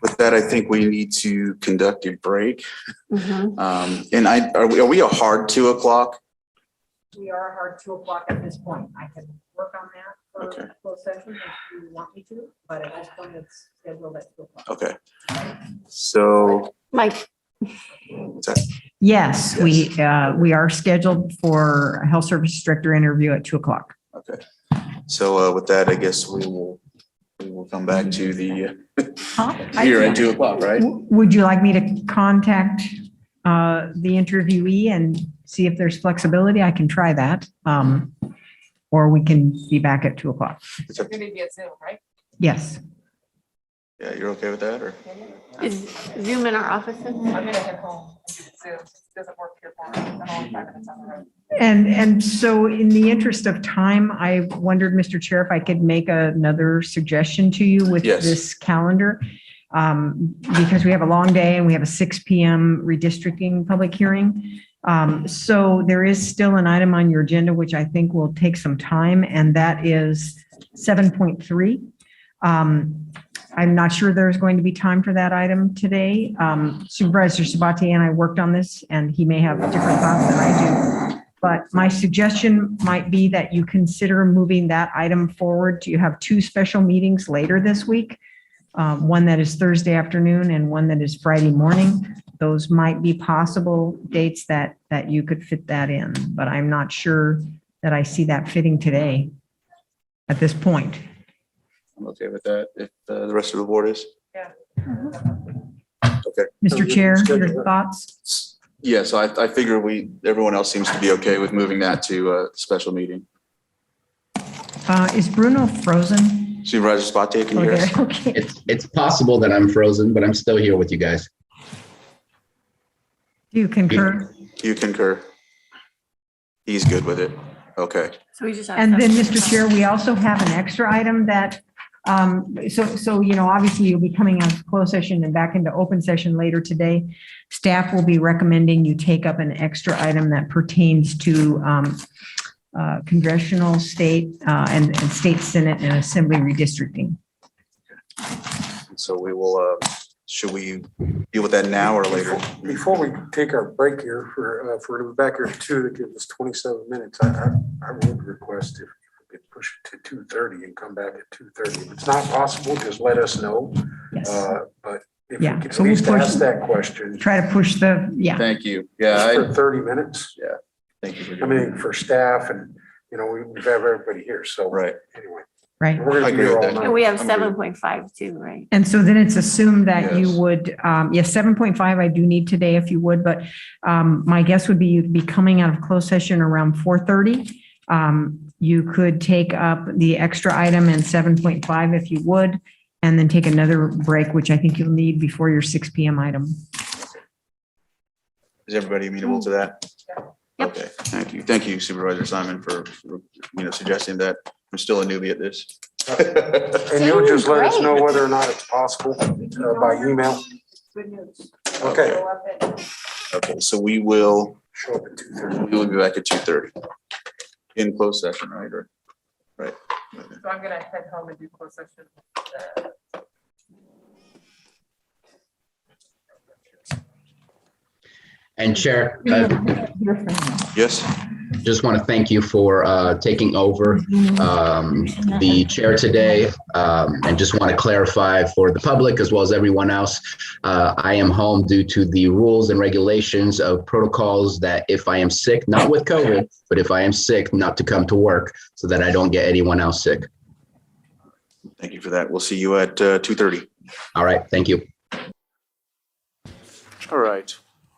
With that, I think we need to conduct a break. Mm-hmm. And are we a hard 2 o'clock? We are hard 2 o'clock at this point. I can work on that for Okay. closed session if you want me to, but at this point it's scheduled at 2 o'clock. Okay. So Mike. what's that? Yes, we are scheduled for a health service director interview at 2 o'clock. Okay. So with that, I guess we will come back to the here at 2 o'clock, right? Would you like me to contact the interviewee and see if there's flexibility? I can try that. Or we can be back at 2 o'clock. It's going to be at Zoom, right? Yes. Yeah, you're okay with that, or? Is Zoom in our offices? I'm going to head home and do Zoom. It doesn't work here for me. I'm only 5 minutes on the road. And so in the interest of time, I wondered, Mr. Chair, if I could make another suggestion to you with Yes. this calendar. Because we have a long day and we have a 6 p.m. redistricting public hearing. So there is still an item on your agenda, which I think will take some time, and that is 7.3. I'm not sure there's going to be time for that item today. Supervisor Sabatier and I worked on this, and he may have different thoughts than I do. But my suggestion might be that you consider moving that item forward. You have 2 special meetings later this week, one that is Thursday afternoon and one that is Friday morning. Those might be possible dates that you could fit that in, but I'm not sure that I see that fitting today at this point. I'm okay with that if the rest of the board is. Yeah. Okay. Mr. Chair, your thoughts? Yeah, so I figure everyone else seems to be okay with moving that to a special meeting. Is Bruno frozen? Supervisor Sabatier, can you hear us? Okay. It's possible that I'm frozen, but I'm still here with you guys. Do you concur? You concur. He's good with it. Okay. So we just. And then, Mr. Chair, we also have an extra item that, so, obviously you'll be coming out of closed session and back into open session later today. Staff will be recommending you take up an extra item that pertains to congressional, state, and state Senate and Assembly redistricting. So we will, should we deal with that now or later? Before we take our break here for to be back here at 2 to give us 27 minutes, I would request if we could push it to 2:30 and come back at 2:30. If it's not possible, just let us know. Yes. But if Yeah, we could so at we'll least push- ask that question. Try to push the, yeah. Thank you. Just Yeah. for 30 minutes. Yeah. Thank you for I doing mean, for staff and, we have everybody here. So Right. anyway. right? We're I gonna be agree here with all that. night. And we have I'm agree. 7.5 too, right? And so then it's assumed that you Yes. would, yes, 7.5 I do need today if you would, but my guess would be you'd be coming out of closed session around 4:30. You could take up the extra item in 7.5 if you would, and then take another break, which I think you'll need before your 6 PM item. Is everybody amenable to that? Okay, thank you. Thank you, Supervisor Simon, for suggesting that. I'm still a newbie at this. And you'll just let us know whether or not it's possible by email. Okay. Okay, so we will, Show up at 2:30. we will be back at 2:30 in closed session, right? Or, right. So I'm gonna head home and do closed session. And Chair, Yes. just want to thank you for taking over the chair today. And just want to clarify for the public as well as everyone else, I am home due to the rules and regulations of protocols that if I am sick, not with COVID, but if I am sick, not to come to work so that I don't get anyone else sick. Thank you for that. We'll see you at 2:30. All right, thank you. All right,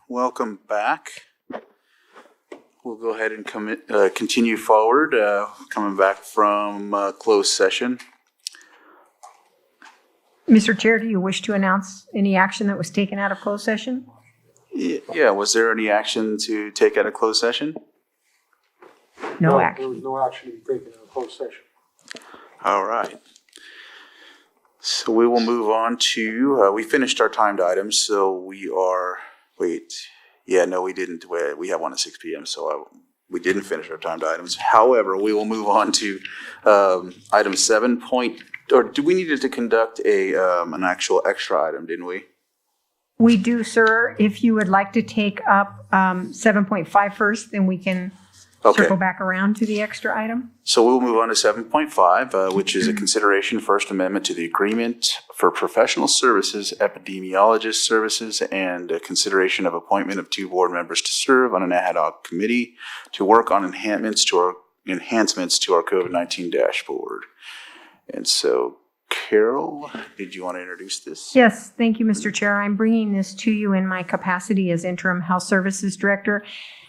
welcome back. We'll go ahead and continue forward, coming back from closed session. Mr. Chair, do you wish to announce any action that was taken out of closed session? Yeah, was there any action to take out of closed session? No action. There was no action to be taken in a closed session. All right. So we will move on to, we finished our timed items, so we are, we didn't. We have one at 6 PM, so we didn't finish our timed items. However, we will move on to item 7 point, or do we needed to conduct an actual extra item, didn't we? We do, sir. If you would like to take up 7.5 first, then we can Okay. circle back around to the extra item. So we'll move on to 7.5, which is a consideration First Amendment to the Agreement for Professional Services, Epidemiologist Services, and a consideration of appointment of 2 board members to serve on an ad hoc committee to work on enhancements to our COVID-19 dashboard. And so, Carol, did you want to introduce this? Yes, thank you, Mr. Chair. I'm bringing this to you in my capacity as Interim Health Services Director.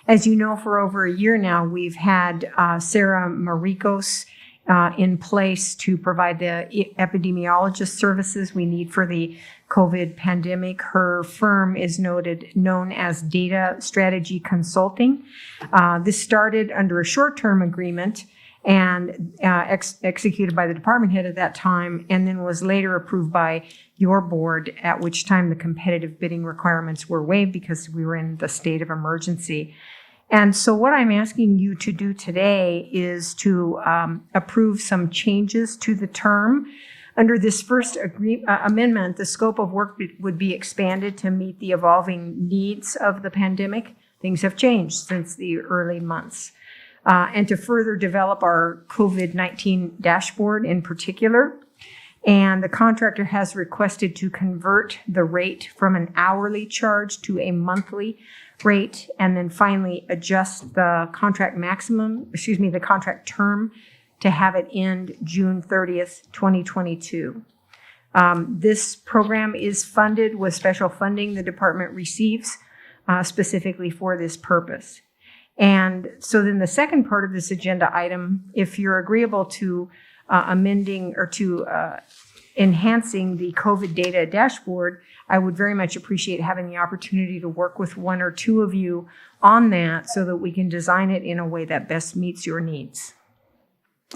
As you know, for over a year now, we've had Sarah Maricos in place to provide the epidemiologist services we need for the COVID pandemic. Her firm is known as Data Strategy Consulting. This started under a short-term agreement and executed by the department head at that time, and then was later approved by your board, at which time the competitive bidding requirements were waived because we were in the state of emergency. And so what I'm asking you to do today is to approve some changes to the term. Under this first amendment, the scope of work would be expanded to meet the evolving needs of the pandemic. Things have changed since the early months. And to further develop our COVID-19 dashboard in particular. And the contractor has requested to convert the rate from an hourly charge to a monthly rate, and then finally adjust the contract the contract term to have it end June 30th, 2022. This program is funded with special funding the department receives specifically for this purpose. And so then the second part of this agenda item, if you're agreeable to amending or to enhancing the COVID data dashboard, I would very much appreciate having the opportunity to work with 1 or 2 of you on that so that we can design it in a way that best meets your needs.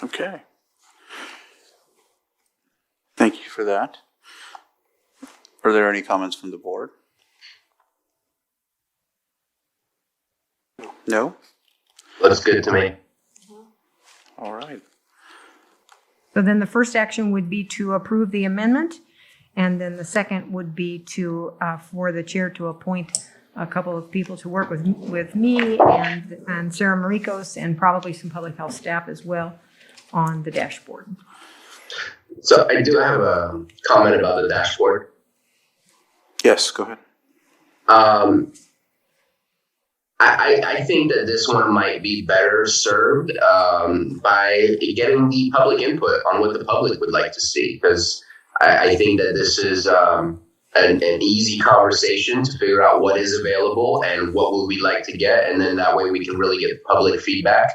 Okay. Thank you for that. Are there any comments from the board? No? Looks good to me. All right. So then the first action would be to approve the amendment. And then the second would be to, for the chair to appoint a couple of people to work with me and Sarah Maricos and probably some public health staff as well on the dashboard. So I do have a comment about the dashboard. Yes, go ahead. I think that this one might be better served by getting the public input on what the public would like to see, because I think that this is an easy conversation to figure out what is available and what would we like to get, and then that way we can really get public feedback.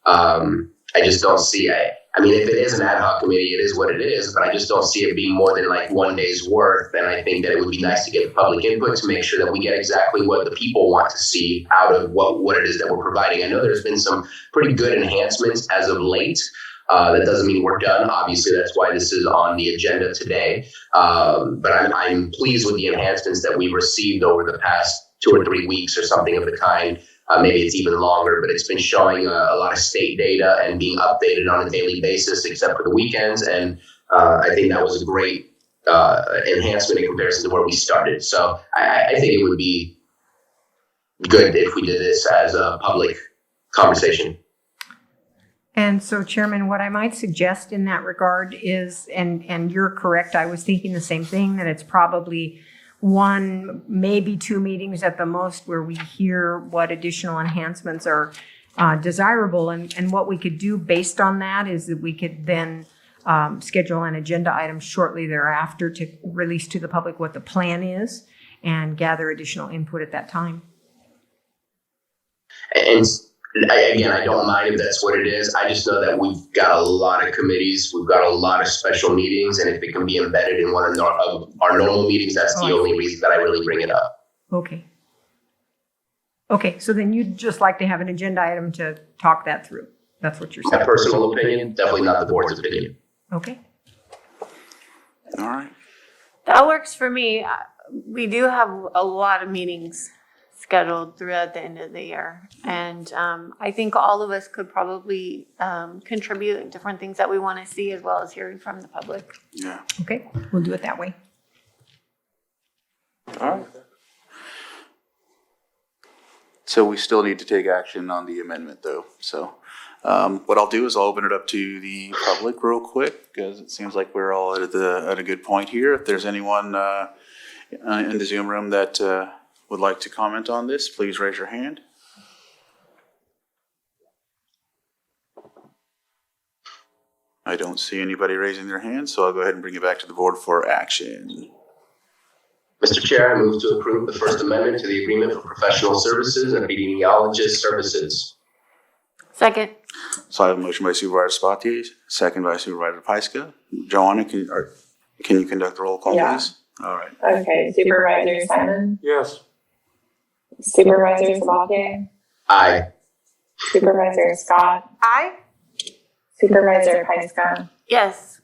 I just don't see I mean, if it is an ad hoc committee, it is what it is, but I just don't see it being more than like one day's worth. And I think that it would be nice to get the public input to make sure that we get exactly what the people want to see out of what it is that we're providing. I know there's been some pretty good enhancements as of late. That doesn't mean we're done. Obviously, that's why this is on the agenda today. But I'm pleased with the enhancements that we've received over the past 2 or 3 weeks or something of the kind. Maybe it's even longer, but it's been showing a lot of state data and being updated on a daily basis, except for the weekends. And I think that was a great enhancement in comparison to where we started. So I think it would be good if we did this as a public conversation. And so, Chairman, what I might suggest in that regard is, and you're correct, I was thinking the same thing, that it's probably 1, maybe 2 meetings at the most where we hear what additional enhancements are desirable. And what we could do based on that is that we could then schedule an agenda item shortly thereafter to release to the public what the plan is and gather additional input at that time. And I don't mind if that's what it is. I just know that we've got a lot of committees, we've got a lot of special meetings, and if it can be embedded in one of our normal meetings, that's the only reason that I really bring it up. Okay. Okay, so then you'd just like to have an agenda item to talk that through. That's what you're saying. My personal opinion, definitely not the board's opinion. Okay. All right. That works for me. We do have a lot of meetings scheduled throughout the end of the year. And I think all of us could probably contribute different things that we want to see, as well as hearing from the public. Yeah. Okay, we'll do it that way. All right. So we still need to take action on the amendment, though. So what I'll do is I'll open it up to the public real quick, because it seems like we're all at a good point here. If there's anyone in the Zoom room that would like to comment on this, please raise your hand. I don't see anybody raising their hand, so I'll go ahead and bring it back to the board for action. Mr. Chair, I move to approve the First Amendment to the Agreement for Professional Services and Epidemiologist Services. Second. So I have a motion by Supervisor Sabatier, second by Supervisor Pyska. Joanna, can you conduct the roll call, please? All right. Okay, Supervisor Simon, Yes. Supervisor Sabatier, Aye. Supervisor Scott, Aye. Supervisor Pyska, Yes.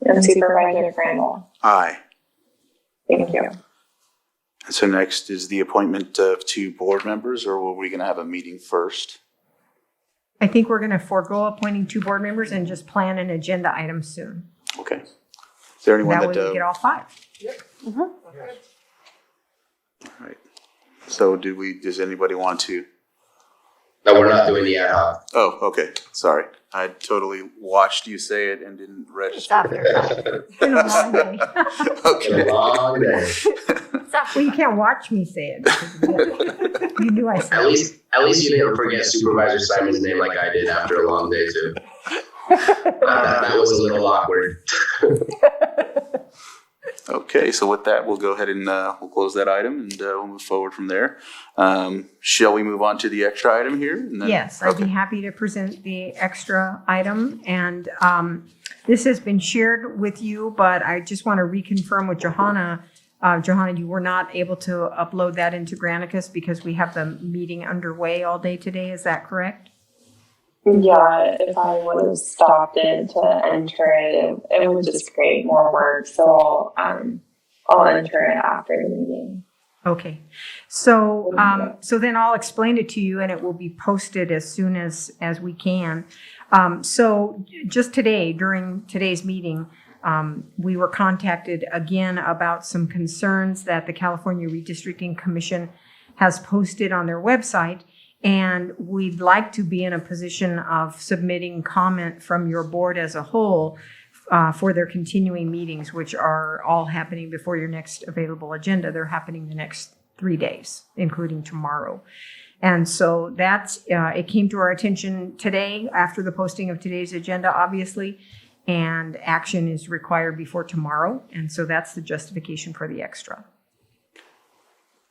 and Supervisor Crandall. Aye. Thank you. So next is the appointment of 2 board members, or were we going to have a meeting first? I think we're going to forego appointing 2 board members and just plan an agenda item soon. Okay. Is there anyone That way that? we get all 5. All right. So does anybody want to? No, we're not doing the ad hoc. Oh, okay. Sorry. I totally watched you say it and didn't register. It's been a long day. Okay. Long day. Well, you can't watch me say it. You knew I said At it. least you didn't forget Supervisor Simon's name like I did after a long day too. That was a little awkward. Okay, so with that, we'll go ahead and we'll close that item and we'll move forward from there. Shall we move on to the extra item here? And then, Yes, I'd be happy to present the extra item. And this has been shared with you, but I just want to reconfirm with Johanna. Johanna, you were not able to upload that into Granicus because we have the meeting underway all day today. Is that correct? Yeah, if I would have stopped it to enter it, it would just create more work. So I'll enter it after the meeting. Okay, so so then I'll explain it to you, and it will be posted as soon as we can. So just today, during today's meeting, we were contacted again about some concerns that the California Redistricting Commission has posted on their website. And we'd like to be in a position of submitting comment from your board as a whole for their continuing meetings, which are all happening before your next available agenda. They're happening the next 3 days, including tomorrow. And so that's, it came to our attention today after the posting of today's agenda, obviously, and action is required before tomorrow. And so that's the justification for the extra.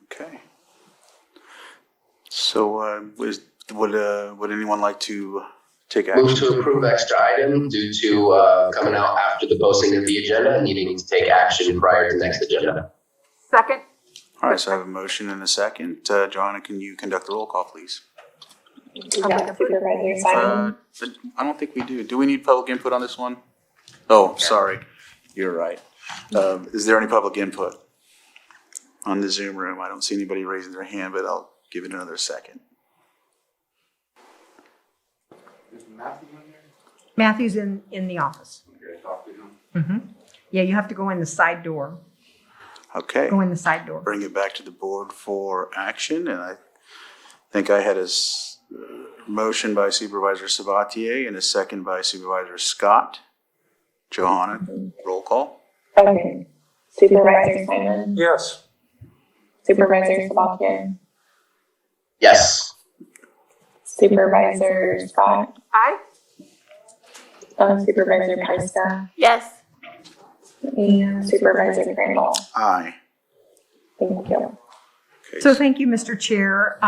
Okay. So would anyone like to take action? Move to approve extra item due to coming out after the posting of the agenda and needing to take action prior to next agenda. Second. All right, so I have a motion and a second. Joanna, can you conduct the roll call, please? Supervisor Simon. I don't think we do. Do we need public input on this one? Oh, sorry. You're right. Is there any public input on the Zoom room? I don't see anybody raising their hand, but I'll give it another second. Matthew's in the office. Yeah, you have to go in the side door. Okay. Go in the side door. Bring it back to the board for action, and I think I had a motion by Supervisor Sabatier and a second by Supervisor Scott. Johanna, roll call. Okay. Supervisor Simon. Yes. Supervisor Sabatier. Yes. Supervisor Scott. Aye. Supervisor Pyska. Yes. And Supervisor Crandall. Aye. Thank you. So thank you, Mr. Chair.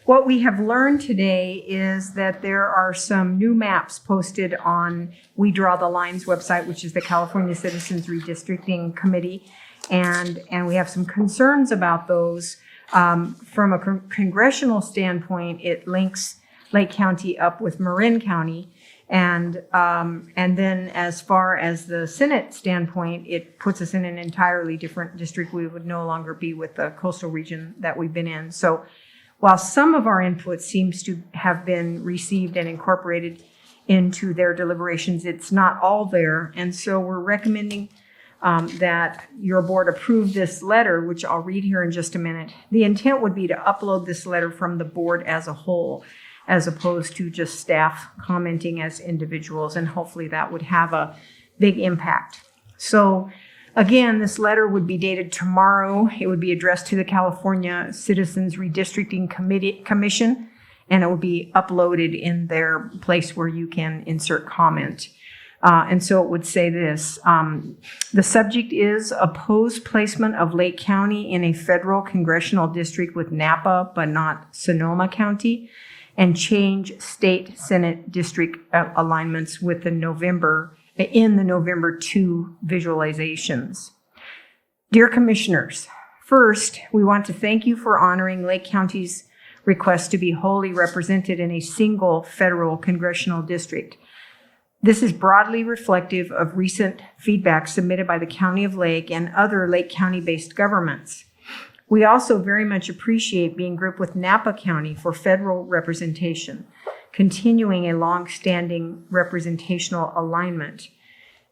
What we have learned today is that there are some new maps posted on We Draw the Lines website, which is the California Citizens Redistricting Committee. And we have some concerns about those. From a congressional standpoint, it links Lake County up with Marin County. And then as far as the Senate standpoint, it puts us in an entirely different district. We would no longer be with the coastal region that we've been in. So while some of our input seems to have been received and incorporated into their deliberations, it's not all there. And so we're recommending that your board approve this letter, which I'll read here in just a minute. The intent would be to upload this letter from the board as a whole, as opposed to just staff commenting as individuals, and hopefully that would have a big impact. So again, this letter would be dated tomorrow. It would be addressed to the California Citizens Redistricting Commission, and it would be uploaded in their place where you can insert comment. And so it would say this, the subject is opposed placement of Lake County in a federal congressional district with Napa, but not Sonoma County, and change state Senate district alignments with the November 2 visualizations. Dear Commissioners, first, we want to thank you for honoring Lake County's request to be wholly represented in a single federal congressional district. This is broadly reflective of recent feedback submitted by the County of Lake and other Lake County-based governments. We also very much appreciate being grouped with Napa County for federal representation, continuing a long-standing representational alignment.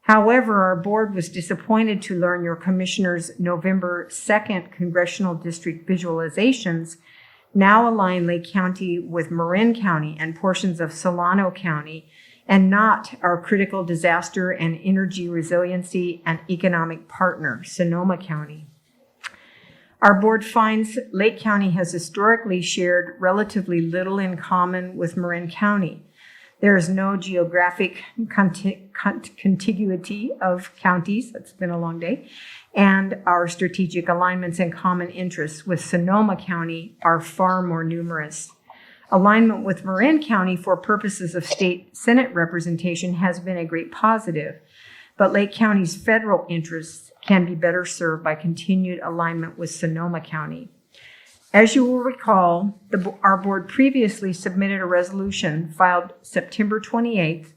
However, our board was disappointed to learn your commissioners' November 2nd congressional district visualizations now align Lake County with Marin County and portions of Solano County, and not our critical disaster and energy resiliency and economic partner, Sonoma County. Our board finds Lake County has historically shared relatively little in common with Marin County. There is no geographic contiguity of counties, that's been a long day, and our strategic alignments and common interests with Sonoma County are far more numerous. Alignment with Marin County for purposes of state Senate representation has been a great positive, but Lake County's federal interests can be better served by continued alignment with Sonoma County. As you will recall, our board previously submitted a resolution filed September 28th,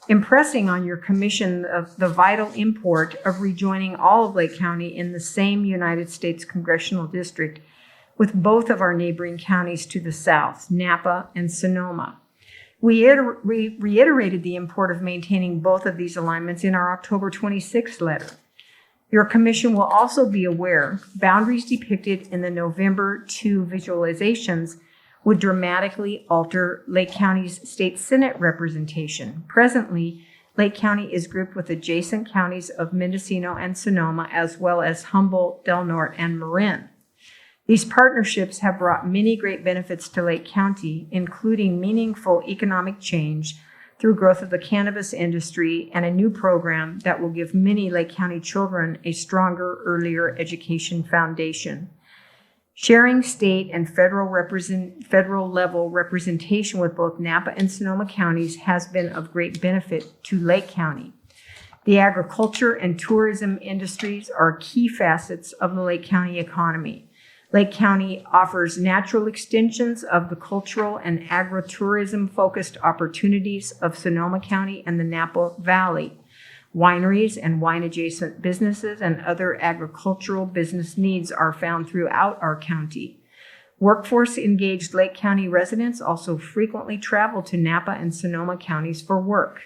impressing on your commission of the vital import of rejoining all of Lake County in the same United States congressional district with both of our neighboring counties to the south, Napa and Sonoma. We reiterated the import of maintaining both of these alignments in our October 26th letter. Your commission will also be aware boundaries depicted in the November 2 visualizations would dramatically alter Lake County's state Senate representation. Presently, Lake County is grouped with adjacent counties of Mendocino and Sonoma, as well as Humboldt, Del Norte, and Marin. These partnerships have brought many great benefits to Lake County, including meaningful economic change through growth of the cannabis industry and a new program that will give many Lake County children a stronger, earlier education foundation. Sharing state and federal level representation with both Napa and Sonoma counties has been of great benefit to Lake County. The agriculture and tourism industries are key facets of the Lake County economy. Lake County offers natural extensions of the cultural and agritourism-focused opportunities of Sonoma County and the Napa Valley. Wineries and wine-adjacent businesses and other agricultural business needs are found throughout our county. Workforce-engaged Lake County residents also frequently travel to Napa and Sonoma counties for work.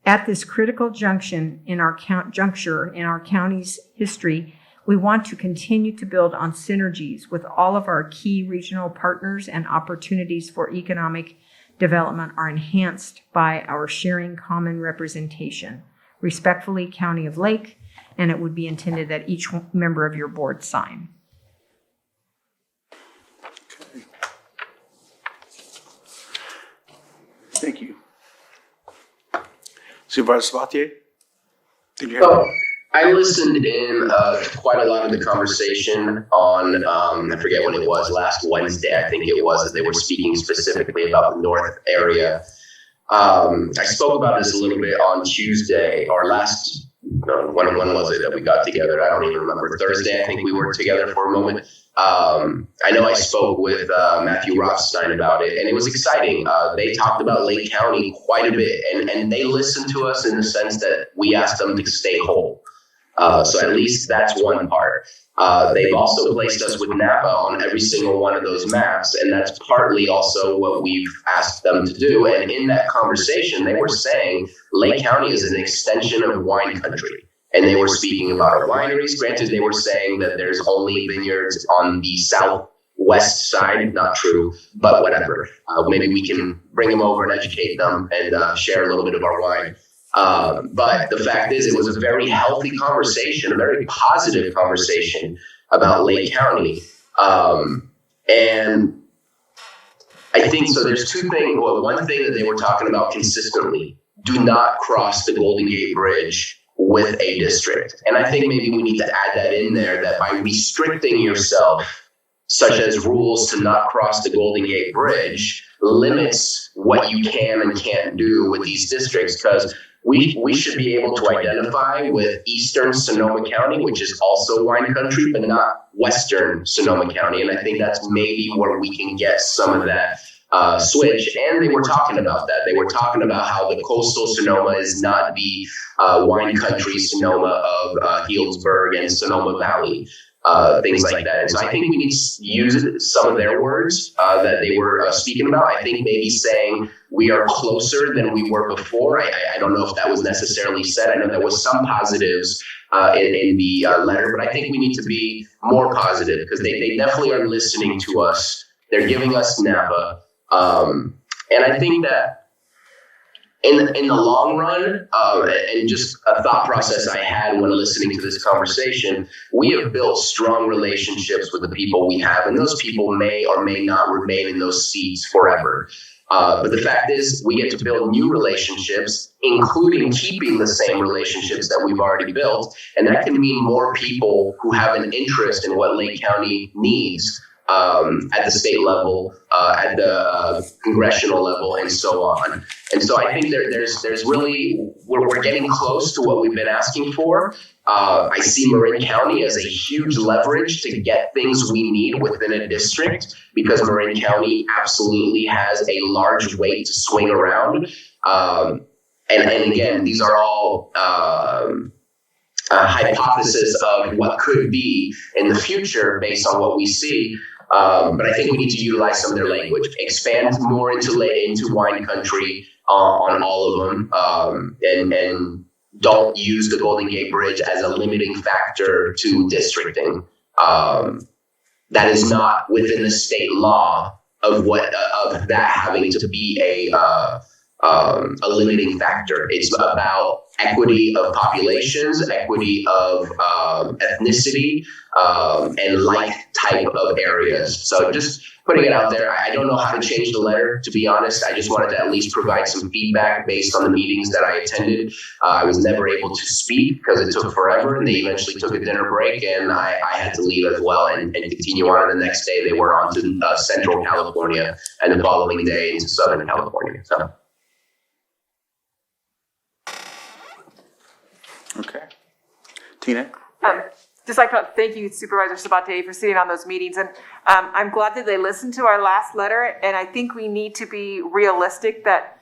At this critical juncture in our county's history, we want to continue to build on synergies with all of our key regional partners, and opportunities for economic development are enhanced by our sharing common representation. Respectfully, County of Lake, and it would be intended that each member of your board sign. Thank you. Supervisor Sabatier? Did you have I listened in to quite a lot of the conversation on, I forget when it was, last Wednesday, I think it was, that they were speaking specifically about the north area. I spoke about this a little bit on Tuesday, or last, when was it that we got together? I don't even remember. Thursday, I think we were together for a moment. I know I spoke with Matthew Rothstein about it, and it was exciting. They talked about Lake County quite a bit, and they listened to us in the sense that we asked them to stay whole. So at least that's one part. They've also placed us with Napa on every single one of those maps, and that's partly also what we've asked them to do. And in that conversation, they were saying Lake County is an extension of wine country. And they were speaking about our wineries. Granted, they were saying that there's only vineyards on the southwest side. Not true, but whatever. Maybe we can bring them over and educate them and share a little bit of our wine. But the fact is, it was a very healthy conversation, a very positive conversation about Lake County. And I think so. There's two things. Well, one thing that they were talking about consistently: do not cross the Golden Gate Bridge with a district. And I think maybe we need to add that in there, that by restricting yourself, such as rules to not cross the Golden Gate Bridge, limits what you can and can't do with these districts, because we should be able to identify with Eastern Sonoma County, which is also wine country, but not Western Sonoma County. And I think that's maybe where we can get some of that switch. And they were talking about that. They were talking about how the coastal Sonoma is not the wine country Sonoma of Healdsburg and Sonoma Valley. Things like that. And so I think we need to use some of their words that they were speaking about. I think maybe saying we are closer than we were before. I don't know if that was necessarily said. I know there was some positives in the letter, but I think we need to be more positive, because they definitely are listening to us. They're giving us Napa. And I think that in the long run, and just a thought process I had when listening to this conversation, we have built strong relationships with the people we have, and those people may or may not remain in those seats forever. But the fact is, we get to build new relationships, including keeping the same relationships that we've already built. And that can mean more people who have an interest in what Lake County needs at the state level, at the congressional level, and so on. And so I think there's really, we're getting close to what we've been asking for. I see Marin County as a huge leverage to get things we need within a district, because Marin County absolutely has a large weight to swing around. And again, these are all hypothesis of what could be in the future based on what we see. But I think we need to utilize some of their language, expand more into wine country on all of them, and don't use the Golden Gate Bridge as a limiting factor to districting. That is not within the state law of that having to be a limiting factor. It's about equity of populations, equity of ethnicity, and like type of areas. So just putting it out there, I don't know how to change the letter, to be honest. I just wanted to at least provide some feedback based on the meetings that I attended. I was never able to speak because it took forever, and they eventually took a dinner break, and I had to leave as well and continue on. And the next day they were on to Central California, and the following day into Southern California. So. Okay. Tina? Just like to thank you, Supervisor Sabatier, for sitting on those meetings. And I'm glad that they listened to our last letter. And I think we need to be realistic that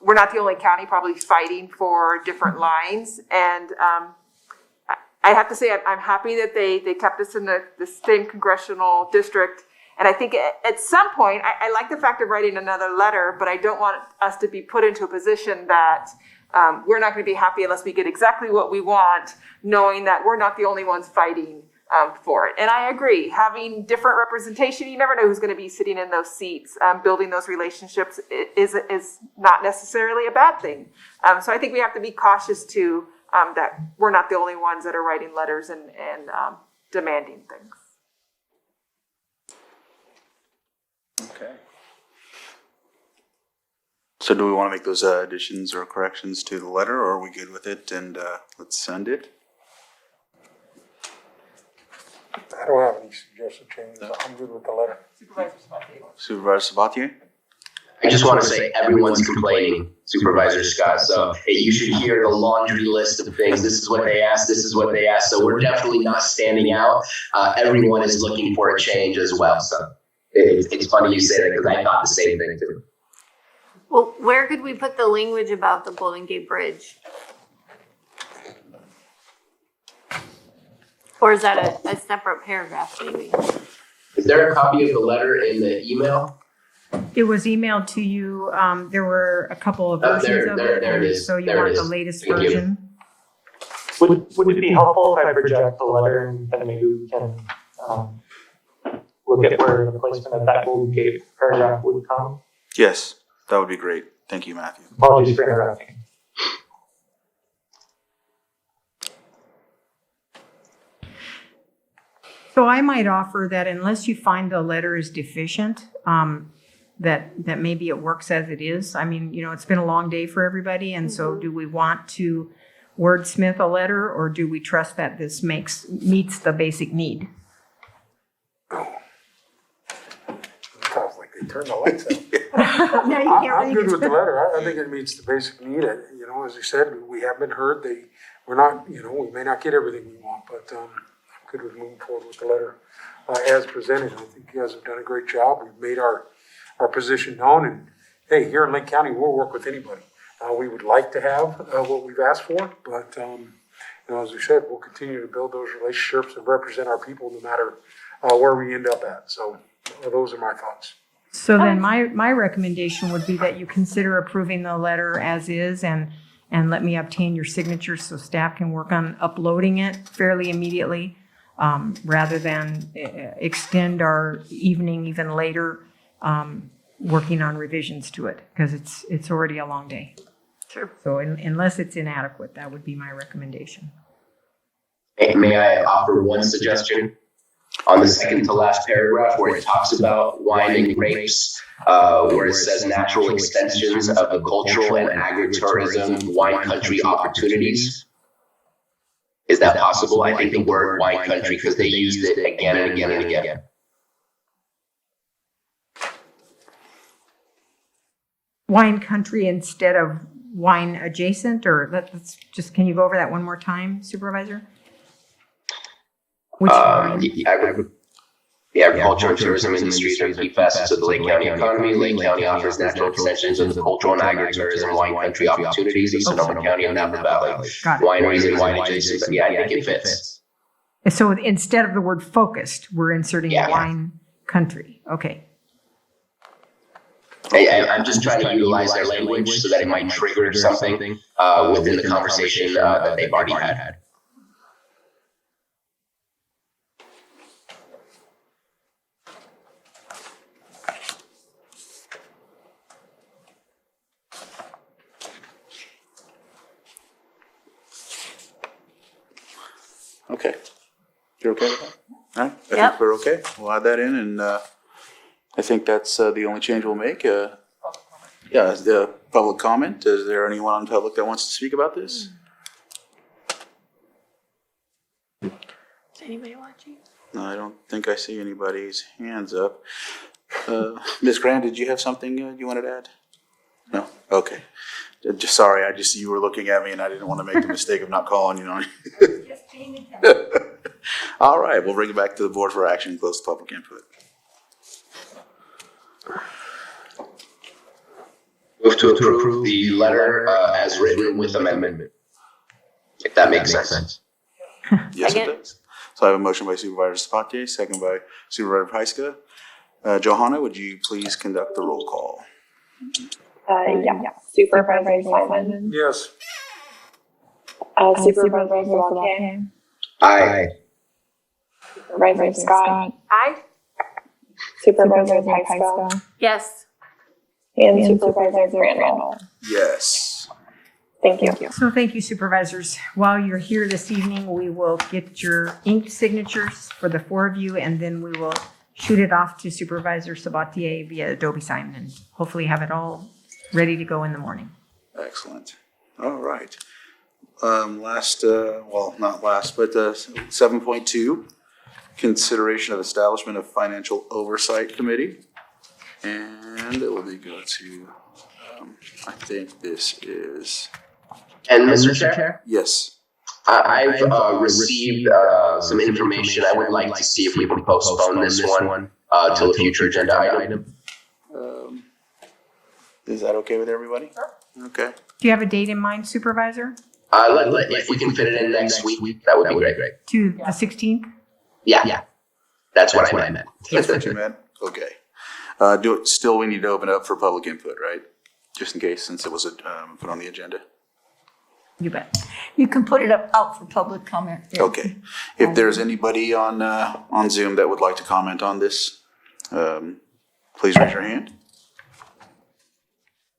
we're not the only county probably fighting for different lines. And I have to say, I'm happy that they kept us in the same congressional district. And I think at some point, I like the fact of writing another letter, but I don't want us to be put into a position that we're not going to be happy unless we get exactly what we want, knowing that we're not the only ones fighting for it. And I agree, having different representation, you never know who's going to be sitting in those seats. Building those relationships is not necessarily a bad thing. So I think we have to be cautious too, that we're not the only ones that are writing letters and demanding things. Okay. So do we want to make those additions or corrections to the letter, or are we good with it and let's send it? I don't have any suggested changes. I'm good with the letter. Supervisor Sabatier? I just want to say everyone's complaining, Supervisor Scott. So hey, you should hear the laundry list of things. This is what they asked. This is what they asked. So we're definitely not standing out. Everyone is looking for a change as well. So it's funny you say that because I thought the same thing too. Well, where could we put the language about the Golden Gate Bridge? Or is that a separate paragraph maybe? Is there a copy of the letter in the email? It was emailed to you. There were a couple of versions of it. There it is. So you There it want the is. latest Thank you. version? Would it be helpful if I project the letter and then maybe we can look at where the placement of that Golden Gate paragraph would come? Yes, that would be great. Thank you, Matthew. Apologies for interrupting. So I might offer that unless you find the letter is deficient, that maybe it works as it is. I mean, it's been a long day for everybody. And so do we want to wordsmith a letter, or do we trust that this meets the basic need? Sounds like they turned the lights out. No, you can't I'm read good it. with the letter. I think it meets the basic need. As you said, we have been heard. We're not, we may not get everything we want, but I'm good with moving forward with the letter as presented. I think you guys have done a great job. We've made our position known, and hey, here in Lake County, we'll work with anybody. We would like to have what we've asked for, but as we said, we'll continue to build those relationships and represent our people no matter where we end up at. So those are my thoughts. So then my recommendation would be that you consider approving the letter as is and let me obtain your signature so staff can work on uploading it fairly immediately, rather than extend our evening even later, working on revisions to it, because it's already a long day. Sure. So unless it's inadequate, that would be my recommendation. May I offer one suggestion? On the second to last paragraph where it talks about wine and grapes, where it says natural extensions of the cultural and agritourism wine country opportunities. Is that possible? I think the word wine country, because they used it again and again and again. Wine country instead of wine adjacent, or let's just, can you go over that one more time, Supervisor? Which The agriculture and tourism industries are key facets of the Lake County economy. Lake County offers natural extensions of cultural and agritourism wine country opportunities in Sonoma County and Napa Valley. Got it. Wineries and wine adjacent, but yeah, I think it fits. So instead of the word focused, we're inserting wine country. Okay. I'm just trying to utilize their language so that it might trigger something within the conversation that they've already had. Okay. You're okay with that? All right, I Yep. think we're okay. We'll add that in, and I think that's the only change we'll make. Yeah, the public comment. Is there anyone on public that wants to speak about this? Is anybody watching? No, I don't think I see anybody's hands up. Ms. Grant, did you have something you wanted to add? No? Okay. Just sorry, you were looking at me and I didn't want to make the mistake of not calling you on. All right, we'll bring it back to the board for action, close the public input. Move to approve the letter as written with amendment. If that makes sense. Yes, it Second. does. So I have a motion by Supervisor Sabatier, second by Supervisor Pyska. Johanna, would you please conduct the roll call? Yeah. Supervisor Simon. Yes. Supervisor Sabatier. Aye. Supervisor Scott. Aye. Supervisor Pyska. Yes. And Supervisor Randall. Yes. Thank you. So thank you, supervisors. While you're here this evening, we will get your inked signatures for the 4 of you, and then we will shoot it off to Supervisor Sabatier via Adobe Sign and hopefully have it all ready to go in the morning. Excellent. All right. Not last, but 7.2, consideration of establishment of financial oversight committee. And it will go to, I think this is, And Mr. Chair? yes. I've received some information. I would like to see if we can postpone this one till a future agenda item. Is that okay with everybody? Okay. Do you have a date in mind, Supervisor? If we can fit it in next week, that would be great. To the 16th? Yeah. That's what I meant. That's what you meant? Okay. We need to open up for public input, right? Just in case, since it was put on the agenda. You bet. You can put it out for public comment. Yeah. Okay. If there's anybody on Zoom that would like to comment on this, please raise your hand.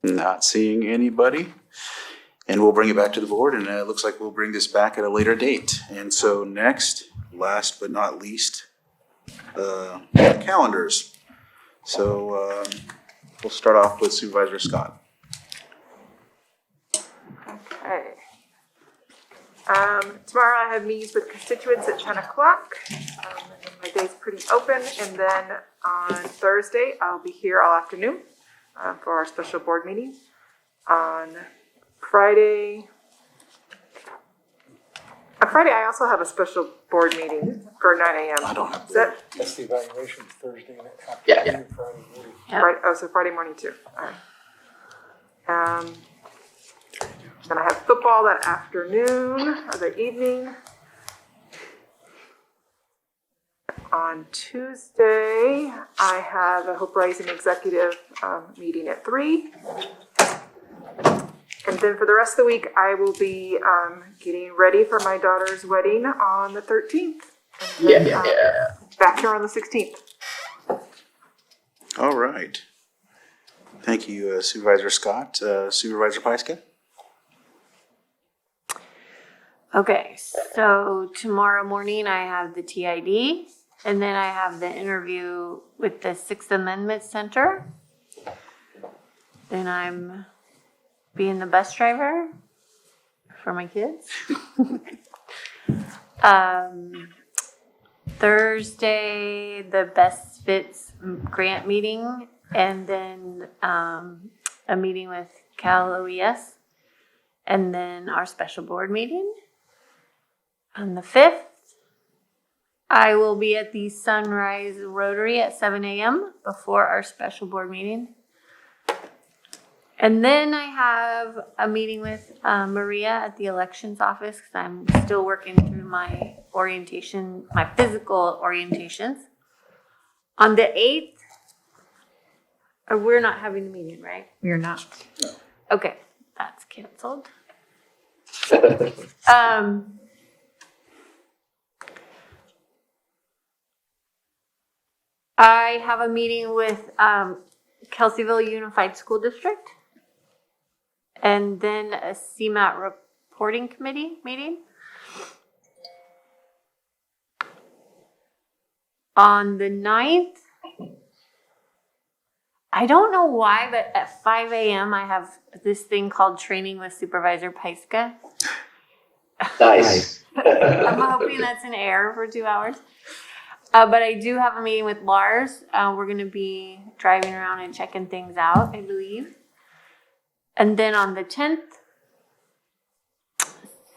Not seeing anybody. And we'll bring it back to the board, and it looks like we'll bring this back at a later date. And so next, last but not least, calendars. So we'll start off with Supervisor Scott. Okay. Tomorrow I have meetings with constituents at 10 o'clock. My day's pretty open. And then on Thursday, I'll be here all afternoon for our special board meeting. On Friday, I also have a special board meeting for 9 a.m. I don't have that. That's the evaluation Thursday. Yeah. Friday morning. Right, oh, so Friday morning too. All right. Then I have football that afternoon or the evening. On Tuesday, I have a Hope Rising executive meeting at 3. And then for the rest of the week, I will be getting ready for my daughter's wedding on the 13th. And then, back here on the 16th. All right. Thank you, Supervisor Scott. Supervisor Pyska? Okay, so tomorrow morning I have the TID, and then I have the interview with the Sixth Amendment Center. Then I'm being the bus driver for my kids. Thursday, the Best Fits grant meeting, and then a meeting with Cal OES, and then our special board meeting. On the 5th, I will be at the Sunrise Rotary at 7 a.m. before our special board meeting. And then I have a meeting with Maria at the elections office because I'm still working through my orientation, my physical orientations. On the 8th, we're not having a meeting, right? We are not. Okay, that's canceled. I have a meeting with Kelseyville Unified School District, and then a CMAT reporting committee meeting. On the 9th, I don't know why, but at 5 a.m. I have this thing called training with Supervisor Paiska. Nice. I'm hoping that's an error for 2 hours. But I do have a meeting with Lars. We're going to be driving around and checking things out, I believe. And then on the 10th,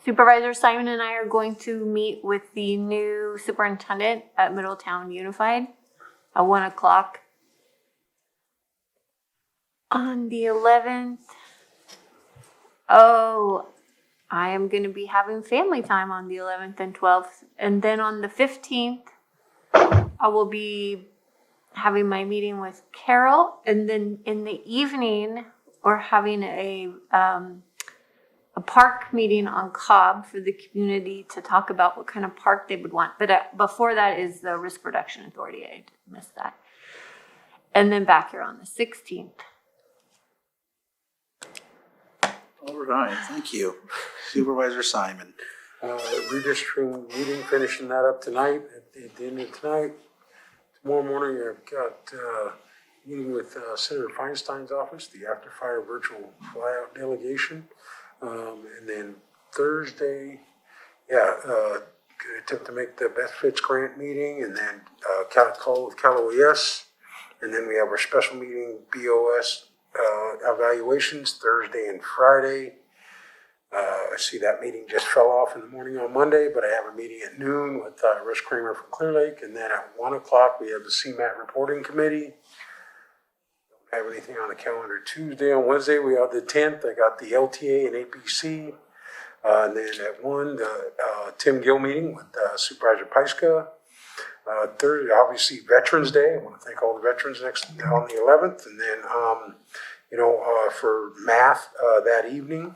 Supervisor Simon and I are going to meet with the new superintendent at Middletown Unified at 1 o'clock. On the 11th, I am going to be having family time on the 11th and 12th. And then on the 15th, I will be having my meeting with Carol. And then in the evening, we're having a park meeting on Cobb for the community to talk about what kind of park they would want. But before that is the Risk Reduction Authority. I missed that. And then back here on the 16th. All right, thank you. Supervisor Simon. Redistricting meeting, finishing that up tonight, at the end of tonight. Tomorrow morning, I've got meeting with Senator Feinstein's office, the after fire virtual flyout delegation. And then Thursday, gonna attempt to make the Best Fits grant meeting, and then call with Cal OES. And then we have our special meeting, BOS evaluations, Thursday and Friday. I see that meeting just fell off in the morning on Monday, but I have a meeting at noon with Russ Kramer from Clear Lake. And then at 1 o'clock, we have the CMAT reporting committee. Don't have anything on the calendar Tuesday. On Wednesday, we have the 10th. I got the LTA and APC. And then at 1, the Tim Gill meeting with Supervisor Paiska. Thursday, obviously Veterans Day. I want to thank all the veterans next on the 11th. And then, for math that evening.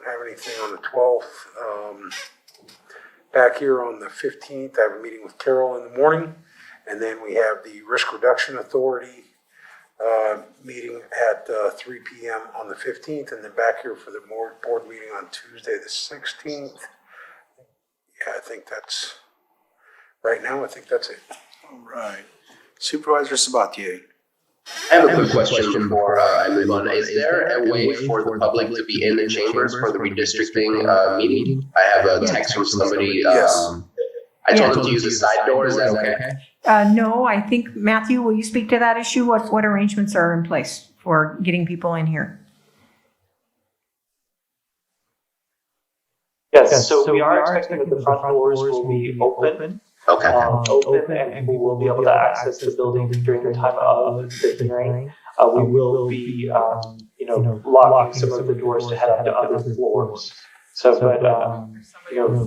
Have anything on the 12th. Back here on the 15th, I have a meeting with Carol in the morning. And then we have the Risk Reduction Authority meeting at 3 p.m. on the 15th. And then back here for the board meeting on Tuesday, the 16th. Yeah, I think that's, right now, I think that's it. All right. Supervisor Sabatier. I have a quick question before I move on. Is there a way for the public to be in the chambers for the redistricting meeting? I have a text from somebody. I told them to use the side door. Is that okay? No, I think, Matthew, will you speak to that issue? What arrangements are in place for getting people in here? Yes, so we are expecting that the front doors will be open. Okay. Open, and we will be able to access the building during the time of the hearing. We will be, locking some of the doors to head up to other floors. So, but,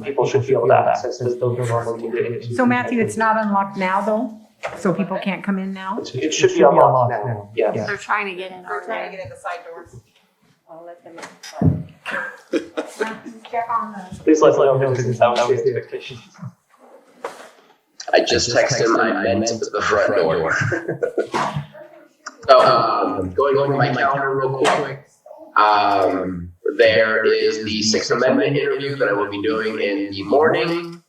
people should be able to access this building normally to get into. So Matthew, it's not unlocked now though? So people can't come in now? It should be unlocked now, yes. They're trying to get in. They're trying to get in the side doors. I'll let them in. Check on the. Please let me know because that was the expectation. I just texted him, I meant the front door. So, going over my calendar real quick. There is the Sixth Amendment interview that I will be doing in the morning.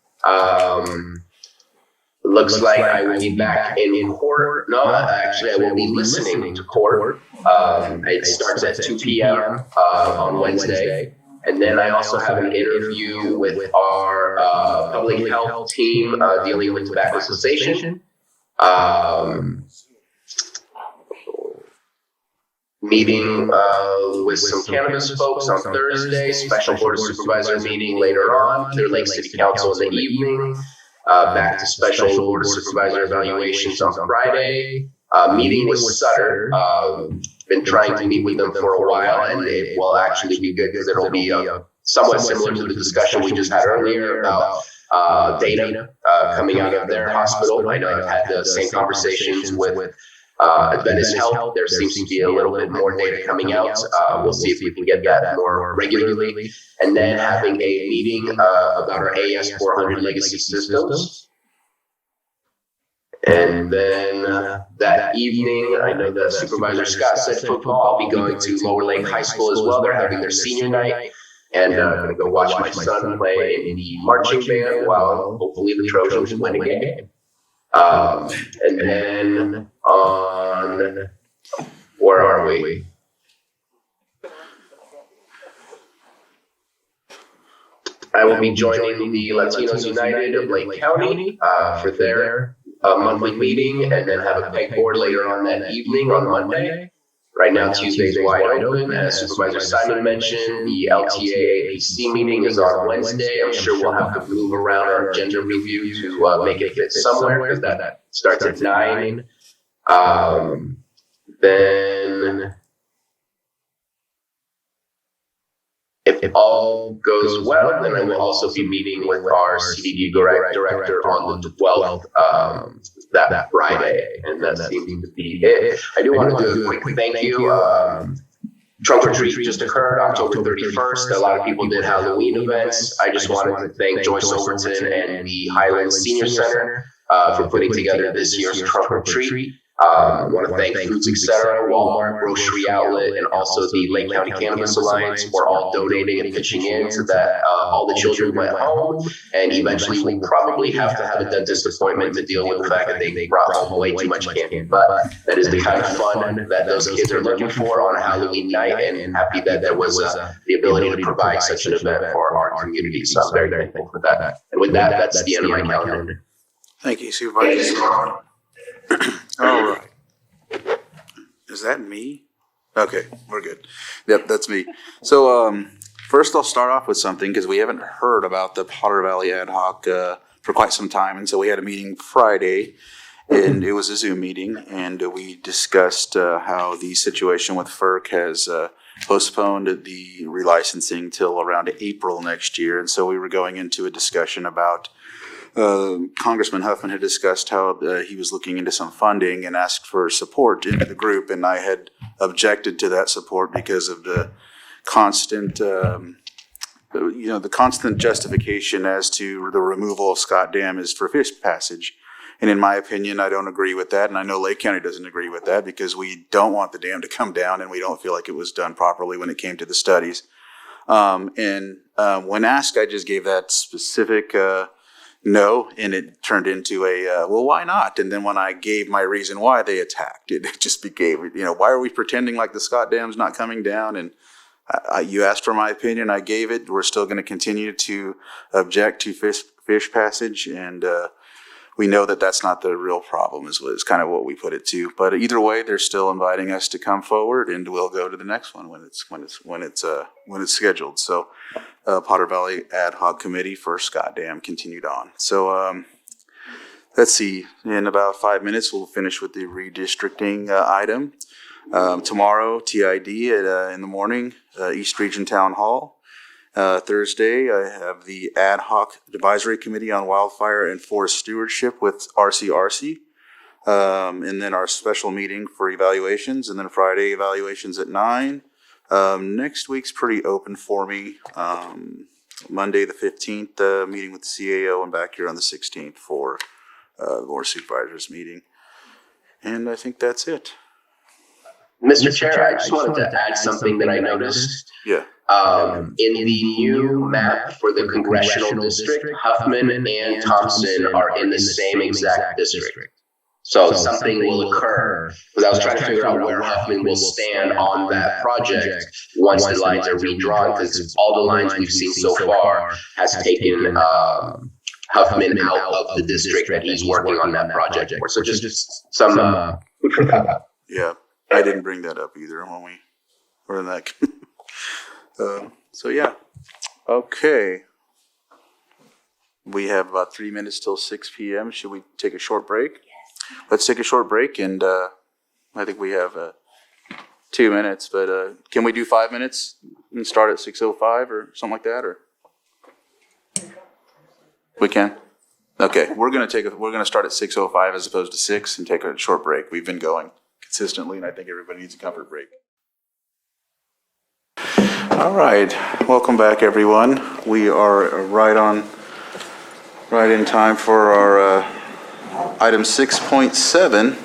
Looks like I will be back in court. No, actually, I will be listening to court. It starts at 2 p.m. On Wednesday. And then I also have an interview with our public health team dealing with tobacco cessation. Meeting with some cannabis folks on Thursday, special board of supervisor meeting later on, Clear Lake City Council in the evening, back to special board of supervisor evaluations on Friday, meeting with Sutter. Been trying to meet with them for a while, and it will actually be good because it'll be somewhat similar to the discussion we just had earlier about data coming out of their hospital. I know I've had the same conversations with Adventist Health. There seems to be a little bit more data coming out. We'll see if we can get that more regularly. And then having a meeting about our AS 400 legacy systems. And then that evening, I know that Supervisor Scott said football. I'll be going to Lower Lake High School as well. They're having their senior night. And I'm going to go watch my son play in the marching band while hopefully the Trojans win a game. And then on, where are we? I will be joining the Latinos United of Lake County for their monthly meeting, and then have a pegboard later on that evening on Monday. Right now, Tuesday's wide open. As Supervisor Simon mentioned, the LTA APC meeting is on Wednesday. I'm sure we'll have to move around our agenda review to make it fit somewhere, because that starts at 9. Then, if all goes well, then I will also be meeting with our CDD director on the 12th, that Friday, and that seems to be it. I do want to do a quick thank you. Trunk or Treat just occurred October 31st. A lot of people did Halloween events. I just wanted to thank Joyce Overton and the Highlands Senior Center for putting together this year's Trunk or Treat. I want to thank Foods Etc., Walmart, Grocery Outlet, and also the Lake County Cannabis Alliance for all donating and pitching in so that all the children went home. And eventually we'll probably have to have a dentist appointment to deal with the fact that they brought home way too much candy. But that is the kind of fun that those kids are looking for on a Halloween night, and happy that there was the ability to provide such an event for our community. So I'm very thankful for that. And with that, that's the end of my calendar. Thank you, Supervisor. All right. Is that me? Okay, we're good. Yep, that's me. So first I'll start off with something, because we haven't heard about the Potter Valley Ad Hoc for quite some time. And so we had a meeting Friday, and it was a Zoom meeting, and we discussed how the situation with FERC has postponed the relicensing till around April next year. And so we were going into a discussion about Congressman Huffman had discussed how he was looking into some funding and asked for support into the group, and I had objected to that support because of the constant, the constant justification as to the removal of Scott Dam is for fish passage. And in my opinion, I don't agree with that, and I know Lake County doesn't agree with that, because we don't want the dam to come down, and we don't feel like it was done properly when it came to the studies. When asked, I just gave that specific no, and it turned into a, well, why not? And then when I gave my reason why, they attacked. It just became, why are we pretending like the Scott Dam's not coming down? And you asked for my opinion, I gave it. We're still going to continue to object to fish passage, and we know that that's not the real problem, is kind of what we put it to. But either way, they're still inviting us to come forward, and we'll go to the next one when it's scheduled. So Potter Valley Ad Hoc Committee for Scott Dam continued on. So let's see. In about 5 minutes, we'll finish with the redistricting item. Tomorrow, TID in the morning, East Region Town Hall. Thursday, I have the Ad Hoc Advisory Committee on Wildfire and Forest Stewardship with RCRC. And then our special meeting for evaluations, and then Friday evaluations at 9. Next week's pretty open for me. Monday the 15th, meeting with the CAO, and back here on the 16th for the Board of Supervisors meeting. And I think that's it. Mr. Chair, I just wanted to add something that I noticed. Yeah. In the new map for the congressional district, Huffman and Thompson are in the same exact district. So something will occur, because I was trying to figure out where Huffman will stand on that project once the lines are redrawn, because all the lines we've seen so far has taken Huffman out of the district that he's working on that project for. So just some food for thought. Yeah, I didn't bring that up either when we were in that. So yeah, okay. We have about 3 minutes till 6 p.m. Should we take a short break? Yes. Let's take a short break, and I think we have 2 minutes, but can we do 5 minutes and start at 6:05 or something like that, or? We can? Okay, we're gonna start at 6:05 as opposed to 6 and take a short break. We've been going consistently, and I think everybody needs a comfort break. All right, welcome back, everyone. We are right in time for our item 6.7,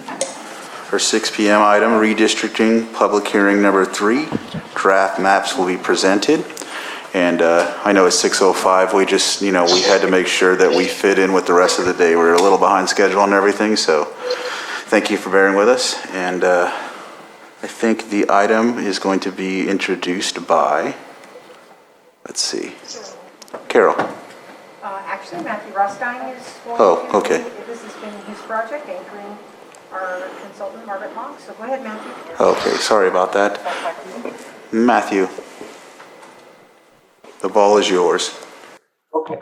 or 6 p.m. item, redistricting, public hearing number 3. Draft maps will be presented. And I know it's 6:05. We just, we had to make sure that we fit in with the rest of the day. We were a little behind schedule on everything, so thank you for bearing with us. And I think the item is going to be introduced by, let's see, Carol. Actually, Matthew Rostein is going Oh, okay. This has been his project, anchoring our consultant, Margaret Long. So go ahead, Matthew. Okay, sorry about that. Matthew, the ball is yours. Okay.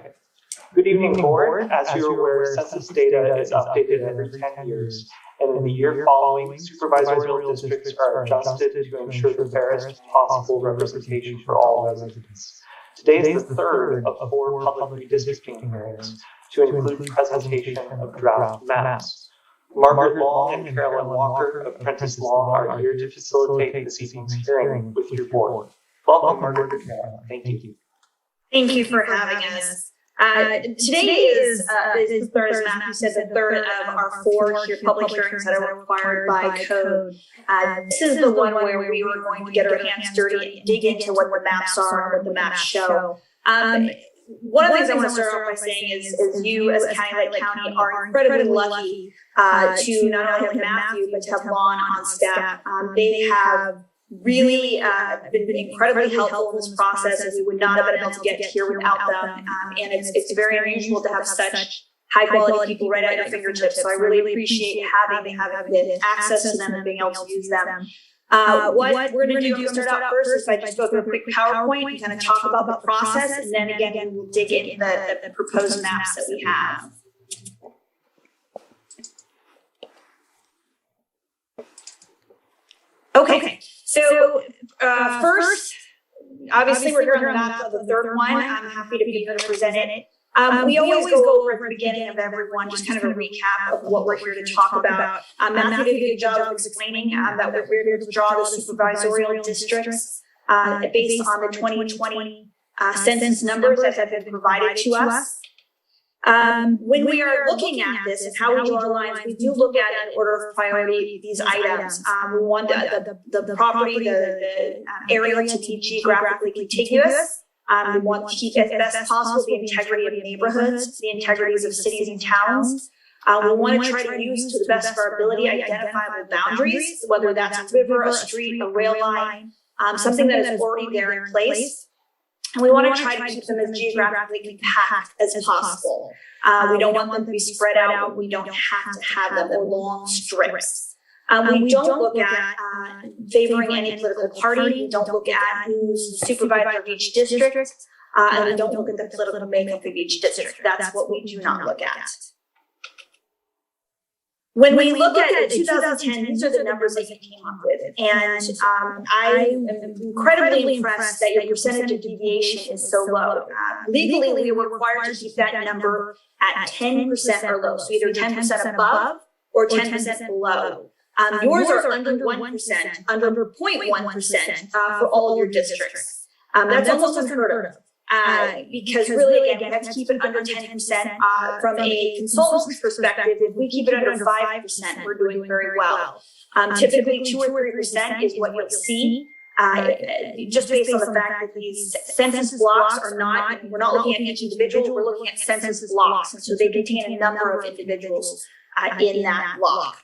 Good evening, board. As you're aware, census data is updated every 10 years. And in the year following, supervisorial districts are adjusted to ensure the fairest possible representation for all residents. Today is the third of 4 public redistricting hearings to include presentation of draft maps. Margaret Long and Carolyn Walker of Prentice Law are here to facilitate this evening's hearing with your board. Welcome, Margaret and Carolyn. Thank you. Thank you for having us. Today is the third, as Matthew said, the third of our 4 public hearings that are required by code. This is the one where we were going to get our hands dirty and dig into what the maps are and what the maps show. One of the things I want to start off by saying is you as County Lake County are incredibly lucky to not only have Matthew, but to have Lon on staff. They have really been incredibly helpful in this process, as we would not have been able to get here without them. And it's very unusual to have such high quality people right at your fingertips. So I really appreciate having the access to them and being able to use them. What we're going to do is start out first is I just go through a quick PowerPoint and kind of talk about the process, and then again we'll dig into the proposed maps that we have. Okay, so first, obviously we're here on the map of the third one. I'm happy to be here to present it. We always go over at the beginning of every one, just kind of a recap of what we're here to talk about. Matthew did a good job of explaining that we're here to draw the supervisorial districts based on the 2020 census numbers that have been provided to us. When we are looking at this and how we draw lines, we do look at in order of priority these items. We want the property, the area to be geographically contiguous. We want to keep as best possible the integrity of neighborhoods, the integrities of cities and towns. We want to try to use to the best of our ability identifiable boundaries, whether that's a river, a street, a rail line, something that is already there in place. And we want to try to keep them as geographically compact as possible. We don't want them to be spread out. We don't have to have them in long strips. We don't look at favoring any political party. We don't look at who's the supervisor of each district. And we don't look at the political makeup of each district. That's what we do not look at. When we look at 2010, these are the numbers that you came up with. And I am incredibly impressed that your percentage of deviation is so low. Legally, we were required to keep that number at 10% or low. So either 10% above or 10% below. Yours are under 1%, under 0.1% for all your districts. That's almost unheard of. Because really, again, we have to keep it under 10%. From a consultant's perspective, if we keep it under 5%, we're doing very well. Typically, 2 or 3% is what you'll see. Just based on the fact that these census blocks are not, we're not looking at each individual, we're looking at census blocks. And so they contain a number of individuals in that block.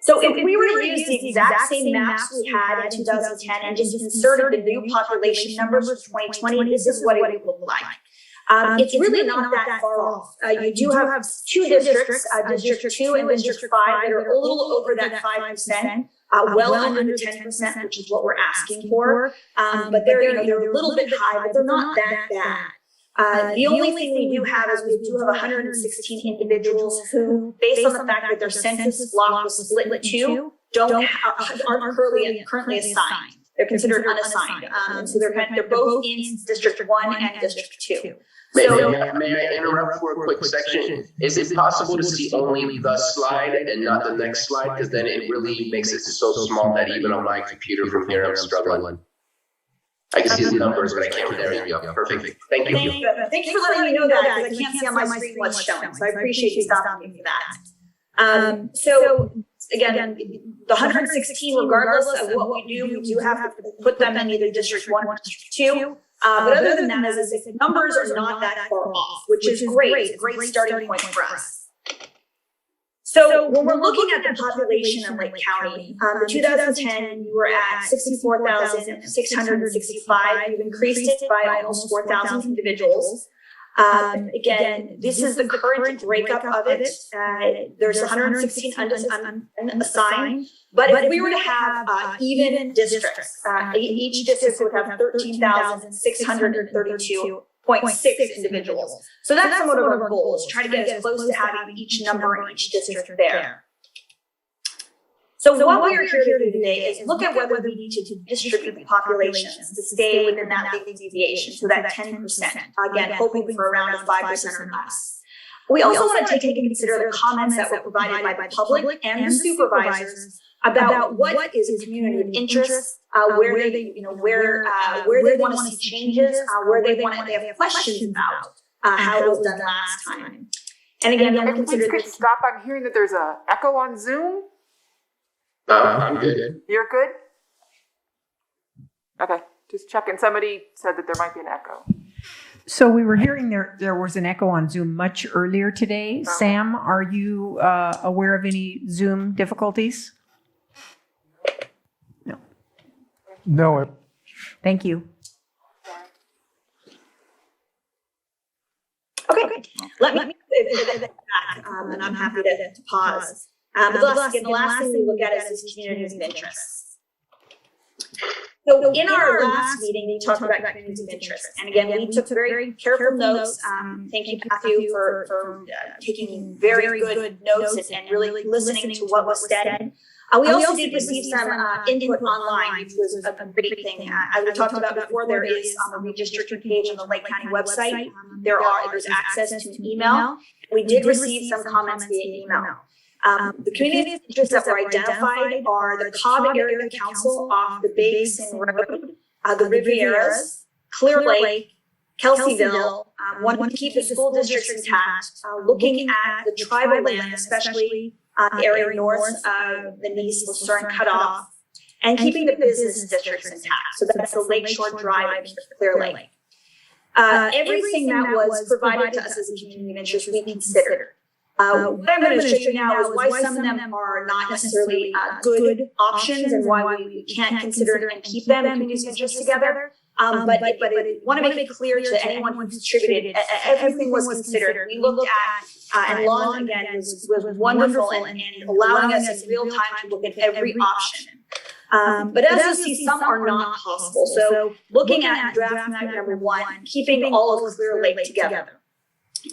So if we were to use the exact same maps we had in 2010 and just inserted the new population numbers for 2020, this is what it would look like. It's really not that far off. You do have 2 districts, District 2 and District 5, that are a little over that 5%, well under the 10%, which is what we're asking for. But they're a little bit high, but they're not that bad. The only thing we do have is we do have 116 individuals who, based on the fact that their census block was split in 2, aren't currently assigned. They're considered unassigned. And so they're both in District 1 and District 2. May I interrupt for a quick section? Is it possible to see only the slide and not the next slide? Because then it really makes it so small that even on my computer from here, I'm struggling. I can see the numbers, but I can't. There you go. Perfect. Thank you. Thank you for letting me know that, because I can't see on my screen what's showing. So I appreciate you stopping me for that. So again, the 116, regardless of what we do have to put them in either District 1 or District 2. But other than that, as I said, numbers are not that far off, which is great. It's a great starting point for us. So when we're looking at the population of Lake County, in 2010, you were at 64,665. You've increased it by almost 4,000 individuals. Again, this is the current breakup of it. There's 116 unassigned. But if we were to have even districts, each district would have 13,632.6 individuals. So that's somewhat of our goal, is try to get as close to having each number in each district there. So what we are here to do today is look at whether we need to distribute the populations to stay within that big deviation, so that 10%, again, hoping for around a 5% or less. We also want to take into consider the comments that were provided by the public and the supervisors about what is a community of interest, where they want to see changes, where they have questions about how it was done last time. And again, don't consider this. Stop. I'm hearing that there's an echo on Zoom. I'm good. You're good? Okay, just checking. Somebody said that there might be an echo. So we were hearing there was an echo on Zoom much earlier today. Sam, are you aware of any Zoom difficulties? No. No. Thank you. Okay. Let me back, and I'm happy to pause. But the last thing we look at is communities of interest. So in our last meeting, we talked about communities of interest. And again, we took very careful notes. Thank you, Matthew, for taking very good notes and really listening to what was said. We also did receive some input online, which was a great thing. As we talked about before, there is on the redistricting page on the Lake County website, there's access to an email. We did receive some comments via email. The communities of interest that were identified are the Cobb Area Council off the Basin Road, the Rivieras, Clear Lake, Kelseyville, wanting to keep the school districts intact, looking at the tribal land, especially the area north of the Nice Lucerne cutoff, and keeping the business districts intact. So that's the Lakeshore Drive and Clear Lake. Everything that was provided to us as a community of interest, we considered. What I'm going to show you now is why some of them are not necessarily good options and why we can't consider and keep them in communities of interest together. But I want to make it clear to anyone who contributed, everything was considered. We looked at, and Lon again was wonderful and allowing us in real time to look at every option. But as you see, some are not possible. So looking at draft map number 1, keeping all of Clear Lake together.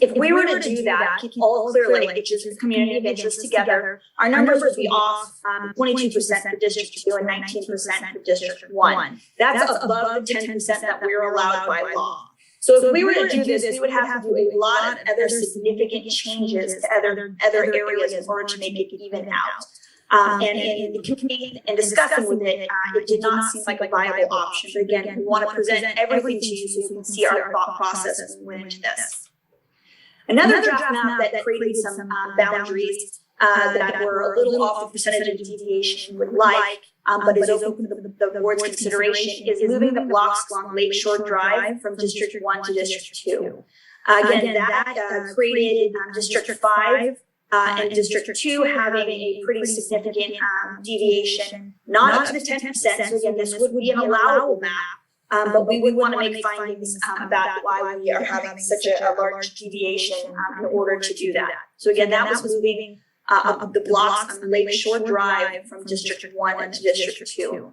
If we were to do that, keep all Clear Lake, which is a community of interest together, our numbers would be off 22% for District 2 and 19% for District 1. That's above the 10% that we're allowed by law. So if we were to do this, we would have to do a lot of other significant changes to other areas in order to make it even out. And discussing with it, it did not seem like a viable option. But again, we want to present everything to you so you can see our thought process as we went into this. Another draft map that created some boundaries that were a little off the percentage of deviation you would like, but is open to the board's consideration, is moving the blocks along Lakeshore Drive from District 1 to District 2. Again, that created District 5 and District 2 having a pretty significant deviation, not up to the 10%. So again, this would be an allowable map. But we would want to make findings about why we are having such a large deviation in order to do that. So again, that was moving the blocks on Lakeshore Drive from District 1 to District 2.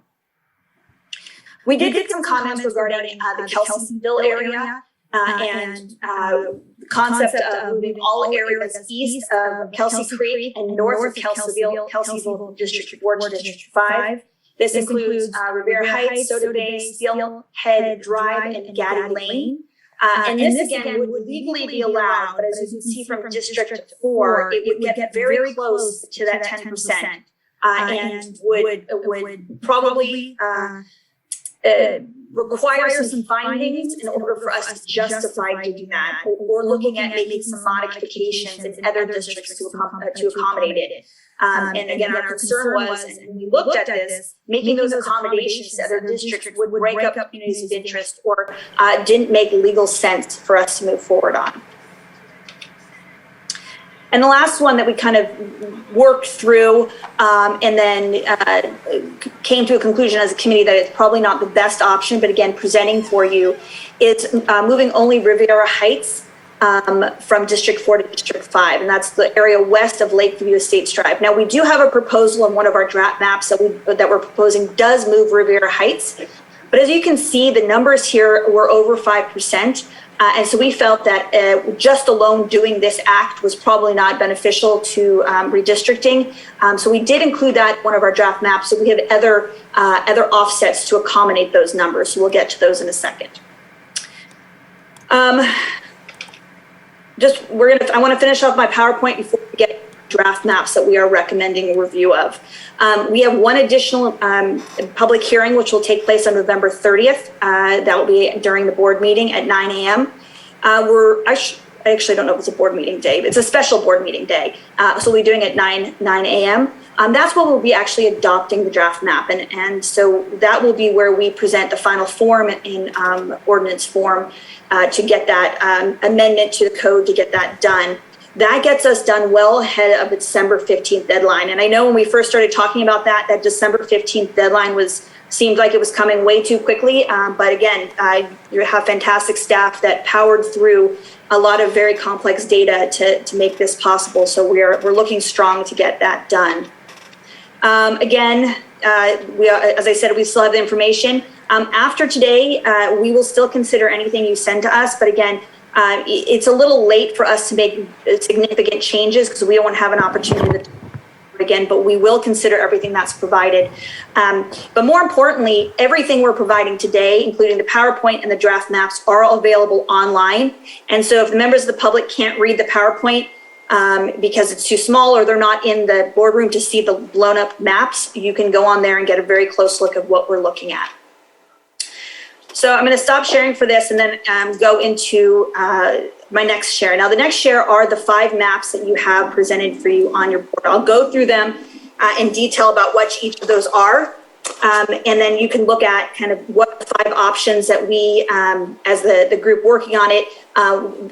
We did get some comments regarding the Kelseyville area and the concept of moving all areas east of Kelsey Creek and north of Kelseyville District 4 to District 5. This includes Riviera Heights, Soda Bay, Steelhead Drive, and Gaddy Lane. And this again would legally be allowed, but as you can see from District 4, it would get very close to that 10%, and would probably require some findings in order for us to justify doing that, or looking at making some modifications in other districts to accommodate it. And again, our concern was, and when we looked at this, making those accommodations that other districts would break up communities of interest or didn't make legal sense for us to move forward on. And the last one that we kind of worked through and then came to a conclusion as a committee that it's probably not the best option, but again, presenting for you, is moving only Riviera Heights from District 4 to District 5, and that's the area west of Lakeview Estates Drive. Now, we do have a proposal on one of our draft maps that we're proposing does move Riviera Heights, but as you can see, the numbers here were over 5%. And so we felt that just alone doing this act was probably not beneficial to redistricting. So we did include that in one of our draft maps. So we have other offsets to accommodate those numbers. So we'll get to those in a second. I want to finish off my PowerPoint before we get draft maps that we are recommending a review of. We have one additional public hearing, which will take place on November 30th. That will be during the board meeting at 9 a.m. I actually don't know if it's a board meeting day, but it's a special board meeting day. So we'll be doing it 9 a.m. That's when we'll be actually adopting the draft map. And so that will be where we present the final form in ordinance form to get that amendment to the code to get that done. That gets us done well ahead of the December 15th deadline. And I know when we first started talking about that December 15th deadline seemed like it was coming way too quickly. But again, you have fantastic staff that powered through a lot of very complex data to make this possible. So we're looking strong to get that done. Again, as I said, we still have the information. After today, we will still consider anything you send to us. But again, it's a little late for us to make significant changes because we won't have an opportunity to again, but we will consider everything that's provided. But more importantly, everything we're providing today, including the PowerPoint and the draft maps, are all available online. And so if the members of the public can't read the PowerPoint because it's too small or they're not in the boardroom to see the blown up maps, you can go on there and get a very close look at what we're looking at. So I'm going to stop sharing for this and then go into my next share. Now, the next share are the 5 maps that you have presented for you on your board. I'll go through them in detail about what each of those are. And then you can look at kind of what the 5 options that we, as the group working on it,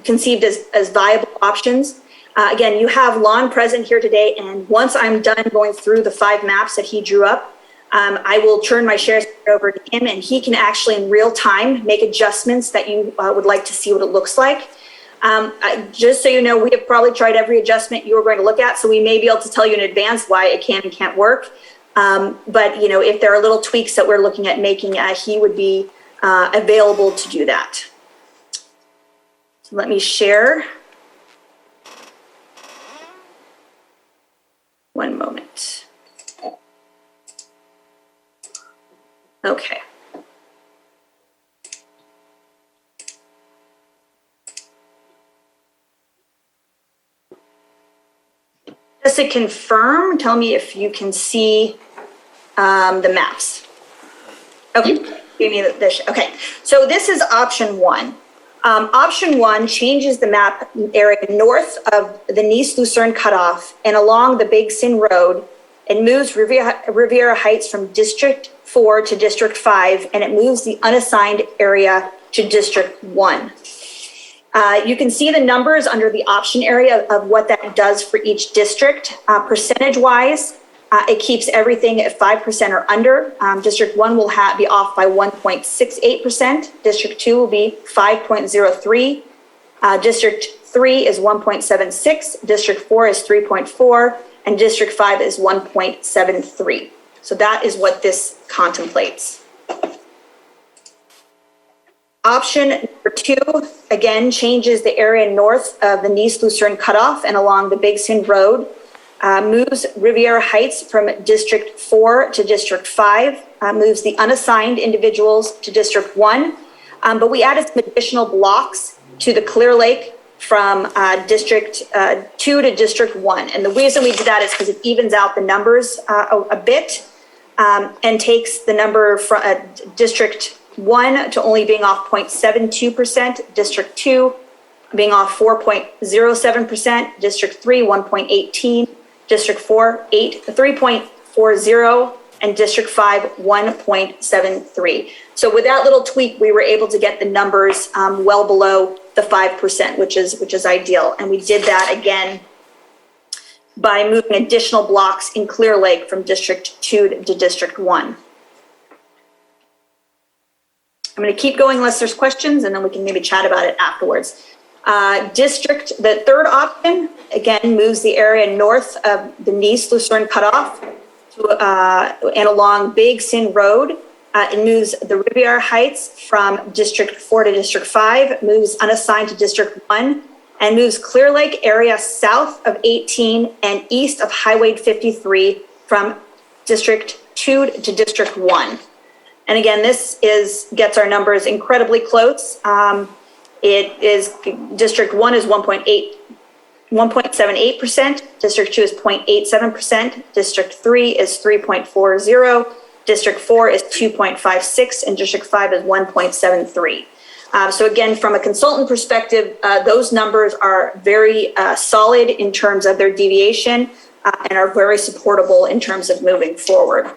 conceived as viable options. Again, you have Lon present here today. And once I'm done going through the 5 maps that he drew up, I will turn my share over to him and he can actually in real time make adjustments that you would like to see what it looks like. Just so you know, we have probably tried every adjustment you were going to look at, so we may be able to tell you in advance why it can and can't work. But you know, if there are little tweaks that we're looking at making, he would be available to do that. So let me share. One moment. Okay. Just to confirm, tell me if you can see the maps. Okay, give me this. Okay, so this is option 1. Option 1 changes the map area north of the Nice Lucerne cutoff and along the Big Sin Road. It moves Riviera Heights from District 4 to District 5, and it moves the unassigned area to District 1. You can see the numbers under the option area of what that does for each district. Percentage-wise, it keeps everything at 5% or under. District 1 will be off by 1.68%. District 2 will be 5.03. District 3 is 1.76. District 4 is 3.4. And District 5 is 1.73. So that is what this contemplates. Option number 2, again, changes the area north of the Nice Lucerne cutoff and along the Big Sin Road, moves Riviera Heights from District 4 to District 5, moves the unassigned individuals to District 1, but we added some additional blocks to the Clear Lake from District 2 to District 1. And the reason we did that is because it evens out the numbers a bit and takes the number from District 1 to only being off 0.72%, District 2 being off 4.07%, District 3, 1.18, District 4, 3.40, and District 5, 1.73. So with that little tweak, we were able to get the numbers well below the 5%, which is ideal. And we did that again by moving additional blocks in Clear Lake from District 2 to District 1. I'm going to keep going unless there's questions, and then we can maybe chat about it afterwards. The third option, again, moves the area north of the Nice Lucerne cutoff and along Big Sin Road. It moves the Riviera Heights from District 4 to District 5, moves unassigned to District 1, and moves Clear Lake area south of 18 and east of Highway 53 from District 2 to District 1. And again, this gets our numbers incredibly close. District 1 is 1.78%, District 2 is 0.87%, District 3 is 3.40%, District 4 is 2.56%, and District 5 is 1.73%. So again, from a consultant perspective, those numbers are very solid in terms of their deviation and are very supportable in terms of moving forward.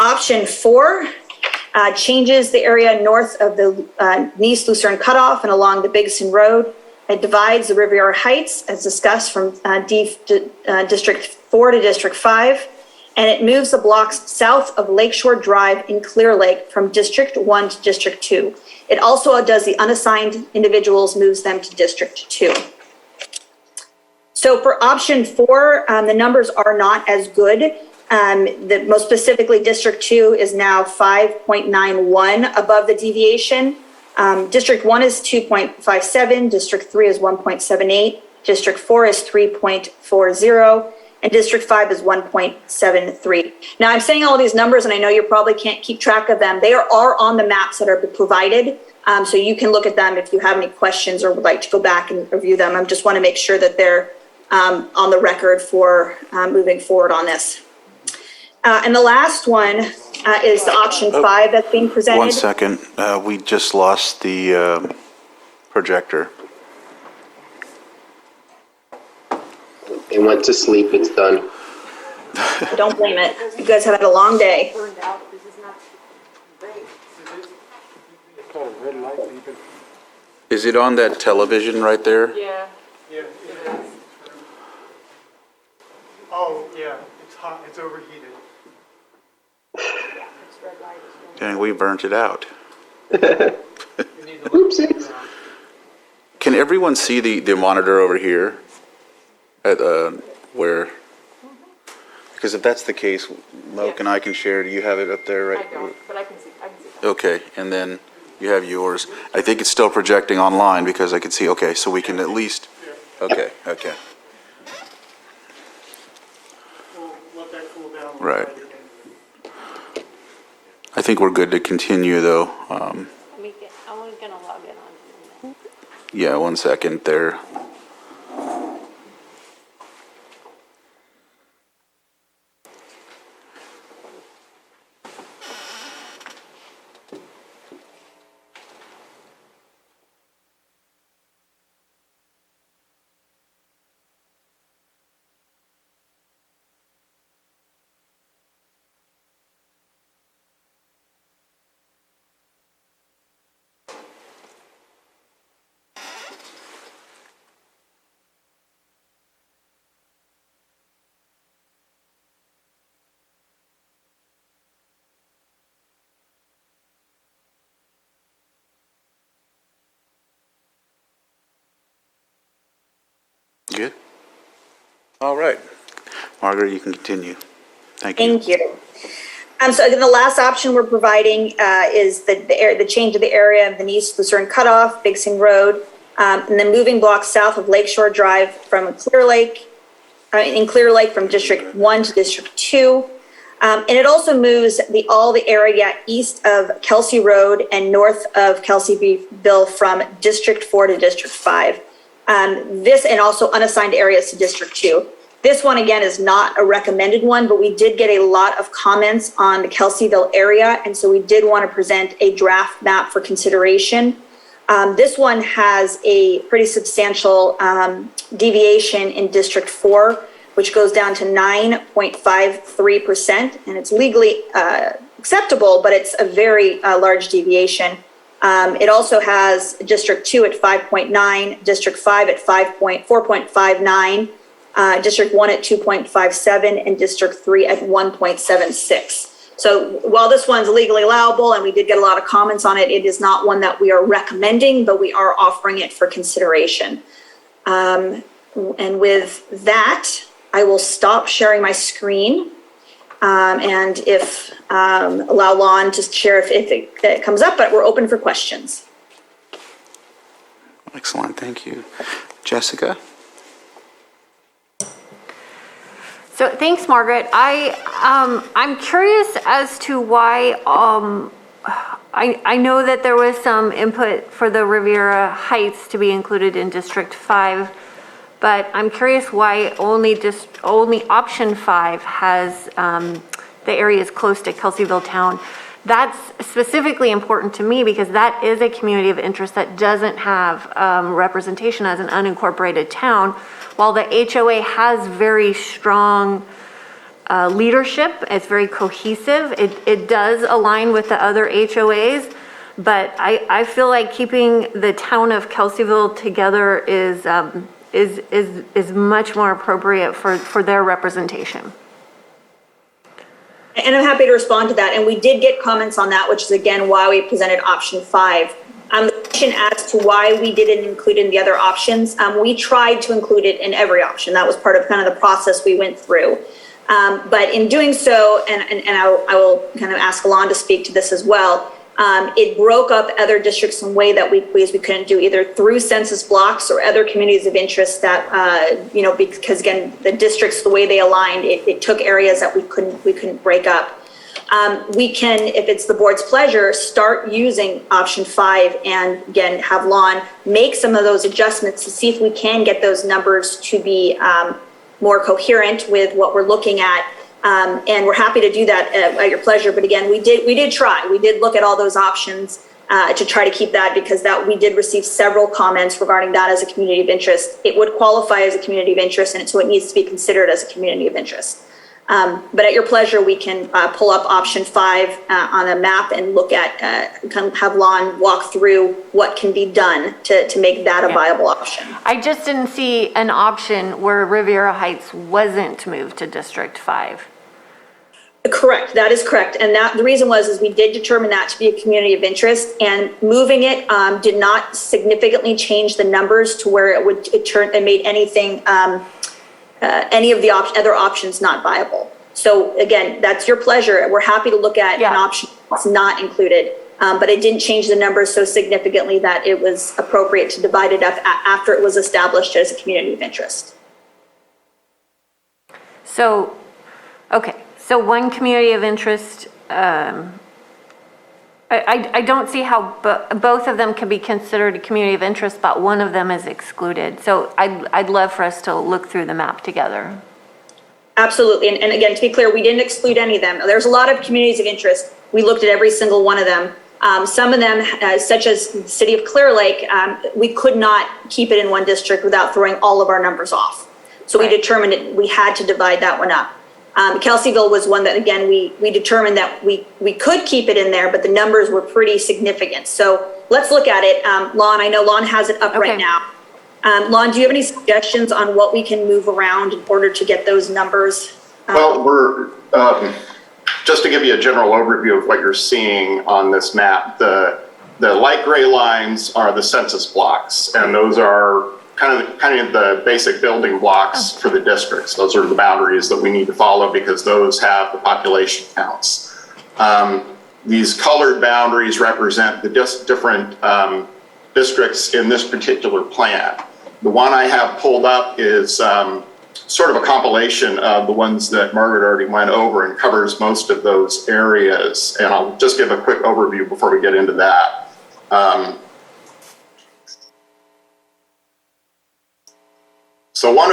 Option 4 changes the area north of the Nice Lucerne cutoff and along the Big Sin Road. It divides the Riviera Heights, as discussed, from District 4 to District 5, and it moves the blocks south of Lakeshore Drive in Clear Lake from District 1 to District 2. It also does the unassigned individuals, moves them to District 2. So for option 4, the numbers are not as good. Most specifically, District 2 is now 5.91 above the deviation. District 1 is 2.57, District 3 is 1.78, District 4 is 3.40, and District 5 is 1.73. Now, I'm saying all these numbers, and I know you probably can't keep track of them. They are on the maps that are provided, so you can look at them if you have any questions or would like to go back and review them. I just want to make sure that they're on the record for moving forward on this. And the last one is the option 5 that's being presented. 1 second, we just lost the projector. It went to sleep, it's done. Don't blame it. You guys have had a long day. Is it on that television right there? Yeah. Yeah, it is. Oh, yeah, it's hot, it's overheated. Dang, we burnt it out. Oopsies. Can everyone see the monitor over here? At where? Because if that's the case, Moke and I can share. Do you have it up there, right? I don't, but I can see that. Okay, and then you have yours. I think it's still projecting online because I can see. Okay, so we can at least. Okay. Okay. We'll let that cool down. Right. I think we're good to continue, though. I'm gonna log in on. Yeah, 1 second there. Good. All right. Margaret, you can continue. Thank you. Thank you. So again, the last option we're providing is the change of the area of the Nice Lucerne cutoff, Big Sin Road, and then moving blocks south of Lakeshore Drive from Clear Lake, in Clear Lake from District 1 to District 2. And it also moves all the area east of Kelsey Road and north of Kelseyville from District 4 to District 5. This and also unassigned areas to District 2. This one, again, is not a recommended one, but we did get a lot of comments on the Kelseyville area, and so we did want to present a draft map for consideration. This one has a pretty substantial deviation in District 4, which goes down to 9.53%, and it's legally acceptable, but it's a very large deviation. It also has District 2 at 5.9, District 5 at 4.59, District 1 at 2.57, and District 3 at 1.76. So while this one's legally allowable and we did get a lot of comments on it, it is not one that we are recommending, but we are offering it for consideration. And with that, I will stop sharing my screen. And if allow Lon to share if it comes up, but we're open for questions. Excellent, thank you. Jessica? So thanks, Margaret. I'm curious as to why, I know that there was some input for the Riviera Heights to be included in District 5, but I'm curious why only option 5 has the areas close to Kelseyville town. That's specifically important to me because that is a community of interest that doesn't have representation as an unincorporated town. While the HOA has very strong leadership, it's very cohesive, it does align with the other HOAs, but I feel like keeping the town of Kelseyville together is much more appropriate for their representation. And I'm happy to respond to that. And we did get comments on that, which is again why we presented option 5. The question as to why we didn't include in the other options, we tried to include it in every option. That was part of kind of the process we went through. But in doing so, and I will kind of ask Alon to speak to this as well, it broke up other districts in a way that we couldn't do either through census blocks or other communities of interest that, because again, the districts, the way they aligned, it took areas that we couldn't break up. We can, if it's the board's pleasure, start using option 5 and again, have Lon make some of those adjustments to see if we can get those numbers to be more coherent with what we're looking at. And we're happy to do that at your pleasure. But again, we did try. We did look at all those options to try to keep that because we did receive several comments regarding that as a community of interest. It would qualify as a community of interest, and so it needs to be considered as a community of interest. But at your pleasure, we can pull up option 5 on a map and look at, have Lon walk through what can be done to make that a viable option. I just didn't see an option where Riviera Heights wasn't moved to District 5. Correct, that is correct. And the reason is we did determine that to be a community of interest, and moving it did not significantly change the numbers to where it made anything, any of the other options not viable. So again, that's your pleasure. We're happy to look at an option that's not included, but it didn't change the numbers so significantly that it was appropriate to divide it up after it was established as a community of interest. So, okay. So one community of interest, I don't see how both of them can be considered a community of interest, but one of them is excluded. So I'd love for us to look through the map together. Absolutely. And again, to be clear, we didn't exclude any of them. There's a lot of communities of interest. We looked at every single one of them. Some of them, such as the city of Clear Lake, we could not keep it in one district without throwing all of our numbers off. So we determined we had to divide that one up. Kelseyville was one that, again, we determined that we could keep it in there, but the numbers were pretty significant. So let's look at it. Lon, I know Lon has it up right now. Lon, do you have any suggestions on what we can move around in order to get those numbers? Well, we're, just to give you a general overview of what you're seeing on this map, the light gray lines are the census blocks, and those are kind of the basic building blocks for the districts. Those are the boundaries that we need to follow because those have the population counts. These colored boundaries represent the different districts in this particular plan. The one I have pulled up is sort of a compilation of the ones that Margaret already went over and covers most of those areas. And I'll just give a quick overview before we get into that. So one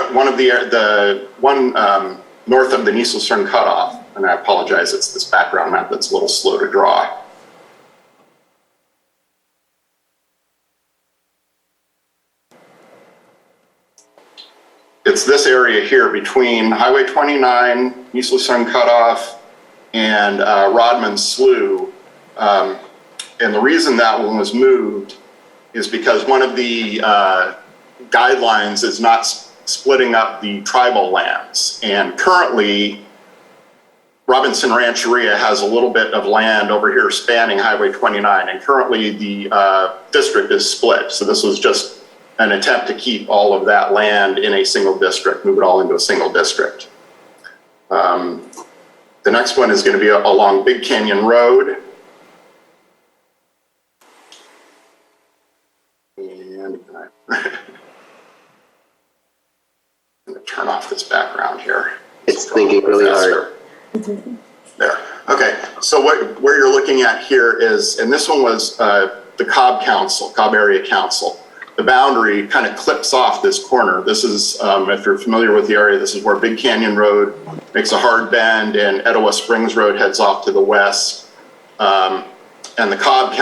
north of the Nielsen cutoff, and I apologize, it's this background map that's a little slow to draw. it's this area here between Highway 29, East Lucerne Cutoff, and Rodman Slough. And the reason that one was moved is because one of the guidelines is not splitting up the tribal lands. And currently, Robinson Rancheria has a little bit of land over here spanning Highway 29, and currently the district is split. So this was just an attempt to keep all of that land in a single district, move it all into a single district. The next one is going to be along Big Canyon Road. And I'm going to turn off this background here. It's thinking really hard. There. Okay. So where you're looking at here is, and this one was the Cobb Area Council. The boundary kind of clips off this corner. This is, if you're familiar with the area, this is where Big Canyon Road makes a hard bend and Etowah Springs Road heads off to the west. And the Cobb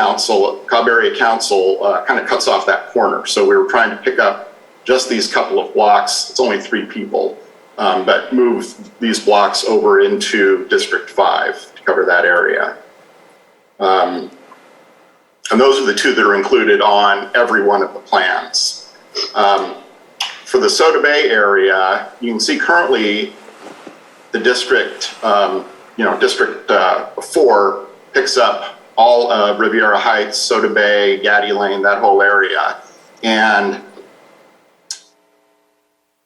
Area Council kind of cuts off that corner. So we were trying to pick up just these couple of blocks. It's only 3 people, but move these blocks over into District 5 to cover that area. And those are the 2 that are included on every one of the plans. For the Soda Bay area, you can see currently the district, District 4 picks up all of Riviera Heights, Soda Bay, Gaddy Lane, that whole area. And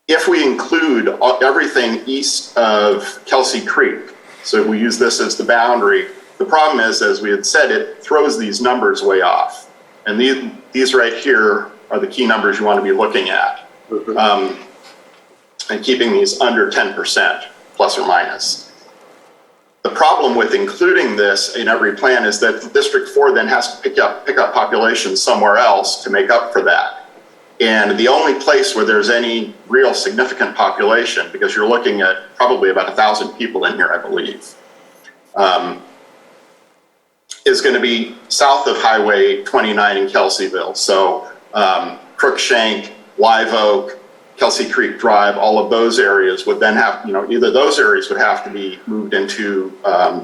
if we include everything east of Kelsey Creek, so we use this as the boundary, the problem is, as we had said, it throws these numbers way off. And these right here are the key numbers you want to be looking at. And keeping these under 10%, plus or minus. The problem with including this in every plan is that District 4 then has to pick up population somewhere else to make up for that. And the only place where there's any real significant population, because you're looking at probably about 1,000 people in here, I believe, is going to be south of Highway 29 in Kelseyville. So Crookshank, Live Oak, Kelsey Creek Drive, all of those areas would then have, either those areas would have to be moved into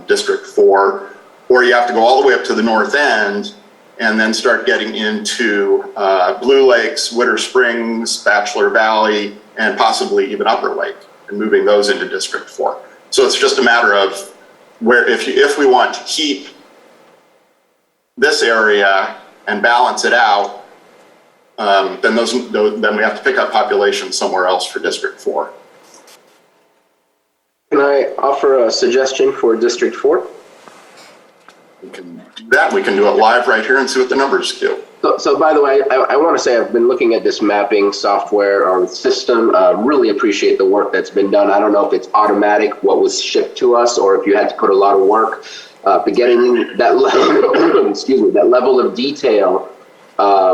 District 4, or you have to go all the way up to the north end and then start getting into Blue Lakes, Witter Springs, Bachelor Valley, and possibly even Upper Lake, and moving those into District 4. So it's just a matter of where, if we want to keep this area and balance it out, then we have to pick up population somewhere else for District 4. Can I offer a suggestion for District 4? We can do that. We can do it live right here and see what the numbers do. So by the way, I want to say I've been looking at this mapping software or system. Really appreciate the work that's been done. I don't know if it's automatic, what was shipped to us, or if you had to put a lot of work. But getting that level, that level of detail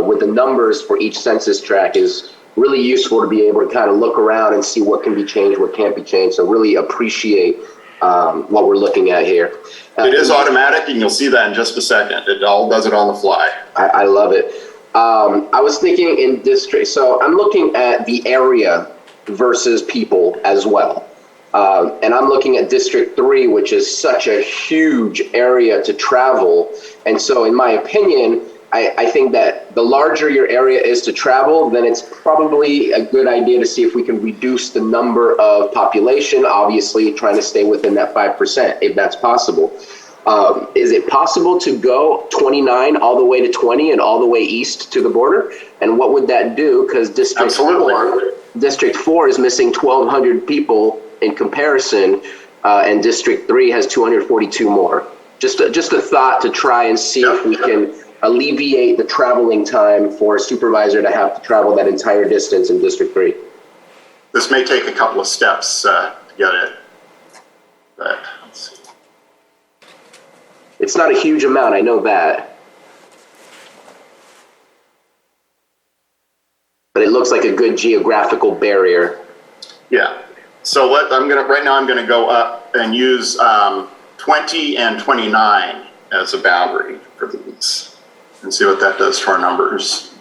with the numbers for each census tract is really useful to be able to kind of look around and see what can be changed, what can't be changed. So really appreciate what we're looking at here. It is automatic, and you'll see that in just a second. It all does it on the fly. I love it. I was thinking in district, so I'm looking at the area versus people as well. And I'm looking at District 3, which is such a huge area to travel. And so in my opinion, I think that the larger your area is to travel, then it's probably a good idea to see if we can reduce the number of population, obviously trying to stay within that 5%, if that's possible. Is it possible to go 29 all the way to 20 and all the way east to the border? And what would that do? Because District 4 is missing 1,200 people in comparison, and District 3 has 242 more. Just a thought to try and see if we can alleviate the traveling time for a supervisor to have to travel that entire distance in District 3. This may take a couple of steps to get it, but let's see. It's not a huge amount, I know that. But it looks like a good geographical barrier. Yeah. So right now I'm gonna go up and use 20 and 29 as a boundary for these and see what that does to our numbers.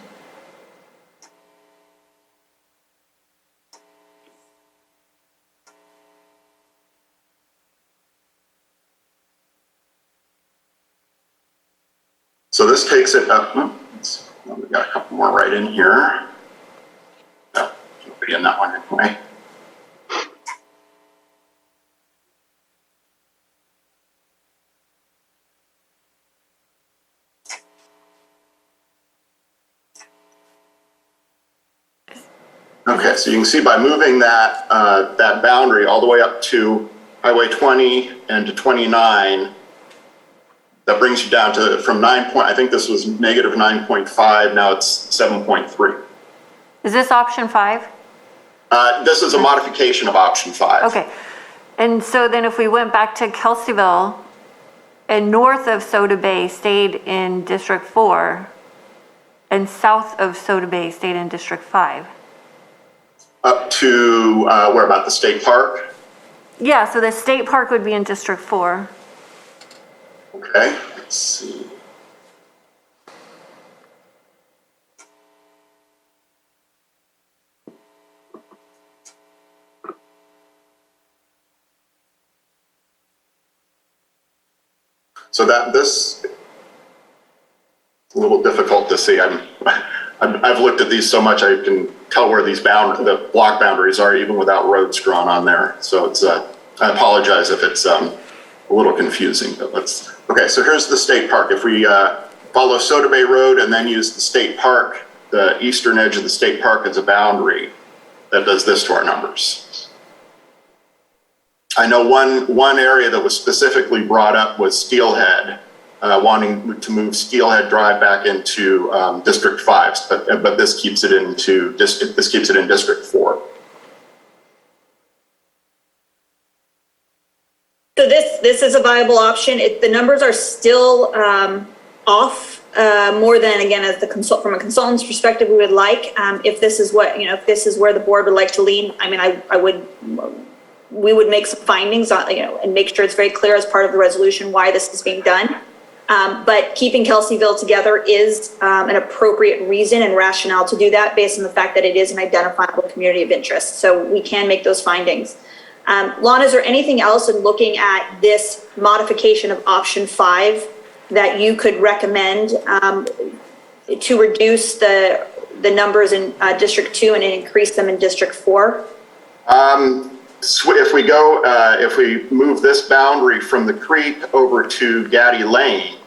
So this takes it up, we've got a couple more right in here. No, nobody in that one anyway. Okay, so you can see by moving that that boundary all the way up to Highway 20 and to 29, that brings you down to from 9 point, I think this was negative 9.5, now it's 7.3. Is this option 5? This is a modification of option 5. Okay. And so then if we went back to Kelseyville and north of Soda Bay stayed in District 4 and south of Soda Bay stayed in District 5. Up to where about the state park? Yeah, so the state park would be in District 4. Okay, let's see. So that this a little difficult to see. I've looked at these so much I can tell where these the block boundaries are even without roads drawn on there. So it's I apologize if it's a little confusing, but okay, so here's the state park. If we follow Soda Bay Road and then use the state park, the eastern edge of the state park as a boundary, that does this to our numbers. I know one area that was specifically brought up was Steelhead, wanting to move Steelhead Drive back into District 5, but this keeps it in District 4. So this is a viable option. The numbers are still off more than, again, as from a consultant's perspective, we would like. If this is what, if this is where the board would like to lean, I mean, we would make some findings on, and make sure it's very clear as part of the resolution why this is being done. But keeping Kelseyville together is an appropriate reason and rationale to do that based on the fact that it is an identifiable community of interest. So we can make those findings. Lon, is there anything else in looking at this modification of option 5 that you could recommend to reduce the numbers in District 2 and increase them in District 4? If we move this boundary from the creek over to Gaddy Lane,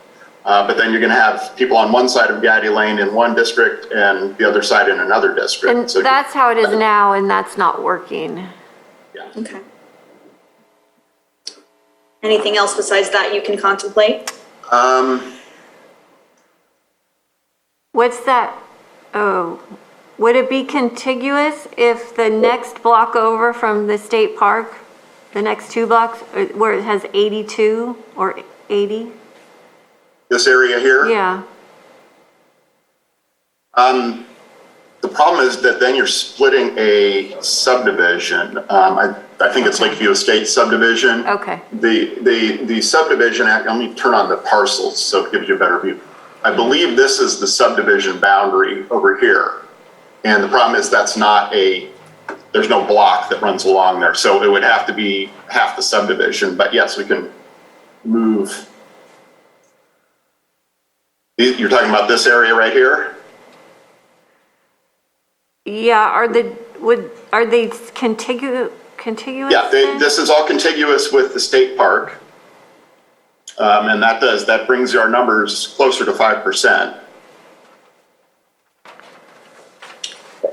but then you're going to have people on one side of Gaddy Lane in one district and the other side in another district. And so that's how it is now, and that's not working. Yeah. Okay. Anything else besides that you can contemplate? What's that? Oh. Would it be contiguous if the next block over from the state park, the next 2 blocks, where it has 82 or 80? This area here? Yeah. The problem is that then you're splitting a subdivision. I think it's Lakeview Estate subdivision. Okay. The subdivision act, let me turn on the parcels so it gives you a better view. I believe this is the subdivision boundary over here. And the problem is there's no block that runs along there. So it would have to be half the subdivision, but yes, we can move. You're talking about this area right here? Yeah, are they contiguous? Yeah, this is all contiguous with the state park. And that brings our numbers closer to 5%.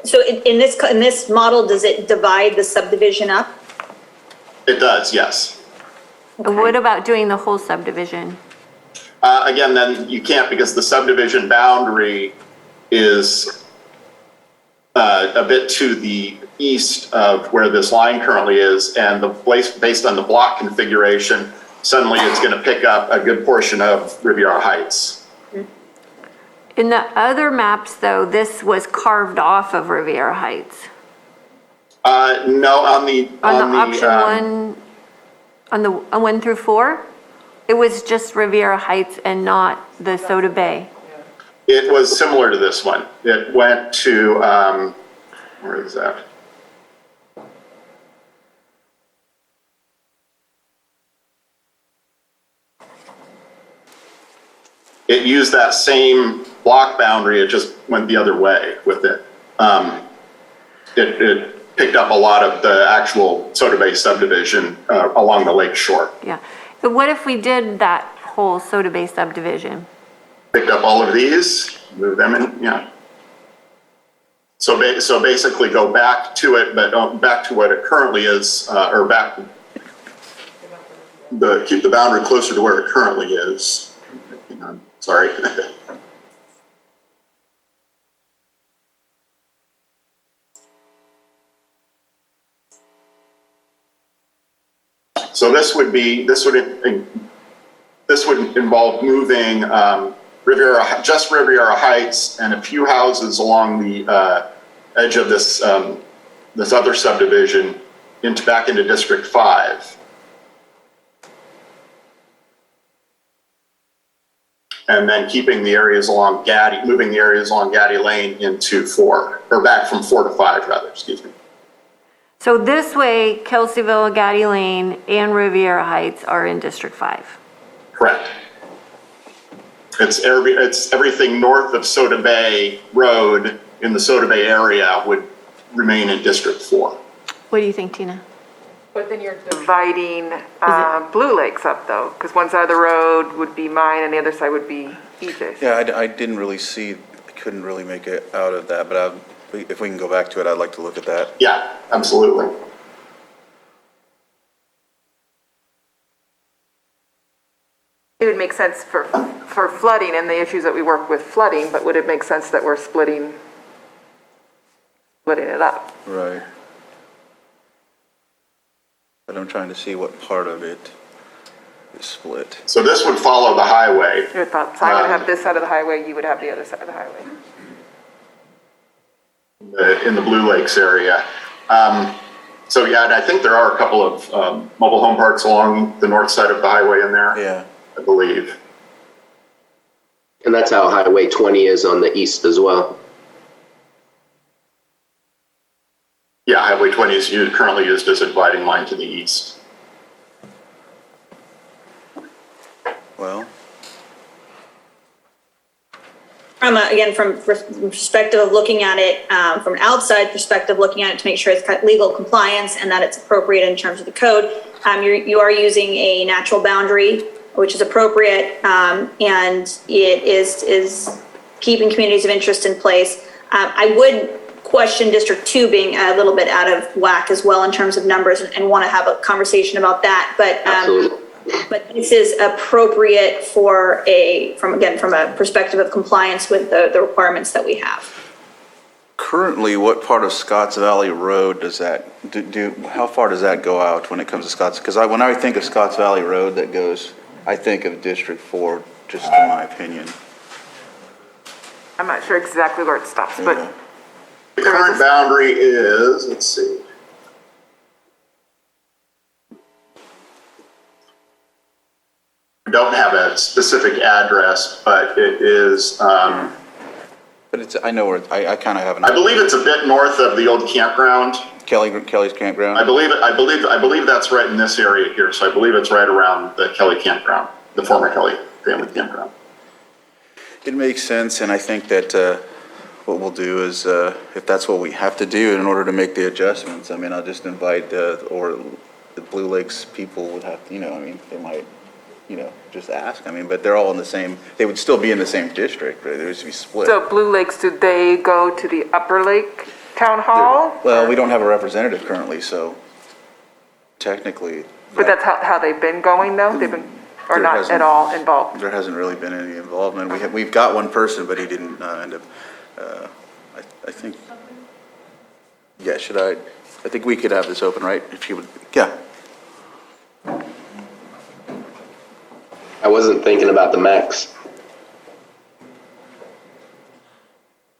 So in this model, does it divide the subdivision up? It does, yes. Okay. What about doing the whole subdivision? Again, then you can't because the subdivision boundary is a bit to the east of where this line currently is, and the place based on the block configuration, suddenly it's going to pick up a good portion of Riviera Heights. In the other maps, though, this was carved off of Riviera Heights. No, on the option 1 through 4, it was just Riviera Heights and not the Soda Bay. It was similar to this one. It went to where is that? it used that same block boundary, it just went the other way with it. It picked up a lot of the actual Soda Bay subdivision along the lake shore. Yeah. So what if we did that whole Soda Bay subdivision? Picked up all of these, move them in, yeah. So basically go back to it, but back to what it currently is, or back, keep the boundary closer to where it currently is. Hang on, sorry. So this would involve moving Riviera Heights and a few houses along the edge of this other subdivision back into District 5. And then keeping the areas along moving the areas along Gaddy Lane into 4, or back from 4 to 5 rather, excuse me. So this way, Kelseyville, Gaddy Lane, and Riviera Heights are in District 5. Correct. It's everything north of Soda Bay Road in the Soda Bay area would remain in District 4. What do you think, Tina? But then you're dividing Blue Lakes up though, because one side of the road would be mine and the other side would be EJ's. Yeah, I didn't really see, I couldn't really make it out of that, but if we can go back to it, I'd like to look at that. Yeah, absolutely. It would make sense for flooding and the issues that we work with flooding, but would it make sense that we're splitting it up? Right. But I'm trying to see what part of it is split. So this would follow the highway. So I would have this side of the highway, you would have the other side of the highway. In the Blue Lakes area. So yeah, and I think there are a couple of mobile home parks along the north side of the highway in there. Yeah. I believe. And that's how Highway 20 is on the east as well. Yeah, Highway 20 is currently used as a dividing line to the east. Well. From perspective of looking at it, from an outside perspective, looking at it to make sure it's got legal compliance and that it's appropriate in terms of the code, you are using a natural boundary, which is appropriate, and it is keeping communities of interest in place. I would question District 2 being a little bit out of whack as well in terms of numbers and want to have a conversation about that. But this is appropriate from a perspective of compliance with the requirements that we have. Currently, what part of Scotts Valley Road does that how far does that go out when it comes to Scotts? Because when I think of Scotts Valley Road, I think of District 4, just in my opinion. I'm not sure exactly where it stops, but the current boundary is, let's see. I don't have a specific address, but it is. But I know where I kind of have an. I believe it's a bit north of the old campground. Kelly's campground. I believe that's right in this area here. So I believe it's right around the Kelly campground, the former Kelly family campground. It makes sense, and I think that what we'll do is, if that's what we have to do in order to make the adjustments, I mean, I'll just invite or the Blue Lakes people would have to, they might, just ask. But they're all in the same. They would still be in the same district, right? They would be split. So Blue Lakes, do they go to the Upper Lake Town Hall? Well, we don't have a representative currently, so technically. But that's how they've been going, though? They've been, or not at all involved? There hasn't really been any involvement. We've got one person, but he didn't end up, I think, yeah, I think we could have this open, right? If you would, yeah. I wasn't thinking about the max.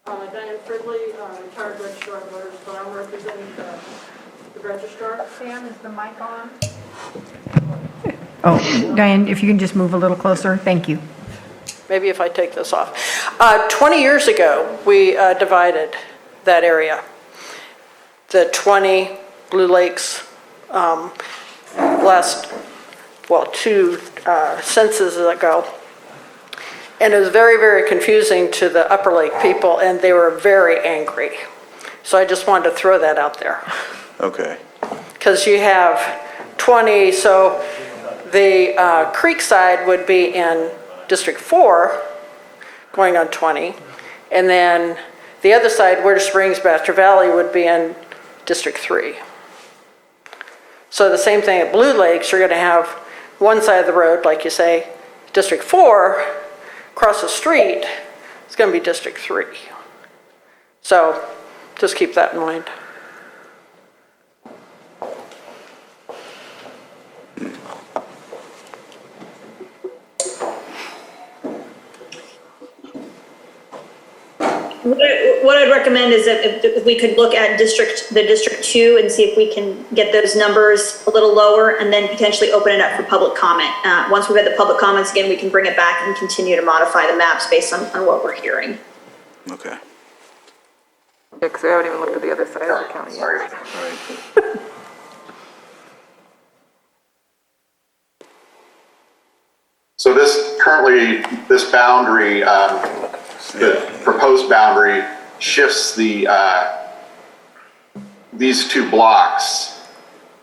Diane Fridley, retired registrar of voters, but I'm representing the registrar. Sam, is the mic on? Oh, Diane, if you can just move a little closer, thank you. Maybe if I take this off. 20 years ago, we divided that area. The 20 Blue Lakes two censuses ago. And it was very, very confusing to the Upper Lake people, and they were very angry. So I just wanted to throw that out there. Okay. Because you have 20, so the creek side would be in District 4, going on 20, and then the other side, Where Springs, Master Valley, would be in District 3. So the same thing at Blue Lakes, you're going to have one side of the road, like you say, District 4, across the street, it's going to be District 3. So just keep that in mind. What I'd recommend is that if we could look at the District 2 and see if we can get those numbers a little lower and then potentially open it up for public comment. Once we've had the public comments again, we can bring it back and continue to modify the maps based on what we're hearing. Okay. Yeah, because we haven't even looked at the other side of the county yet. Right. So this boundary, the proposed boundary shifts these two blocks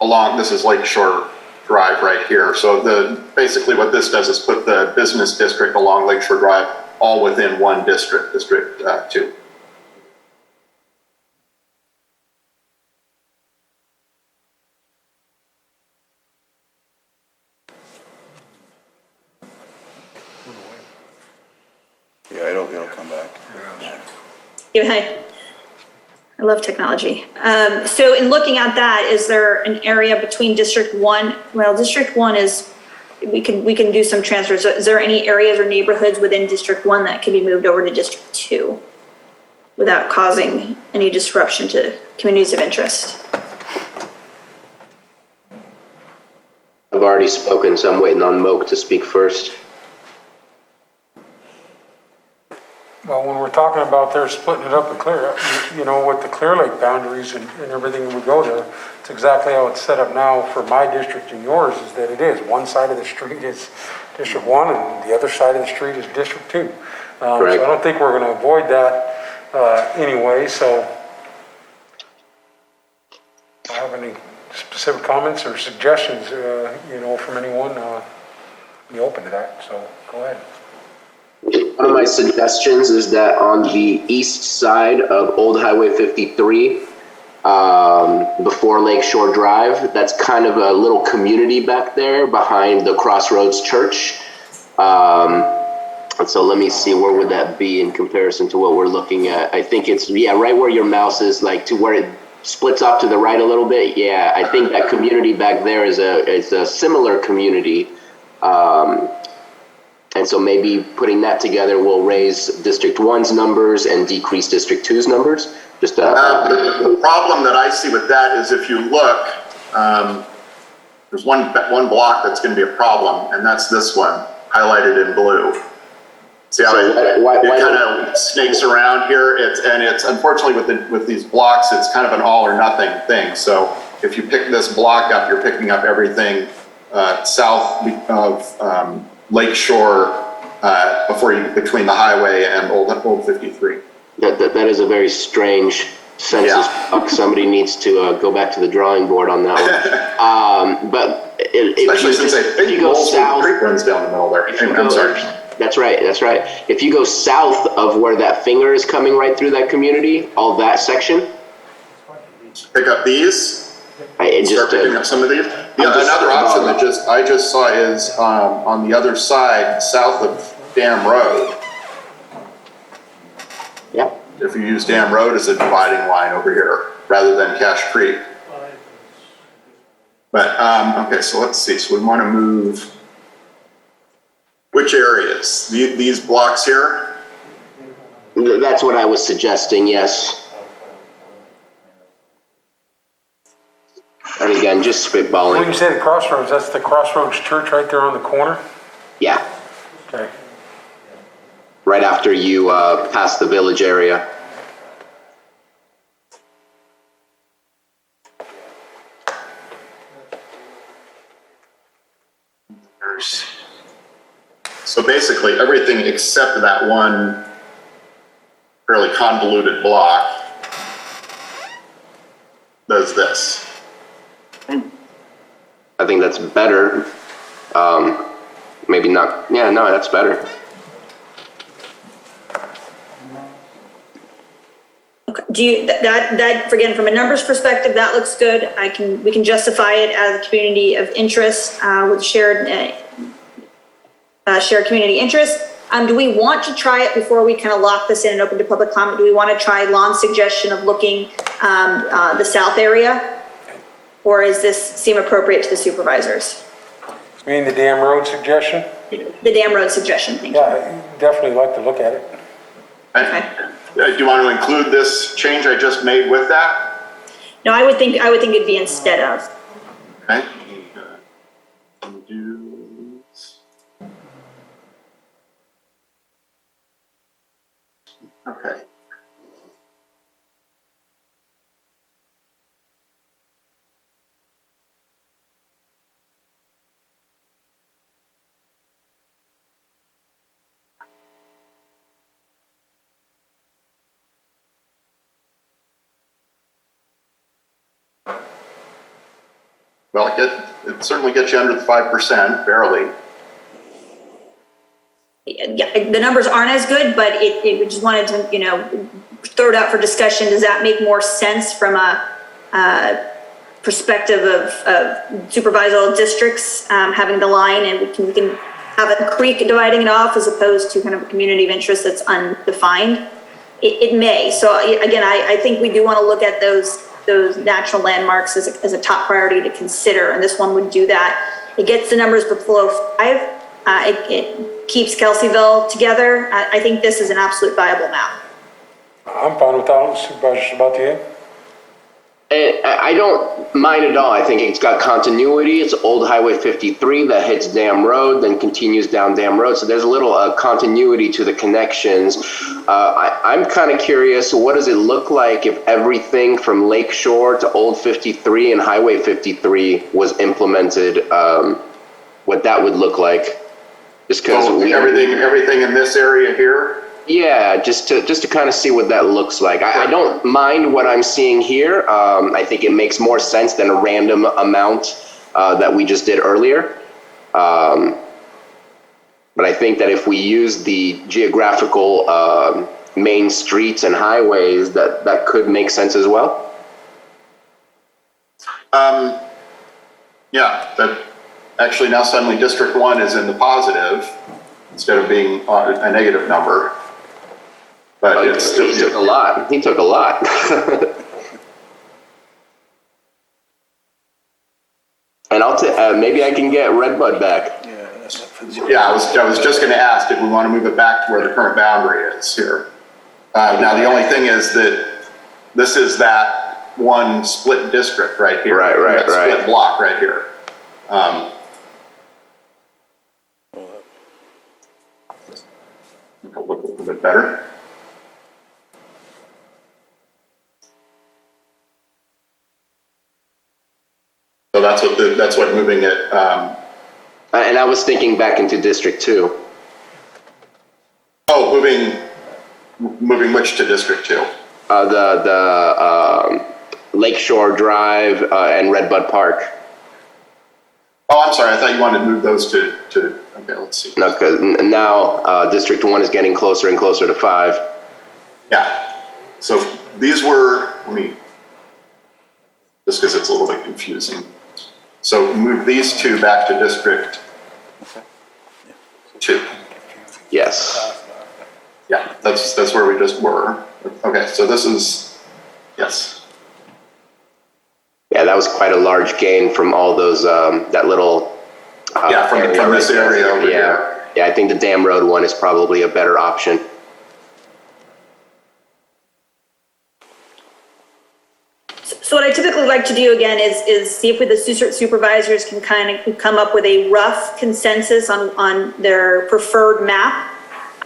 along. This is Lakeshore Drive right here. So basically what this does is put the business district along Lakeshore Drive all within one district, District 2. Yeah, it'll come back. Yeah, I love technology. So in looking at that, is there an area between District 1? Well, District 1 is, we can do some transfers. Is there any areas or neighborhoods within District 1 that can be moved over to District 2 without causing any disruption to communities of interest? I've already spoken, so I'm waiting on Moak to speak first. Well, when we're talking about they're splitting it up and clear, you know, with the Clear Lake boundaries and everything we go there, it's exactly how it's set up now for my district and yours, is that it is. One side of the street is District 1 and the other side of the street is District 2. So I don't think we're going to avoid that anyway, so if I have any specific comments or suggestions, you know, from anyone, be open to that, so go ahead. One of my suggestions is that on the east side of Old Highway 53, before Lakeshore Drive, that's kind of a little community back there behind the Crossroads Church. And so let me see, where would that be in comparison to what we're looking at? I think it's, yeah, right where your mouse is, like to where it splits off to the right a little bit. Yeah, I think that community back there is a similar community. And so maybe putting that together will raise District 1's numbers and decrease District 2's numbers. Just the problem that I see with that is if you look, there's one block that's going to be a problem, and that's this one, highlighted in blue. See how it kind of snakes around here? It's unfortunately with these blocks, it's kind of an all or nothing thing. So if you pick this block up, you're picking up everything south of Lakeshore between the highway and Old 53. That is a very strange census block. Somebody needs to go back to the drawing board on that one. But especially since I think you go south, Creek runs down the middle there. I'm sorry. That's right. If you go south of where that finger is coming right through that community, all that section. Pick up these. Start picking up some of these. Another option that I just saw is on the other side, south of Dam Road. Yeah. If you use Dam Road as a dividing line over here, rather than Cache Creek. But okay, so let's see. So we want to move which areas? These blocks here. That's what I was suggesting. Yes. And again, just spitballing. When you say the Crossroads, that's the Crossroads Church right there on the corner? Yeah. Okay. Right after you pass the village area. So basically, everything except that one fairly convoluted block does this. I think that's better. Maybe not. Yeah, no, that's better. Do you, that, again, from a numbers perspective, that looks good. We can justify it as a community of interest, with shared community interest. Do we want to try it before we kind of lock this in and open to public comment? Do we want to try Lon's suggestion of looking, the south area? Or does this seem appropriate to the supervisors? You mean the Dam Road suggestion? The Dam Road suggestion, thank you. Yeah, I'd definitely like to look at it. Okay. Do you want to include this change I just made with that? No, I would think it'd be instead of. Okay. Okay. Well, it certainly gets you under the 5%, barely. Yeah, the numbers aren't as good, but we just wanted to, throw it out for discussion. Does that make more sense from a perspective of supervisorial districts having the line, and we can have a creek dividing it off as opposed to kind of a community of interest that's undefined? It may. So again, I think we do want to look at those natural landmarks as a top priority to consider, and this one would do that. It gets the numbers below 5. It keeps Kelseyville together. I think this is an absolute viable map. I'm fine with that, Supervisor Sabatier. I don't mind at all. I think it's got continuity. It's old Highway 53 that hits Dam Road, then continues down Dam Road. So there's a little continuity to the connections. I'm kind of curious, what does it look like if everything from Lakeshore to Old 53 and Highway 53 was implemented? What that would look like? Just because everything in this area here. Yeah, just to kind of see what that looks like. I don't mind what I'm seeing here. I think it makes more sense than a random amount that we just did earlier. But I think that if we use the geographical main streets and highways, that could make sense as well. Yeah, that actually now suddenly District 1 is in the positive instead of being a negative number. But it's still, he took a lot. He took a lot. And maybe I can get Redbud back. Yeah, I was just going to ask, did we want to move it back to where the current boundary is here? Now the only thing is that this is that one split district right here. Right. Split block right here. Look a little bit better. So that's what moving it. And I was thinking back into District 2. Oh, moving which to District 2? The Lakeshore Drive and Redbud Park. Oh, I'm sorry. I thought you wanted to move those to okay, let's see. No, because now District 1 is getting closer and closer to 5. Yeah. So these were, just because it's a little bit confusing. So move these two back to District 2. Yes. Yeah, that's where we just were. Okay, so this is, yes. Yeah, that was quite a large gain from all those, that little. Yeah, from this area over here. Yeah, I think the Dam Road one is probably a better option. So what I typically like to do again is see if the supervisors can kind of come up with a rough consensus on their preferred map,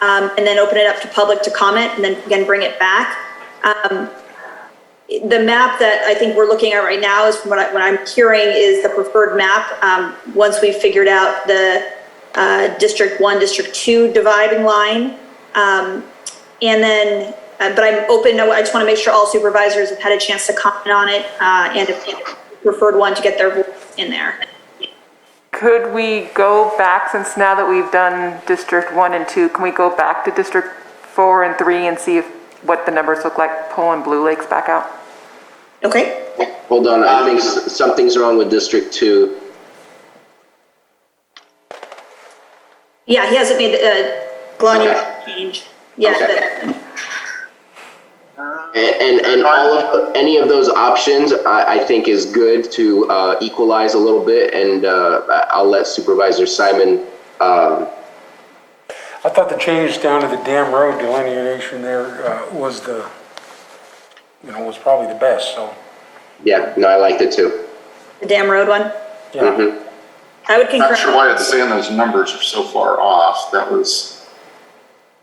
and then open it up to public to comment, and then again bring it back. The map that I think we're looking at right now is from what I'm hearing is the preferred map. Once we've figured out the District 1, District 2 dividing line. And then, but I'm open, I just want to make sure all supervisors have had a chance to comment on it, and if preferred one to get their voice in there. Could we go back, since now that we've done District 1 and 2, can we go back to District 4 and 3 and see what the numbers look like, pulling Blue Lakes back out? Okay. Hold on, I think something's wrong with District 2. Yeah, he hasn't made a Glonia change. Yeah. Okay. And all of any of those options, I think is good to equalize a little bit, and I'll let Supervisor Simon. I thought the change down to the Dam Road delineation there was was probably the best. So. Yeah, no, I liked it too. The Dam Road one? Yeah. Mm-hmm. I would concur. Not sure why it's saying those numbers are so far off. That was.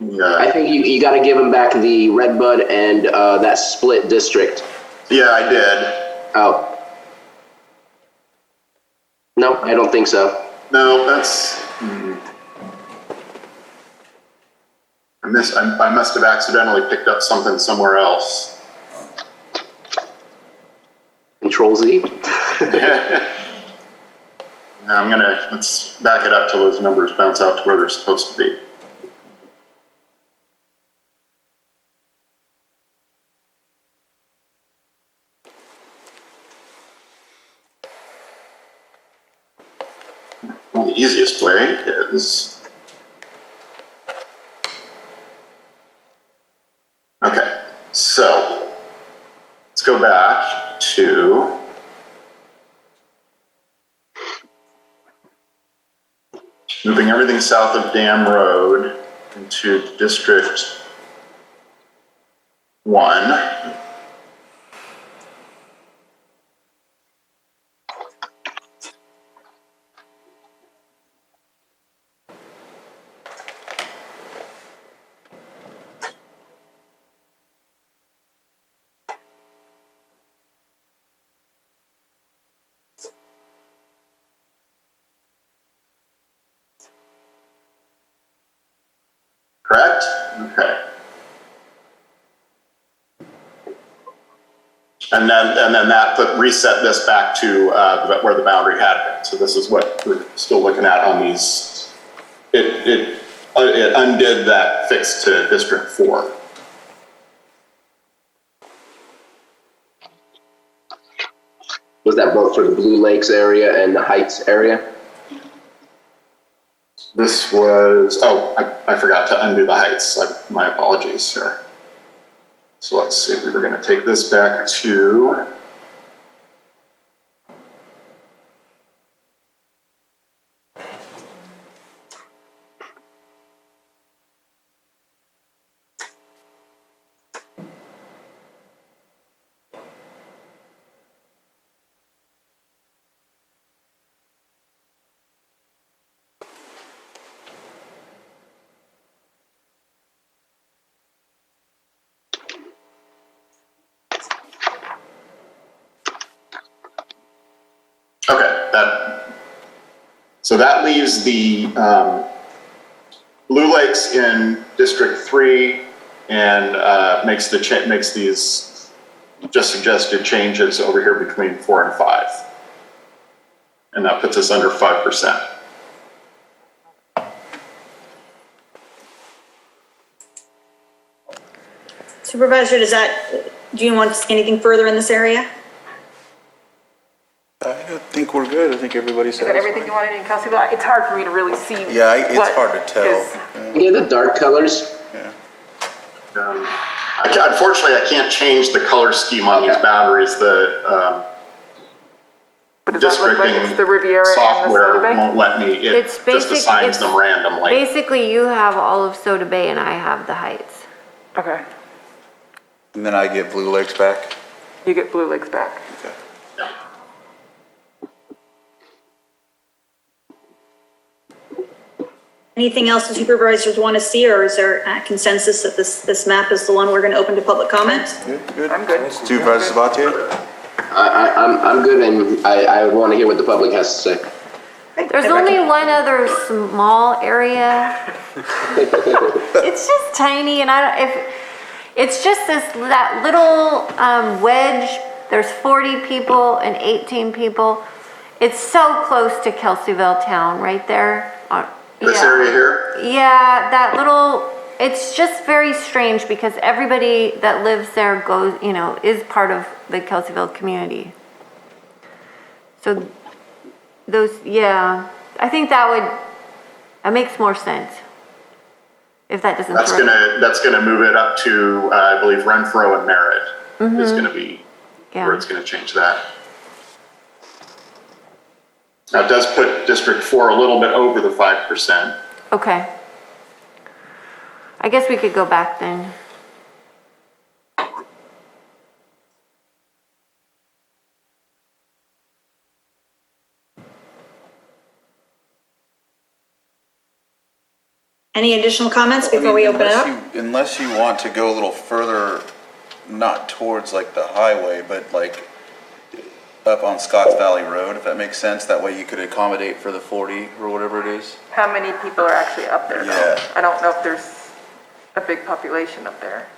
Yeah. I think you got to give them back the Redbud and that split district. Yeah, I did. Oh. No, I don't think so. No, that's. I must have accidentally picked up something somewhere else. Control Z. Let's back it up till those numbers bounce out to where they're supposed to be. Well, the easiest way is, okay, so let's go back to moving everything south of Dam Road into District 1. Correct? Okay. And then that reset this back to where the boundary had been. So this is what we're still looking at on these. It undid that fix to District 4. Was that both for the Blue Lakes area and the Heights area? This was, I forgot to undo the Heights. My apologies, sir. So let's see, we were going to take this back to so that leaves the Blue Lakes in District 3 and makes these just suggested changes over here between 4 and 5. And that puts us under 5%. Supervisor, do you want to see anything further in this area? I think we're good. I think everybody's Is that everything you wanted in Kelsey? It's hard for me to really see. Yeah, it's hard to tell. Yeah, the dark colors. Yeah. Unfortunately, I can't change the color scheme on these boundaries. The But does that look like it's the Riviera software and the Soda Bay? won't let me. It just assigns them randomly. Basically, you have all of Soda Bay and I have the Heights. Okay. And then I get Blue Lakes back. You get Blue Lakes back. Okay. Anything else the supervisors want to see, or is there a consensus that this map is the one we're going to open to public comment? Good. I'm good. Supervisor Sabatier? I'm good, and I want to hear what the public has to say. There's only one other small area. It's just tiny, and it's just that little wedge. There's 40 people and 18 people. It's so close to Kelseyville town, right there. This area here? Yeah, that little. It's just very strange because everybody that lives there goes, is part of the Kelseyville community. So I think that makes more sense. If that doesn't. That's gonna move it up to, I believe, Renfro and Merritt is gonna be where it's gonna change that. Now, it does put District 4 a little bit over the 5%. Okay. I guess we could go back then. Any additional comments before we open it up? Unless you want to go a little further, not towards like the highway, but like up on Scotts Valley Road, if that makes sense. That way you could accommodate for the 40 or whatever it is. How many people are actually up there? Yeah. I don't know if there's a big population up there.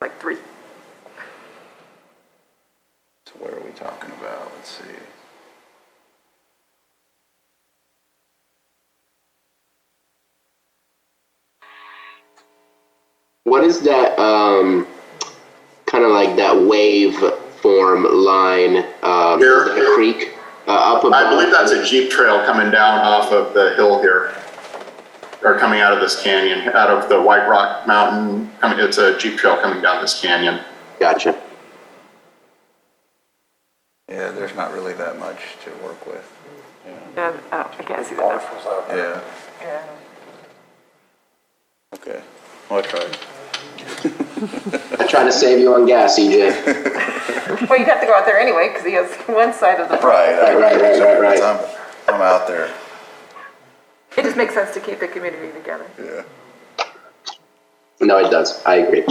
Like 3. So where are we talking about? Let's see. What is that, kind of like that wave form line, Here? is that a creek, up above? I believe that's a Jeep trail coming down off of the hill here. Or coming out of this canyon, out of the White Rock Mountain. It's a Jeep trail coming down this canyon. Gotcha. Yeah, there's not really that much to work with. Yeah, I can't see the difference. Yeah. Yeah. Okay. Well, I tried. I try to save you on gas, EJ. Well, you'd have to go out there anyway, because he has one side of the. Right. I'm out there. It just makes sense to keep the community together. Yeah. No, it does. I agree.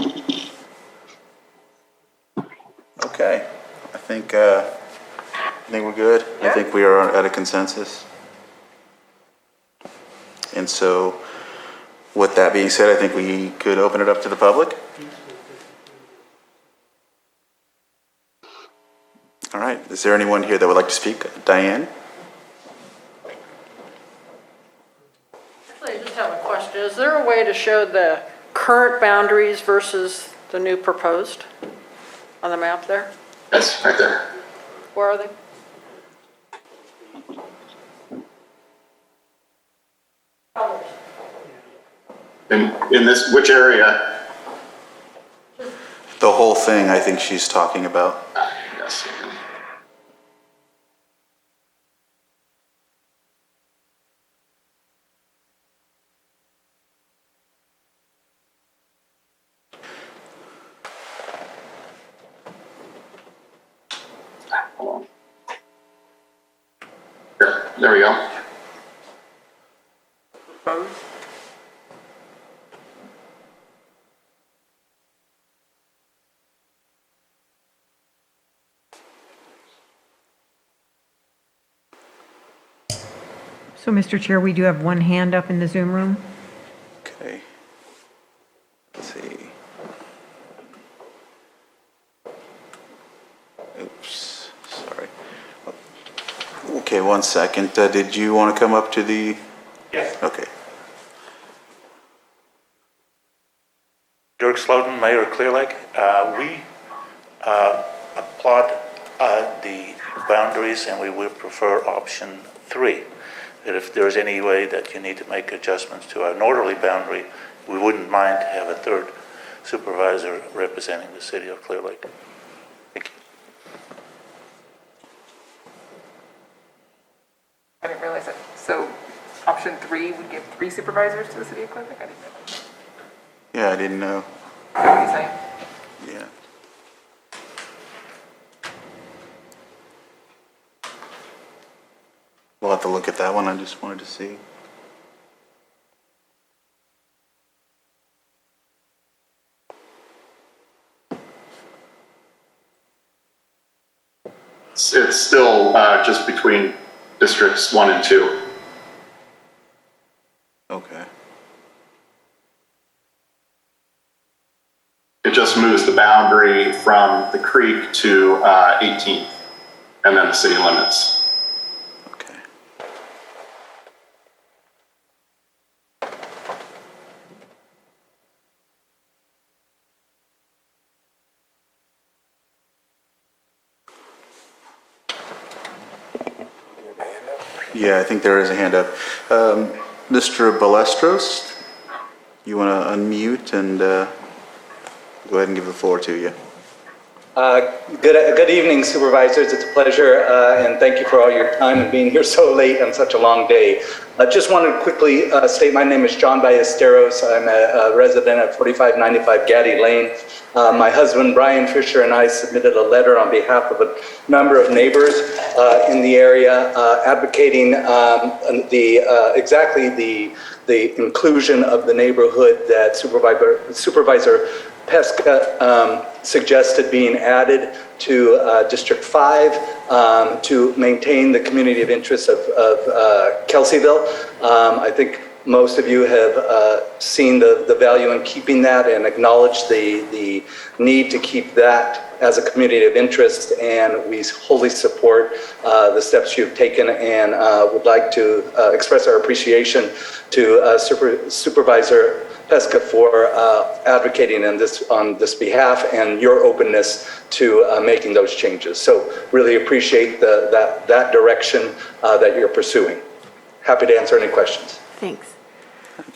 Okay. I think we're good. I think we are at a consensus. And so, with that being said, I think we could open it up to the public. All right. Is there anyone here that would like to speak? Diane? Actually, I just have a question. Is there a way to show the current boundaries versus the new proposed on the map there? Yes, right there. Where are they? In this, which area? The whole thing, I think she's talking about. Yes. There we go. So, Mr. Chair, we do have one hand up in the Zoom room. Okay. Let's see. Oops, sorry. Okay, 1 second. Did you want to come up to the? Yes. Okay. Dirk Sloten, Mayor of Clear Lake. We applaud the boundaries and we would prefer option 3. That if there's any way that you need to make adjustments to our northerly boundary, we wouldn't mind to have a third supervisor representing the city of Clear Lake. Thank you. I didn't realize that. So option 3 would give 3 supervisors to the city of Clear Lake? I didn't know that. Yeah, I didn't know. What are you saying? Yeah. We'll have to look at that one. I just wanted to see. It's still just between districts 1 and 2. Okay. It just moves the boundary from the creek to 18th, and then the city limits. Yeah, I think there is a hand up. Mr. Balestros, you want to unmute and go ahead and give the floor to you. Good evening, supervisors. It's a pleasure, and thank you for all your time and being here so late on such a long day. I just wanted to quickly state my name is John Ballesteros. I'm a resident at 4595 Gaddy Lane. My husband, Brian Fisher, and I submitted a letter on behalf of a number of neighbors in the area advocating exactly the inclusion of the neighborhood that Supervisor Pesca suggested being added to District 5 to maintain the community of interest of Kelseyville. I think most of you have seen the value in keeping that and acknowledged the need to keep that as a community of interest, and we wholly support the steps you've taken and would like to express our appreciation to Supervisor Pesca for advocating on this behalf and your openness to making those changes. So really appreciate that direction that you're pursuing. Happy to answer any questions. Thanks.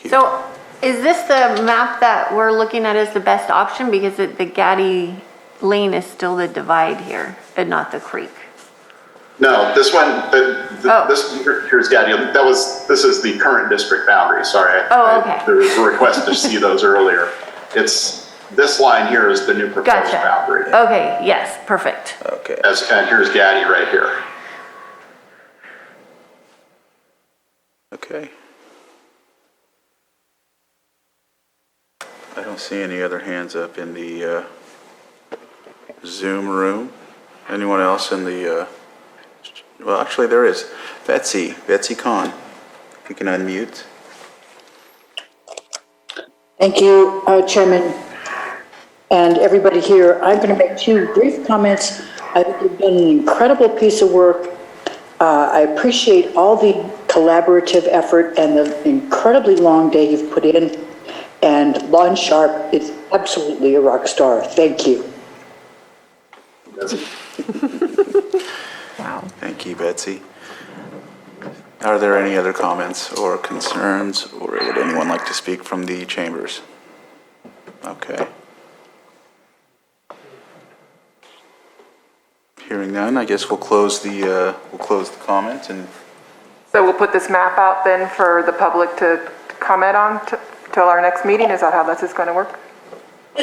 So is this the map that we're looking at as the best option? Because the Gaddy Lane is still the divide here and not the creek. No, this one, here's Gaddy. This is the current district boundary. Sorry. Okay. There was a request to see those earlier. This line here is the new proposed boundary. Okay, yes, perfect. Okay. And here's Gaddy right here. Okay. I don't see any other hands up in the Zoom room. Anyone else in the, well, actually there is. Betsy Kong, if you can unmute. Thank you, Chairman, and everybody here. I'm going to make 2 brief comments. I think you've done an incredible piece of work. I appreciate all the collaborative effort and the incredibly long day you've put in. And Lon Sharp is absolutely a rock star. Thank you. Wow. Thank you, Betsy. Are there any other comments or concerns, or would anyone like to speak from the chambers? Okay. Hearing none, I guess we'll close the comment and. So we'll put this map out then for the public to comment on till our next meeting. Is that how this is going to work?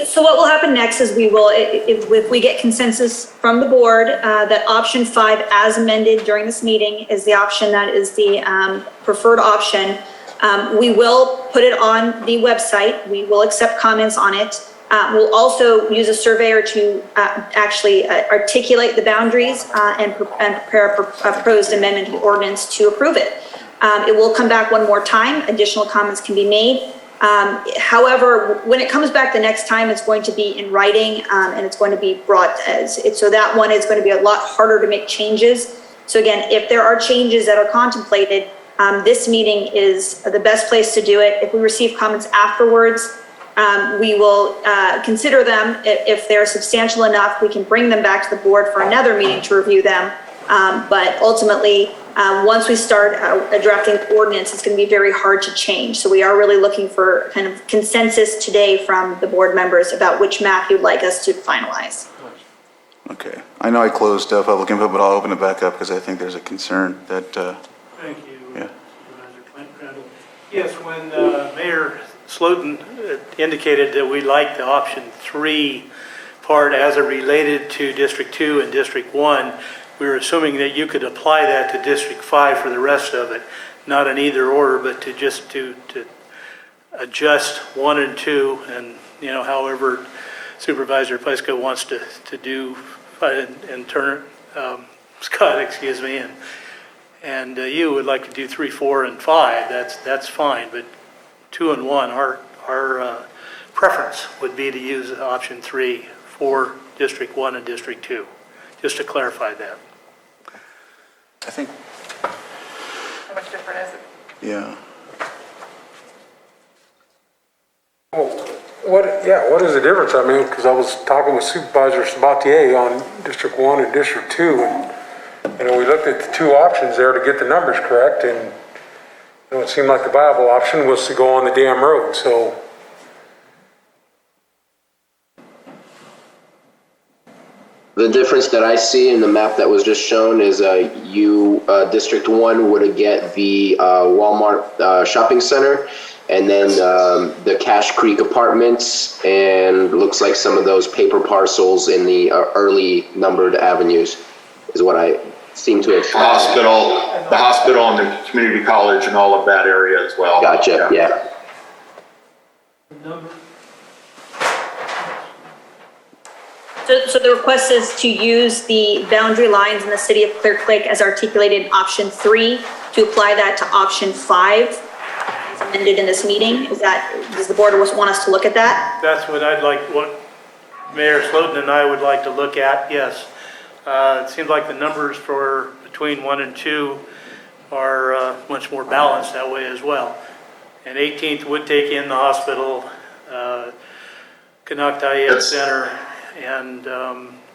So what will happen next is we will, if we get consensus from the board, that option 5 as amended during this meeting is the option that is the preferred option. We will put it on the website. We will accept comments on it. We'll also use a surveyor to actually articulate the boundaries and prepare a proposed amendment to the ordinance to approve it. It will come back one more time. Additional comments can be made. However, when it comes back the next time, it's going to be in writing and it's going to be brought as it. So that one is going to be a lot harder to make changes. So again, if there are changes that are contemplated, this meeting is the best place to do it. If we receive comments afterwards, we will consider them. If they're substantial enough, we can bring them back to the board for another meeting to review them. But ultimately, once we start drafting the ordinance, it's going to be very hard to change. So we are really looking for kind of consensus today from the board members about which map you'd like us to finalize. Okay. I know I closed public input, but I'll open it back up because I think there's a concern that. Thank you. Yeah. Yes, when Mayor Slotin indicated that we like the option 3 part as it related to District 2 and District 1, we were assuming that you could apply that to District 5 for the rest of it, not in either order, but to just to adjust 1 and 2, and however Supervisor Pesca wants to do and turn Scott, excuse me, and you would like to do 3, 4, and 5, that's fine, but 2 and 1, our preference would be to use option 3 for District 1 and District 2, just to clarify that. I think, How much different is it? yeah. What is the difference? I mean, because I was talking with Supervisor Sabatier on District 1 and District 2, and, we looked at the two options there to get the numbers correct, and, it seemed like the viable option was to go on the dam road, so. The difference that I see in the map that was just shown is District 1 would get the Walmart shopping center, and then the Cache Creek Apartments, and looks like some of those paper parcels in the early numbered avenues is what I seem to have. The hospital and the community college and all of that area as well. Gotcha, yeah. So the request is to use the boundary lines in the city of Clear Lake as articulated in option 3 to apply that to option 5 as amended in this meeting. Does the board want us to look at that? That's what what Mayor Slotin and I would like to look at, yes. It seems like the numbers for between 1 and 2 are much more balanced that way as well. And 18th would take in the hospital, Canuck IEF Center, and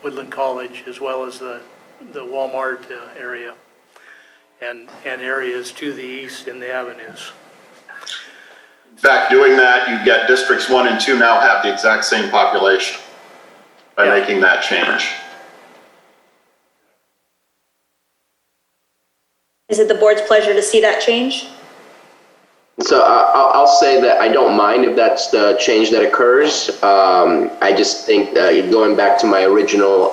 Woodland College, as well as the Walmart area and areas to the east in the avenues. In fact, doing that, you get Districts 1 and 2 now have the exact same population by making that change. Is it the board's pleasure to see that change? So I'll say that I don't mind if that's the change that occurs. I just think that going back to my original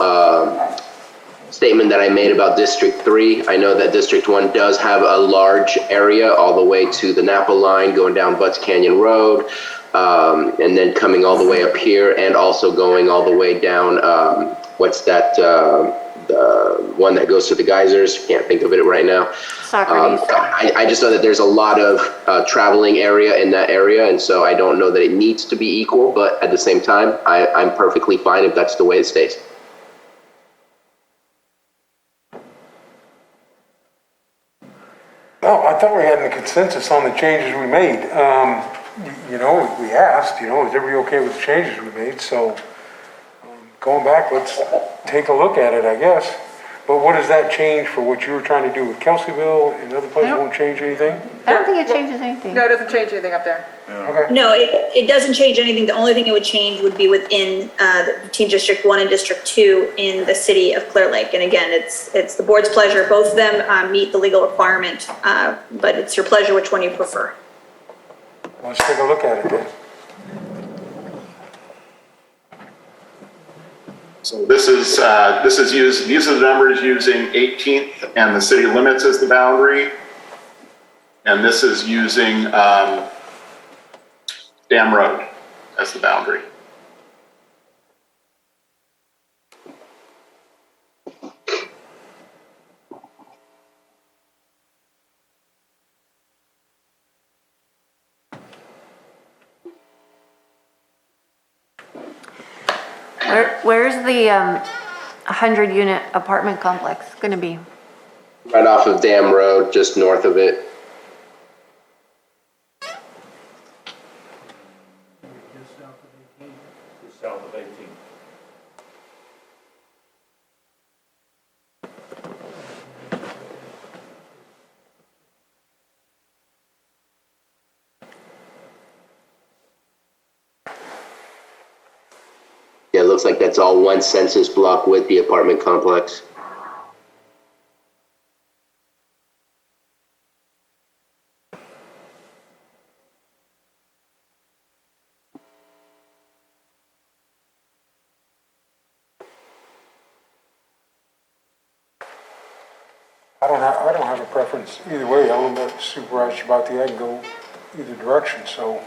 statement that I made about District 3, I know that District 1 does have a large area all the way to the Napa line, going down Butts Canyon Road, and then coming all the way up here, and also going all the way down, the one that goes to the geysers, can't think of it right now. I just know that there's a lot of traveling area in that area, and so I don't know that it needs to be equal, but at the same time, I'm perfectly fine if that's the way it stays. No, I thought we had a consensus on the changes we made. We asked, is everybody okay with the changes we made? So going back, let's take a look at it, I guess. But what does that change for what you were trying to do with Kelseyville and other places? Won't change anything? I don't think it changes anything. No, it doesn't change anything up there. Okay. No, it doesn't change anything. The only thing it would change would be within between District 1 and District 2 in the city of Clear Lake. And again, it's the board's pleasure. Both of them meet the legal requirement, but it's your pleasure which one you prefer. Let's take a look at it then. So these are the numbers using 18th and the city limits as the boundary. And this is using Dam Road as the boundary. Where's the 100-unit apartment complex going to be? Right off of Dam Road, just north of it. Just south of 18. Yeah, it looks like that's all one census block with the apartment complex. I don't have a preference either way. I'll let Supervisor Sabatier can go either direction, so.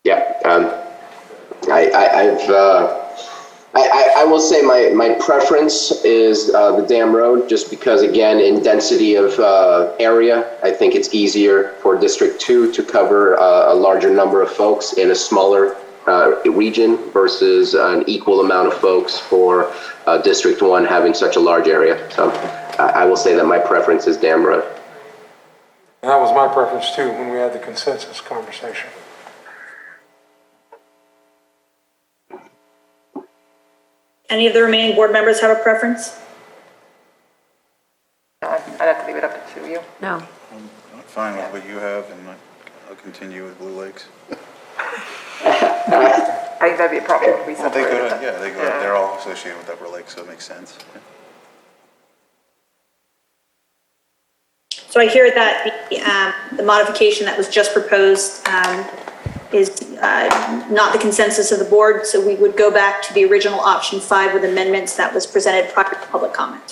Yeah, I will say my preference is the dam road, just because, again, in density of area, I think it's easier for District 2 to cover a larger number of folks in a smaller region versus an equal amount of folks for District 1 having such a large area. So I will say that my preference is dam road. And that was my preference too when we had the consensus conversation. Any of the remaining board members have a preference? I'd have to leave it up to you. No. I'm fine with what you have, and I'll continue with Blue Lakes. I think that'd be a problem if we Well, they separated go, them. yeah, they go, they're all associated with Upper Lake, so it makes sense. So I hear that the modification that was just proposed is not the consensus of the board, so we would go back to the original option 5 with amendments that was presented prior to public comment.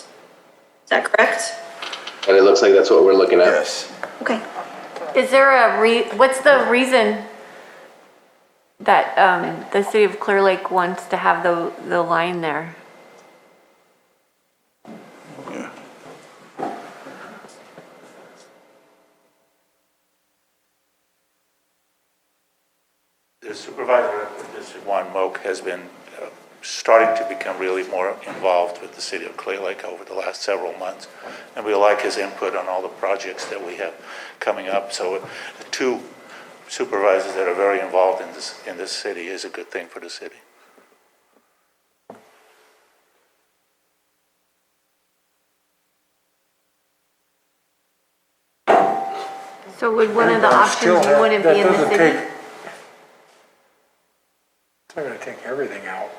Is that correct? And it looks like that's what we're looking at. Yes. Okay. Is there what's the reason that the city of Clear Lake wants to have the line there? Yeah. The supervisor of District 1, Moak, has been starting to become really more involved with the city of Clear Lake over the last several months. And we like his input on all the projects that we have coming up. So 2 supervisors that are very involved in this city is a good thing for the city. So would one of the options you wouldn't be in the city? It's not going to take everything out.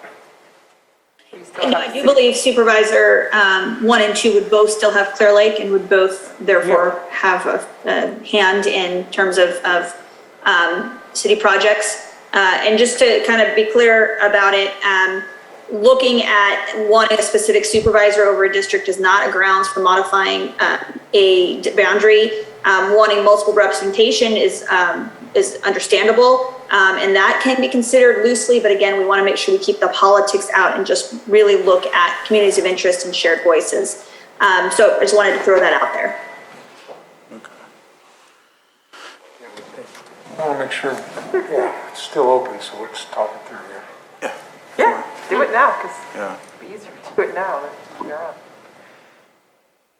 And I do believe Supervisor 1 and 2 would both still have Clear Lake and would both therefore have a hand in terms of city projects. And just to kind of be clear about it, looking at wanting a specific supervisor over a district is not a grounds for modifying a boundary. Wanting multiple representation is understandable, and that can be considered loosely, but again, we want to make sure we keep the politics out and just really look at communities of interest and shared voices. So I just wanted to throw that out there. I want to make sure, yeah, it's still open, so let's talk it through here. Yeah, do it now, because Yeah. it'd be easier to do it now than you're on.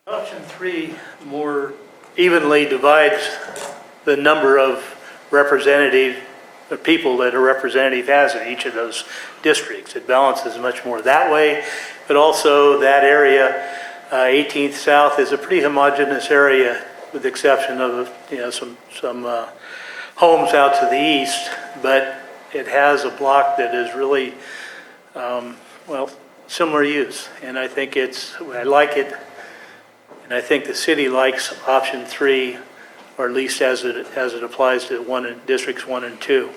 Option 3 more evenly divides the number of people that a representative has in each of those districts. It balances much more that way, but also that area, 18th South, is a pretty homogeneous area with the exception of some homes out to the east, but it has a block that is really, similar use. And I think I like it. And I think the city likes option 3, or at least as it applies to districts 1 and 2,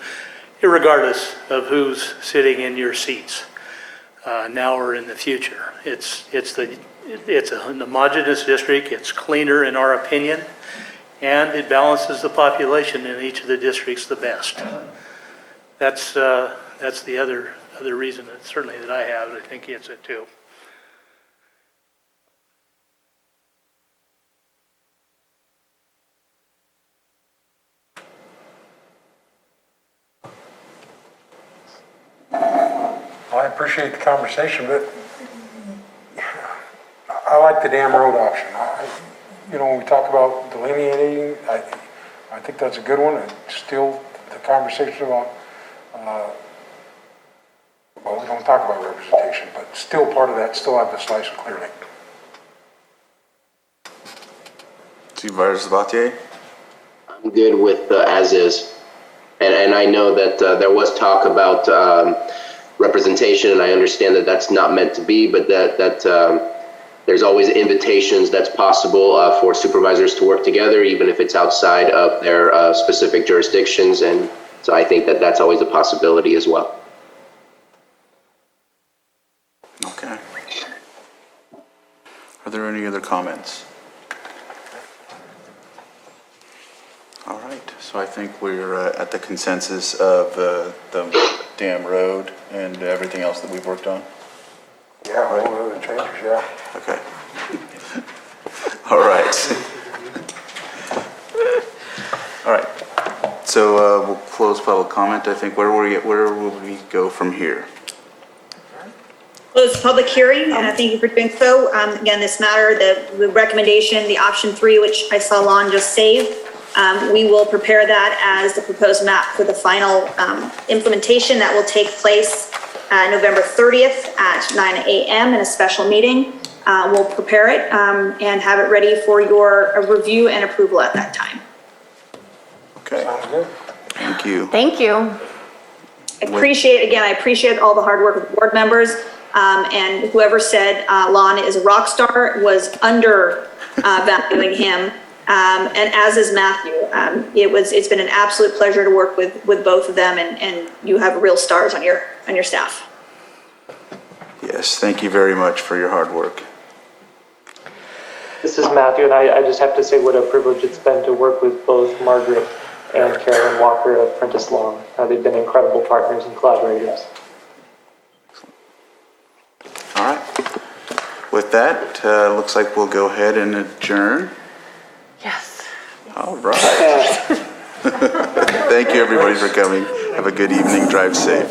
irregardless of who's sitting in your seats now or in the future. It's a homogeneous district. It's cleaner in our opinion, and it balances the population in each of the districts the best. That's the other reason that certainly that I have. I think it's it too. I appreciate the conversation, but I like the dam road option. When we talk about delineating, I think that's a good one. And still, the conversation about, we don't talk about representation, but still part of that, still have the slice of Clear Lake. Supervisor Sabatier? I'm good with as is. And I know that there was talk about representation, and I understand that that's not meant to be, but that there's always invitations that's possible for supervisors to work together, even if it's outside of their specific jurisdictions. And so I think that that's always a possibility as well. Okay. Are there any other comments? All right, so I think we're at the consensus of the Dam Road and everything else that we've worked on? Yeah, all the changes, yeah. Okay. All right. All right. So we'll close public comment. I think where will we go from here? Close public hearing, and thank you for doing so. Again, this matter, the recommendation, the option 3, which I saw Lon just saved, we will prepare that as the proposed map for the final implementation that will take place November 30th at 9 a.m. in a special meeting. We'll prepare it and have it ready for your review and approval at that time. Okay. Thank you. Thank you. I appreciate all the hard work of the board members. And whoever said Lon is a rock star was undervaluing him. And as is Matthew. It's been an absolute pleasure to work with both of them, and you have real stars on your staff. Yes, thank you very much for your hard work. This is Matthew, and I just have to say what a privilege it's been to work with both Margaret and Carolyn Walker of Prentice Long. They've been incredible partners and collaborators. All right. With that, looks like we'll go ahead and adjourn. Yes. All right. Thank you, everybody, for coming. Have a good evening. Drive safe.